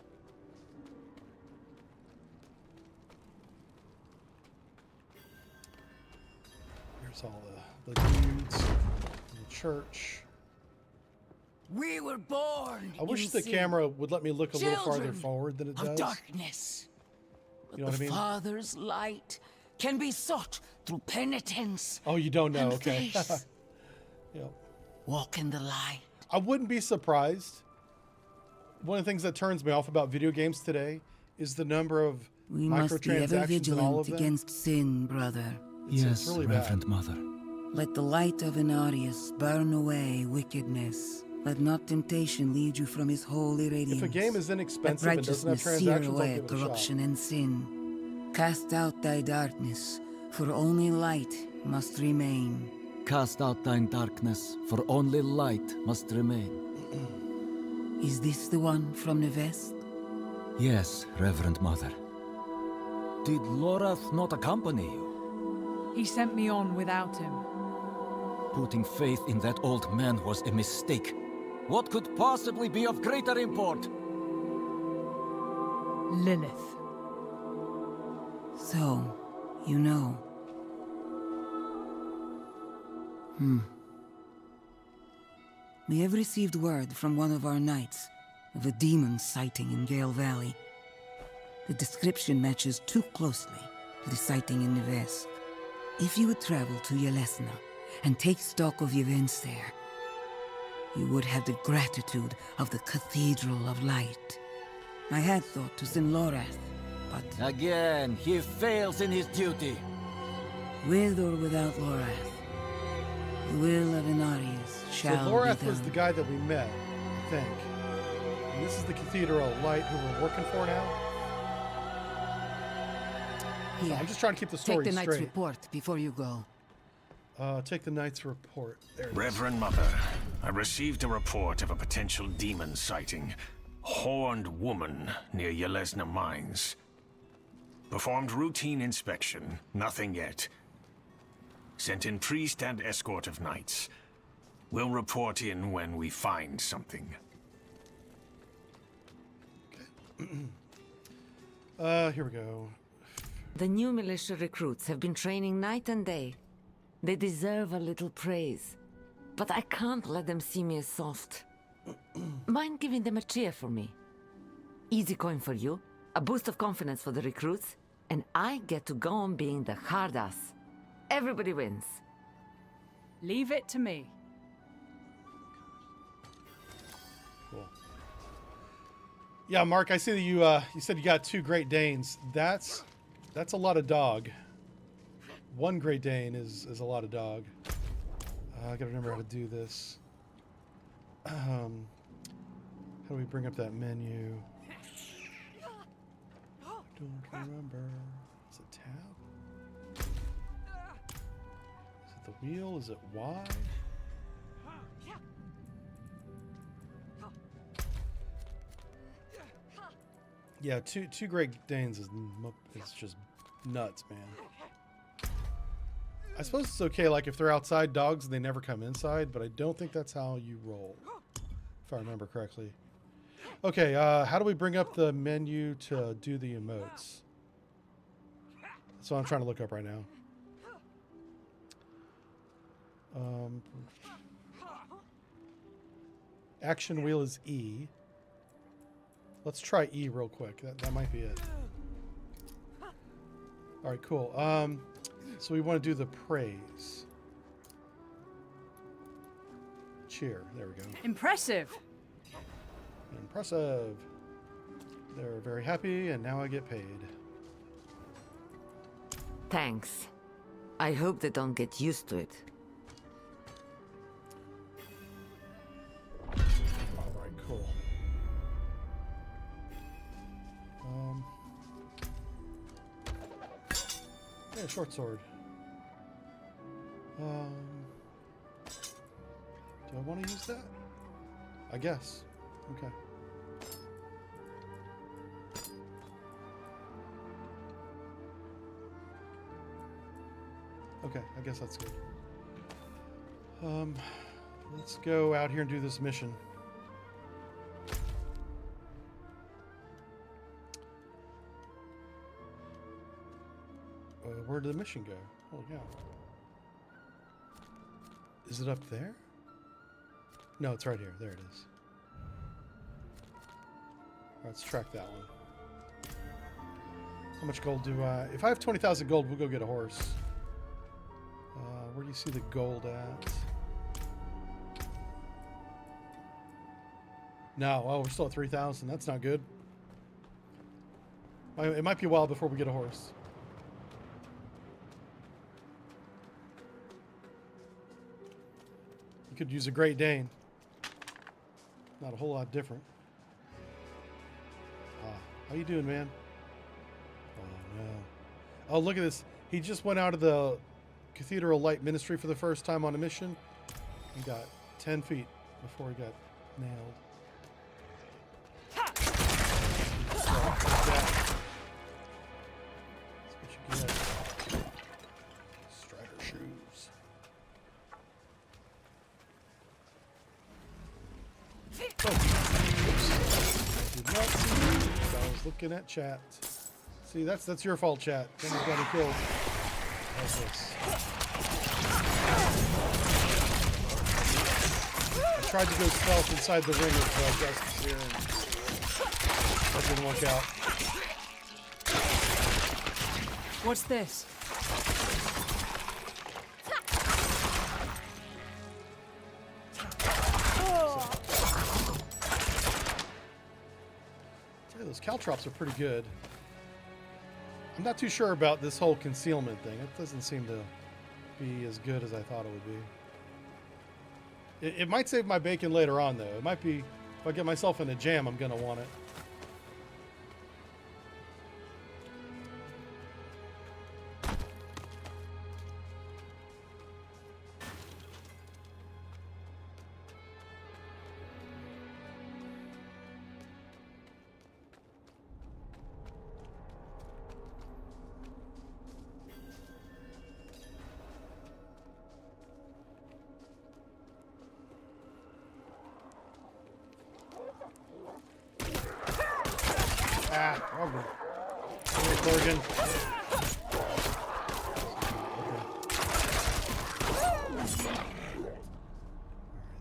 Here's all the dudes in the church. We were born. I wish in the sin. camera would let me look a little farther Children forward than it of does. darkness. But You know what I the mean? Father's light can be sought through penitence. Oh, you don't know? and Okay. faith. Yep. Walk in the light. I wouldn't be surprised. One of the things that turns me off about video games today is the number of We must be ever microtransactions in all of vigilant them. against sin, brother. It's really Reverend bad. Mother. Let the light of Inarius burn away wickedness. Let not temptation lead you from his holy radiance. If a game is Let inexpensive and doesn't have righteousness sear transactions, I'll away give it a shot. corruption and sin. Cast out thy darkness, for only light must remain. Cast out thine darkness, for only light must remain. Is this the one from the west? Yes, Reverend Mother. Did Lorath not accompany you? He sent me on without him. Putting faith in that old man was a mistake. What could possibly be of greater import? Lilith. So, you know. We have received word from one of our knights of a demon sighting in Gale Valley. The description matches too closely to the sighting in the west. If you would travel to Yelesna and take stock of events there, you would have the gratitude of the Cathedral of Light. I had thought to send Lorath, but Again, he fails in his duty. with or without Lorath, the will of Inarius So shall be Lorath done. was the guy that we met, I think. And this is the Cathedral of Light who we're working for now. Here, I'm just trying to keep the story take the knight's straight. report before you go. Take the Knight's report. There it is. Reverend Mother, I received a report of a potential demon sighting. Horned woman near Yelesna Mines. Performed routine inspection. Nothing yet. Sent in priest and escort of knights. We'll report in when we find something. Here we go. The new militia recruits have been training night and day. They deserve a little praise. But I can't let them see me as soft. Mind giving them a cheer for me? Easy coin for you, a boost of confidence for the recruits, and I get to go on being the hard ass. Everybody wins. Leave it to me. Cool. Yeah, Mark, I see that you said you got 2 Great Danes. That's a lot of dog. 1 Great Dane is a lot of dog. I gotta remember how to do this. How do we bring up that menu? Don't remember. Is it tab? Is it the wheel? Is it Y? Yeah, two Great Danes is just nuts, man. I suppose it's okay, like if they're outside dogs and they never come inside, but I don't think that's how you roll, if I remember correctly. Okay, how do we bring up the menu to do the emotes? That's what I'm trying to look up right now. Action wheel is E. Let's try E real quick. That might be it. All right, cool. So we want to do the praise. Cheer. There we go. Impressive. Impressive. They're very happy, and now I get paid. Thanks. I hope they don't get used to it. All right, cool. Yeah, short sword. Do I want to use that? I guess. Okay. Okay, I guess that's good. Let's go out here and do this mission. Where did the mission go? Oh, yeah. Is it up there? No, it's right here. There it is. Let's track that one. How much gold do I... If I have 20,000 gold, we'll go get a horse. Where do you see the gold at? No. Oh, we're still at 3,000. That's not good. It might be a while before we get a horse. You could use a Great Dane. Not a whole lot different. How you doing, man? Oh, no. Oh, look at this. He just went out of the Cathedral Light Ministry for the first time on a mission. He got 10 feet before he got nailed. That's what you get. Strider shoes. Did not see you. I was looking at chat. See, that's your fault, chat. Someone's got to kill. How's this? I tried to go stealth inside the ring of Justice here, and that didn't work out. What's this? Those caltrops are pretty good. I'm not too sure about this whole concealment thing. It doesn't seem to be as good as I thought it would be. It might save my bacon later on, though. It might be, if I get myself in a jam, I'm going to want it. Oregon.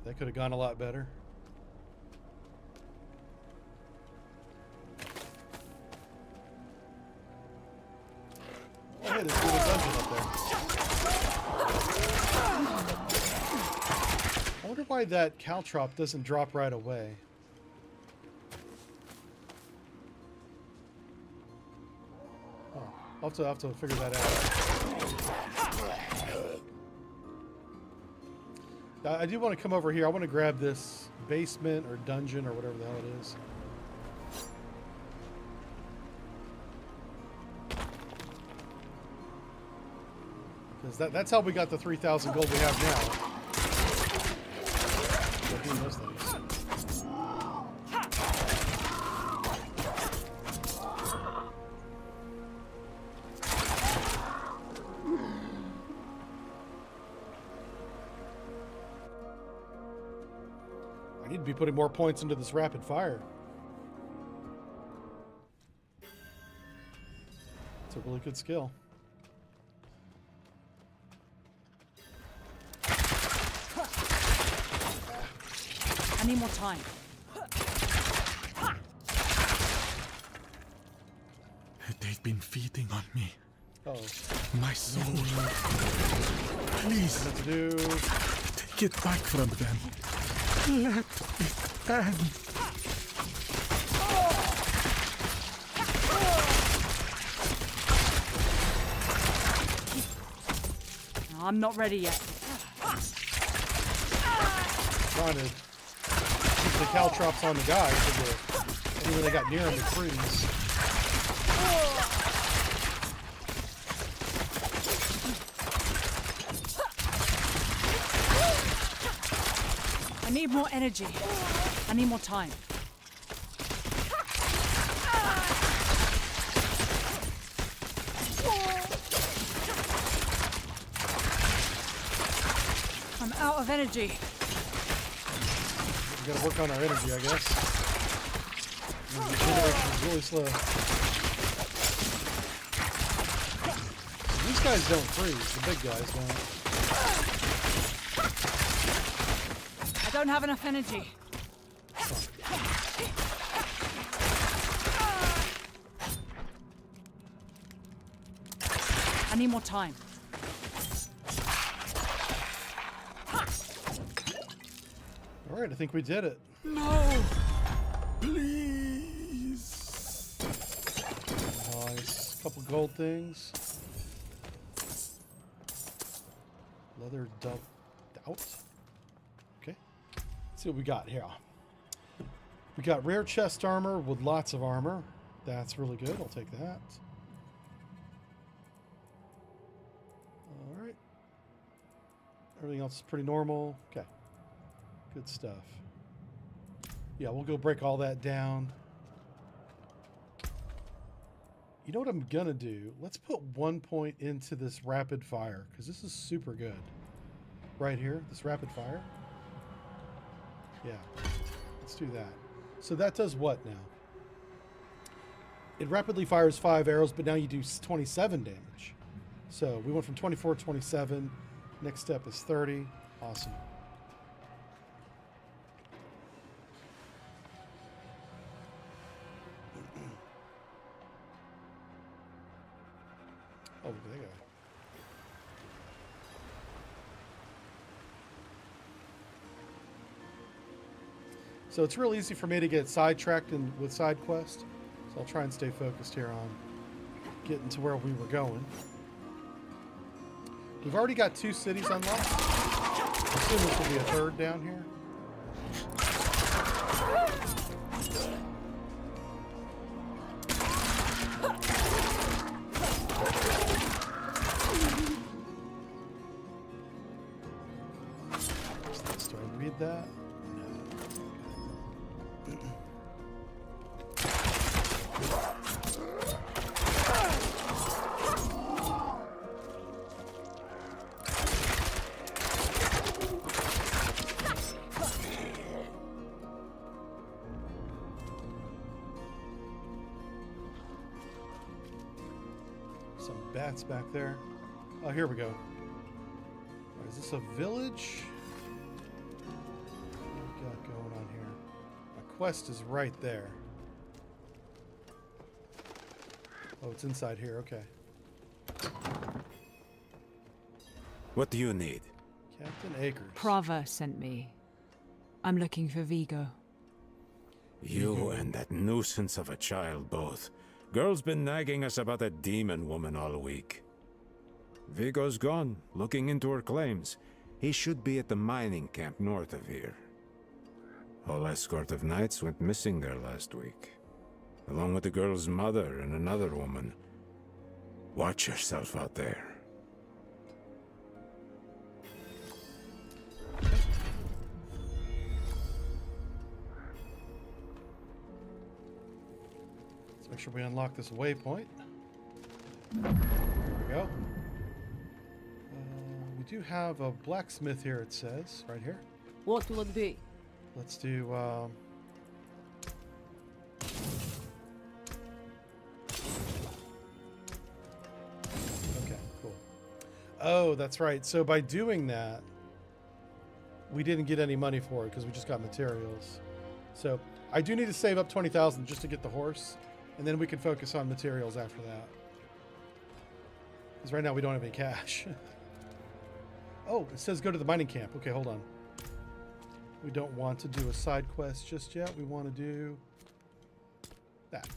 That could have gone a lot better. Oh, hey, there's a dungeon up there. I wonder why that caltrop doesn't drop right away. I'll have to figure that out. I do want to come over here. I want to grab this basement or dungeon or whatever the hell it is. Because that's how we got the 3,000 gold we have now. Doing those things. I need to be putting more points into this rapid fire. It's a really good skill. I need more time. They've been feeding on me. Oh. My soul. Please. What to do? Take it back from them. Let it end. I'm not ready yet. Trying to keep the caltrops on the guys, so anywhere they got near them, they freeze. I need more energy. I need more time. I'm out of energy. We gotta work on our energy, I guess. The regeneration is really slow. These guys don't freeze. The big guys don't. I Don't have enough energy. I need more time. All right, I think we did it. No! Please! Nice. Couple gold things. Leather out. Okay. Let's see what we got here. We got rare chest armor with lots of armor. That's really good. I'll take that. All right. Everything else is pretty normal. Okay. Good stuff. Yeah, we'll go break all that down. You know what I'm gonna do? Let's put 1 point into this rapid fire, because this is super good. Right here, this rapid fire. Yeah, let's do that. So that does what now? It rapidly fires 5 arrows, but now you do 27 damage. So we went from 24 to 27. Next step is 30. Awesome. Oh, look at that guy. So it's real easy for me to get sidetracked with side quests. So I'll try and stay focused here on getting to where we were going. We've already got 2 cities unlocked. I assume this will be a 3rd down here. Do I read that? Some bats back there. Oh, here we go. Is this a village? What do we got going on here? My quest is right there. Oh, it's inside here. Okay. What do you need? Captain Akers. Prava sent me. I'm looking for Vigo. You and that nuisance of a child both. Girl's been nagging us about that demon woman all week. Vigo's gone, looking into her claims. He should be at the mining camp north of here. Whole escort of knights went missing there last week, along with the girl's mother and another woman. Watch yourself out there. Let's make sure we unlock this waypoint. There we go. We do have a blacksmith here, it says, right here. What will it be? Let's do, okay, cool. Oh, that's right. So by doing that, we didn't get any money for it because we just got materials. So I do need to save up 20,000 just to get the horse, and then we can focus on materials after that. Because right now we don't have any cash. Oh, it says go to the mining camp. Okay, hold on. We don't want to do a side quest just yet. We want to do that.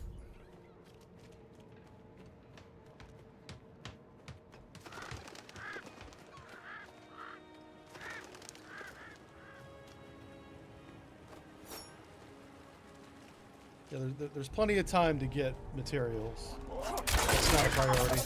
Yeah, there's plenty of time to get materials. That's not a priority.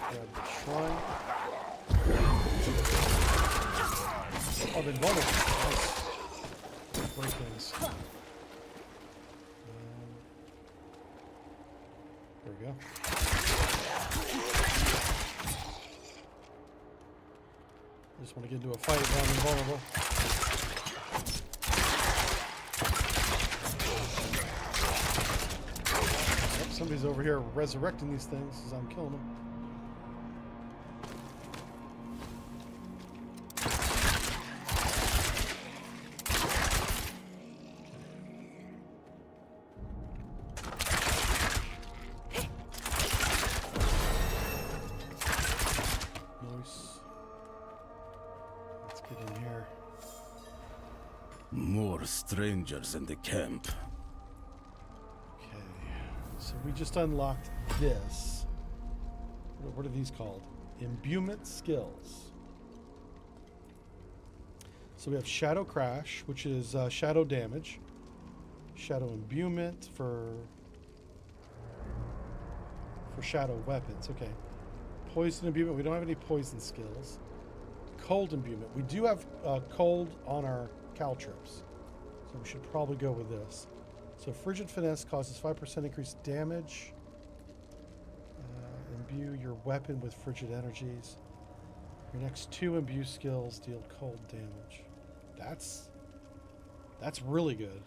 Grab the shrine. Oh, the bonus. Nice. break things. There we go. I just want to get into a fight while I'm invulnerable. Yep, somebody's over here resurrecting these things as I'm killing them. Strangers in the camp. Okay, so we just unlocked this. What are these called? Imbuement skills. So we have Shadow Crash, which is shadow damage. Shadow Imbuement for shadow weapons. Okay. Poison Imbuement. We don't have any poison skills. Cold Imbuement. We do have cold on our caltrips. So we should probably go with this. So Frigid Finesse causes 5% increased damage. Imbue your weapon with frigid energies. Your next 2 imbue skills deal cold damage. That's really good.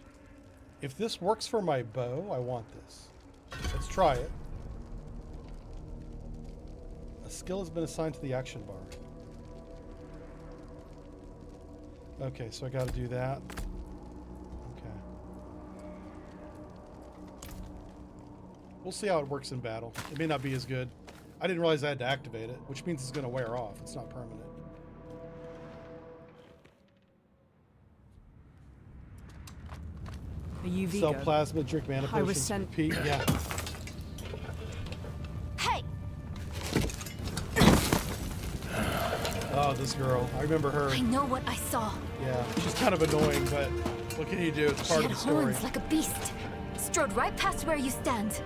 If this works for my bow, I want this. Let's try it. A skill has been assigned to the action bar. Okay, so I got to do that. We'll see how it works in battle. It may not be as good. I didn't realize I had to activate it, which means it's going to wear off. It's not permanent. Are you Vigo? Cell plasma, drink mana potions, I was sent. repeat. Yeah. Hey! Oh, this girl. I remember her. I know what I saw. Yeah, she's kind of annoying, but what can you do? It's part of the story. Horns like a beast. Strode right past where you stand.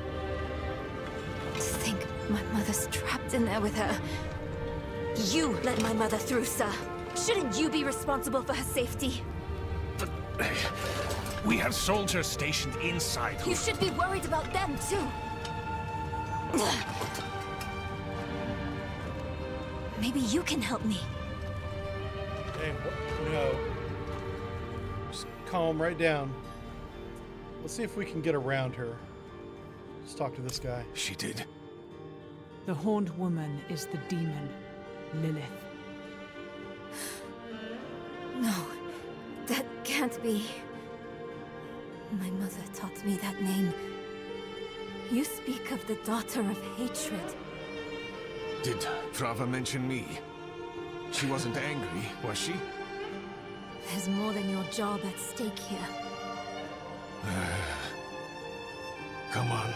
To think my mother's trapped in there with her. You let my mother through, sir. Shouldn't you be responsible for her safety? But we have soldiers stationed inside. You should be worried about them, too. Maybe you can help me. Hey, no. Just calm right down. Let's see if we can get around her. Let's talk to this guy. She did. The horned woman is the demon, Lilith. No, that can't be. My mother taught me that name. You speak of the daughter of hatred. Did Trava mention me? She wasn't angry, was she? There's more than your job at stake here. Come on.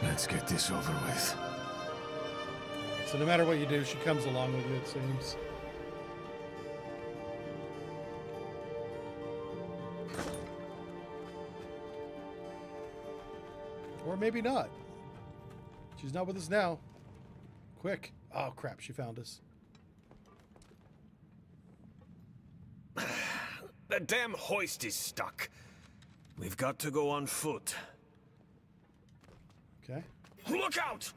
Let's get this over with. So no matter what you do, she comes along with you, it seems. Or maybe not. She's not with us now. Quick. Oh, crap. She found us. The damn hoist is stuck. We've got to go on foot. Okay. Look out!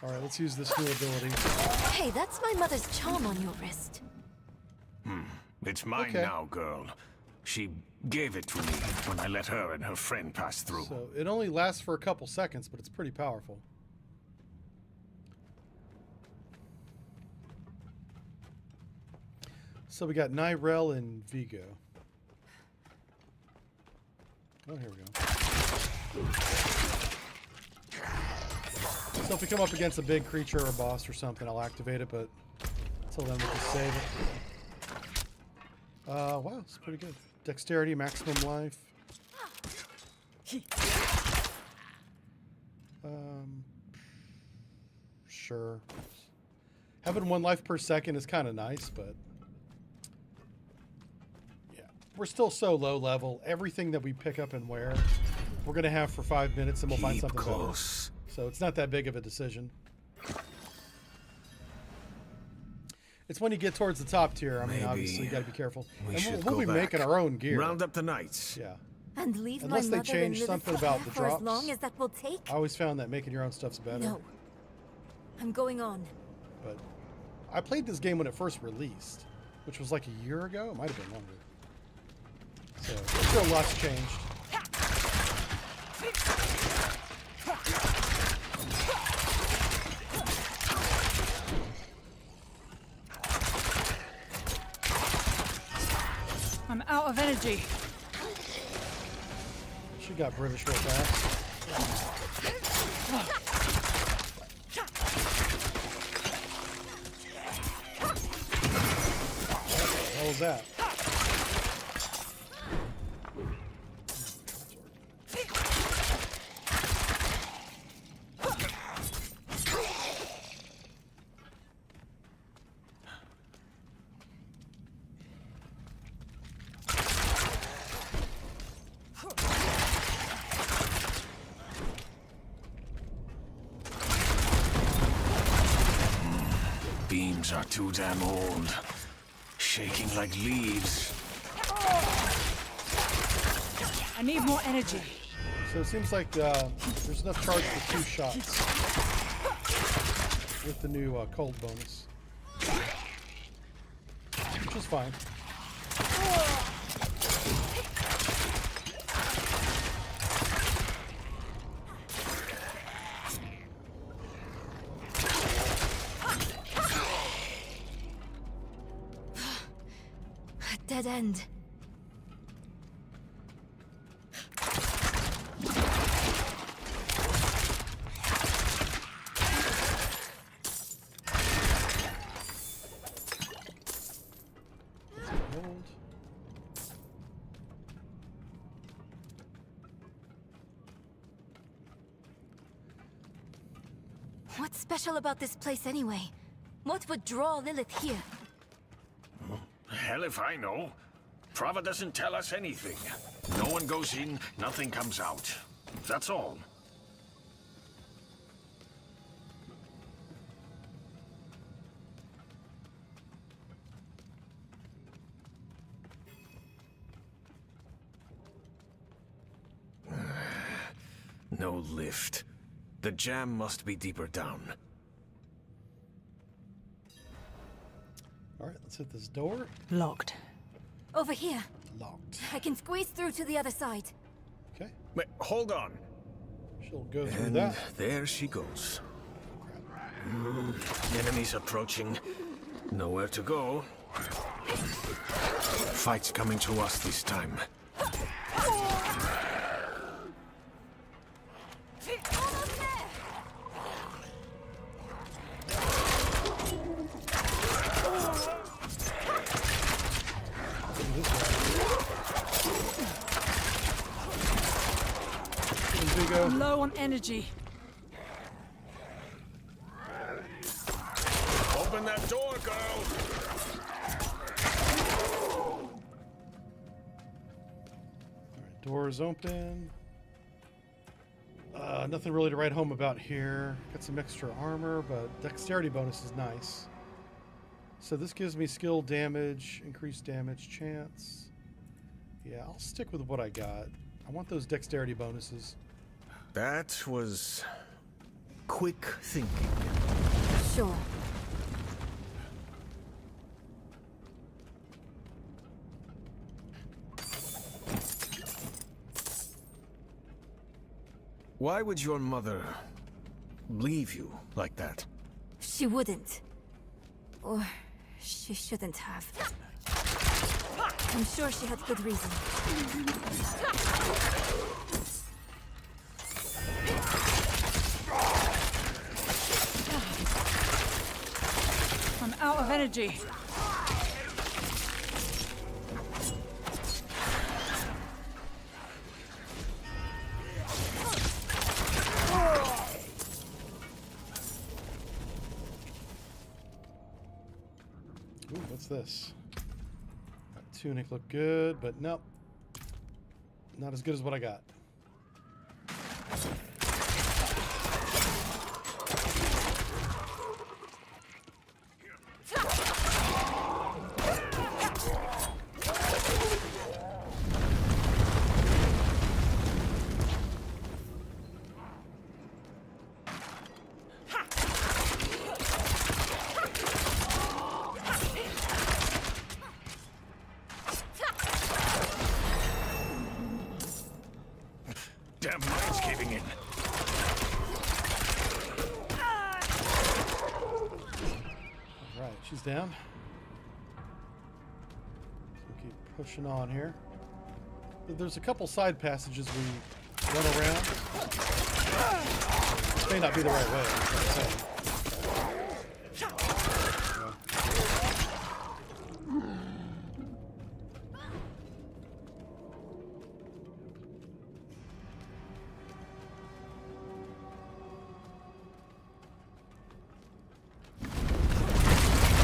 All right, let's use this new ability. Hey, that's my mother's charm on your wrist. It's mine now, girl. She gave it to me when I let her and her friend pass through. So it only lasts for a couple seconds, but it's pretty powerful. So we got Nyrel and Vigo. Oh, here we go. So if we come up against a big creature or a boss or something, I'll activate it, but until then we'll just save it. Wow, it's pretty good. Dexterity, maximum life. Sure. Having 1 life per second is kind of nice, but yeah, we're still so low level. Everything that we pick up and wear, we're gonna have for 5 minutes, and we'll find something better. So it's not that big of a decision. It's when you get towards the top tier. I mean, obviously you got to be careful. And we'll be back. making our own gear. Round up the knights. Yeah. And leave Unless my they mother change and live something about the for as drops. long as that will take? I always found that making your own stuff's better. No. I'm going on. But I played this game when it first released, which was like a year ago. It might have been longer. So still lots changed. I'm out of energy. She got British real fast. What was that? Beams are too damn old. Shaking like leaves. I need more energy. So it seems like there's enough charge for 2 shots with the new cold bonus, which is fine. Dead end. What's special about this place anyway? What would draw Lilith here? Hell if I know. Prava doesn't tell us anything. No one goes in, nothing comes out. That's all. No lift. The jam must be deeper down. All right, let's hit this door. Locked. Over here. Locked. I can squeeze through to the other side. Okay. Wait, hold on. She'll go through And that. there she goes. Enemies approaching. Nowhere to go. Fight's coming to us this time. I'm low on energy. Open that door, girl! Alright, doors open. Nothing really to write home about here. Got some extra armor, but dexterity bonus is nice. So this gives me skill damage, increased damage chance. Yeah, I'll stick with what I got. I want those dexterity bonuses. That was quick thinking. Sure. Why would your mother leave you like that? She wouldn't. Or she shouldn't have. I'm sure she had good reason. I'm out of energy. Ooh, what's this? That tunic looked good, but nope. Not as good as what I got. Right, she's down. So we'll keep pushing on here. There's a couple side passages we run around. This may not be the right way. That's what I'm saying.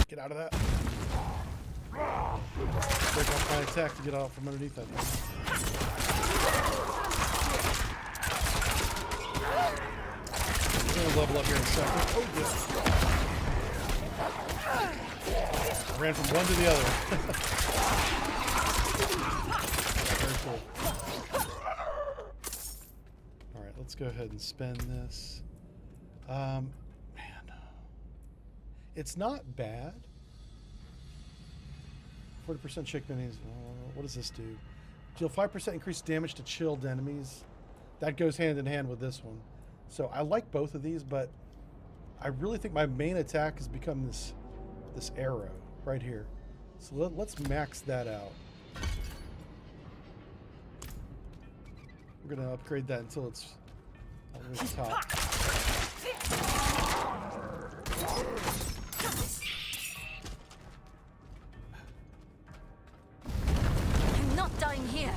Get out of that. Break off my attack to get out from underneath that thing. We're gonna level up here in a second. Oh, yeah. Ran from one to the other. Very cool. Alright, let's go ahead and spend this. Man. It's not bad. 40% shake minis. What does this do? Deal 5% increased damage to chilled enemies. That goes hand in hand with this one. So I like both of these, but I really think my main attack has become this arrow right here. So let's max that out. We're gonna upgrade that until it's all the way to the top. I'm not dying here.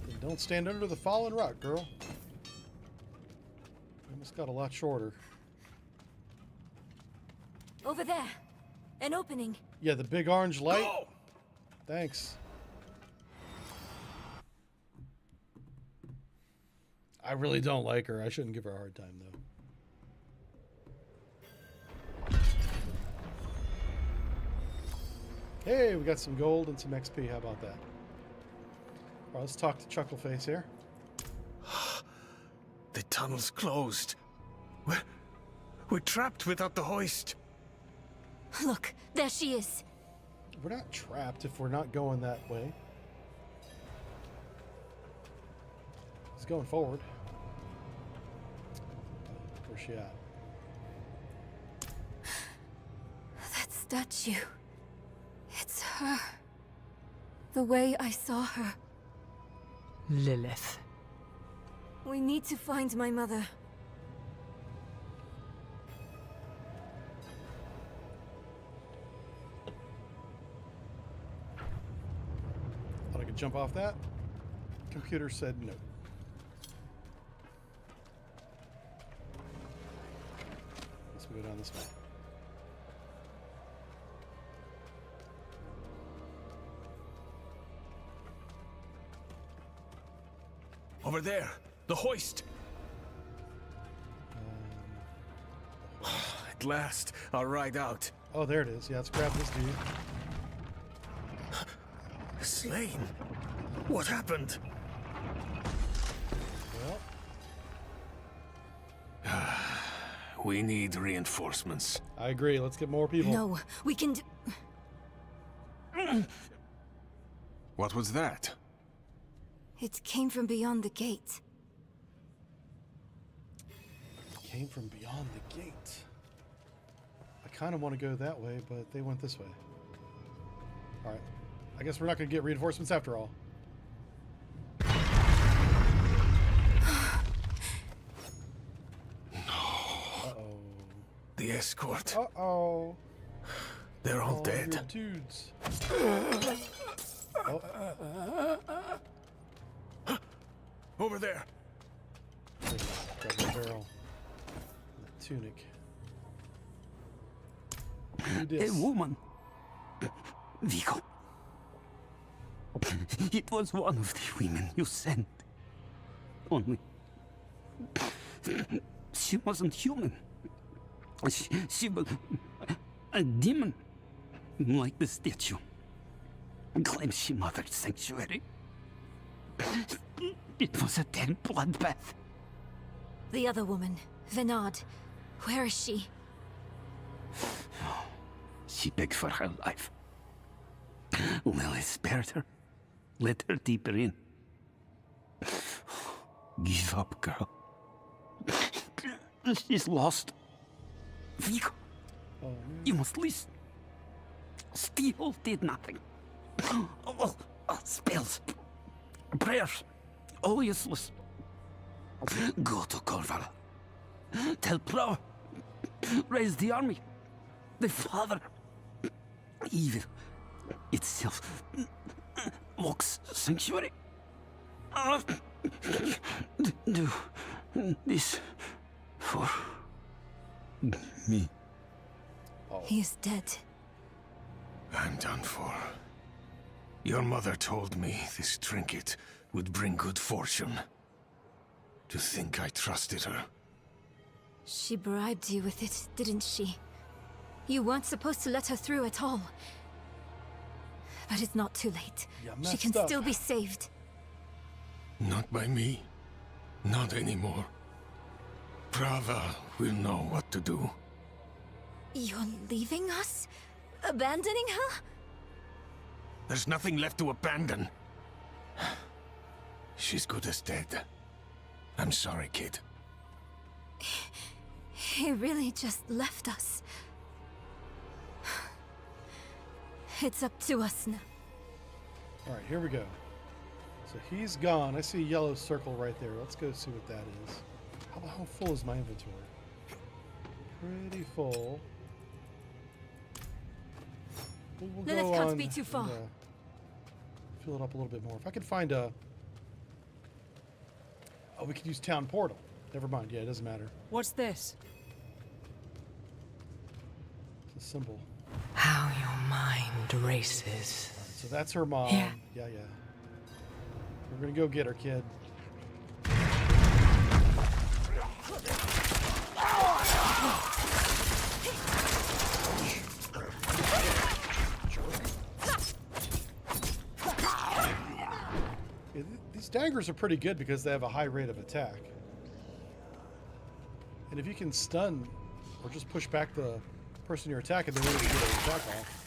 Then don't stand under the fallen rock, girl. Almost got a lot shorter. Over there. An opening. Yeah, the big orange light. Oh! Thanks. I really don't like her. I shouldn't give her a hard time, though. Hey, we got some gold and some XP. How about that? All right, let's talk to Chuckleface here. The tunnel's closed. We're trapped without the hoist. Look, there she is. We're not trapped if we're not going that way. He's going forward. Where's she at? That statue. It's her. The way I saw her. Lilith. We need to find my mother. Thought I could jump off that. Computer said no. Let's go down this way. Over there, the hoist. At last, I'll ride out. Oh, there it is. Yeah, let's grab this dude. Slain? What happened? Well, we need reinforcements. I agree. Let's get more people. No, we can do... What was that? It came from beyond the gate. It came from beyond the gate. I kind of want to go that way, but they went this way. All right. I guess we're not going to get reinforcements after all. Uh-oh. The escort. Uh-oh. They're all dead. Dudes. Oh. Over there. Grab the barrel. The tunic. A woman. Vigo. It was one of the women you sent. Only... she wasn't human. She was... a demon. Like the statue. Claims she mothered sanctuary. It was a dead bloodbath. The other woman, Venard. Where is she? She begged for her life. Well, I spared her. Let her deeper in. Give up, girl. She's lost. Vigo, You must listen. Steel did nothing. Spells. Prayers. All useless. Go to Corval. Tell Plow. Raise the army. The father. Evil itself. Mocks sanctuary. Do this for me. He is dead. I'm done for. Your mother told me this trinket would bring good fortune. To think I trusted her. She bribed you with it, didn't she? You weren't supposed to let her through at all. But it's not too late. She can still be saved. Not by me. Not anymore. Prava will know what to do. You're leaving us? Abandoning her? There's nothing left to abandon. She's good as dead. I'm sorry, kid. He really just left us. It's up to us now. Alright, here we go. So he's gone. I see a yellow circle right there. Let's go see what that is. How full is my inventory? Pretty full. We'll Lilith go can't on be too far. and, fill it up a little bit more. If I could find a... Oh, we could use town portal. Never mind. Yeah, it doesn't matter. What's this? It's a symbol. How your mind races. Right, so that's her mom. Here. Yeah. We're gonna go get her, kid. Yeah, these daggers are pretty good because they have a high rate of attack. And if you can stun or just push back the person you're attacking, they're able to get their attack off.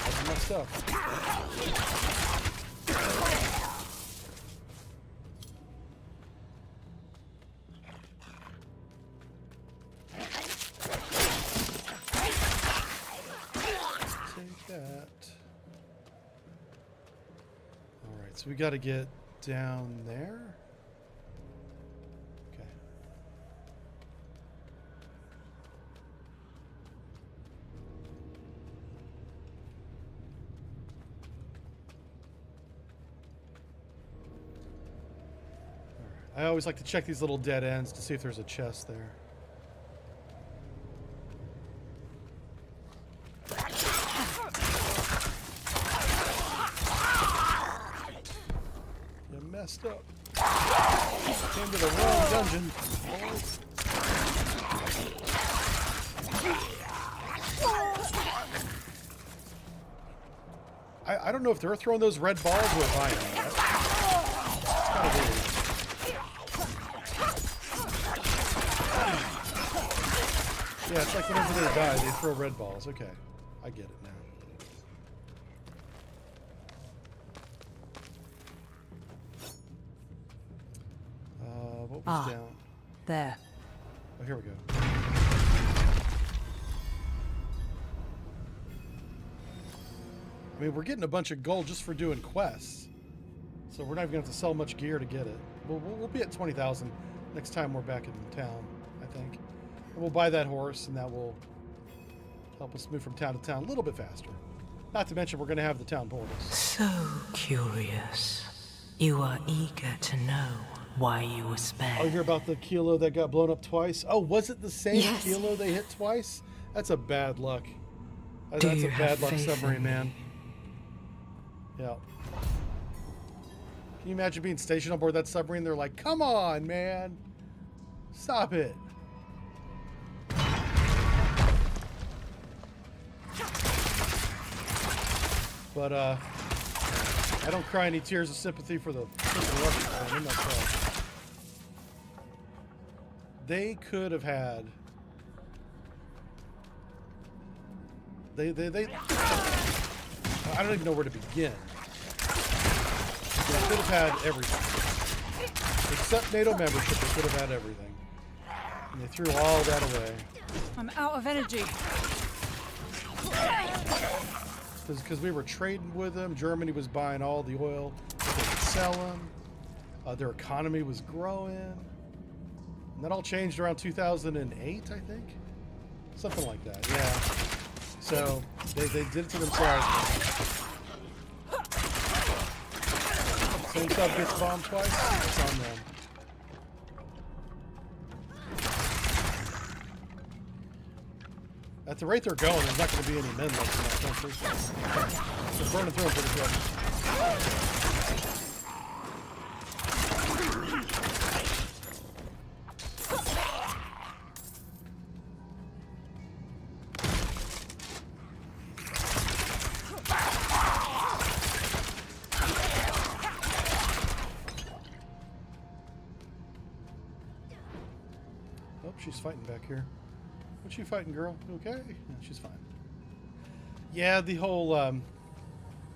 That's messed up. Take that. Alright, so we got to get down there. Okay. I always like to check these little dead ends to see if there's a chest there. You messed up. Came to the wrong dungeon. I don't know if they're throwing those red balls or if I am. It's kind of weird. Yeah, it's like whenever they die, they throw red balls. Okay, I get it now. What was down? There. Oh, here we go. I mean, we're getting a bunch of gold just for doing quests. So we're not even going to have to sell much gear to get it. We'll be at 20,000 next time we're back in town, I think. And we'll buy that horse, and that will help us move from town to town a little bit faster. Not to mention, we're going to have the town portals. So curious. You are eager to know why you were spared. Oh, you hear about the kilo that got blown up twice? Oh, was it the same Yes. kilo they hit twice? That's a bad luck. Do That's you a have bad luck faith in submarine, me? man. Yeah. Can you imagine being stationed on board that submarine? They're like, come on, man. Stop it. But, I don't cry any tears of sympathy for the Russians. Man. They could have had... They I don't even know where to begin. They could have had everything. Except NATO membership, they could have had everything. And they threw all that away. I'm out of energy. Because we were trading with them. Germany was buying all the oil. They could sell them. Their economy was growing. And that all changed around 2008, I think? Something like that, yeah. So, they did it to themselves. Same sub gets bombed twice, it's on them. At the rate they're going, there's not going to be any men left in that country. They're burning through them pretty quick. Oh, she's fighting back here. What you fighting, girl? You okay? Yeah, she's fine. Yeah, the whole and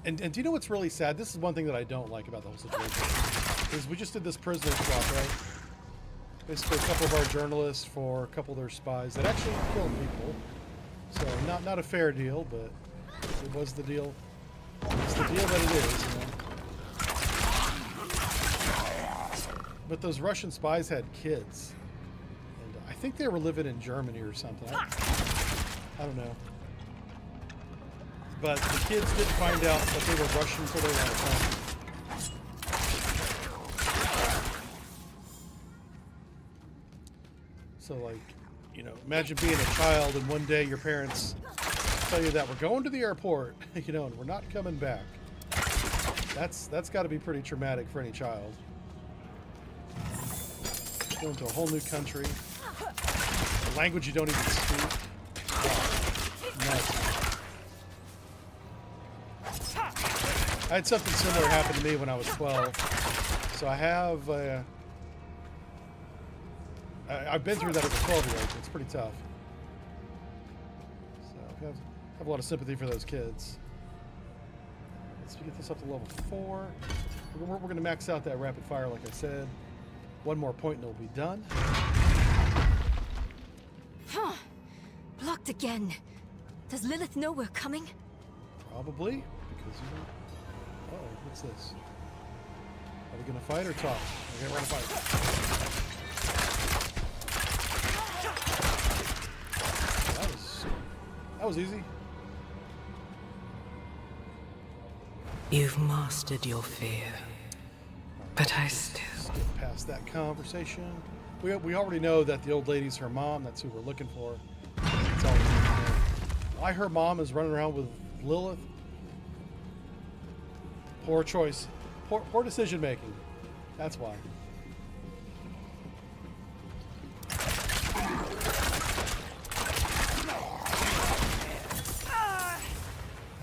do you know what's really sad? This is one thing that I don't like about the whole situation. Is we just did this prisoner swap, right? Basically, a couple of our journalists for a couple of their spies that actually killed people. So not a fair deal, but it was the deal. It's the deal that it is, you know. But those Russian spies had kids. I think they were living in Germany or something. I don't know. But the kids didn't find out that they were Russian until they were on the phone. So, like, you know, imagine being a child and one day your parents tell you that we're going to the airport, you know, and we're not coming back. That's got to be pretty traumatic for any child. Going to a whole new country. Language you don't even speak. Nuts. I had something similar happen to me when I was 12. So I have, I've been through that as a 12-year-old. It's pretty tough. So I have a lot of sympathy for those kids. Let's get this up to level 4. We're going to max out that rapid fire, like I said. One more point and it'll be done. Huh. Blocked again. Does Lilith know we're coming? Probably, because you know... Uh-oh, what's this? Are we gonna fight or talk? Okay, we're gonna fight. That was easy. You've mastered your fear. But I still... Let's get past that conversation. We already know that the old lady's her mom. That's who we're looking for. That's all we need to know. Why her mom is running around with Lilith? Poor choice. Poor decision making. That's why.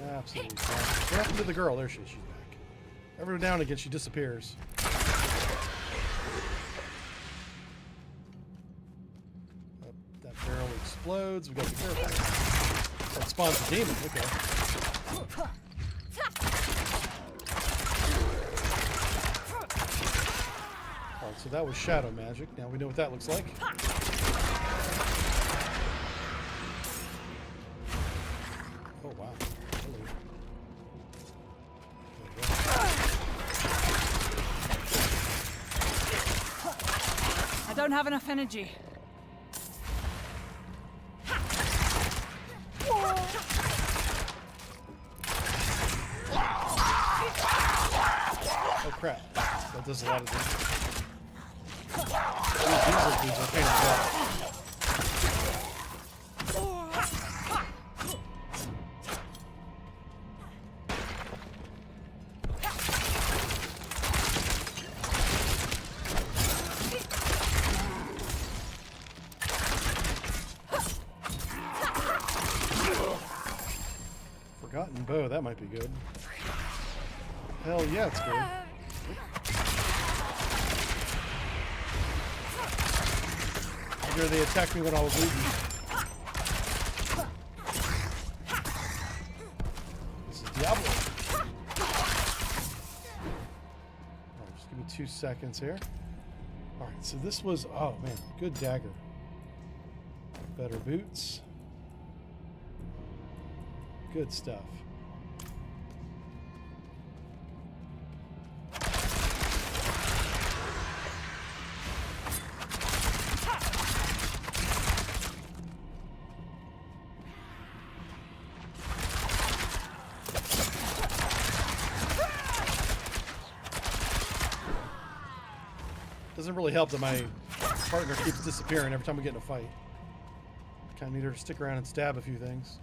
Absolutely fine. What happened to the girl? There she is. She's back. Every now and again she disappears. That barrel explodes. We got to be careful. That spawns a demon. Okay. Alright, so that was shadow magic. Now we know what that looks like. Oh, wow. Hello. I don't have enough energy. Oh crap. That does a lot of damage. These dudes are a pain in the butt. Forgotten bow, that might be good. Hell yeah, it's good. I hear they attacked me when I was leaving. This is Diablo. Right, just give me 2 seconds here. Alright, so this was, oh man, good dagger. Better boots. Good stuff. Doesn't really help that my partner keeps disappearing every time we get in a fight. Kind of need her to stick around and stab a few things.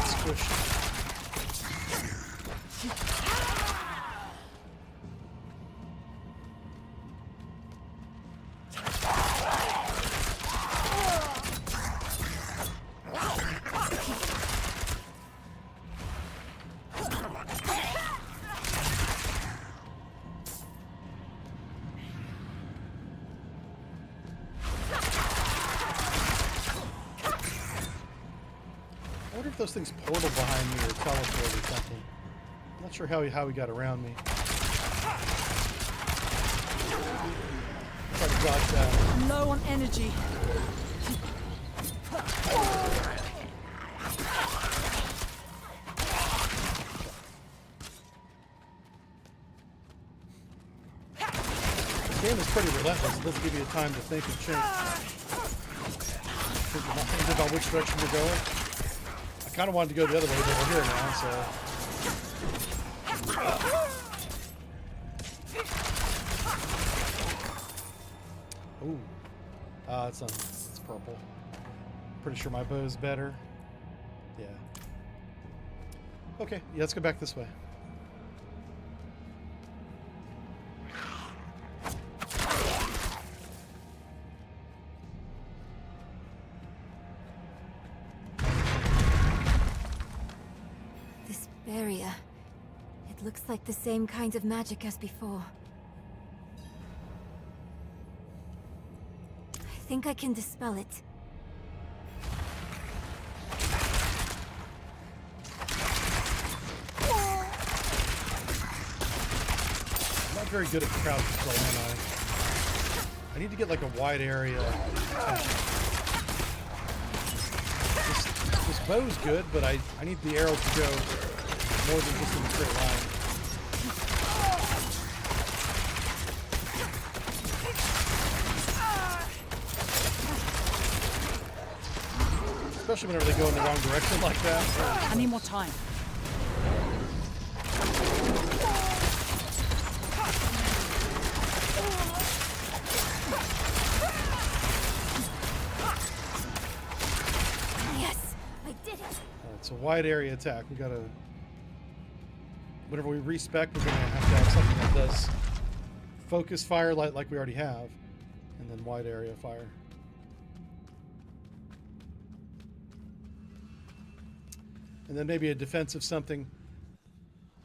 Squished. I wonder if those things portal behind me or teleport or something. I'm not sure how he got around me. Try to dodge that. Low on energy. This game is pretty relentless. It doesn't give you time to think and think about which direction you're going. I kind of wanted to go the other way, but we're here now, so. Ooh. It's purple. Pretty sure my bow is better. Yeah. Okay, yeah, let's go back this way. Area. It looks like the same kind of magic as before. I think I can dispel it. I'm not very good at crowd control, am I need to get like a wide area attention. This bow's good, but I need the arrow to go more than just in a straight line. Especially whenever they go in the wrong direction like that. I need more time. Yes, I did it. Alright, so wide area attack. We gotta. Whenever we respec, we're going to have something that does focus fire like we already have, and then wide area fire. And then maybe a defensive something,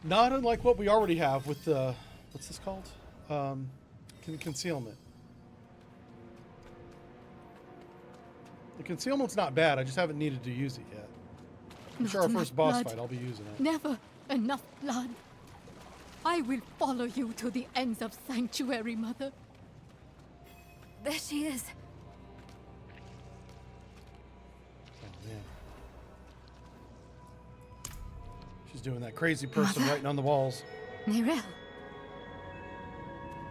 not unlike what we already have with the, what's this called? Concealment. The concealment's not bad, I just haven't needed to use it yet. I'm sure our first boss fight, I'll be using it. Never enough blood. I will follow you to the ends of Sanctuary, Mother. There she is. Oh, man. She's doing that crazy person writing on the walls. Nirel.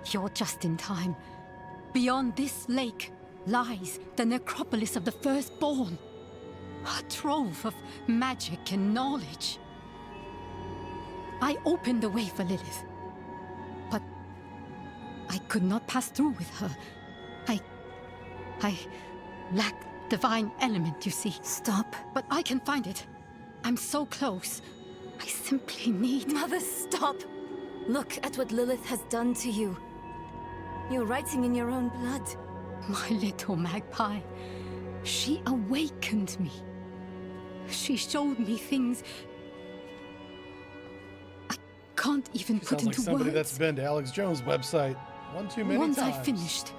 You're just in time. Beyond this lake lies the necropolis of the Firstborn. A trove of magic and knowledge. I opened the way for Lilith, but I could not pass through with her. I lack divine element, you see. Stop. But I can find it. I'm so close. I simply need... Mother, stop! Look at what Lilith has done to you. You're writing in your own blood. My little magpie. She awakened me. She showed me things I can't even put into words. Sounds like somebody that's been to Alex Jones' website one too many times. Once I finished,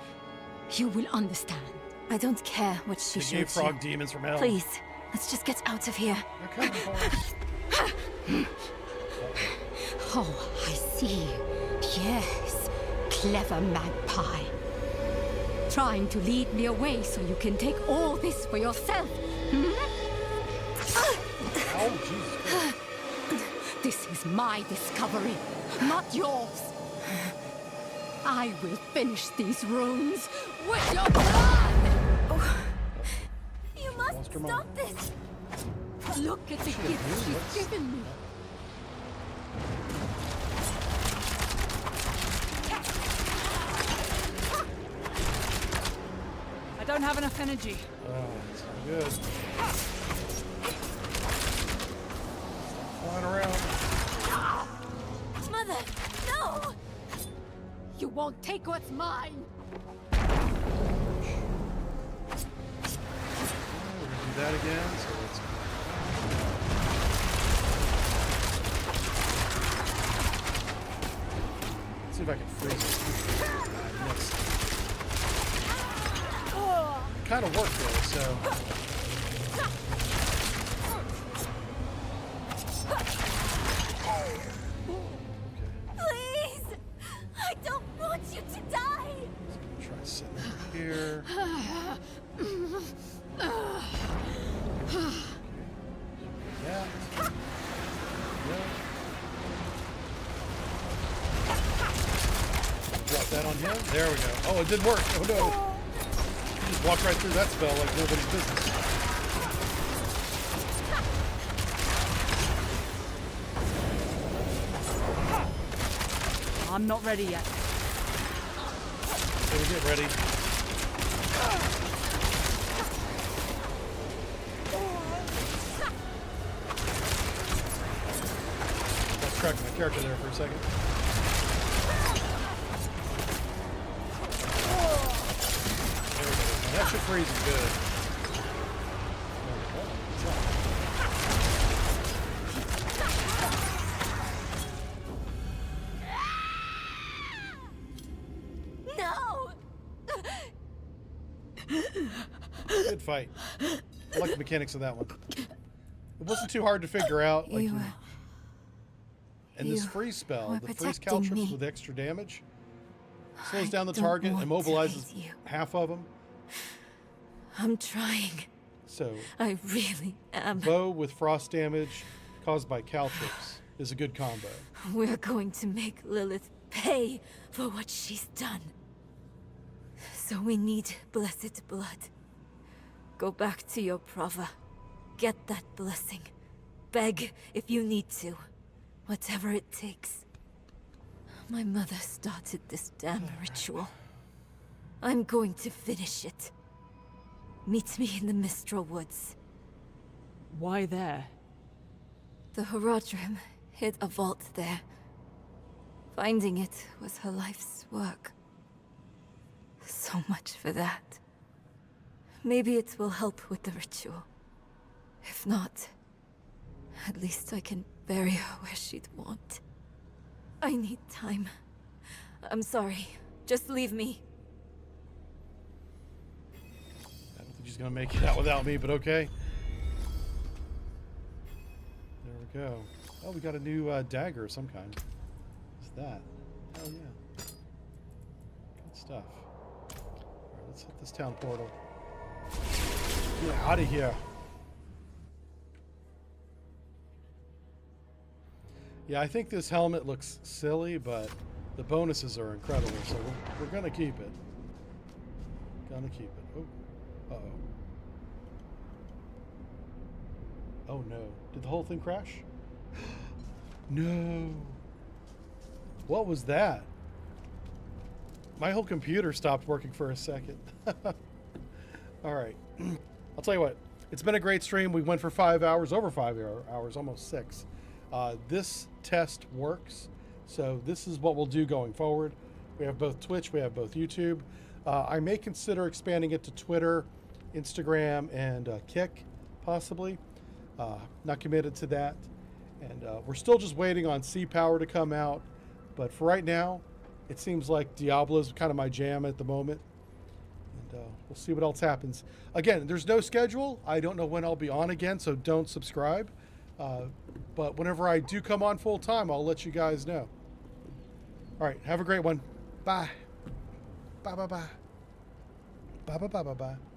you will understand. I don't care what she showed you. Frog demons from hell. Please, Let's just get out of here. They're coming for us. Oh, I see. Yes, clever magpie. Trying to lead me away so you can take all this for yourself. Hmm? Oh, Jesus. This is my discovery, not yours. I will finish these runes with your blood! You must stop this! Look at the gift she's given me. I don't have enough energy. Oh, it's not good. Flying around. Mother, no! You won't take what's mine. We're gonna do that again. So let's. Let's see if I can freeze it. Kind of worked though, so. Please! I don't want you to die! Try sitting over here. Yeah. Drop that on him. There we go. Oh, it didn't work. Oh no. He just walked right through that spell like nobody's business. I'm not ready yet. Okay, we get ready. Lost track of my character there for a second. There we go. That should freeze him good. Good fight. I like the mechanics of that one. It wasn't too hard to figure out. Like, and this freeze spell, the freeze caltrops with extra damage, slows down the target, immobilizes half of them. I'm trying. So, I really am. bow with frost damage caused by caltrops is a good combo. We're going to make Lilith pay for what she's done. So we need blessed blood. Go back to your Prava. Get that blessing. Beg if you need to. Whatever it takes. My mother started this damn ritual. I'm going to finish it. Meet me in the Mistral Woods. Why there? The Horadrim hid a vault there. Finding it was her life's work. So much for that. Maybe it will help with the ritual. If not, at least I can bury her where she'd want. I need time. I'm sorry. Just leave me. I don't think she's gonna make it out without me, but okay. There we go. Oh, we got a new dagger of some kind. What's that? Oh yeah. Good stuff. Alright, let's hit this town portal. Get out of here. Yeah, I think this helmet looks silly, but the bonuses are incredible, so we're gonna keep it. Gonna keep it. Oh. Uh-oh. Oh no. Did the whole thing crash? No. What was that? My whole computer stopped working for a second. Alright. I'll tell you what. It's been a great stream. We went for 5 hours, over 5 hours, almost 6. This test works, so this is what we'll do going forward. We have both Twitch, we have both YouTube. I may consider expanding it to Twitter, Instagram, and Kick, possibly. Not committed to that. And we're still just waiting on Sea Power to come out. But for right now, it seems like Diablo is kind of my jam at the moment. we'll see what else happens. Again, there's no schedule. I don't know when I'll be on again, so don't subscribe. But whenever I do come on full time, I'll let you guys know. All right, have a great one. Bye. Bye, bye, bye. Bye, bye, bye, bye, bye.